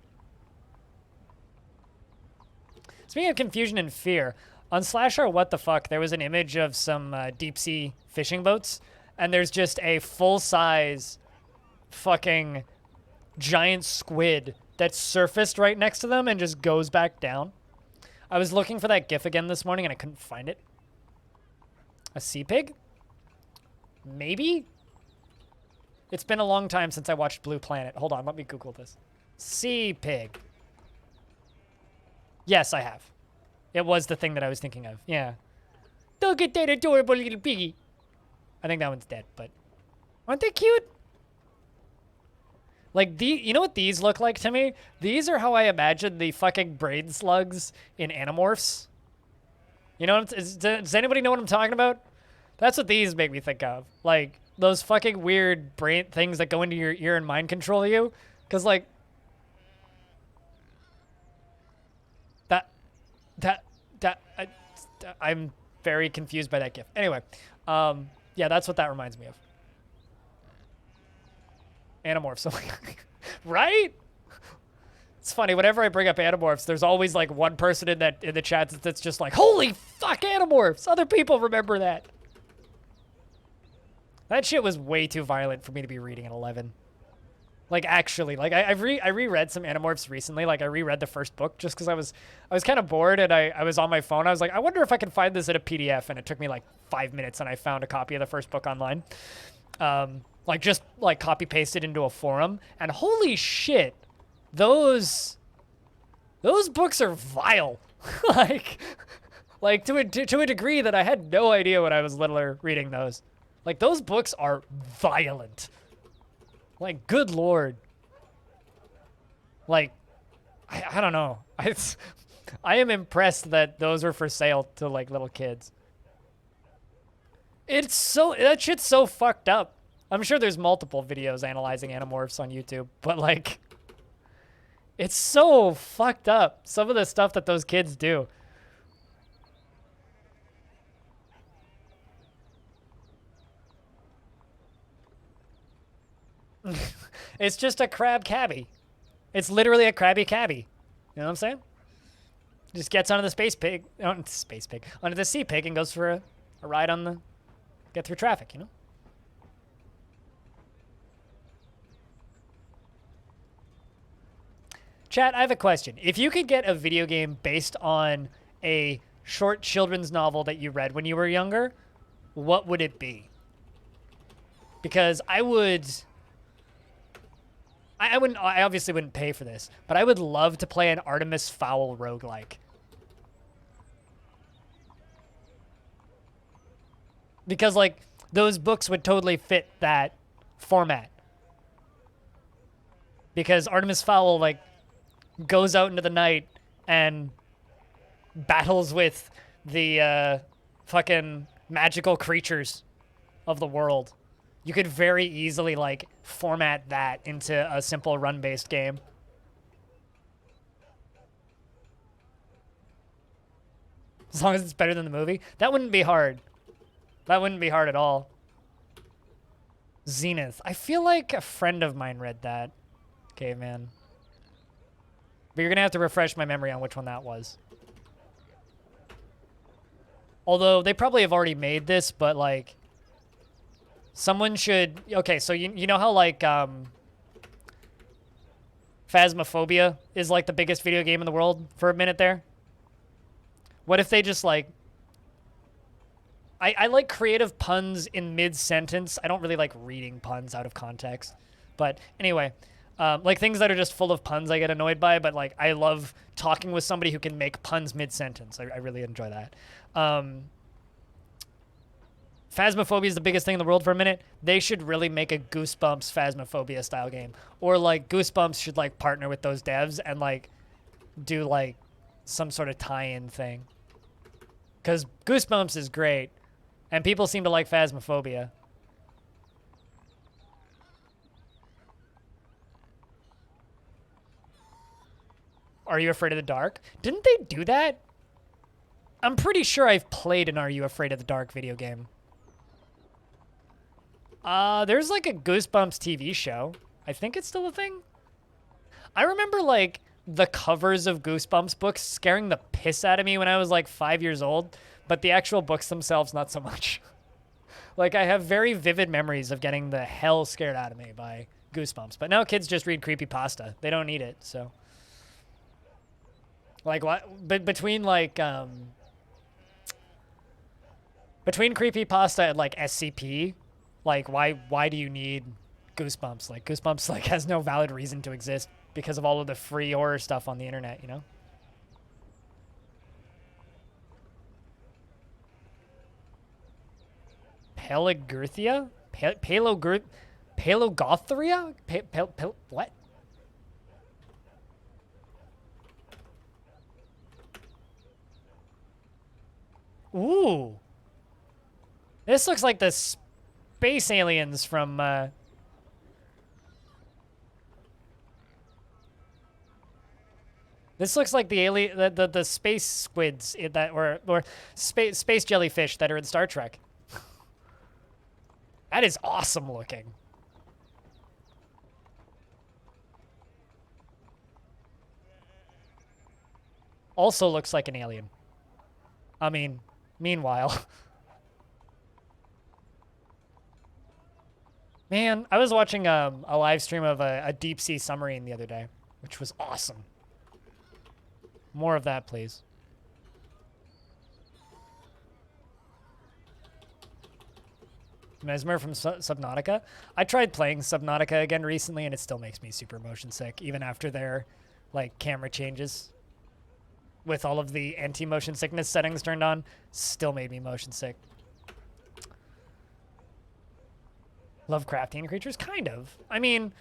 Speaking of confusion and fear, on /r What the Fuck, there was an image of some deep sea fishing boats, and there's just a full-size fucking giant squid that surfaced right next to them and just goes back down. I was looking for that GIF again this morning and I couldn't find it. A sea pig? Maybe? It's been a long time since I watched Blue Planet. Hold on, let me Google this. Sea pig. Yes, I have. It was the thing that I was thinking of. Yeah. Look at that adorable little piggy. I think that one's dead, but aren't they cute? Like, you know what these look like to me? These are how I imagine the fucking brain slugs in Animorphs. You know, does anybody know what I'm talking about? That's what these make me think of. Like, those fucking weird brain things that go into your ear and mind control you. Because, like, I'm very confused by that GIF. Anyway, yeah, that's what that reminds me of. Animorphs. Right? It's funny, whenever I bring up Animorphs, there's always like one person in the chat that's just like, holy fuck, Animorphs! Other people remember that. That shit was way too violent for me to be reading at 11. Like, actually, like, I reread some Animorphs recently. Like, I reread the first book just because I was kind of bored and I was on my phone. I was like, I wonder if I can find this in a PDF, and it took me like 5 minutes and I found a copy of the first book online. Like, just, like, copy-pasted into a forum. And holy shit, those books are vile. like to a degree that I had no idea when I was littler reading those. Like, those books are violent. Like, good lord. Like, I don't know. I am impressed that those are for sale to, like, little kids. That shit's so fucked up. I'm sure there's multiple videos analyzing Animorphs on YouTube, but, like, it's so fucked up. Some of the stuff that those kids do. It's just a crab cabbie. It's literally a crabby cabbie. You know what I'm saying? Just gets onto the onto the sea pig and goes for a ride on the get through traffic, you know? Chat, I have a question. If you could get a video game based on a short children's novel that you read when you were younger, what would it be? Because I wouldn't, I obviously wouldn't pay for this, but I would love to play an Artemis Fowl roguelike. Because, like, those books would totally fit that format. Because Artemis Fowl, like, goes out into the night and battles with the fucking magical creatures of the world. You could very easily, like, format that into a simple run-based game. As long as it's better than the movie. That wouldn't be hard. That wouldn't be hard at all. Zenith. I feel like a friend of mine read that. Caveman. But you're going to have to refresh my memory on which one that was. Although, they probably have already made this, but, like, someone should... Okay, so you know how, like, Phasmophobia is, like, the biggest video game in the world for a minute there? What if they just, like... I like creative puns in mid-sentence. I don't really like reading puns out of context. But anyway... like, things that are just full of puns I get annoyed by, but, like, I love talking with somebody who can make puns mid-sentence. I really enjoy that. Phasmophobia is the biggest thing in the world for a minute. They should really make a Goosebumps Phasmophobia style game. Or, like, Goosebumps should, like, partner with those devs and, like, do, like, some sort of tie-in thing. Because Goosebumps is great, and people seem to like Phasmophobia. Are You Afraid of the Dark? Didn't they do that? I'm pretty sure I've played an Are You Afraid of the Dark video game. There's like a Goosebumps TV show. I think it's still a thing. I remember like the covers of Goosebumps books scaring the piss out of me when I was like 5 years old, but the actual books themselves, not so much. Like I have very vivid memories of getting the hell scared out of me by Goosebumps. But now kids just read creepypasta. They don't need it, so. Like what? But between like between creepypasta and like SCP, like why do you need Goosebumps? Like Goosebumps like has no valid reason to exist because of all of the free horror stuff on the internet, you know? Palagurthia? Palogotharia? What? Ooh. This looks like the space aliens from, This looks like the alien, the space squids that or space jellyfish that are in Star Trek. That is awesome looking. Also looks like an alien. I mean, meanwhile. Man, I was watching a live stream of a deep sea submarine the other day, which was awesome. More of that, please. Mesmer from Subnautica. I tried playing Subnautica again recently, and it still makes me super motion sick, even after their like camera changes. With all of the anti-motion sickness settings turned on, still made me motion sick. Lovecraftian creatures? Kind of. I mean,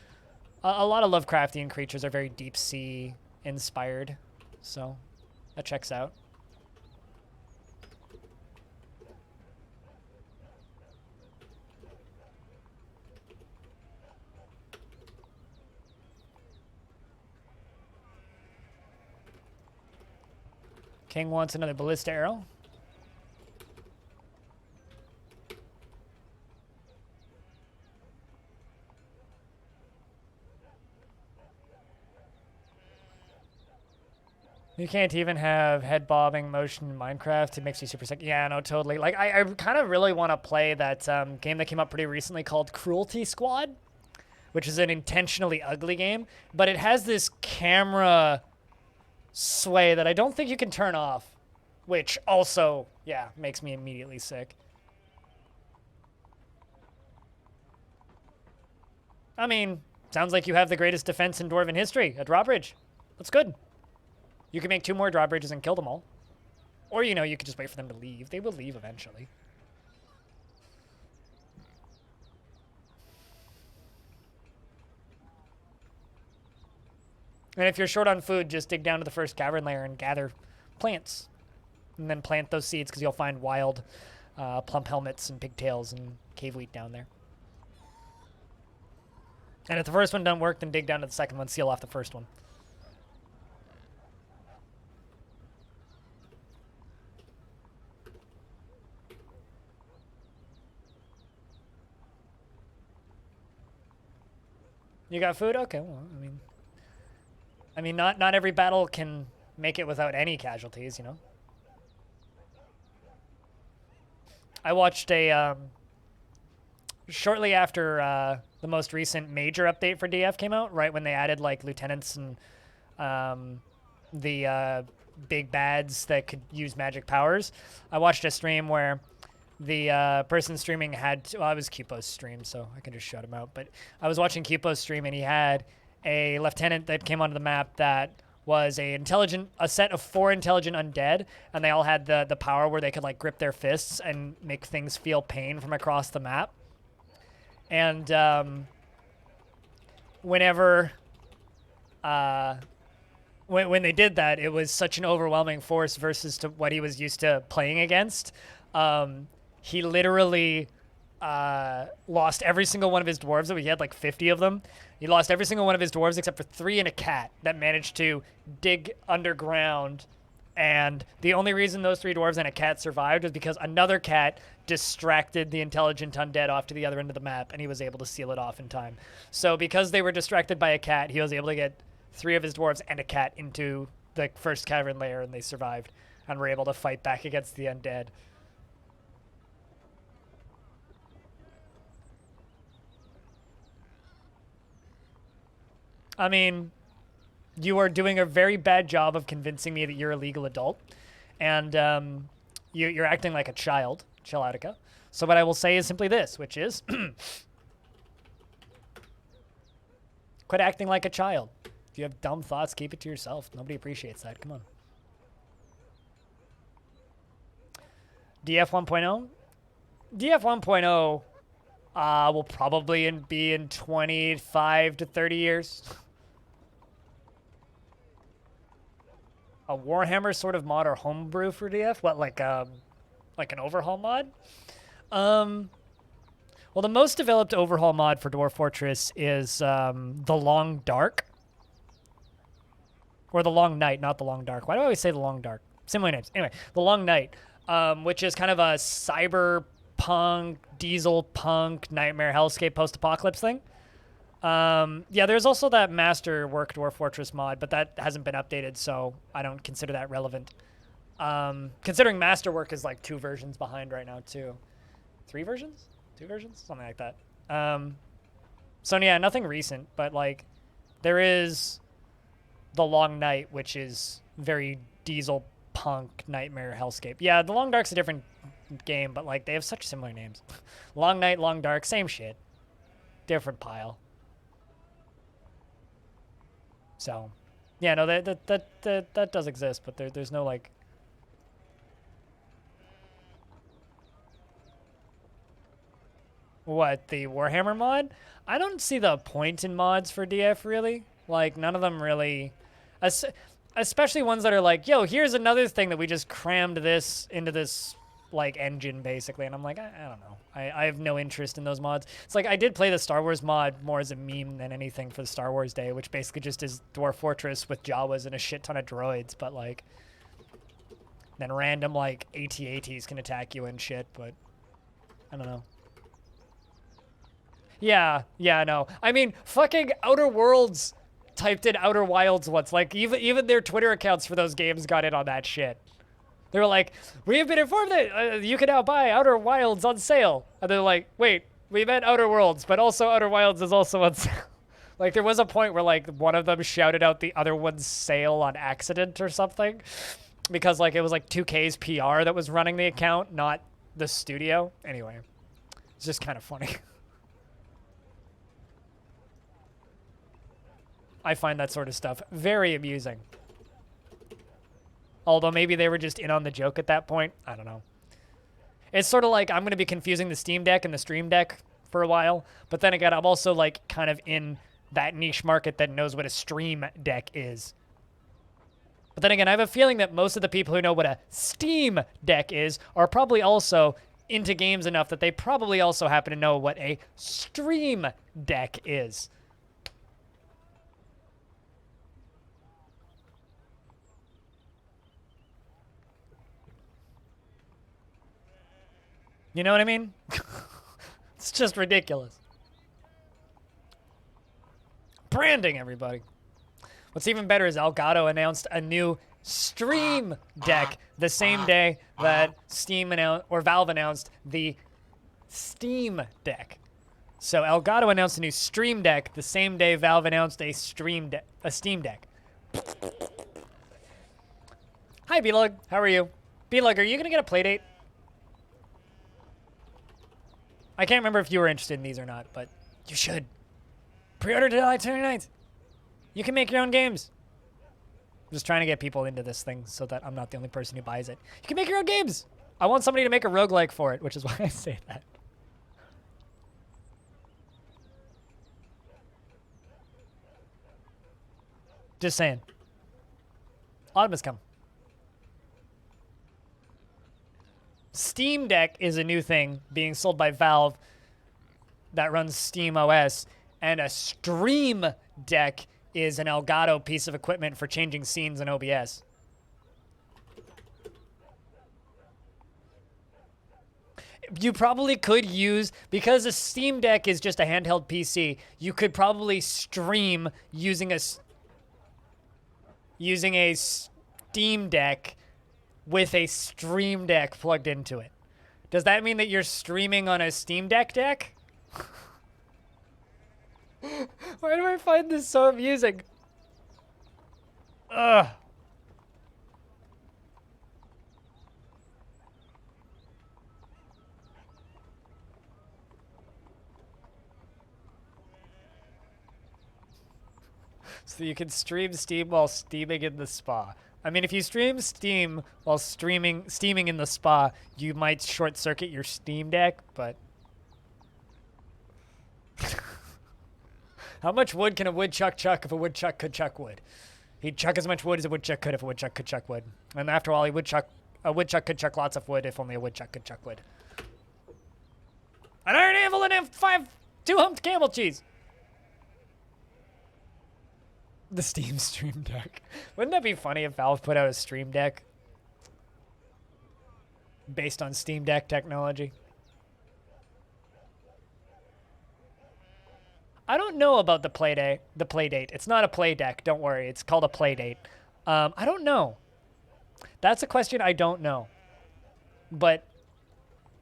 a lot of Lovecraftian creatures are very deep sea inspired, so that checks out. King wants another ballista arrow. You can't even have head bobbing motion in Minecraft. It makes you super sick. Yeah, no, totally. Like, I kind of really want to play that game that came up pretty recently called Cruelty Squad, which is an intentionally ugly game, but it has this camera sway that I don't think you can turn off, which also, yeah, makes me immediately sick. I mean, sounds like you have the greatest defense in Dwarven history, a drawbridge. That's good. You can make 2 more drawbridges and kill them all. Or, you know, you could just wait for them to leave. They will leave eventually. And if you're short on food, just dig down to the first cavern layer and gather plants. And then plant those seeds, because you'll find wild plump helmets and pigtails and cave wheat down there. And if the first one doesn't work, then dig down to the second one, seal off the first one. You got food? Okay, well, I mean, not every battle can make it without any casualties, you know. I watched a shortly after the most recent major update for DF came out, right when they added like lieutenants and the big bads that could use magic powers. I watched a stream where the person streaming had, well, it was Cupo's stream, so I can just shut him out. But I was watching Cupo's stream, and he had a lieutenant that came onto the map that was a set of 4 intelligent undead, and they all had the power where they could like grip their fists and make things feel pain from across the map. And whenever when they did that, it was such an overwhelming force versus to what he was used to playing against. He literally lost every single one of his dwarves. He had like 50 of them. He lost every single one of his dwarves except for 3 and a cat that managed to dig underground. And the only reason those 3 dwarves and a cat survived was because another cat distracted the intelligent undead off to the other end of the map, and he was able to seal it off in time. So because they were distracted by a cat, he was able to get 3 of his dwarves and a cat into the first cavern layer, and they survived and were able to fight back against the undead. I mean, you are doing a very bad job of convincing me that you're a legal adult, and you're acting like a child, Chilautica. So what I will say is simply this, which is, quit acting like a child. If you have dumb thoughts, keep it to yourself. Nobody appreciates that. Come on. DF 1.0? DF 1.0 will probably be in 25 to 30 years. A Warhammer sort of mod or homebrew for DF? What, like an overhaul mod? Well, the most developed overhaul mod for Dwarf Fortress is the Long Dark. Or the Long Night, not the Long Dark. Why do I always say the Long Dark? Similar names. Anyway, the Long Night, which is kind of a cyberpunk, diesel punk, nightmare hellscape post-apocalypse thing. Yeah, there's also that Masterwork Dwarf Fortress mod, but that hasn't been updated, so I don't consider that relevant. Considering Masterwork is like 2 versions behind right now, too. 3 versions? 2 versions? Something like that. So yeah, nothing recent, but like, there is the Long Night, which is very diesel punk nightmare hellscape. Yeah, the Long Dark's a different game, but like, they have such similar names. Long Night, Long Dark, same shit. Different pile. So, yeah, no, that does exist, but there's no, like... What, the Warhammer mod? I don't see the point in mods for DF, really. Like, none of them really... Especially ones that are like, yo, here's another thing that we just crammed this into this, like, engine, basically. And I'm like, I don't know. I have no interest in those mods. It's like, I did play the Star Wars mod more as a meme than anything for the Star Wars Day, which basically just is Dwarf Fortress with Jawas and a shit ton of droids, but, like... Then random, like, AT-ATs can attack you and shit, but... I don't know. Yeah, no. I mean, fucking Outer Worlds typed in Outer Wilds once. Like, even their Twitter accounts for those games got in on that shit. They were like, we have been informed that you can now buy Outer Wilds on sale. And they're like, wait, we meant Outer Worlds, but also Outer Wilds is also on sale. Like, there was a point where, like, one of them shouted out the other one's sale on accident or something. Because, like, it was, like, 2K's PR that was running the account, not the studio. Anyway, it's just kind of funny. I find that sort of stuff very amusing. Although maybe they were just in on the joke at that point. I don't know. It's sort of like I'm going to be confusing the Steam Deck and the Stream Deck for a while. But then again, I'm also like kind of in that niche market that knows what a Stream Deck is. But then again, I have a feeling that most of the people who know what a Steam Deck is are probably also into games enough that they probably also happen to know what a Stream Deck is. You know what I mean? It's just ridiculous. Branding, everybody. What's even better is Elgato announced a new Stream Deck the same day that Valve announced the Steam Deck. So Elgato announced a new Stream Deck the same day Valve announced a Steam Deck. Hi, B-Lug. How are you? B-Lug, are you gonna get a playdate? I can't remember if you were interested in these or not, but you should. Pre-order July 29th. You can make your own games. I'm just trying to get people into this thing so that I'm not the only person who buys it. You can make your own games. I want somebody to make a roguelike for it, which is why I say that. Just saying. Autumn has come. Steam Deck is a new thing being sold by Valve that runs Steam OS, and a Stream Deck is an Elgato piece of equipment for changing scenes in OBS. You probably could use, because a Steam Deck is just a handheld PC, you could probably stream using a Steam Deck with a Stream Deck plugged into it. Does that mean that you're streaming on a Steam Deck deck? Why do I find this so amusing? Ugh. So you can stream Steam while steaming in the spa. I mean, if you stream Steam while steaming in the spa, you might short circuit your Steam Deck, but how much wood can a woodchuck chuck if a woodchuck could chuck wood? He'd chuck as much wood as a woodchuck could if a woodchuck could chuck wood. And after all, a woodchuck could chuck lots of wood if only a woodchuck could chuck wood. An iron anvil and F5 two-humped camel cheese. The Steam Stream Deck. Wouldn't that be funny if Valve put out a Stream Deck based on Steam Deck technology? I don't know about the Playdate. It's not a play deck, don't worry. It's called a Playdate. I don't know. That's a question I don't know. But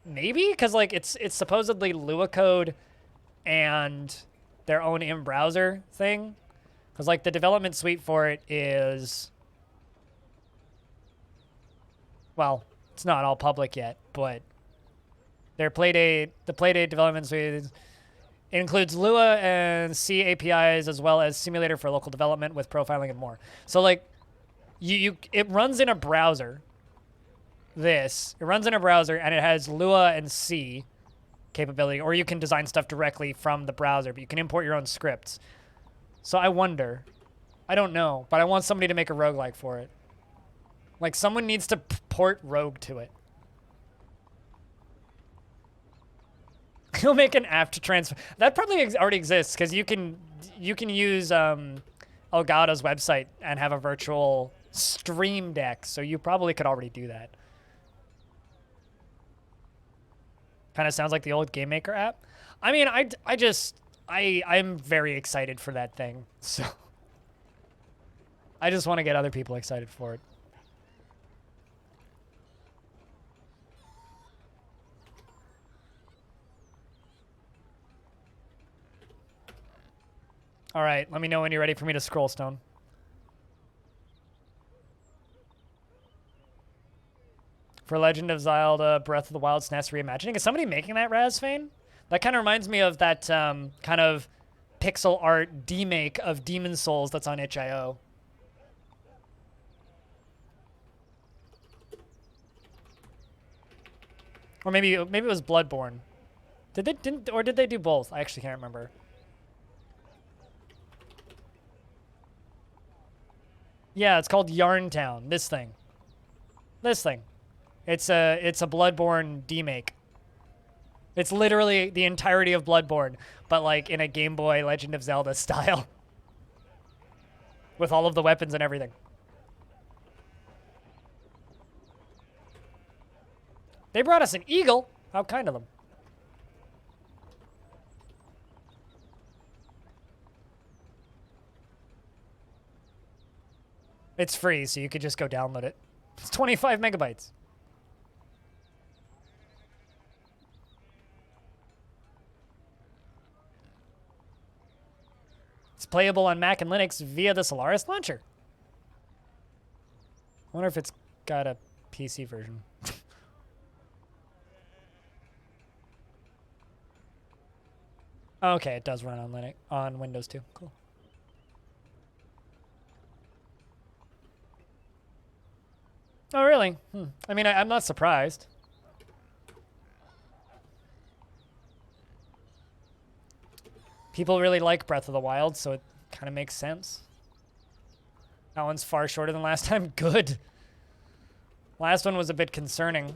maybe? Because like it's supposedly Lua code and their own in-browser thing. Because, like, the development suite for it is, well, it's not all public yet, but the Playdate development suite includes Lua and C APIs as well as simulator for local development with profiling and more. So, like, it runs in a browser. It runs in a browser, and it has Lua and C capability, or you can design stuff directly from the browser, but you can import your own scripts. So I wonder. I don't know, but I want somebody to make a roguelike for it. Like, someone needs to port Rogue to it. He'll make an app to transfer. That probably already exists, because you can use Elgato's website and have a virtual Stream Deck, so you probably could already do that. Kind of sounds like the old Game Maker app. I mean, I'm very excited for that thing. So I just want to get other people excited for it. All right, let me know when you're ready for me to scroll, Stone. For Legend of Zelda Breath of the Wild SNES reimagining. Is somebody making that, Razfane? That kind of reminds me of that kind of pixel art demake of Demon Souls that's on itch.io. Or maybe it was Bloodborne. Did they do both? I actually can't remember. Yeah, it's called Yarn Town. This thing. It's a Bloodborne demake. It's literally the entirety of Bloodborne, but like in a Game Boy Legend of Zelda style. With all of the weapons and everything. They brought us an eagle. How kind of them. It's free, so you could just go download it. It's 25 megabytes. It's playable on Mac and Linux via the Solaris launcher. I wonder if it's got a PC version. Okay, it does run on Linux, on Windows too. Cool. Oh, really? I mean, I'm not surprised. People really like Breath of the Wild, so it kind of makes sense. That one's far shorter than last time. Good. Last one was a bit concerning.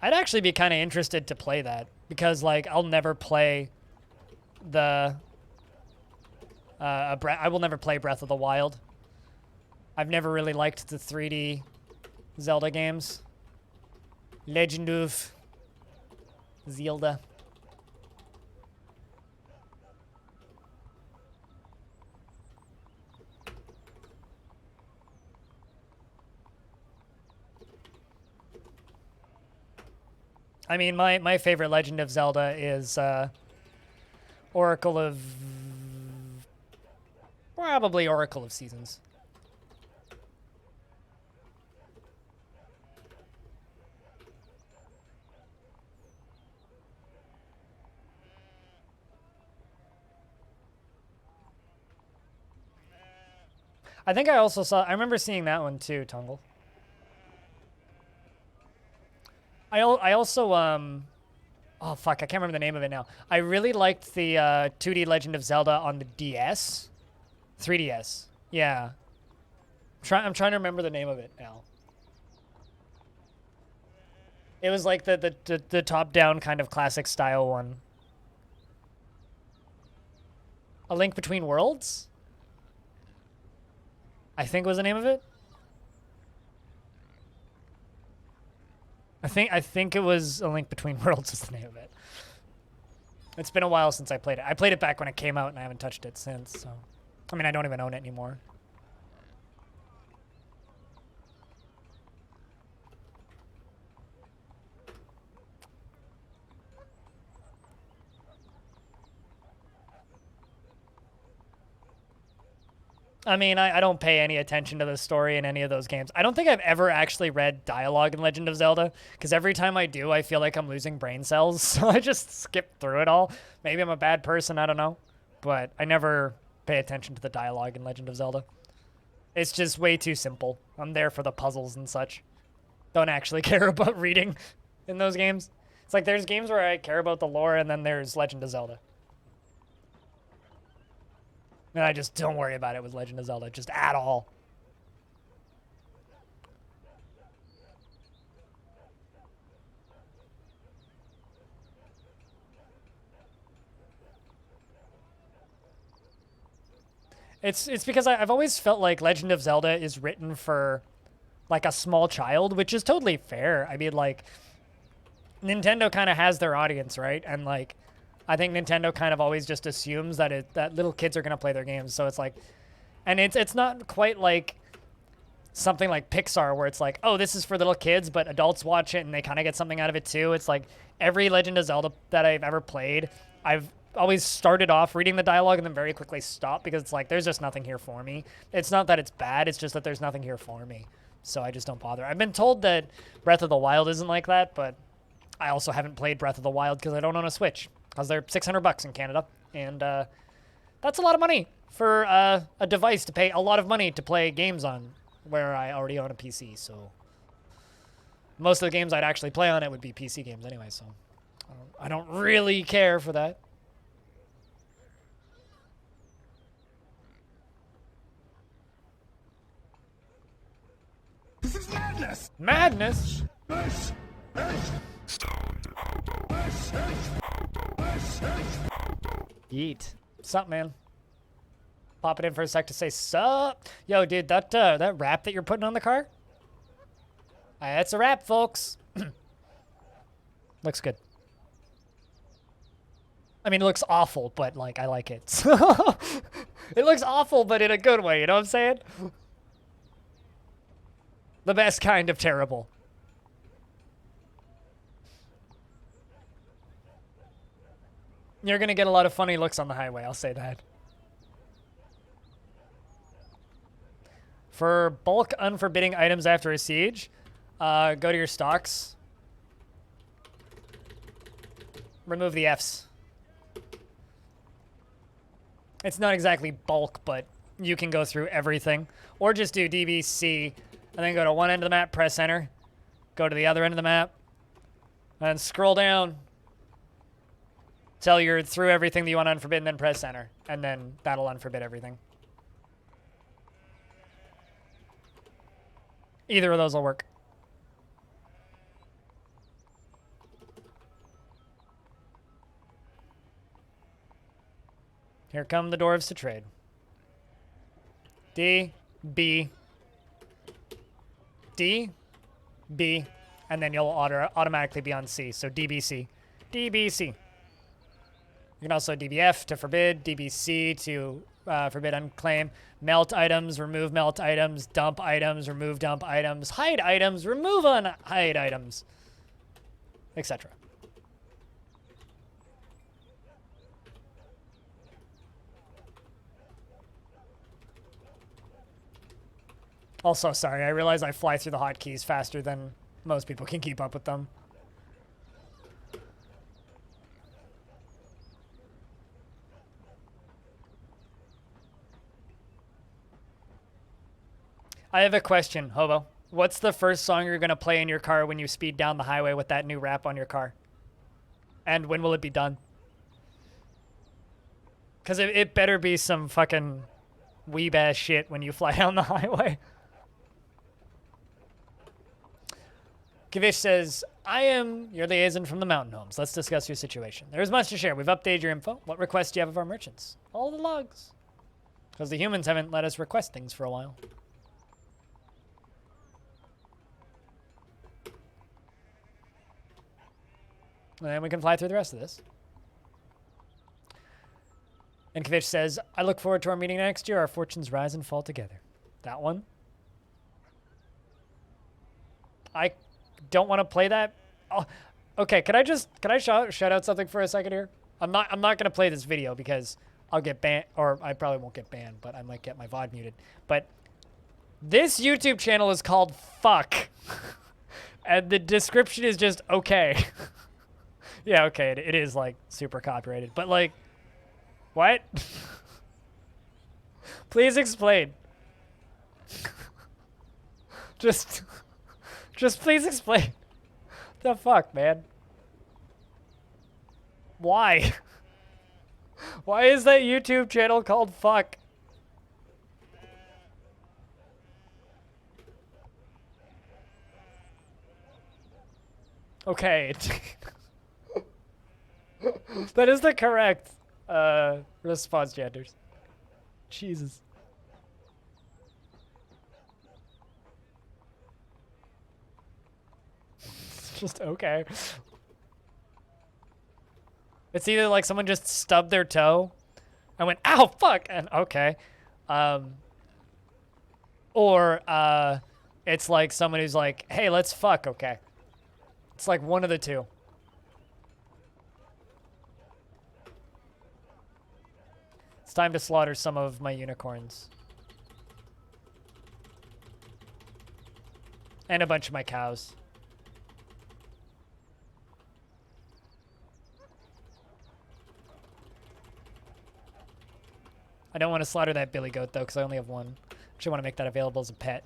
I'd actually be kind of interested to play that because, like, I'll never play the... I will never play Breath of the Wild. I've never really liked the 3D Zelda games. Legend of Zelda. I mean, my favorite Legend of Zelda is Oracle of... Probably Oracle of Seasons. I think I also saw... I remember seeing that one too, Tungle. I also... Oh, fuck. I can't remember the name of it now. I really liked the 2D Legend of Zelda on the DS. 3DS. Yeah. I'm trying to remember the name of it now. It was like the top-down kind of classic style one. A Link Between Worlds? I think was the name of it. I think it was A Link Between Worlds was the name of it. It's been a while since I played it. I played it back when it came out and I haven't touched it since, so... I mean, I don't even own it anymore. I mean, I don't pay any attention to the story in any of those games. I don't think I've ever actually read dialogue in Legend of Zelda, because every time I do, I feel like I'm losing brain cells, so I just skip through it all. Maybe I'm a bad person, I don't know. But I never pay attention to the dialogue in Legend of Zelda. It's just way too simple. I'm there for the puzzles and such. Don't actually care about reading in those games. It's like there's games where I care about the lore, and then there's Legend of Zelda. And I just don't worry about it with Legend of Zelda, just at all. It's because I've always felt like Legend of Zelda is written for, like, a small child, which is totally fair. I mean, like, Nintendo kind of has their audience, right? And, like, I think Nintendo kind of always just assumes that that little kids are gonna play their games. So it's like, and it's not quite like something like Pixar where it's like, oh, this is for little kids, but adults watch it and they kind of get something out of it too. It's like every Legend of Zelda that I've ever played, I've always started off reading the dialogue and then very quickly stopped because it's like, there's just nothing here for me. It's not that it's bad, it's just that there's nothing here for me. So I just don't bother. I've been told that Breath of the Wild isn't like that, but I also haven't played Breath of the Wild because I don't own a Switch because they're $600 in Canada. And that's a lot of money for a device to pay a lot of money to play games on where I already own a PC. So most of the games I'd actually play on it would be PC games anyway. So I don't really care for that. This is madness! Madness? Yeet. Sup, man? Pop it in for a sec to say sup. Yo, dude, that wrap that you're putting on the car? That's a wrap, folks. Looks good. I mean, it looks awful, but, like, I like it. It looks awful, but in a good way, you know what I'm saying? The best kind of terrible. You're gonna get a lot of funny looks on the highway, I'll say that. For bulk unforbidding items after a siege, go to your stocks. Remove the Fs. It's not exactly bulk, but you can go through everything. Or just do DBC, and then go to one end of the map, press enter. Go to the other end of the map, and scroll down till you're through everything that you want to unforbid, and then press enter. And then that'll unforbid everything. Either of those will work. Here come the dwarves to trade. D, B, D, B, and then you'll automatically be on C. So DBC. DBC. You can also DBF to forbid, DBC to forbid unclaim, melt items, remove melt items, dump items, remove dump items, hide items, remove unhide items, etc. Also, sorry, I realize I fly through the hotkeys faster than most people can keep up with them. I have a question, Hobo. What's the first song you're going to play in your car when you speed down the highway with that new wrap on your car? And when will it be done? Because it better be some fucking weeb-ass shit when you fly down the highway. Kavish says, I am your liaison from the mountain homes. Let's discuss your situation. There is much to share. We've updated your info. What requests do you have of our merchants? All the logs. Because the humans haven't let us request things for a while. And then we can fly through the rest of this. And Kavish says, I look forward to our meeting next year. Our fortunes rise and fall together. That one. I don't want to play that. Oh, okay, can I shout out something for a second here? I'm not going to play this video because I'll get banned, or I probably won't get banned, but I might get my VOD muted. But this YouTube channel is called Fuck. And the description is just okay. Yeah, okay, it is, like, super copyrighted. But, like, what? Please explain. Just please explain. The fuck, man? Why? Why is that YouTube channel called Fuck? Okay. That is the correct response genders. Jesus. It's just okay. It's either like someone just stubbed their toe and went, ow, fuck, and okay. Or it's like someone who's like, hey, let's fuck, okay. It's like one of the two. It's time to slaughter some of my unicorns. And a bunch of my cows. I don't want to slaughter that billy goat, though, because I only have one. Actually want to make that available as a pet.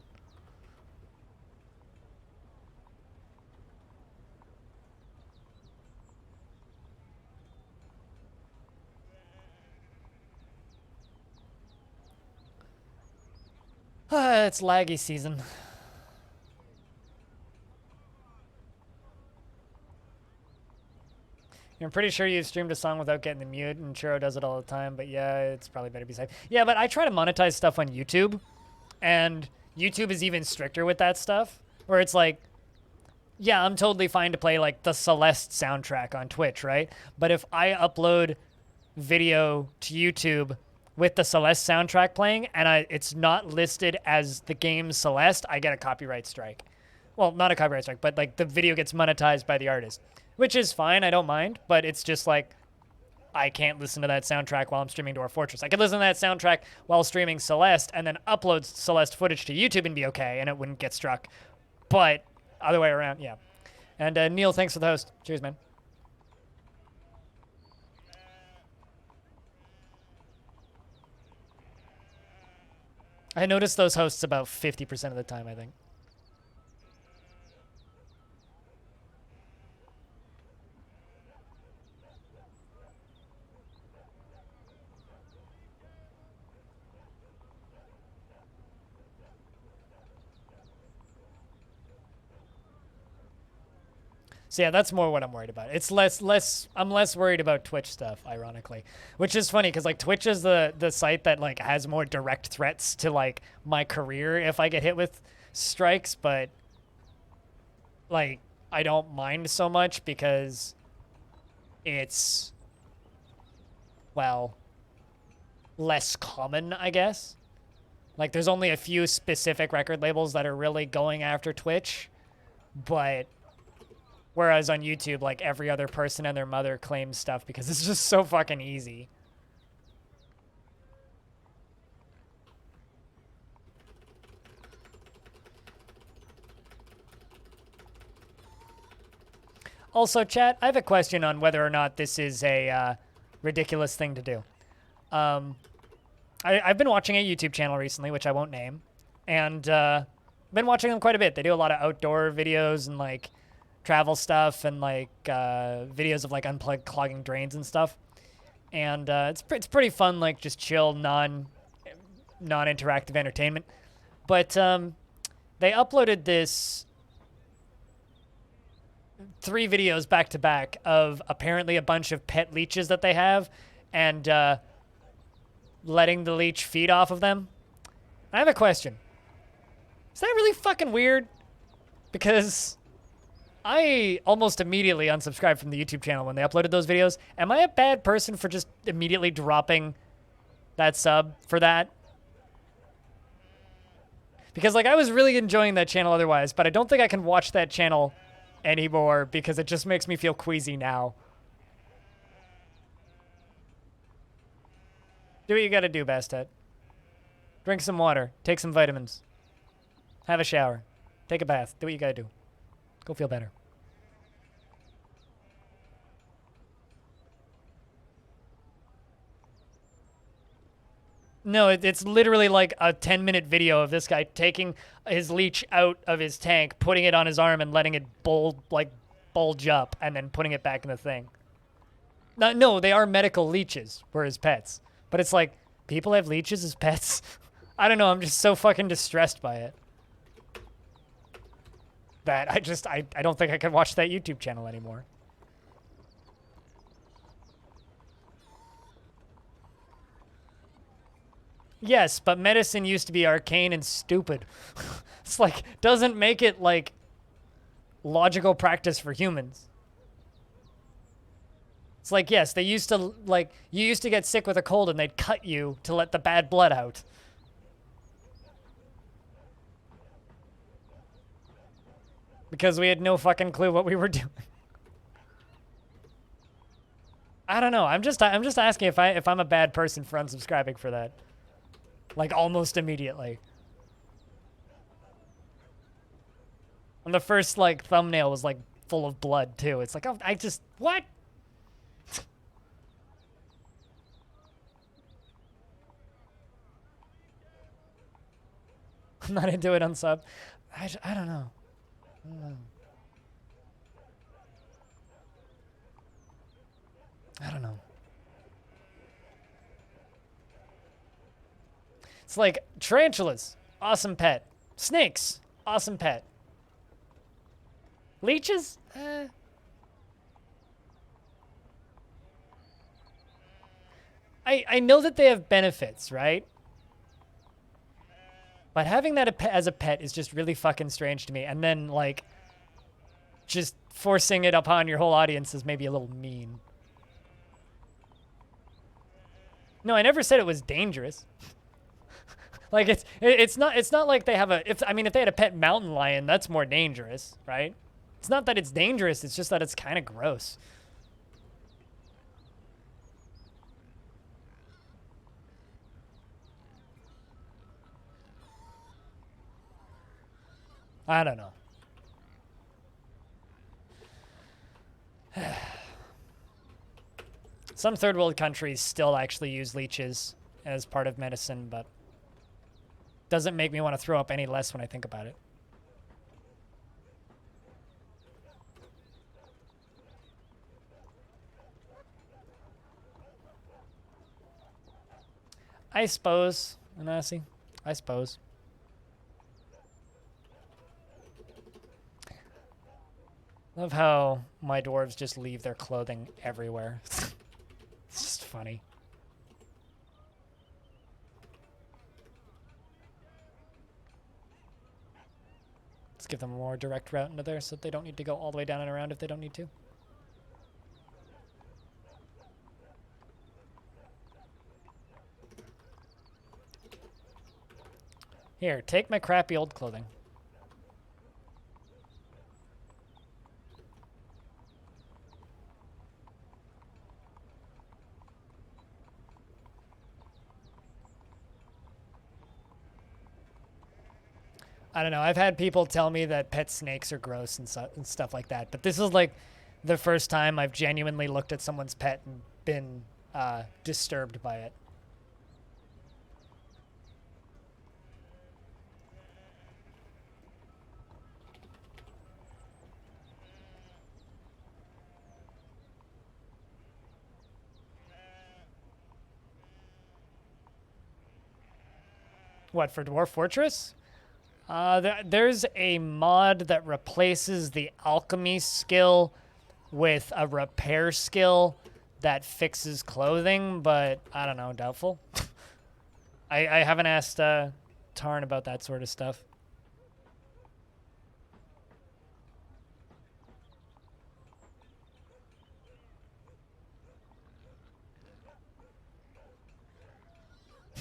It's laggy season. I'm pretty sure you've streamed a song without getting the mute, and Churro does it all the time, but yeah, it's probably better to be safe. Yeah, but I try to monetize stuff on YouTube, and YouTube is even stricter with that stuff, where it's like, yeah, I'm totally fine to play, like, the Celeste soundtrack on Twitch, right? But if I upload video to YouTube with the Celeste soundtrack playing, and it's not listed as the game Celeste, I get a copyright strike. Well, not a copyright strike, but, like, the video gets monetized by the artist. Which is fine, I don't mind, but it's just like, I can't listen to that soundtrack while I'm streaming Dwarf Fortress. I could listen to that soundtrack while streaming Celeste and then upload Celeste footage to YouTube and be okay, and it wouldn't get struck. But other way around, yeah. And Neil, thanks for the host. Cheers, man. I notice those hosts about 50% of the time, I think. So yeah, that's more what I'm worried about. It's I'm less worried about Twitch stuff, ironically. Which is funny, because like Twitch is the site that like has more direct threats to like my career if I get hit with strikes, but like I don't mind so much because it's, well, less common, I guess. Like there's only a few specific record labels that are really going after Twitch, but whereas on YouTube, like, every other person and their mother claims stuff because it's just so fucking easy. Also, chat, I have a question on whether or not this is a ridiculous thing to do. I've been watching a YouTube channel recently, which I won't name, and I've been watching them quite a bit. They do a lot of outdoor videos and, like, travel stuff and like videos of like unplugged clogging drains and stuff, and it's pretty fun, like just chill non-interactive entertainment. But they uploaded this 3 videos back to back of apparently a bunch of pet leeches that they have, and letting the leech feed off of them. I have a question. Is that really fucking weird? Because I almost immediately unsubscribed from the YouTube channel when they uploaded those videos. Am I a bad person for just immediately dropping that sub for that? Because, like, I was really enjoying that channel otherwise, but I don't think I can watch that channel anymore because it just makes me feel queasy now. Do what you gotta do, Bastet. Drink some water. Take some vitamins. Have a shower. Take a bath. Do what you gotta do. Go feel better. No, it's literally like a 10-minute video of this guy taking his leech out of his tank, putting it on his arm, and letting it bulge up, and then putting it back in the thing. No, they are medical leeches for his pets. But it's like, people have leeches as pets? I don't know, I'm just so fucking distressed by it that I don't think I can watch that YouTube channel anymore. Yes, but medicine used to be arcane and stupid. It's like, doesn't make it like logical practice for humans. It's like, yes, they used to, like, you used to get sick with a cold and they'd cut you to let the bad blood out. Because we had no fucking clue what we were doing. I don't know. I'm just asking if I'm a bad person for unsubscribing for that. Like, almost immediately. And the first, like, thumbnail was, like, full of blood, too. It's like, oh, what? I'm not into it on sub. I don't know. I don't know. I don't know. It's like tarantulas, awesome pet. Snakes, awesome pet. Leeches? I know that they have benefits, right? But having that as a pet is just really fucking strange to me. And then, like, just forcing it upon your whole audience is maybe a little mean. No, I never said it was dangerous. Like, it's not like they have if they had a pet mountain lion, that's more dangerous, right? It's not that it's dangerous, it's just that it's kind of gross. I don't know. Some third world countries still actually use leeches as part of medicine, but doesn't make me want to throw up any less when I think about it. I suppose, Anasi. I suppose. Love how my dwarves just leave their clothing everywhere. It's just funny. Let's give them a more direct route into there so that they don't need to go all the way down and around if they don't need to. Here, take my crappy old clothing. I don't know. I've had people tell me that pet snakes are gross and stuff like that, but this is like the first time I've genuinely looked at someone's pet and been disturbed by it. What, for Dwarf Fortress? There's a mod that replaces the alchemy skill with a repair skill that fixes clothing, but I don't know, doubtful. I haven't asked Tarn about that sort of stuff.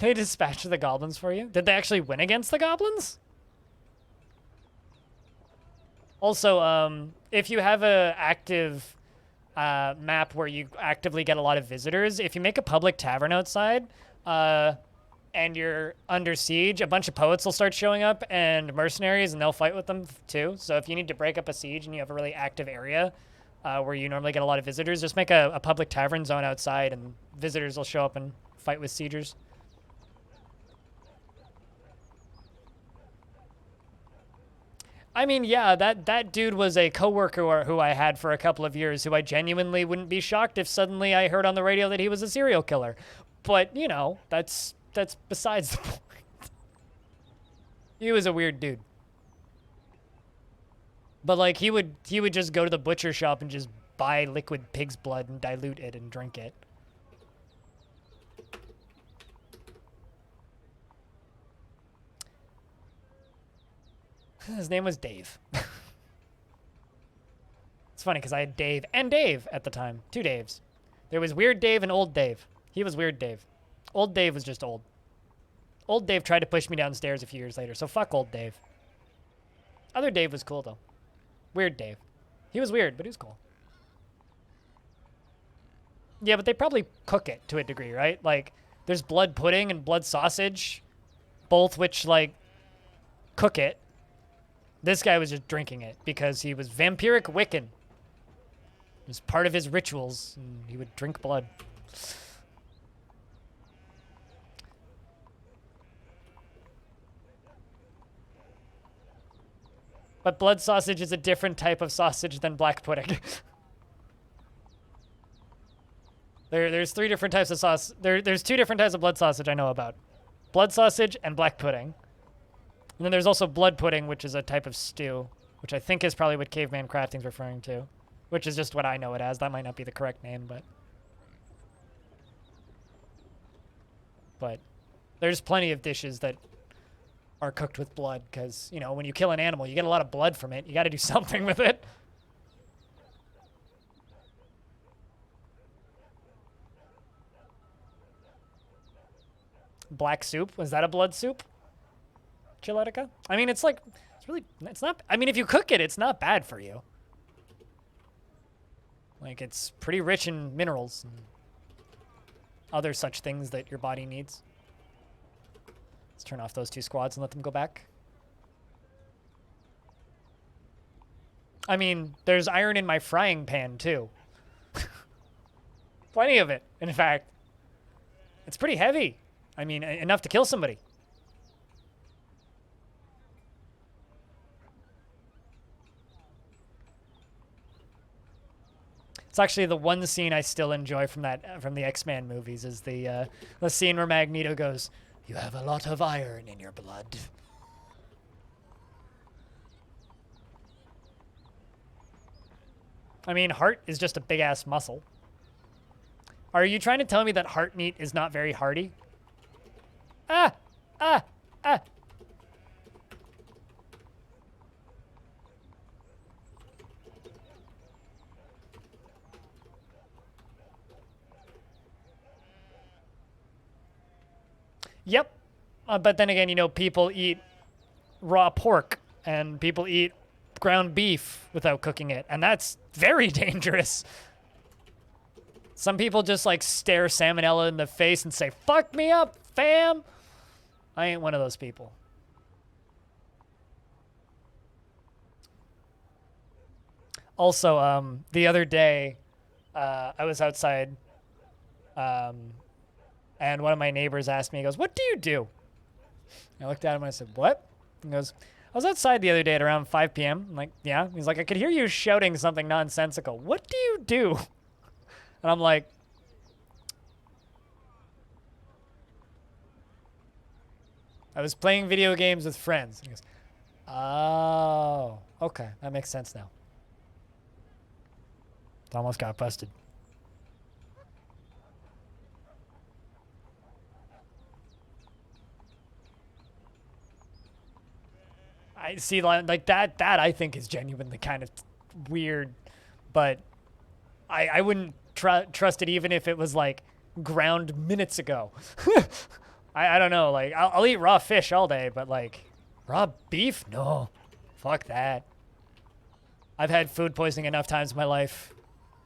They dispatched the goblins for you? Did they actually win against the goblins? Also, if you have a active map where you actively get a lot of visitors, if you make a public tavern outside and you're under siege, a bunch of poets will start showing up and mercenaries, and they'll fight with them too. So if you need to break up a siege and you have a really active area where you normally get a lot of visitors, just make a public tavern zone outside and visitors will show up and fight with siegers. I mean, yeah, that dude was a coworker who I had for a couple of years, who I genuinely wouldn't be shocked if suddenly I heard on the radio that he was a serial killer. But, you know, that's besides the point. He was a weird dude. But like he would just go to the butcher shop and just buy liquid pig's blood and dilute it and drink it. His name was Dave. It's funny because I had Dave and Dave at the time. Two Daves. There was Weird Dave and Old Dave. He was Weird Dave. Old Dave was just old. Old Dave tried to push me downstairs a few years later, so fuck Old Dave. Other Dave was cool, though. Weird Dave. He was weird, but he was cool. Yeah, but they probably cook it to a degree, right? Like, there's blood pudding and blood sausage, both which, like, cook it. This guy was just drinking it because he was vampiric Wiccan. It was part of his rituals, and he would drink blood. But blood sausage is a different type of sausage than black pudding. There's 3 different types of sauce. There's 2 different types of blood sausage I know about. Blood sausage and black pudding. And then there's also blood pudding, which is a type of stew, which I think is probably what Caveman Crafting's referring to, which is just what I know it as. That might not be the correct name, but there's plenty of dishes that are cooked with blood because, you know, when you kill an animal, you get a lot of blood from it. You got to do something with it. Black soup. Was that a blood soup? Chiletica? I mean, it's like, it's not, I mean, if you cook it, it's not bad for you. Like, it's pretty rich in minerals and other such things that your body needs. Let's turn off those 2 squads and let them go back. I mean, there's iron in my frying pan, too. Plenty of it, in fact. It's pretty heavy. I mean, enough to kill somebody. It's actually the one scene I still enjoy from the X-Men movies is the scene where Magneto goes, "You have a lot of iron in your blood." I mean, heart is just a big-ass muscle. Are you trying to tell me that heart meat is not very hearty? Ah! Ah! Ah! Yep. But then again, you know, people eat raw pork and people eat ground beef without cooking it, and that's very dangerous. Some people just like stare salmonella in the face and say, "Fuck me up, fam." I ain't one of those people. Also, the other day, I was outside, and one of my neighbors asked me, he goes, "What do you do?" I looked at him and I said, "What?" He goes, "I was outside the other day at around 5 p.m. I'm like, "Yeah." He's like, "I could hear you shouting something nonsensical. What do you do?" And I'm like, "I was playing video games with friends." And he goes, "Oh, okay. That makes sense now." Almost got busted. I see, like that I think is genuinely kind of weird, but I wouldn't trust it even if it was like ground minutes ago. I don't know, like I'll eat raw fish all day, but like raw beef? No, fuck that. I've had food poisoning enough times in my life.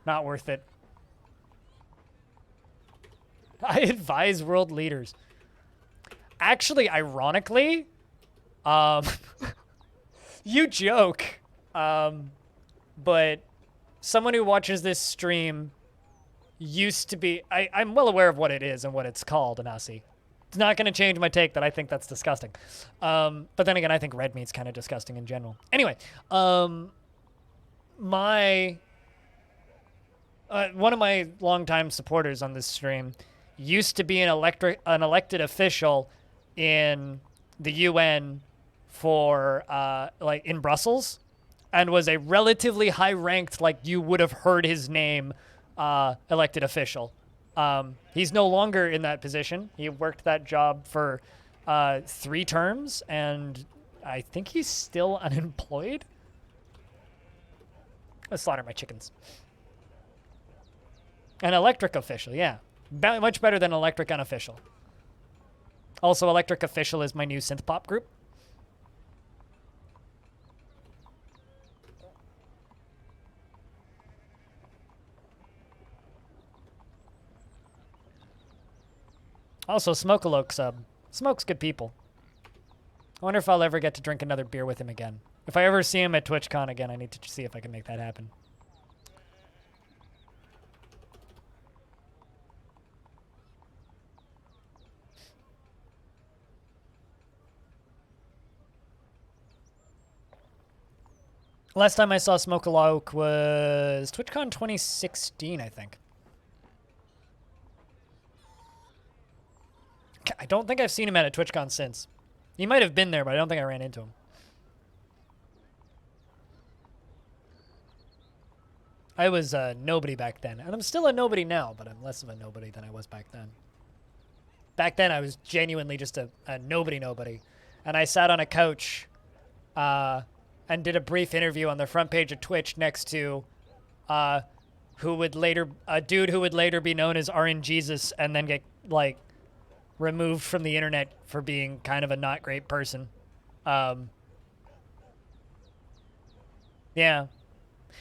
Not worth it. I advise world leaders. Actually, ironically, you joke, but someone who watches this stream used to be, I'm well aware of what it is and what it's called, Anasi. It's not going to change my take that I think that's disgusting. But then again, I think red meat's kind of disgusting in general. Anyway, one of my longtime supporters on this stream used to be an elected official in the UN for like in Brussels, and was a relatively high ranked, like you would have heard his name, elected official. He's no longer in that position. He worked that job for 3 terms, and I think he's still unemployed. Let's slaughter my chickens. An electric official, yeah. Much better than electric unofficial. Also, electric official is my new synth pop group. Also, Smoke-a-Loke sub. Smoke's good people. I wonder if I'll ever get to drink another beer with him again. If I ever see him at TwitchCon again, I need to see if I can make that happen. Last time I saw Smoke-a-Loke was TwitchCon 2016, I think. I don't think I've seen him at a TwitchCon since. He might have been there, but I don't think I ran into him. I was a nobody back then, and I'm still a nobody now, but I'm less of a nobody than I was back then. Back then, I was genuinely just a nobody, and I sat on a couch and did a brief interview on the front page of Twitch next to a dude who would later be known as RNGesus and then get, like, removed from the internet for being kind of a not great person. Yeah.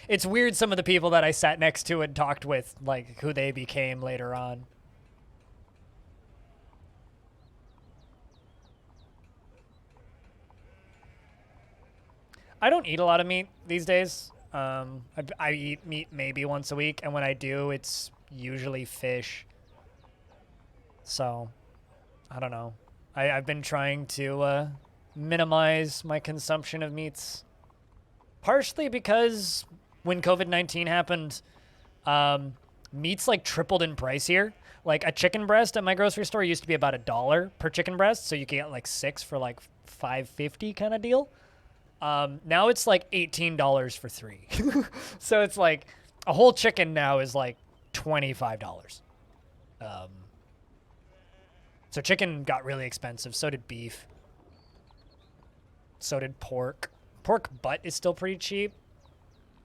It's weird some of the people that I sat next to and talked with, like, who they became later on. I don't eat a lot of meat these days. I eat meat maybe once a week, and when I do, it's usually fish. So, I don't know. I've been trying to minimize my consumption of meats. Partially because when COVID-19 happened, meats like tripled in price here. Like a chicken breast at my grocery store used to be about $1 per chicken breast, so you can get like 6 for like $5.50 kind of deal. Now it's like $18 for 3. So it's like a whole chicken now is like $25. So chicken got really expensive. So did beef. So did pork. Pork butt is still pretty cheap.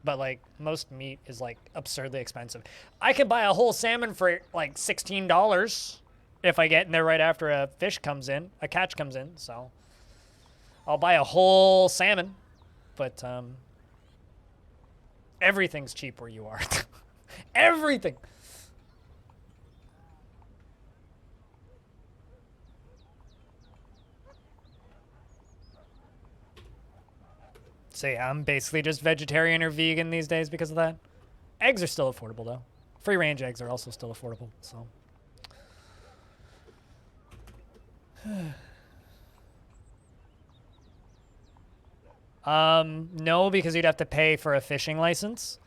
But, like, most meat is, like, absurdly expensive. I could buy a whole salmon for, like, $16 if I get in there right after a catch comes in. So I'll buy a whole salmon. But everything's cheap where you are. Everything. So yeah, I'm basically just vegetarian or vegan these days because of that. Eggs are still affordable though. Free range eggs are also still affordable, so. No, because you'd have to pay for a fishing license.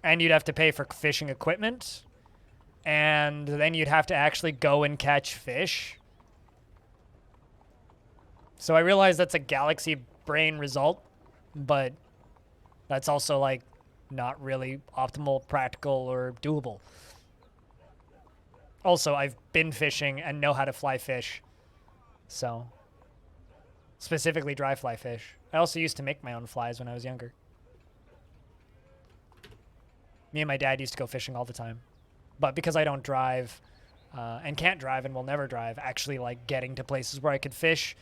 And you'd have to pay for fishing equipment. And then you'd have to actually go and catch fish. So I realize that's a galaxy brain result. But that's also, like, not really optimal, practical, or doable. Also, I've been fishing and know how to fly fish. So, specifically dry fly fish. I also used to make my own flies when I was younger. Me and my dad used to go fishing all the time. But because I don't drive, and can't drive and will never drive, actually, like, getting to places where I could fish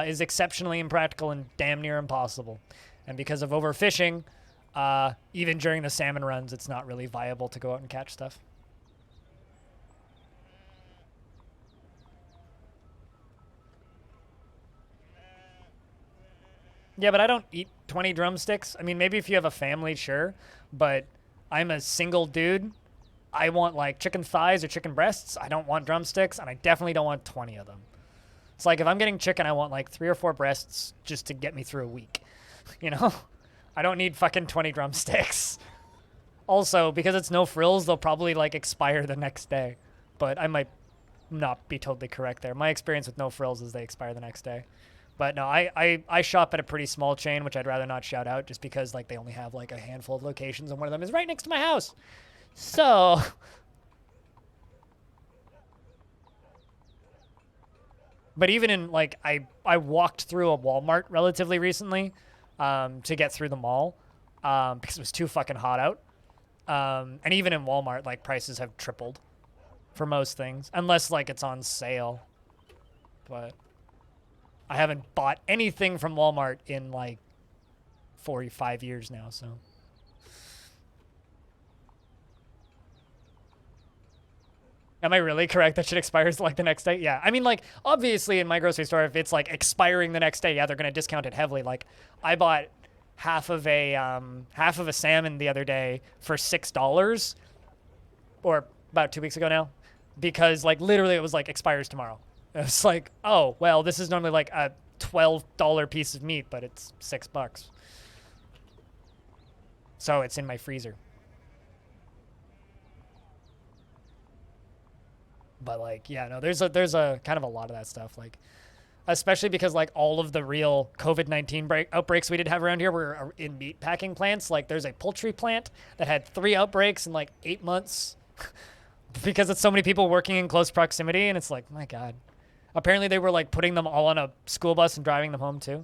is exceptionally impractical and damn near impossible. And because of overfishing, even during the salmon runs, it's not really viable to go out and catch stuff. Yeah, but I don't eat 20 drumsticks. I mean, maybe if you have a family, sure. But I'm a single dude. I want, like, chicken thighs or chicken breasts. I don't want drumsticks, and I definitely don't want 20 of them. It's like if I'm getting chicken, I want like 3 or 4 breasts just to get me through a week. You know? I don't need fucking 20 drumsticks. Also, because it's no frills, they'll probably like expire the next day. But I might not be totally correct there. My experience with no frills is they expire the next day. But no, I shop at a pretty small chain, which I'd rather not shout out just because like they only have like a handful of locations and one of them is right next to my house. So... But even in, like, I walked through a Walmart relatively recently to get through the mall because it was too fucking hot out. And even in Walmart, like prices have tripled for most things, unless like it's on sale. But I haven't bought anything from Walmart in like 45 years now, so. Am I really correct that shit expires like the next day? Yeah. I mean, like, obviously in my grocery store, if it's like expiring the next day, yeah, they're gonna discount it heavily. Like, I bought half of a salmon the other day for $6, or about 2 weeks ago now, because like literally it was like expires tomorrow. It's like, oh well, this is normally like a $12 piece of meat, but it's $6. So it's in my freezer. But like, yeah, no, there's a kind of a lot of that stuff, like, especially because like all of the real COVID-19 outbreaks we did have around here were in meat packing plants. Like there's a poultry plant that had 3 outbreaks in like 8 months because it's so many people working in close proximity, and it's like, my God. Apparently they were like putting them all on a school bus and driving them home too.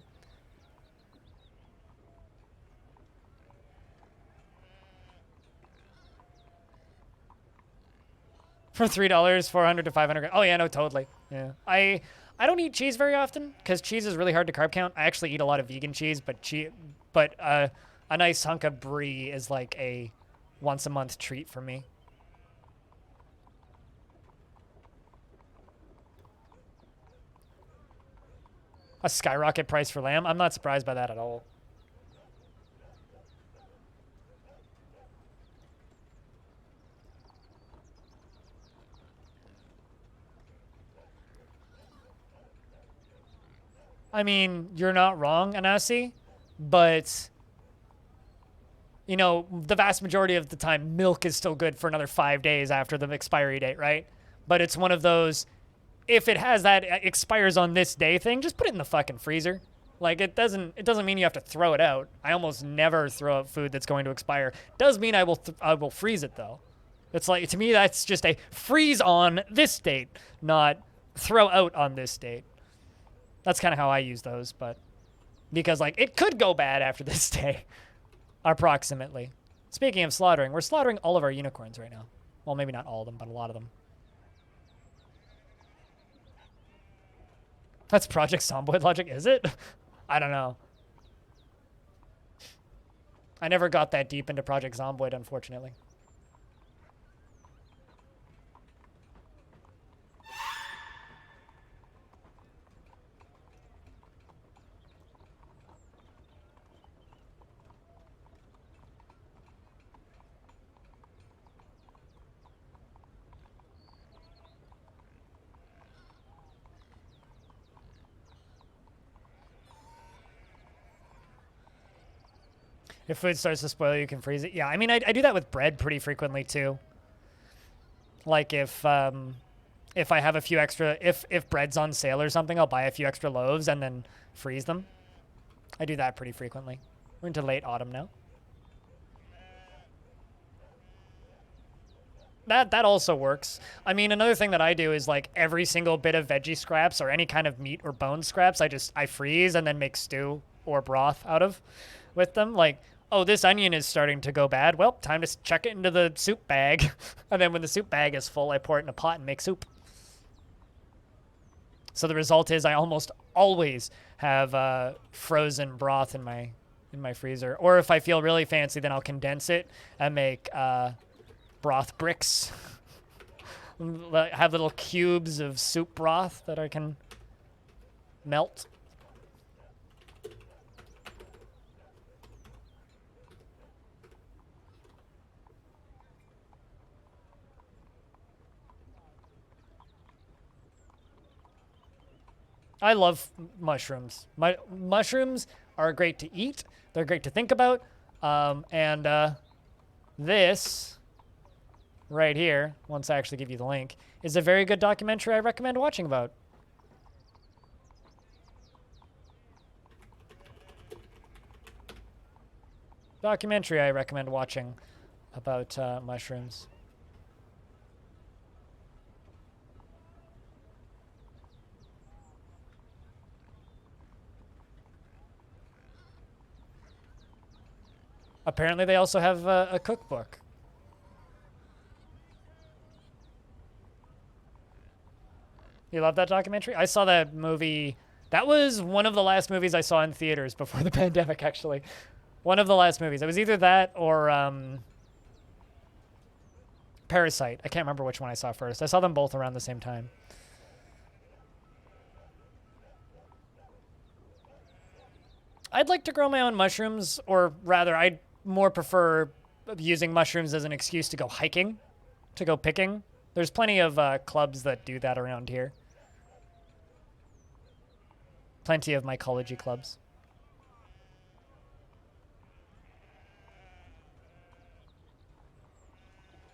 For $3, 400 to 500. Oh yeah, no, totally. Yeah, I don't eat cheese very often because cheese is really hard to carb count. I actually eat a lot of vegan cheese, but a nice hunk of brie is like a once a month treat for me. A skyrocket price for lamb. I'm not surprised by that at all. I mean, you're not wrong, Anasi, but you know, the vast majority of the time, milk is still good for another 5 days after the expiry date, right? But it's one of those, if it has that expires on this day thing, just put it in the fucking freezer. Like it doesn't mean you have to throw it out. I almost never throw out food that's going to expire. Does mean I will freeze it though. It's like, to me, that's just a freeze on this date, not throw out on this date. That's kind of how I use those, but because like it could go bad after this day, approximately. Speaking of slaughtering, we're slaughtering all of our unicorns right now. Well, maybe not all of them, but a lot of them. That's Project Zomboid logic, is it? I don't know. I never got that deep into Project Zomboid, unfortunately. If food starts to spoil, you can freeze it. Yeah, I mean, I do that with bread pretty frequently too. Like if I have a few extra, if bread's on sale or something, I'll buy a few extra loaves and then freeze them. I do that pretty frequently. We're into late autumn now. That also works. I mean, another thing that I do is like every single bit of veggie scraps or any kind of meat or bone scraps, I freeze and then make stew or broth out of with them. Like, oh, this onion is starting to go bad. Well, time to chuck it into the soup bag. And then when the soup bag is full, I pour it in a pot and make soup. So the result is I almost always have frozen broth in my freezer. Or if I feel really fancy, then I'll condense it and make broth bricks. Have little cubes of soup broth that I can melt. I love mushrooms. Mushrooms are great to eat. They're great to think about. This right here, once I actually give you the link, is a very good documentary I recommend watching about. Documentary I recommend watching about mushrooms. Apparently they also have a cookbook You love that documentary? I saw that movie. That was one of the last movies I saw in theaters before the pandemic, actually. One of the last movies. It was either that or Parasite. I can't remember which one I saw first. I saw them both around the same time. I'd like to grow my own mushrooms, or rather, I'd more prefer using mushrooms as an excuse to go hiking, to go picking. There's plenty of clubs that do that around here. Plenty of mycology clubs.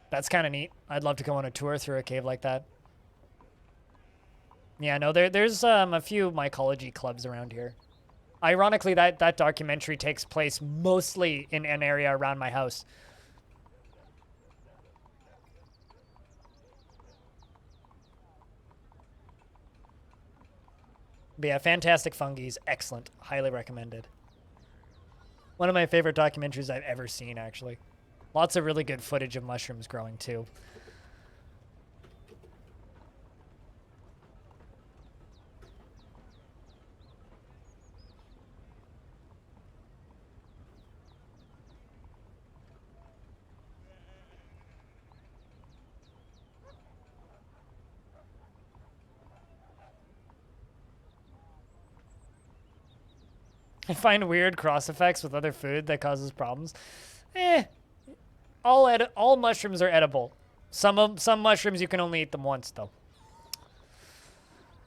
That's kind of neat. I'd love to go on a tour through a cave like that. Yeah, no, there's a few mycology clubs around here. Ironically, that documentary takes place mostly in an area around my house. But yeah, fantastic fungies. Excellent. Highly recommended. One of my favorite documentaries I've ever seen, actually. Lots of really good footage of mushrooms growing, too. I find weird cross effects with other food that causes problems. All mushrooms are edible. Some mushrooms you can only eat them once, though.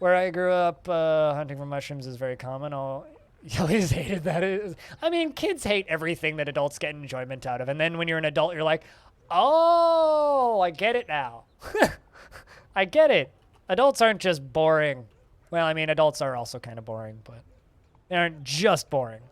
Where I grew up, hunting for mushrooms is very common. You always hated that. I mean, kids hate everything that adults get enjoyment out of. And then when you're an adult, you're like, oh, I get it now. I get it. Adults aren't just boring. Well, I mean, adults are also kind of boring, but they aren't just boring.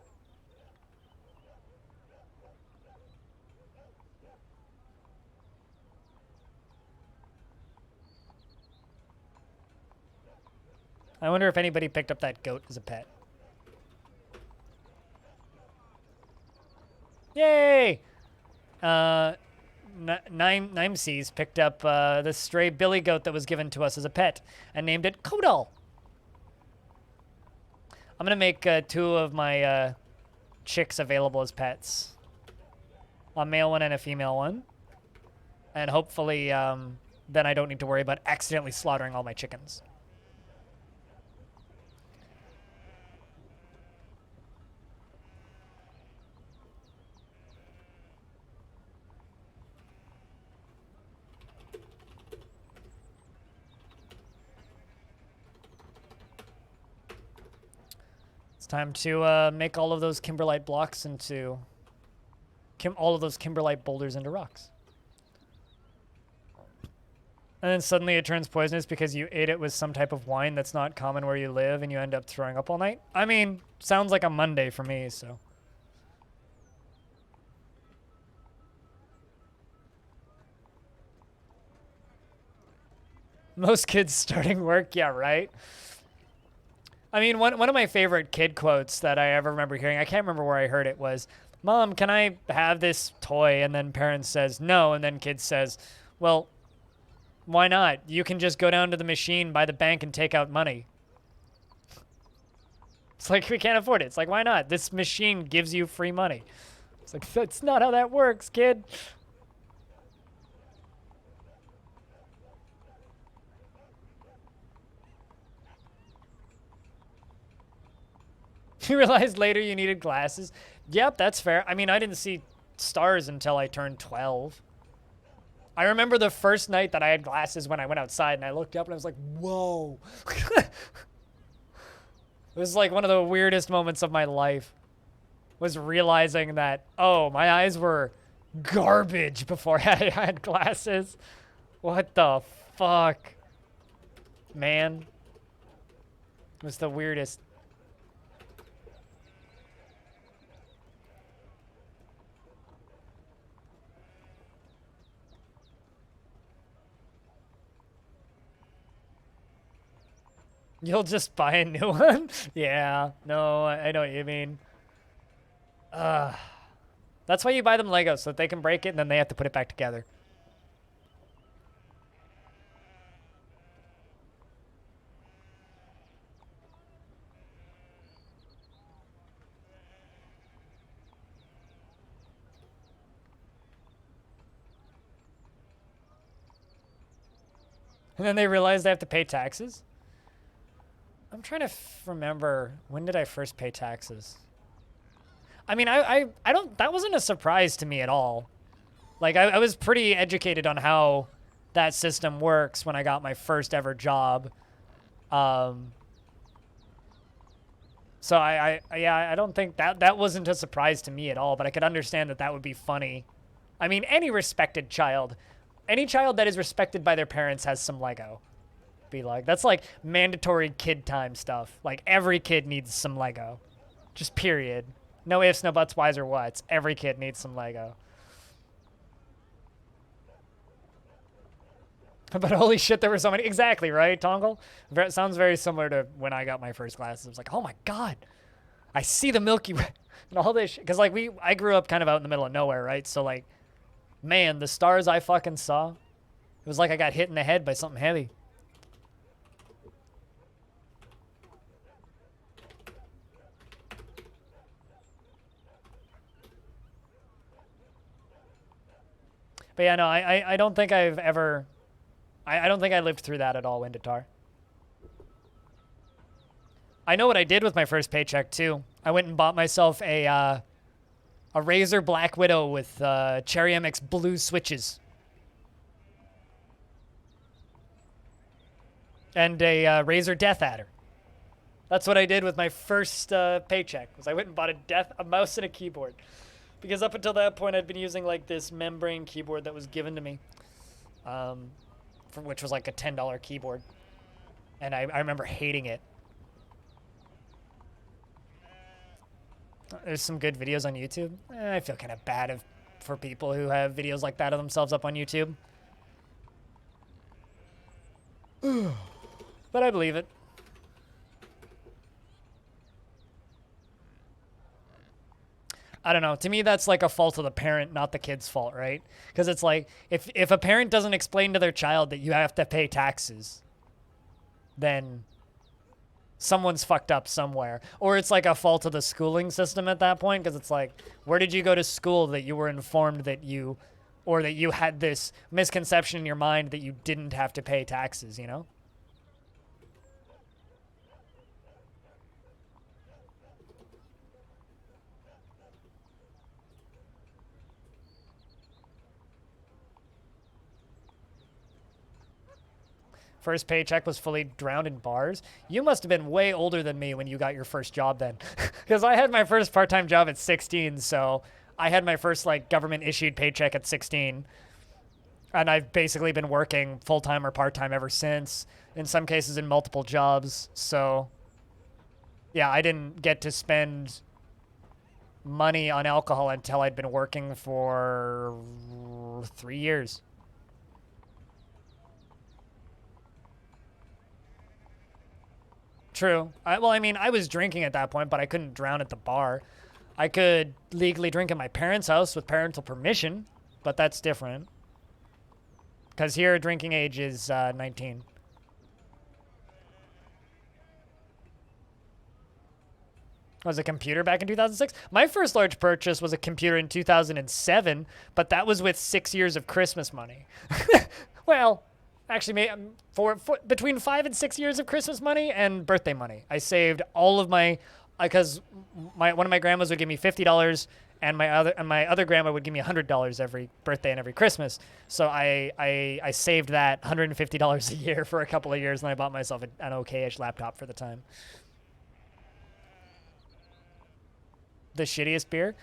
I wonder if anybody picked up that goat as a pet. Yay! Nimeses picked up this stray billy goat that was given to us as a pet and named it Kodal. I'm going to make 2 of my chicks available as pets. A male one and a female one. And hopefully then I don't need to worry about accidentally slaughtering all my chickens. Time to make all of those kimberlite blocks into all of those kimberlite boulders into rocks. And then suddenly it turns poisonous because you ate it with some type of wine that's not common where you live and you end up throwing up all night. I mean, sounds like a Monday for me, so. Most kids starting work, yeah, right? I mean, one of my favorite kid quotes that I ever remember hearing, I can't remember where I heard it, was, Mom, can I have this toy? And then parents says, no. And then kid says, well, why not? You can just go down to the machine by the bank and take out money. It's like, we can't afford it. It's like, why not? This machine gives you free money. It's like, that's not how that works, kid. You realized later you needed glasses? Yep, that's fair. I mean, I didn't see stars until I turned 12. I remember the first night that I had glasses when I went outside and I looked up and I was like, whoa. It was like one of the weirdest moments of my life, was realizing that, oh, my eyes were garbage before I had glasses. What the fuck? Man. It was the weirdest. You'll just buy a new one? Yeah, no, I know what you mean. That's why you buy them Legos, so that they can break it and then they have to put it back together. And then they realize they have to pay taxes. I'm trying to remember, when did I first pay taxes? I mean, I don't, that wasn't a surprise to me at all. Like, I was pretty educated on how that system works when I got my first ever job. So I don't think that wasn't a surprise to me at all, but I could understand that would be funny. I mean, any child that is respected by their parents has some Lego. Be like, that's like mandatory kid time stuff. Like, every kid needs some Lego. Just period. No ifs, no buts, whys, or whats. Every kid needs some Lego. But holy shit, there were so many. Exactly, right, Tongle? Sounds very similar to when I got my first glasses. I was like, oh my god, I see the Milky Way. And all this shit. Because, like, I grew up kind of out in the middle of nowhere, right? So, like, man, the stars I fucking saw, it was like I got hit in the head by something heavy. But yeah, no, I don't think I've ever... I don't think I lived through that at all, Windatar. I know what I did with my first paycheck, too. I went and bought myself a Razer Black Widow with Cherry MX blue switches. And a Razer Death Adder. That's what I did with my first paycheck, was I went and bought a mouse and a keyboard. Because up until that point, I'd been using, like, this membrane keyboard that was given to me. Which was like a $10 keyboard. And I remember hating it. There's some good videos on YouTube. I feel kind of bad for people who have videos like that of themselves up on YouTube. But I believe it. I don't know. To me, that's like a fault of the parent, not the kid's fault, right? Because it's like, if a parent doesn't explain to their child that you have to pay taxes, then someone's fucked up somewhere. Or it's like a fault of the schooling system at that point, because it's like, where did you go to school that you were informed that you had this misconception in your mind that you didn't have to pay taxes, you know? First paycheck was fully drowned in bars. You must have been way older than me when you got your first job then. Because I had my first part-time job at 16, so I had my first, like, government-issued paycheck at 16. And I've basically been working full-time or part-time ever since, in some cases in multiple jobs. So, yeah, I didn't get to spend money on alcohol until I'd been working for 3 years. True. Well, I mean, I was drinking at that point, but I couldn't drown at the bar. I could legally drink at my parents' house with parental permission, but that's different. Because here, drinking age is 19. Was a computer back in 2006? My first large purchase was a computer in 2007, but that was with 6 years of Christmas money. Well... Actually, for between 5 and 6 years of Christmas money and birthday money. I saved all of my, because one of my grandmas would give me $50, and my other grandma would give me $100 every birthday and every Christmas. So I saved that $150 a year for a couple of years, and I bought myself an okay-ish laptop for the time. The shittiest beer?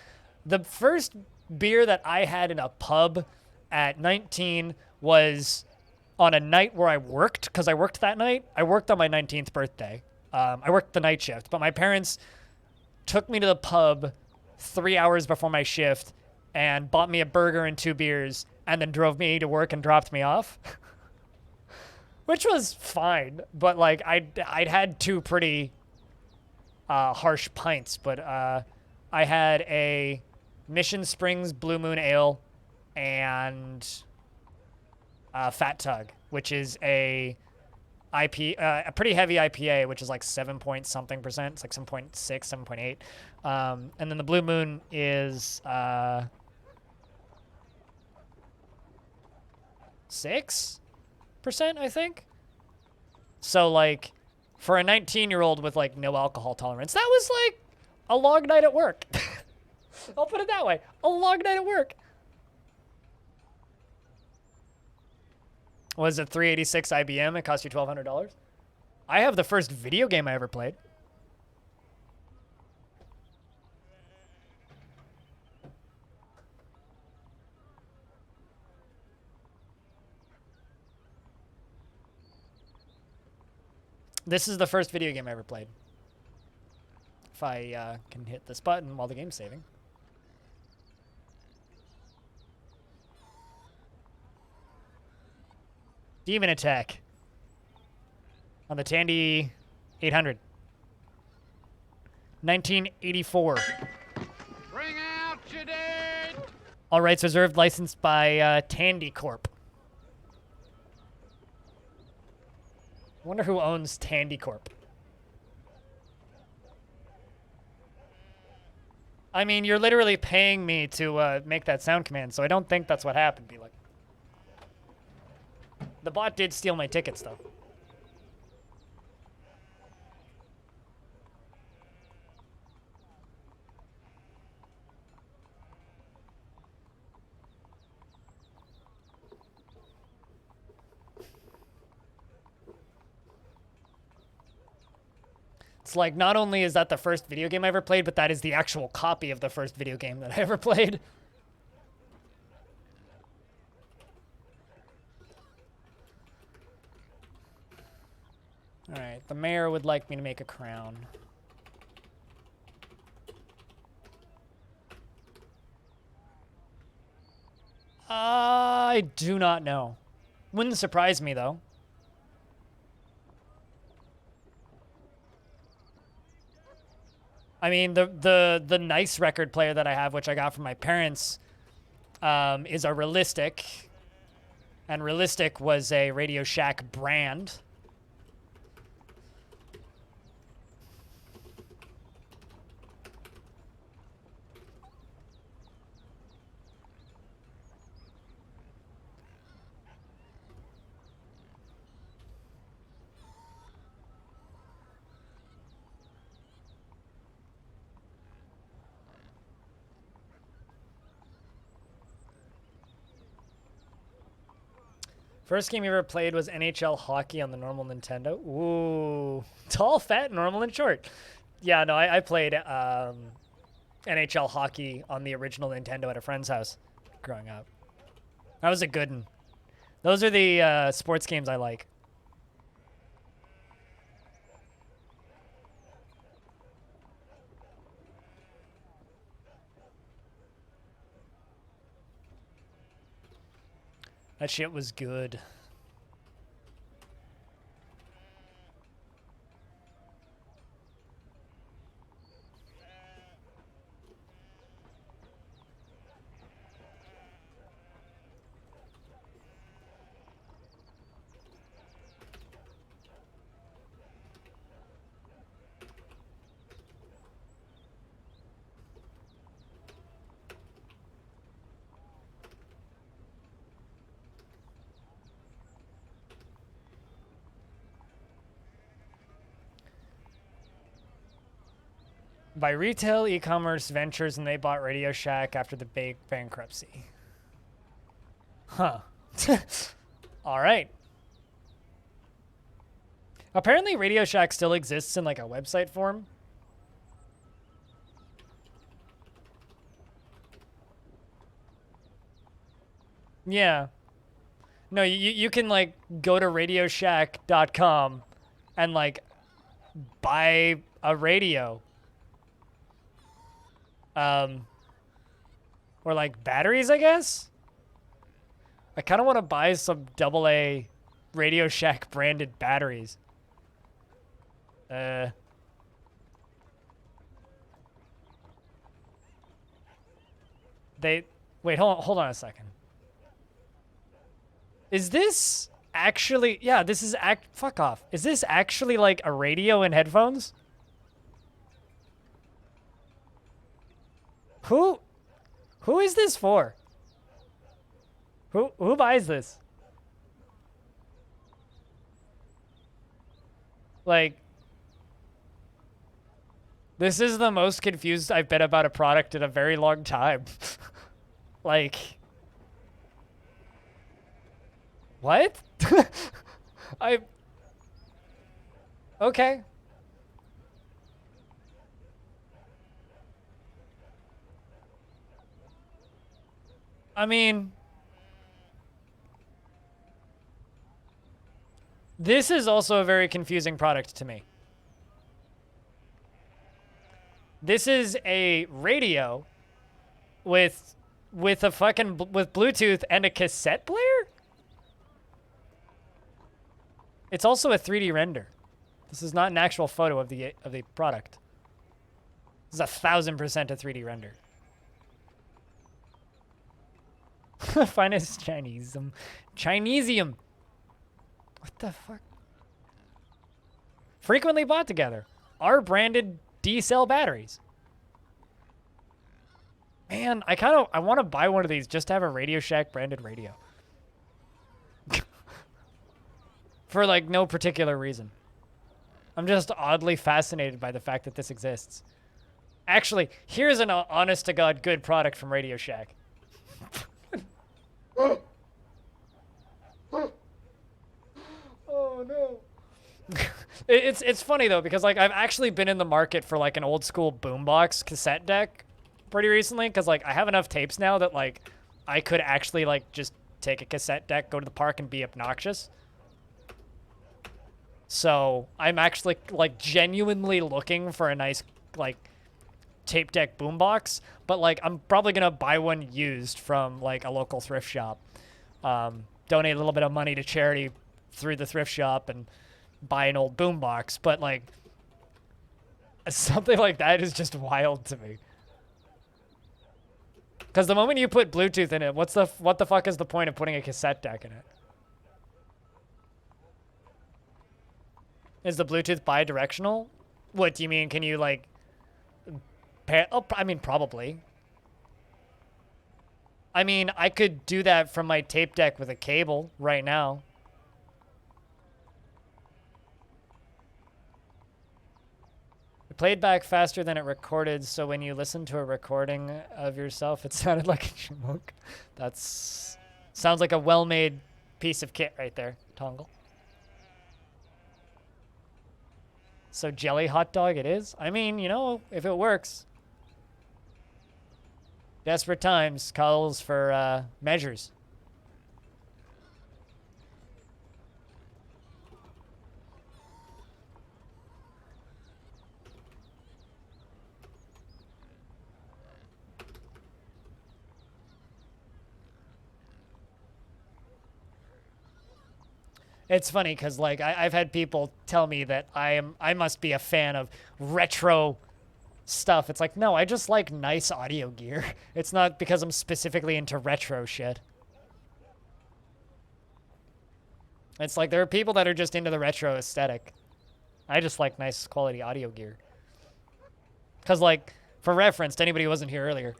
The first beer that I had in a pub at 19 was on a night where I worked, because I worked that night. I worked on my 19th birthday. I worked the night shift, but my parents took me to the pub 3 hours before my shift and bought me a burger and 2 beers and then drove me to work and dropped me off. Which was fine, but like I'd had 2 pretty harsh pints, but I had a Mission Springs Blue Moon Ale and Fat Tug, which is a pretty heavy IPA, which is like 7 point something percent. It's like 7.6, 7.8. And then the Blue Moon is 6 I think. So, like, for a 19-year-old with, like, no alcohol tolerance, that was, like, a long night at work. I'll put it that way. A long night at work. Was it 386 IBM? It cost you $1,200? I have the first video game I ever played. This is the first video game I ever played. If I can hit this button while the game's saving. Demon Attack. On the Tandy 800. 1984. Bring out your dead! All rights reserved, licensed by Tandy Corp. I wonder who owns Tandy Corp. I mean, you're literally paying me to make that sound command, so I don't think that's what happened, Be like. The bot did steal my tickets, though. It's like, not only is that the first video game I ever played, but that is the actual copy of the first video game that I ever played. Alright, the mayor would like me to make a crown. I do not know. Wouldn't surprise me, though. I mean, the nice record player that I have, which I got from my parents, is a Realistic. And Realistic was a Radio Shack brand. First game you ever played was NHL Hockey on the normal Nintendo. Ooh. Tall, fat, normal, and short. Yeah, no, I played NHL Hockey on the original Nintendo at a friend's house growing up. That was a good one. Those are the sports games I like. That shit was good. By retail e-commerce ventures, and they bought Radio Shack after the big bankruptcy. Huh. All right. Apparently Radio Shack still exists in like a website form. Yeah. No, you can like go to radioshack.com and like buy a radio. Or like batteries, I guess? I kind of want to buy some AA Radio Shack branded batteries. They, wait, hold on a second. Is this actually, yeah, this is fuck off. Is this actually like a radio and headphones? Who is this for? Who buys this? Like, this is the most confused I've been about a product in a very long time. Like, what? I... Okay. I mean... This is also a very confusing product to me. This is a radio with a fucking with Bluetooth and a cassette player? It's also a 3D render. This is not an actual photo of the product. This is 1000% a 3D render. Finest Chineseium. Chineseium. What the fuck? Frequently bought together. Are branded D-cell batteries. Man, I want to buy one of these just to have a Radio Shack branded radio. For like no particular reason. I'm just oddly fascinated by the fact that this exists. Actually, here's an honest to God good product from Radio Shack. Oh no. It's funny though because like I've actually been in the market for like an old school boombox cassette deck pretty recently because like I have enough tapes now that like I could actually like just take a cassette deck, go to the park and be obnoxious. So I'm actually like genuinely looking for a nice like tape deck boombox, but like I'm probably gonna buy one used from like a local thrift shop. Donate a little bit of money to charity through the thrift shop and buy an old boombox, but like something like that is just wild to me. Because the moment you put Bluetooth in it, what the fuck is the point of putting a cassette deck in it? Is the Bluetooth bi-directional? What do you mean? Can you like pair? Oh, I mean probably. I mean I could do that from my tape deck with a cable right now. Played back faster than it recorded, so when you listen to a recording of yourself, it sounded like a chipmunk. That's... sounds like a well-made piece of kit right there, Tongle. So jelly hot dog it is? I mean, you know, if it works. Desperate times calls for measures. It's funny because like I've had people tell me that I must be a fan of retro stuff. It's like, no, I just like nice audio gear. It's not because I'm specifically into retro shit. It's like there are people that are just into the retro aesthetic. I just like nice quality audio gear. Because like, for reference to anybody who wasn't here earlier,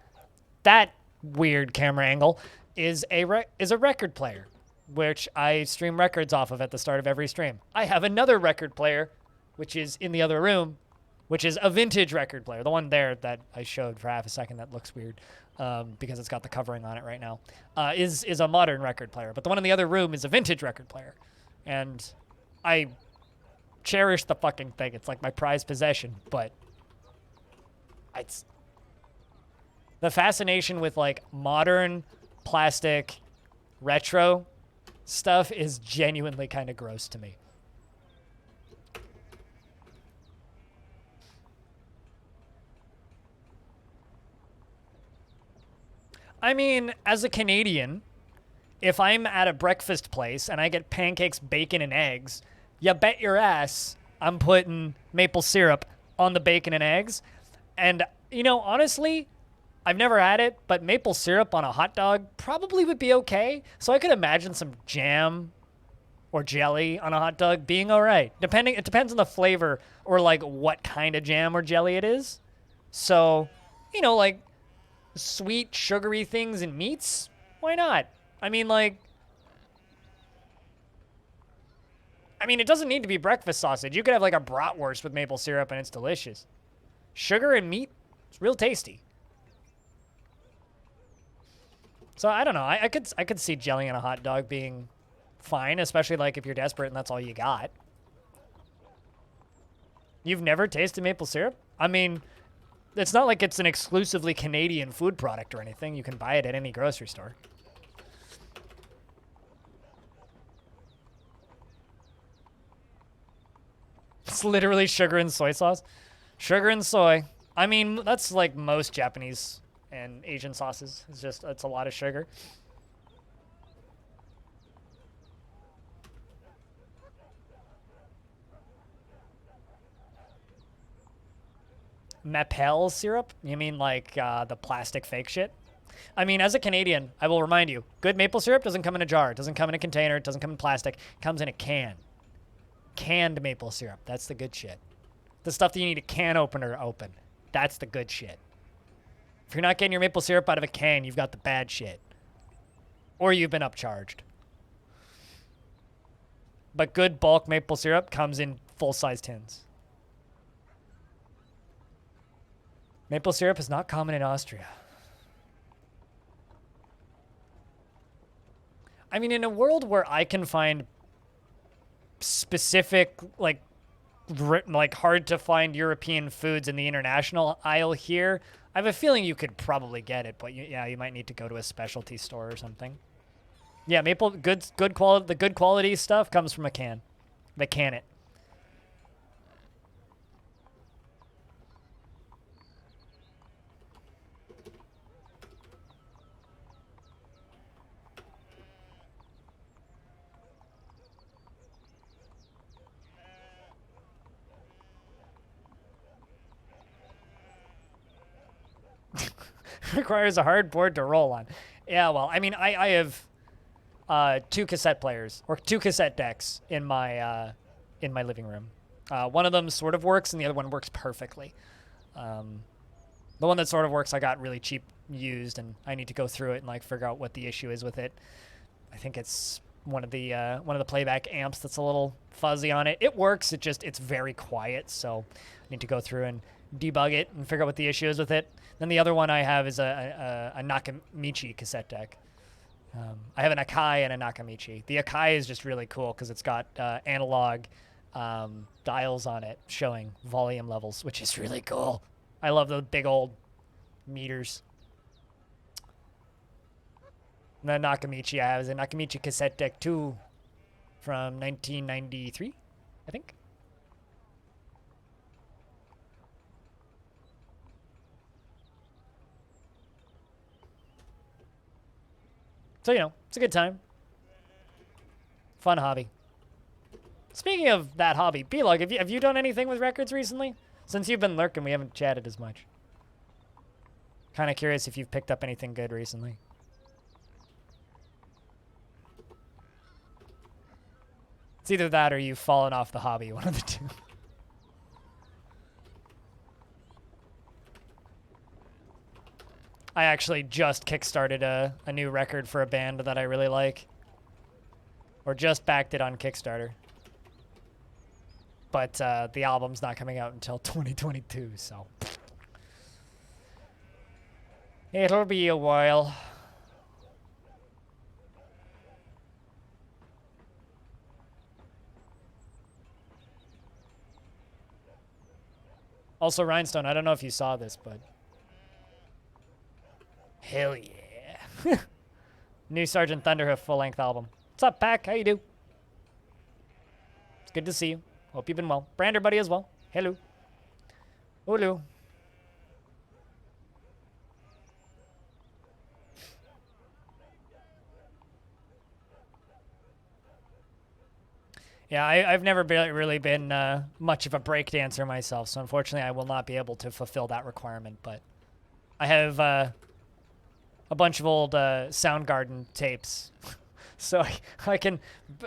that weird camera angle is a record player, which I stream records off of at the start of every stream. I have another record player, which is in the other room, which is a vintage record player. The one there that I showed for half a second that looks weird because it's got the covering on it right now, is a modern record player. But the one in the other room is a vintage record player. And I cherish the fucking thing. It's like my prized possession, but it's... the fascination with like modern plastic retro stuff is genuinely kind of gross to me. I mean, as a Canadian, if I'm at a breakfast place and I get pancakes, bacon, and eggs, you bet your ass I'm putting maple syrup on the bacon and eggs. And, you know, honestly, I've never had it, but maple syrup on a hot dog probably would be okay. So I could imagine some jam or jelly on a hot dog being all right. It depends on the flavor or like what kind of jam or jelly it is. So, you know, like sweet, sugary things and meats, why not? I mean, like, I mean, it doesn't need to be breakfast sausage. You could have like a bratwurst with maple syrup and it's delicious. Sugar and meat, it's real tasty. So I don't know. I could see jelly on a hot dog being fine, especially like if you're desperate and that's all you got. You've never tasted maple syrup? I mean, it's not like it's an exclusively Canadian food product or anything. You can buy it at any grocery store. It's literally sugar and soy sauce. Sugar and soy. I mean, that's like most Japanese and Asian sauces. It's a lot of sugar. Maple syrup? You mean like the plastic fake shit? I mean, as a Canadian, I will remind you, good maple syrup doesn't come in a jar. It doesn't come in a container. It doesn't come in plastic. It comes in a can. Canned maple syrup. That's the good shit. The stuff that you need a can opener to open. That's the good shit. If you're not getting your maple syrup out of a can, you've got the bad shit. Or you've been upcharged. But good bulk maple syrup comes in full-size tins. Maple syrup is not common in Austria. I mean, in a world where I can find specific, like hard to find European foods in the international aisle here, I have a feeling you could probably get it, but yeah, you might need to go to a specialty store or something. Yeah, maple good quality. The good quality stuff comes from a can. They can it. Requires a hard board to roll on. Yeah, well, I mean, I have two cassette players or two cassette decks in my living room. One of them sort of works, and the other one works perfectly. The one that sort of works, I got really cheap used, and I need to go through it and like figure out what the issue is with it. I think it's one of the playback amps that's a little fuzzy on it. It works. It's very quiet, so I need to go through and debug it and figure out what the issue is with it. Then the other one I have is a Nakamichi cassette deck. I have an Akai and a Nakamichi. The Akai is just really cool because it's got analog dials on it showing volume levels, which is really cool. I love the big old meters. And the Nakamichi I have is a Nakamichi cassette deck 2 from 1993, I think. So, you know, it's a good time. Fun hobby. Speaking of that hobby, B-Log, have you done anything with records recently? Since you've been lurking, we haven't chatted as much. Kind of curious if you've picked up anything good recently. It's either that or you've fallen off the hobby, one of the two. I actually just kickstarted a new record for a band that I really like. Or just backed it on Kickstarter. But the album's not coming out until 2022, so. It'll be a while. Also, Rhinestone, I don't know if you saw this, but hell yeah. New Sergeant Thunderhoof full-length album. What's up, Pack? How you do? It's good to see you. Hope you've been well. Brander buddy as well. Hello. Hello. Yeah, I've never really been much of a breakdancer myself, so unfortunately I will not be able to fulfill that requirement, but I have a bunch of old Soundgarden tapes, so I can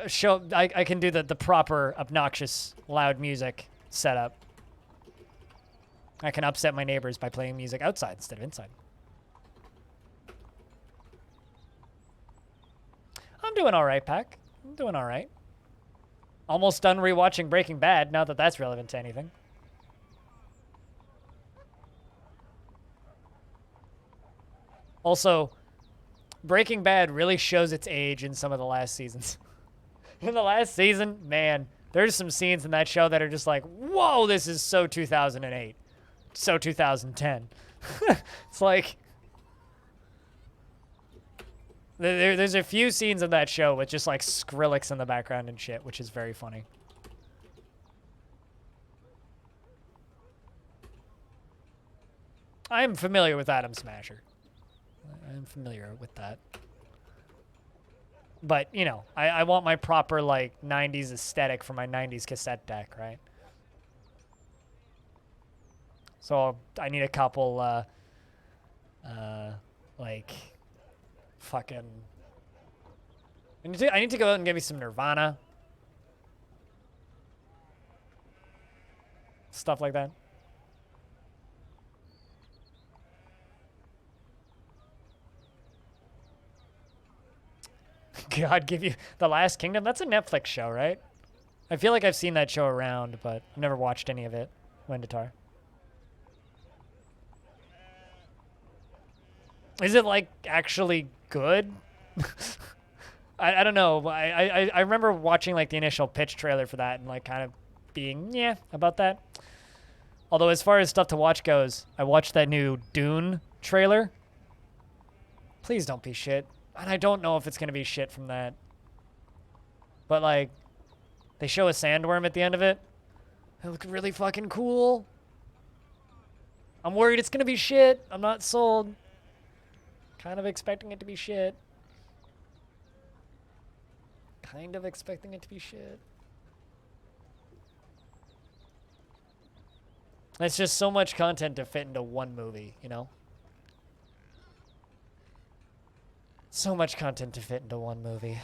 show I can do the proper obnoxious loud music setup. I can upset my neighbors by playing music outside instead of inside. I'm doing all right, Pack. I'm doing all right. Almost done rewatching Breaking Bad, now that that's relevant to anything. Also, Breaking Bad really shows its age in some of the last seasons. In the last season, man, there's some scenes in that show that are just like, whoa, this is so 2008. So 2010. It's like... There's a few scenes in that show with just like Skrillex in the background and shit, which is very funny. I am familiar with Adam Smasher. I'm familiar with that. But, you know, I want my proper, like, 90s aesthetic for my 90s cassette deck, right? So I need a couple, like, fucking... I need to go out and get me some Nirvana. Stuff like that. God give you The Last Kingdom. That's a Netflix show, right? I feel like I've seen that show around, but I've never watched any of it. Wenditar. Is it like actually good? I don't know. I remember watching like the initial pitch trailer for that and like kind of being yeah about that. Although as far as stuff to watch goes, I watched that new Dune trailer. Please don't be shit. And I don't know if it's going to be shit from that. But, like, they show a sandworm at the end of it. It looked really fucking cool. I'm worried it's going to be shit. I'm not sold. Kind of expecting it to be shit. Kind of expecting it to be shit. It's just so much content to fit into one movie, you know? So much content to fit into one movie.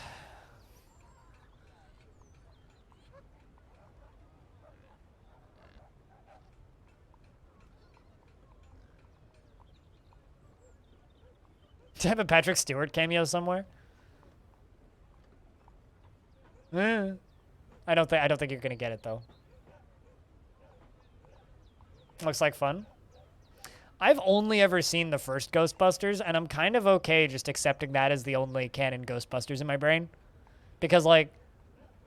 Do you have a Patrick Stewart cameo somewhere? I don't think you're gonna get it though. Looks like fun. I've only ever seen the first Ghostbusters, and I'm kind of okay just accepting that as the only canon Ghostbusters in my brain. Because, like,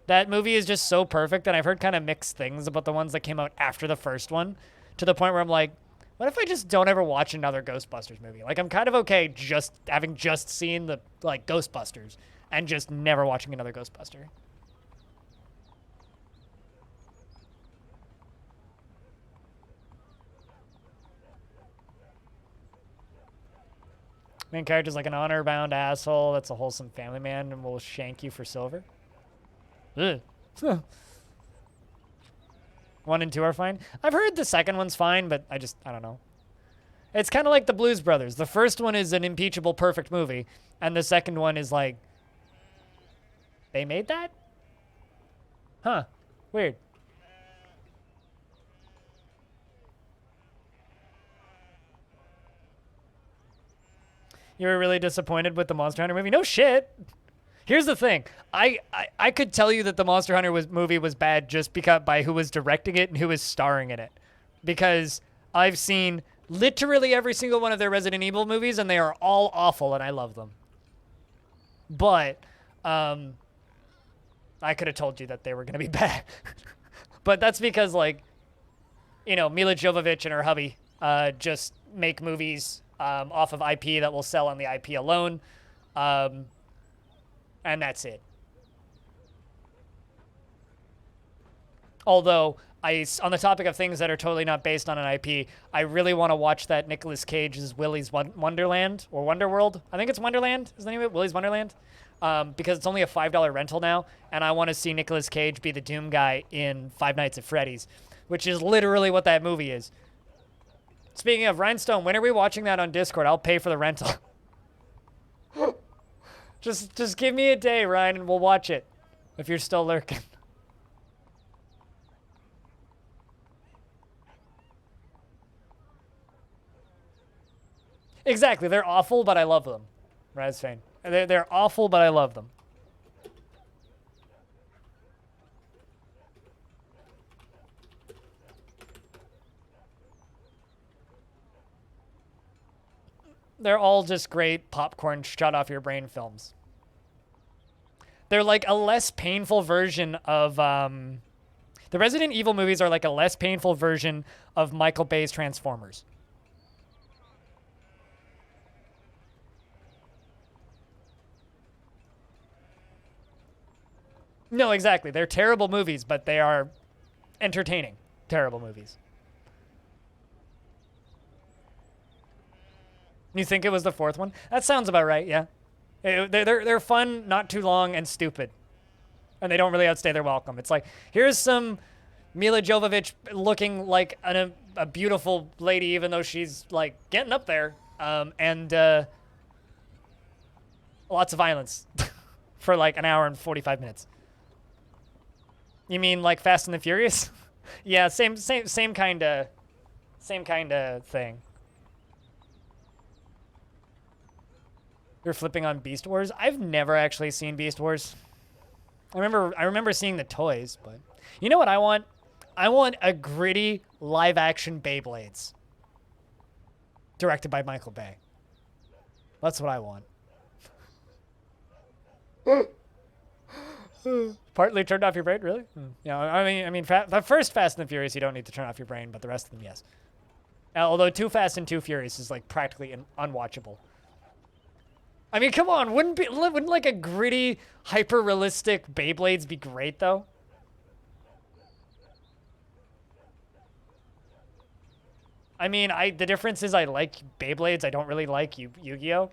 that movie is just so perfect, and I've heard kind of mixed things about the ones that came out after the first one, to the point where I'm like, what if I just don't ever watch another Ghostbusters movie? Like, I'm kind of okay just having just seen the, like, Ghostbusters, and just never watching another Ghostbuster. Main character's like an honor-bound asshole that's a wholesome family man and will shank you for silver. Ugh. 1 and 2 are fine. I've heard the second one's fine, but I don't know. It's kind of like the Blues Brothers. The first one is an impeachable perfect movie, and the second one is like, they made that? Huh. Weird. You were really disappointed with the Monster Hunter movie? No shit. Here's the thing. I could tell you that the Monster Hunter movie was bad just because by who was directing it and who was starring in it. Because I've seen literally every single one of their Resident Evil movies, and they are all awful, and I love them. But I could have told you that they were going to be bad. But that's because, like, you know, Mila Jovovich and her hubby just make movies off of IP that will sell on the IP alone. And that's it. Although, on the topic of things that are totally not based on an IP, I really want to watch that Nicolas Cage's Willy's Wonderland, or Wonderworld. I think it's Wonderland, is the name of it? Willy's Wonderland. Because it's only a $5 rental now, and I want to see Nicolas Cage be the Doom guy in Five Nights at Freddy's, which is literally what that movie is. Speaking of Rhinestone, when are we watching that on Discord? I'll pay for the rental. just give me a day, Ryan, and we'll watch it. If you're still lurking. Exactly. They're awful, but I love them. Razfane. They're awful, but I love them. they're all just great popcorn shut off your brain films. They're like a less painful version of the Resident Evil movies are like a less painful version of Michael Bay's Transformers. No, exactly. They're terrible movies, but they are entertaining. Terrible movies. You think it was the fourth one? That sounds about right, yeah. They're fun, not too long, and stupid. And they don't really outstay their welcome. It's like, here's some Mila Jovovich looking like a beautiful lady, even though she's, like, getting up there. And lots of violence for, like, an hour and 45 minutes. You mean, like, Fast and the Furious? Yeah, same kind of thing. You're flipping on Beast Wars? I've never actually seen Beast Wars. I remember seeing the toys, but you know what I want? I want a gritty live-action Beyblades. Directed by Michael Bay. That's what I want. Partly turned off your brain, really? Yeah, I mean, the first Fast and the Furious, you don't need to turn off your brain, but the rest of them, yes. Although Too Fast and Too Furious is like practically unwatchable. I mean, come on, wouldn't like a gritty, hyper-realistic Beyblades be great though? I mean, the difference is I like Beyblades. I don't really like Yu-Gi-Oh.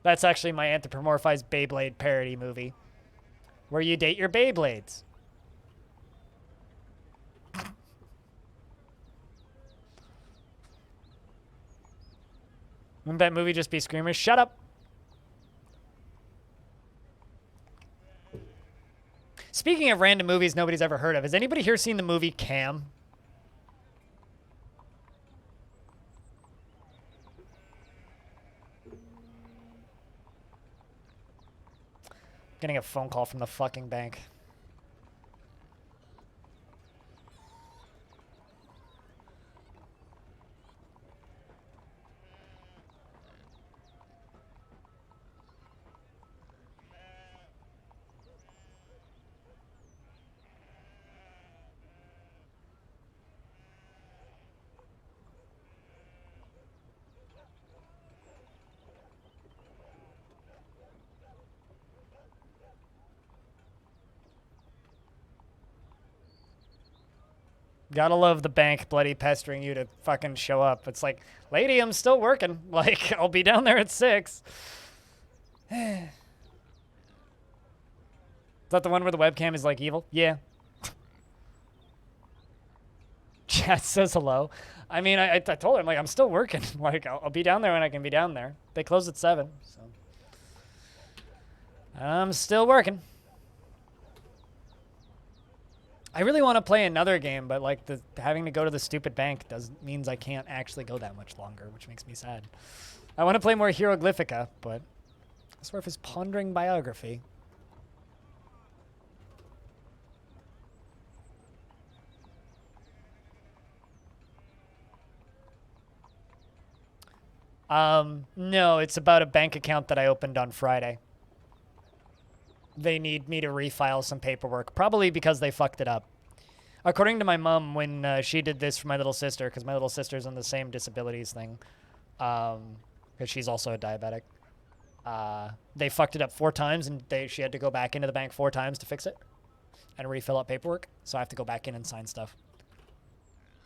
That's actually my anthropomorphized Beyblade parody movie, where you date your Beyblades. Wouldn't that movie just be Screamers? Shut up. Speaking of random movies nobody's ever heard of, has anybody here seen the movie Cam? Getting a phone call from the fucking bank. Gotta love the bank bloody pestering you to fucking show up. It's like, lady, I'm still working. Like, I'll be down there at 6. Is that the one where the webcam is like evil? Yeah. Chat says hello. I mean, I told her, I'm like, I'm still working. Like, I'll be down there when I can be down there. They close at 7, so. I'm still working. I really want to play another game, but like having to go to the stupid bank means I can't actually go that much longer, which makes me sad. I want to play more Hieroglyphica, but Dwarf is pondering biography. No, it's about a bank account that I opened on Friday. They need me to refile some paperwork, probably because they fucked it up. According to my mom, when she did this for my little sister, because my little sister's on the same disabilities thing, because she's also a diabetic, they fucked it up 4 times, and she had to go back into the bank 4 times to fix it and refill out paperwork. So I have to go back in and sign stuff,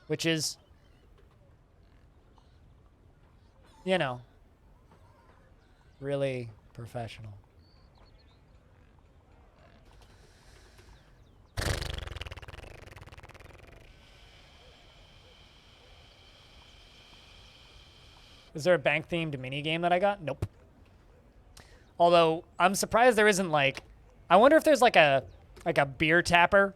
which is, you know, really professional. Is there a bank-themed minigame that I got? Nope. Although, I'm surprised there isn't, like... I wonder if there's, like a beer tapper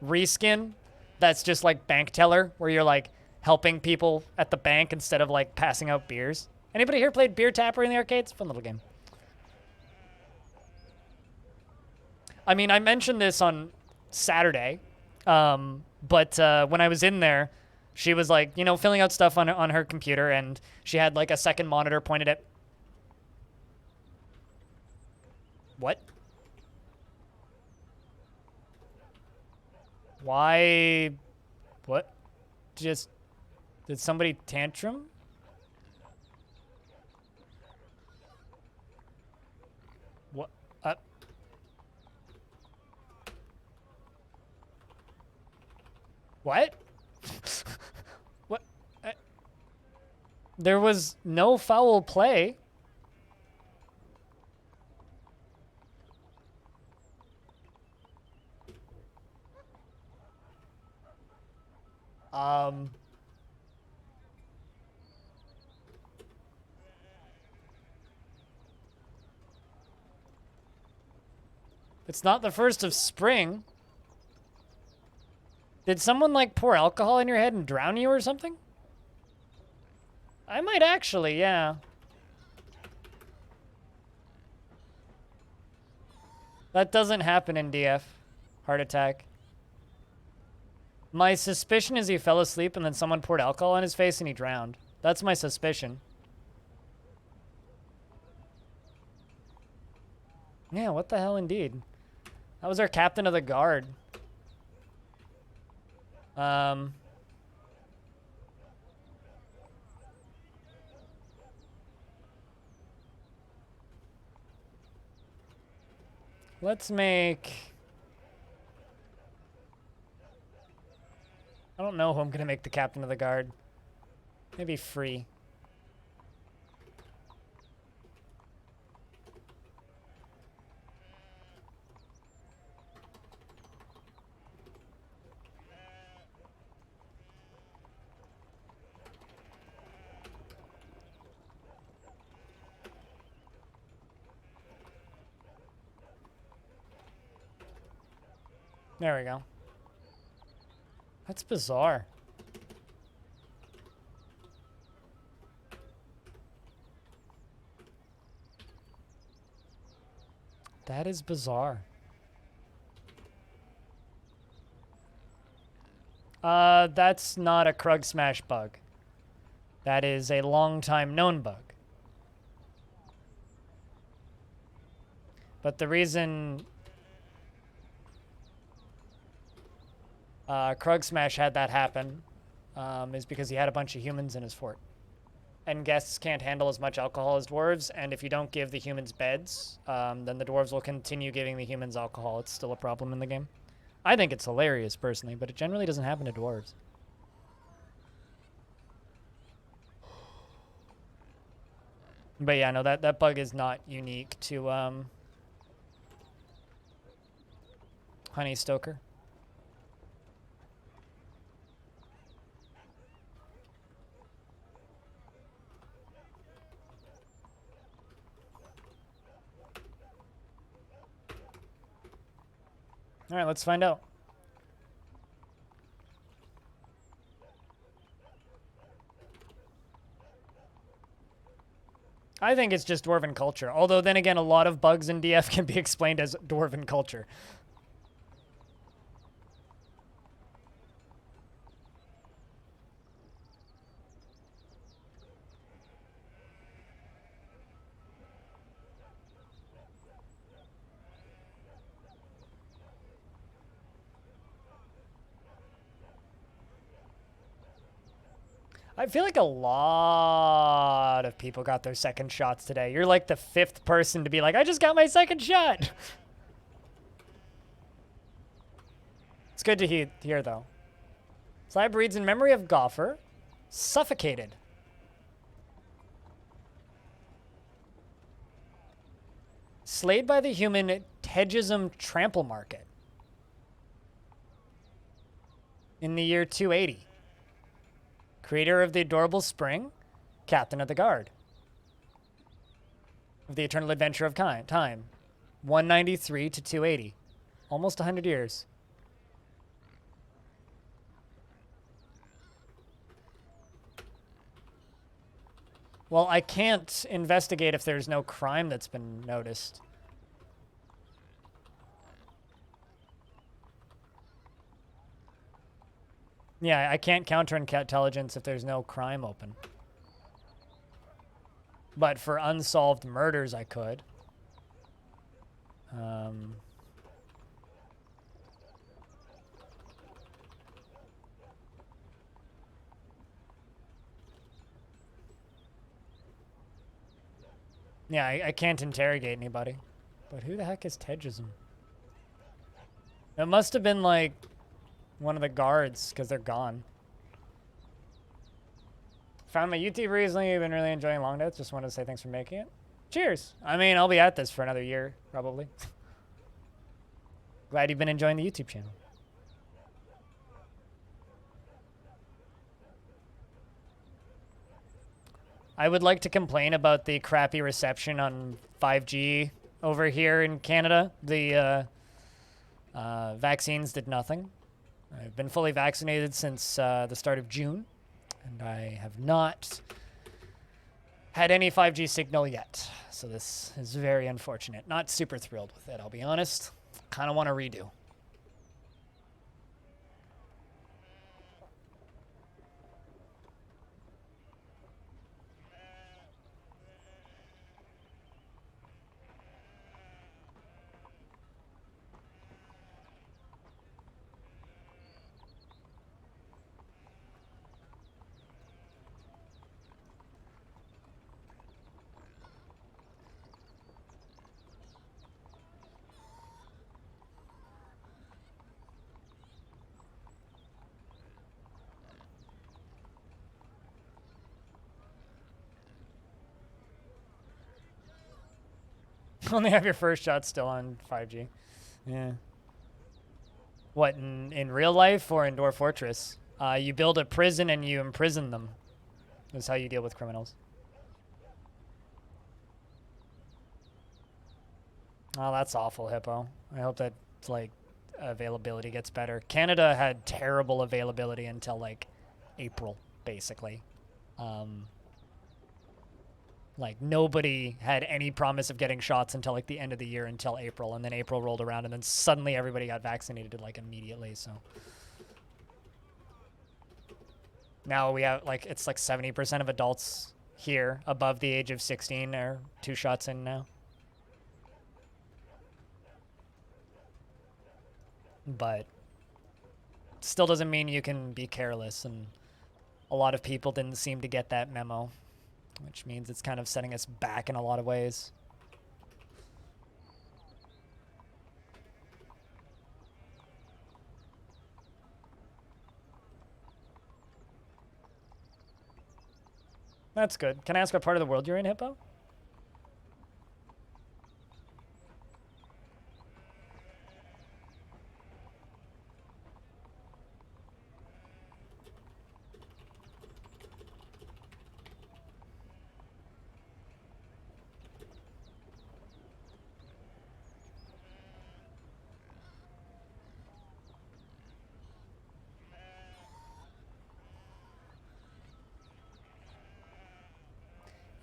reskin that's just, like, bank teller, where you're, like, helping people at the bank instead of, like, passing out beers. Anybody here played beer tapper in the arcades? Fun little game. I mean, I mentioned this on Saturday, but when I was in there, she was like, you know, filling out stuff on her computer, and she had like a second monitor pointed at. What? Why? What? Just did somebody tantrum? What? What? What? There was no foul play. It's not the first of spring. Did someone, like, pour alcohol in your head and drown you or something? I might actually, yeah. That doesn't happen in DF. Heart attack. My suspicion is he fell asleep and then someone poured alcohol on his face and he drowned. That's my suspicion. Yeah, what the hell indeed. That was our captain of the guard. Let's make... I don't know who I'm gonna make the captain of the guard. Maybe Free. There we go. That's bizarre. That is bizarre. That's not a Krug Smash bug. That is a long time known bug. But the reason Krug Smash had that happen is because he had a bunch of humans in his fort. And guests can't handle as much alcohol as dwarves, and if you don't give the humans beds, then the dwarves will continue giving the humans alcohol. It's still a problem in the game. I think it's hilarious, personally, but it generally doesn't happen to dwarves. But yeah, no, that bug is not unique to Honey Stoker. All right, let's find out. I think it's just dwarven culture. Although then again, a lot of bugs in DF can be explained as dwarven culture. I feel like a lot of people got their second shots today. You're like the 5th person to be like, I just got my second shot. It's good to hear though. Slab reads in memory of Gopher, suffocated. Slayed by the human Tegism Trample Market in the year 280. Creator of the Adorable Spring, Captain of the Guard. Of the Eternal Adventure of Time. 193 to 280. Almost 100 years. Well, I can't investigate if there's no crime that's been noticed. Yeah, I can't counter intelligence if there's no crime open. But for unsolved murders, I could. Yeah, I can't interrogate anybody. But who the heck is Tedgism? It must have been like one of the guards, because they're gone. Found my YouTube recently. Been really enjoying Longdeath. Just wanted to say thanks for making it. Cheers. I mean, I'll be at this for another year, probably. Glad you've been enjoying the YouTube channel. I would like to complain about the crappy reception on 5G over here in Canada. The vaccines did nothing. I've been fully vaccinated since the start of June, and I have not had any 5G signal yet. So this is very unfortunate. Not super thrilled with it, I'll be honest. Kind of want to redo. Only have your first shot still on 5G. Yeah. What, in real life or in Dwarf Fortress? You build a prison and you imprison them. That's how you deal with criminals. Oh, that's awful, Hippo. I hope that, like, availability gets better. Canada had terrible availability until, like, April, basically. Like, nobody had any promise of getting shots until, like, the end of the year, until April. And then April rolled around, and then suddenly everybody got vaccinated, like, immediately, so. Now we have, like, it's like 70% of adults here above the age of 16 are 2 shots in now. But still doesn't mean you can be careless, and a lot of people didn't seem to get that memo, which means it's kind of setting us back in a lot of ways. That's good. Can I ask what part of the world you're in, Hippo?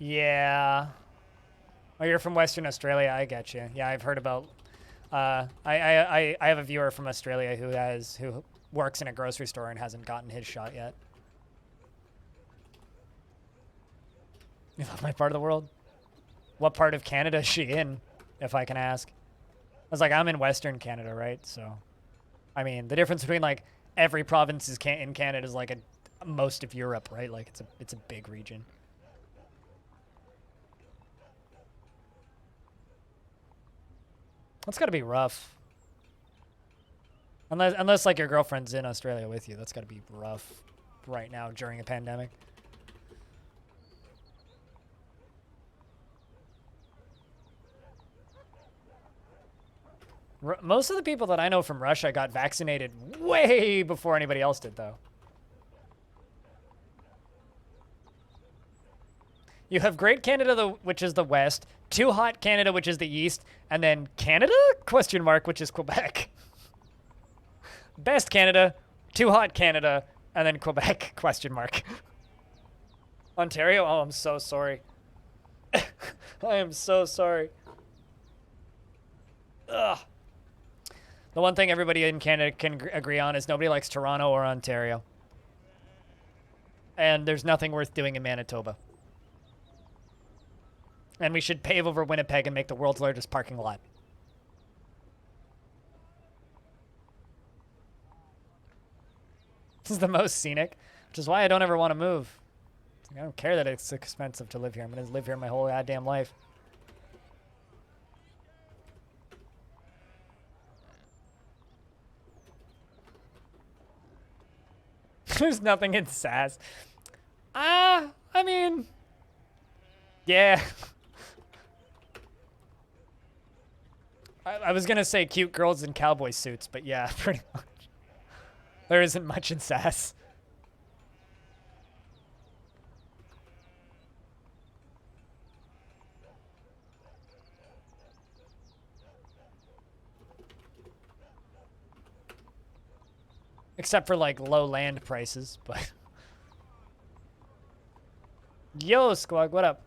Yeah. Oh, you're from Western Australia. I get you. Yeah, I've heard about. I have a viewer from Australia who works in a grocery store and hasn't gotten his shot yet. You love my part of the world? What part of Canada is she in, if I can ask? I was like, I'm in Western Canada, right? So, I mean, the difference between like every province in Canada is like most of Europe, right? Like it's a big region. That's gotta be rough. Unless like your girlfriend's in Australia with you, that's gotta be rough right now during a pandemic. Most of the people that I know from Russia got vaccinated way before anybody else did, though. You have Great Canada, which is the west, Too Hot Canada, which is the east, and then Canada? Question mark, which is Quebec. Best Canada, Too Hot Canada, and then Quebec? Question mark. Ontario? Oh, I'm so sorry. I am so sorry. Ugh. The one thing everybody in Canada can agree on is nobody likes Toronto or Ontario. And there's nothing worth doing in Manitoba. And we should pave over Winnipeg and make the world's largest parking lot. This is the most scenic, which is why I don't ever want to move. I don't care that it's expensive to live here. I'm going to live here my whole goddamn life. There's nothing in Sass. I mean, yeah. I was going to say cute girls in cowboy suits, but yeah, pretty much. There isn't much in Sass. Except for, like, low land prices, but... Yo, Squawk, what up?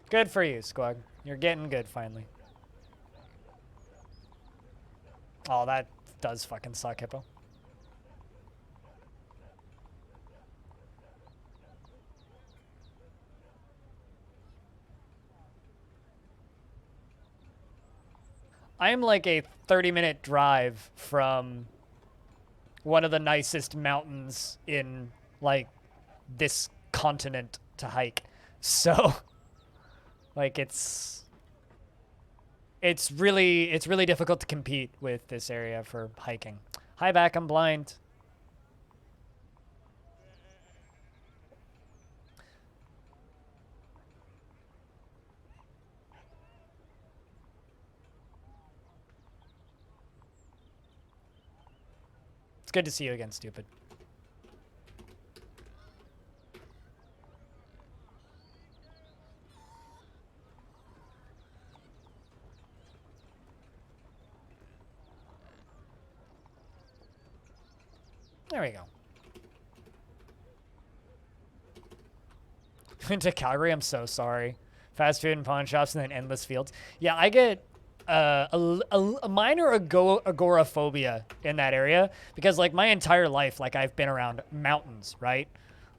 Good for you, Squawk. You're getting good, finally. Oh, that does fucking suck, Hippo. I'm like a 30-minute drive from one of the nicest mountains in, like, this continent to hike. So, like, it's really difficult to compete with this area for hiking. Hi, back, I'm blind. It's good to see you again, stupid. There we go. Went to Calgary, I'm so sorry. Fast food and pawn shops and then endless fields. Yeah, I get a minor agoraphobia in that area because, like, my entire life, like, I've been around mountains, right?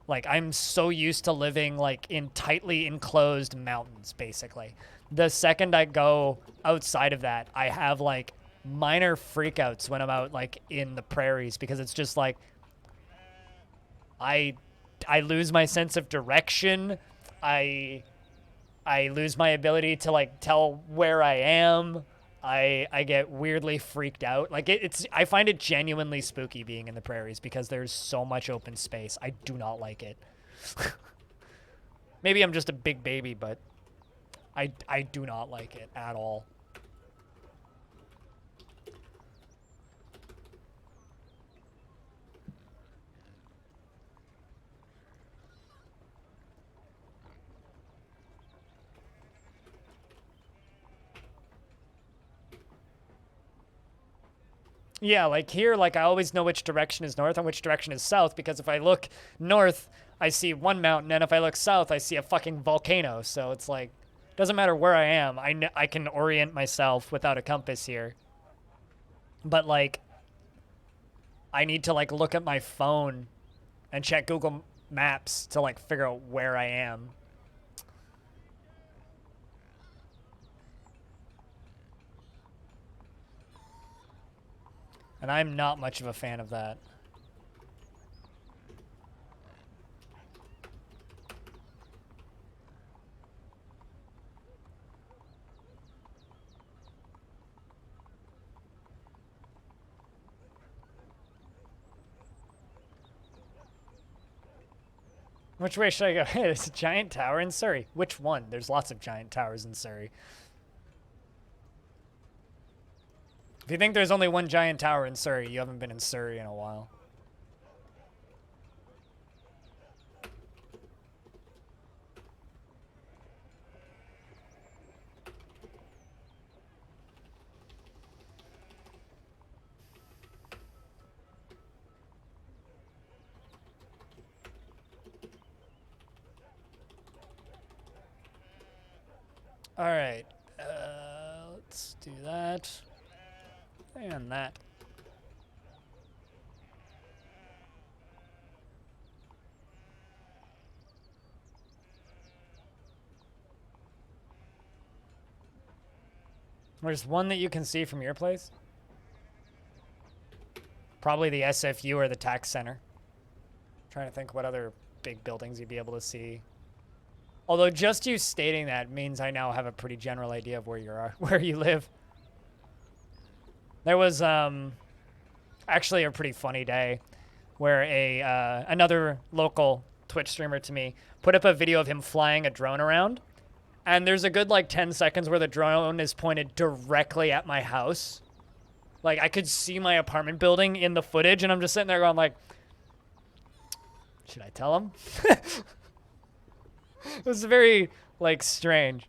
Like, I'm so used to living, like, in tightly enclosed mountains, basically. The second I go outside of that, I have, like, minor freakouts when I'm out, like, in the prairies because it's just, like, I lose my sense of direction. I lose my ability to, like, tell where I am. I get weirdly freaked out. Like, I find it genuinely spooky being in the prairies because there's so much open space. I do not like it. Maybe I'm just a big baby, but I do not like it at all. Yeah, like here, like I always know which direction is north and which direction is south because if I look north, I see one mountain, and if I look south, I see a fucking volcano. So it's like, doesn't matter where I am. I can orient myself without a compass here. But like, I need to like look at my phone and check Google Maps to like figure out where I am. And I'm not much of a fan of that. Which way should I go? Hey, there's a giant tower in Surrey. Which one? There's lots of giant towers in Surrey. If you think there's only one giant tower in Surrey, you haven't been in Surrey in a while. All right, let's do that and that. There's one that you can see from your place. Probably the SFU or the tax center. Trying to think what other big buildings you'd be able to see. Although just you stating that means I now have a pretty general idea of where you are, where you live. There was actually a pretty funny day where another local Twitch streamer to me put up a video of him flying a drone around, and there's a good like 10 seconds where the drone is pointed directly at my house. Like I could see my apartment building in the footage, and I'm just sitting there going like, should I tell him? It was very like strange.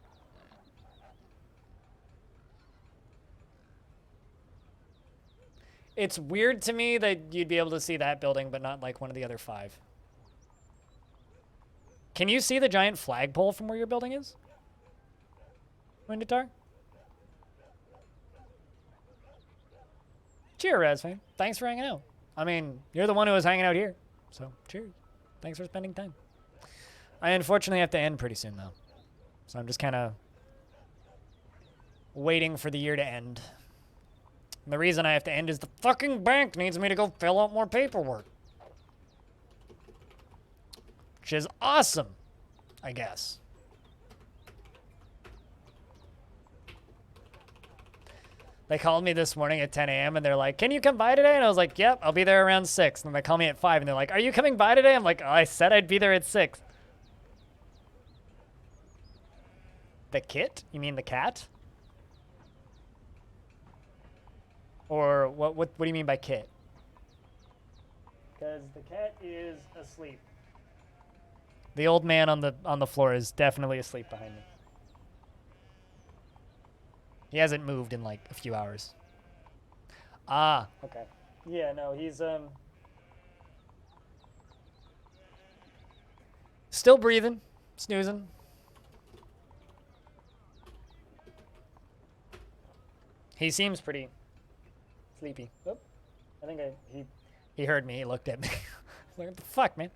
It's weird to me that you'd be able to see that building, but not like one of the other 5. Can you see the giant flagpole from where your building is? Winditar? Cheers, Razfan. Thanks for hanging out. I mean, you're the one who was hanging out here. So, cheers. Thanks for spending time. I unfortunately have to end pretty soon, though. So I'm just kind of waiting for the year to end. And the reason I have to end is the fucking bank needs me to go fill out more paperwork. Which is awesome, I guess. They called me this morning at 10 a.m. and they're like, can you come by today? And I was like, yep, I'll be there around 6. And they call me at 5 and they're like, are you coming by today? I'm like, oh, I said I'd be there at 6. The kit? You mean the cat? Or what do you mean by kit? Because the cat is asleep. The old man on the floor is definitely asleep behind me. He hasn't moved in like a few hours. Ah, okay. Yeah, no, he's still breathing, snoozing. He seems pretty sleepy. Oh, I think he heard me. He looked at me. Like, what the fuck, man?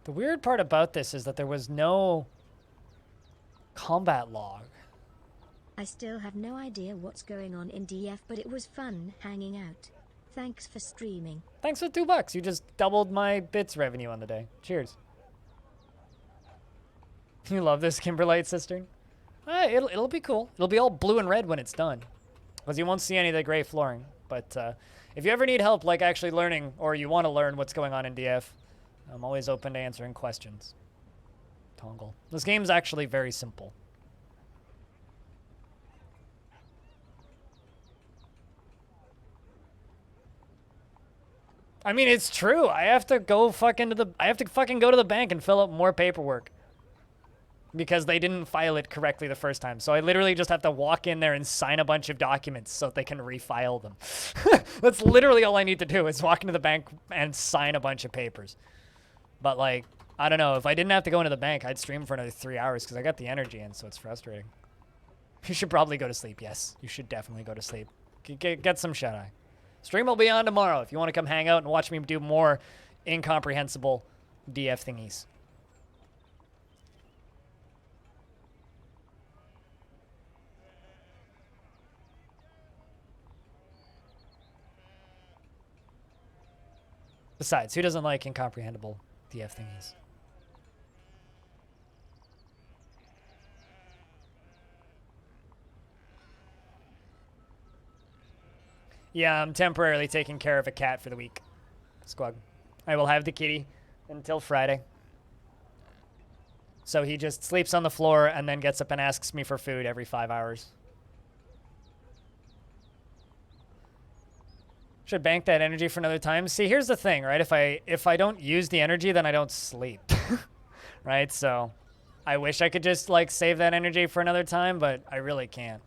The weird part about this is that there was no combat log. I still have no idea what's going on in DF, but it was fun hanging out. Thanks for streaming. Thanks for $2. You just doubled my bits revenue on the day. Cheers. You love this Kimberlite cistern? It'll be cool. It'll be all blue and red when it's done, because you won't see any of the gray flooring. But if you ever need help, like actually learning, or you want to learn what's going on in DF, I'm always open to answering questions. Tongle. This game's actually very simple. I mean, it's true. I have to fucking go to the bank and fill out more paperwork because they didn't file it correctly the first time. So I literally just have to walk in there and sign a bunch of documents so they can refile them. That's literally all I need to do is walk into the bank and sign a bunch of papers. But like, I don't know. If I didn't have to go into the bank, I'd stream for another 3 hours because I got the energy in, so it's frustrating. You should probably go to sleep. Yes, you should definitely go to sleep. Get some shut-eye. Stream will be on tomorrow if you want to come hang out and watch me do more incomprehensible DF thingies. Besides, who doesn't like incomprehensible DF thingies? Yeah, I'm temporarily taking care of a cat for the week. Squug. I will have the kitty until Friday. So he just sleeps on the floor and then gets up and asks me for food every 5 hours. Should bank that energy for another time. See, here's the thing, right? If I don't use the energy, then I don't sleep. Right? So I wish I could just like save that energy for another time, but I really can't.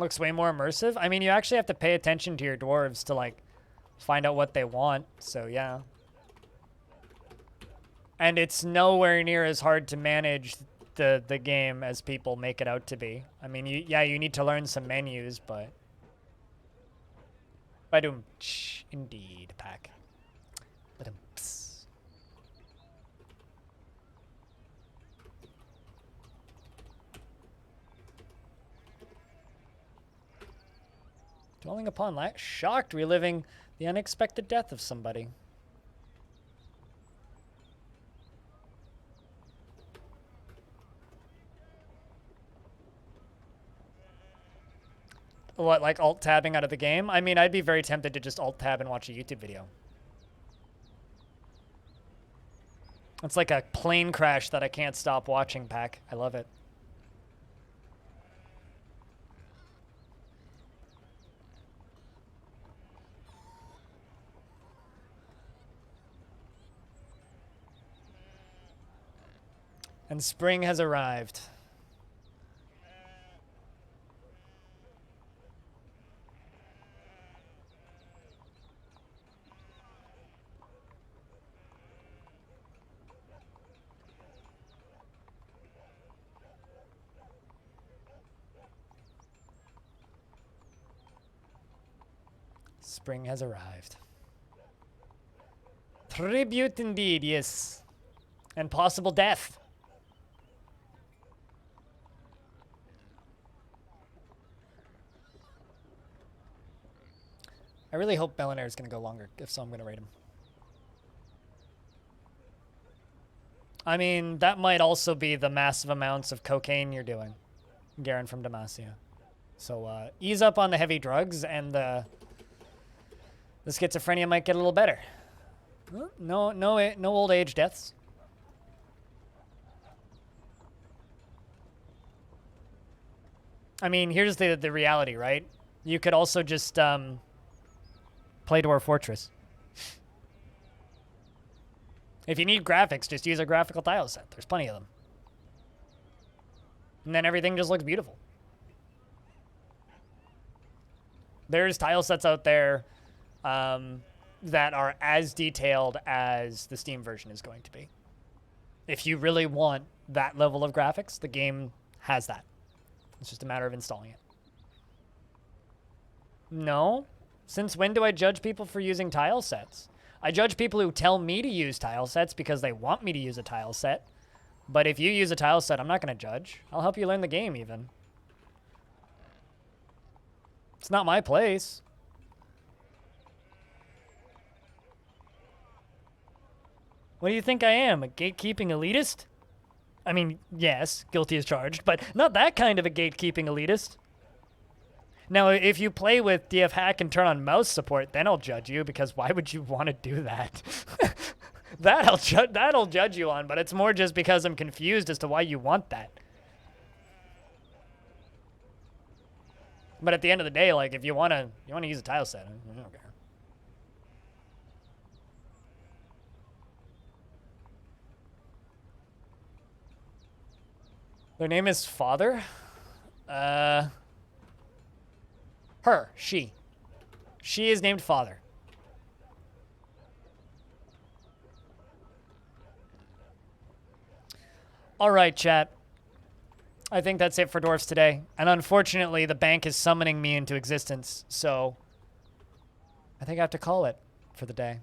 Looks way more immersive. I mean, you actually have to pay attention to your dwarves to, like, find out what they want. So, yeah. And it's nowhere near as hard to manage the game as people make it out to be. I mean, you need to learn some menus, but... Badum. Indeed, pack. Badum. Dwelling upon light. Shocked, reliving the unexpected death of somebody. What, like alt-tabbing out of the game? I mean, I'd be very tempted to just alt-tab and watch a YouTube video. It's like a plane crash that I can't stop watching, Pack. I love it. And spring has arrived. Spring has arrived. Tribute indeed, yes. And possible death. I really hope Millennium is going to go longer. If so, I'm going to rate him. I mean, that might also be the massive amounts of cocaine you're doing. Garen from Demacia. So ease up on the heavy drugs, and the schizophrenia might get a little better. No old age deaths. I mean, here's the reality, right? You could also just play Dwarf Fortress. If you need graphics, just use a graphical tile set. There's plenty of them. And then everything just looks beautiful. There's tile sets out there that are as detailed as the Steam version is going to be. If you really want that level of graphics, the game has that. It's just a matter of installing it. No? Since when do I judge people for using tile sets? I judge people who tell me to use tile sets because they want me to use a tile set. But if you use a tile set, I'm not going to judge. I'll help you learn the game, even. It's not my place. What do you think I am, a gatekeeping elitist? I mean, yes, guilty as charged, but not that kind of a gatekeeping elitist. Now, if you play with DF Hack and turn on mouse support, then I'll judge you, because why would you want to do that? That'll judge you on, but it's more just because I'm confused as to why you want that. But at the end of the day, like, if you want to use a tile set, I don't care. Their name is Father? She. She is named Father. All right, chat. I think that's it for Dwarfs today. And unfortunately, the bank is summoning me into existence, so I think I have to call it for the day.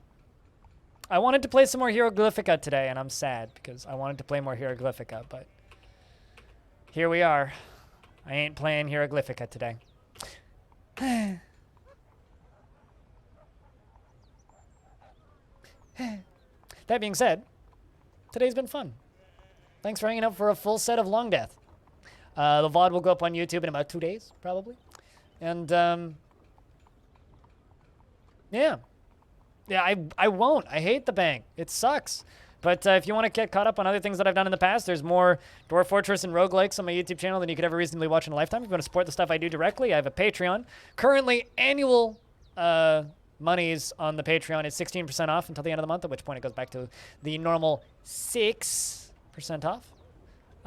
I wanted to play some more Hieroglyphica today, and I'm sad because I wanted to play more Hieroglyphica, but here we are. I ain't playing Hieroglyphica today. That being said, today's been fun. Thanks for hanging out for a full set of Longdeath. The VOD will go up on YouTube in about 2 days, probably. And, yeah. Yeah, I won't. I hate the bank. It sucks. But if you want to get caught up on other things that I've done in the past, there's more Dwarf Fortress and roguelikes on my YouTube channel than you could ever reasonably watch in a lifetime. If you want to support the stuff I do directly, I have a Patreon. Currently, annual monies on the Patreon is 16% off until the end of the month, at which point it goes back to the normal 6% off.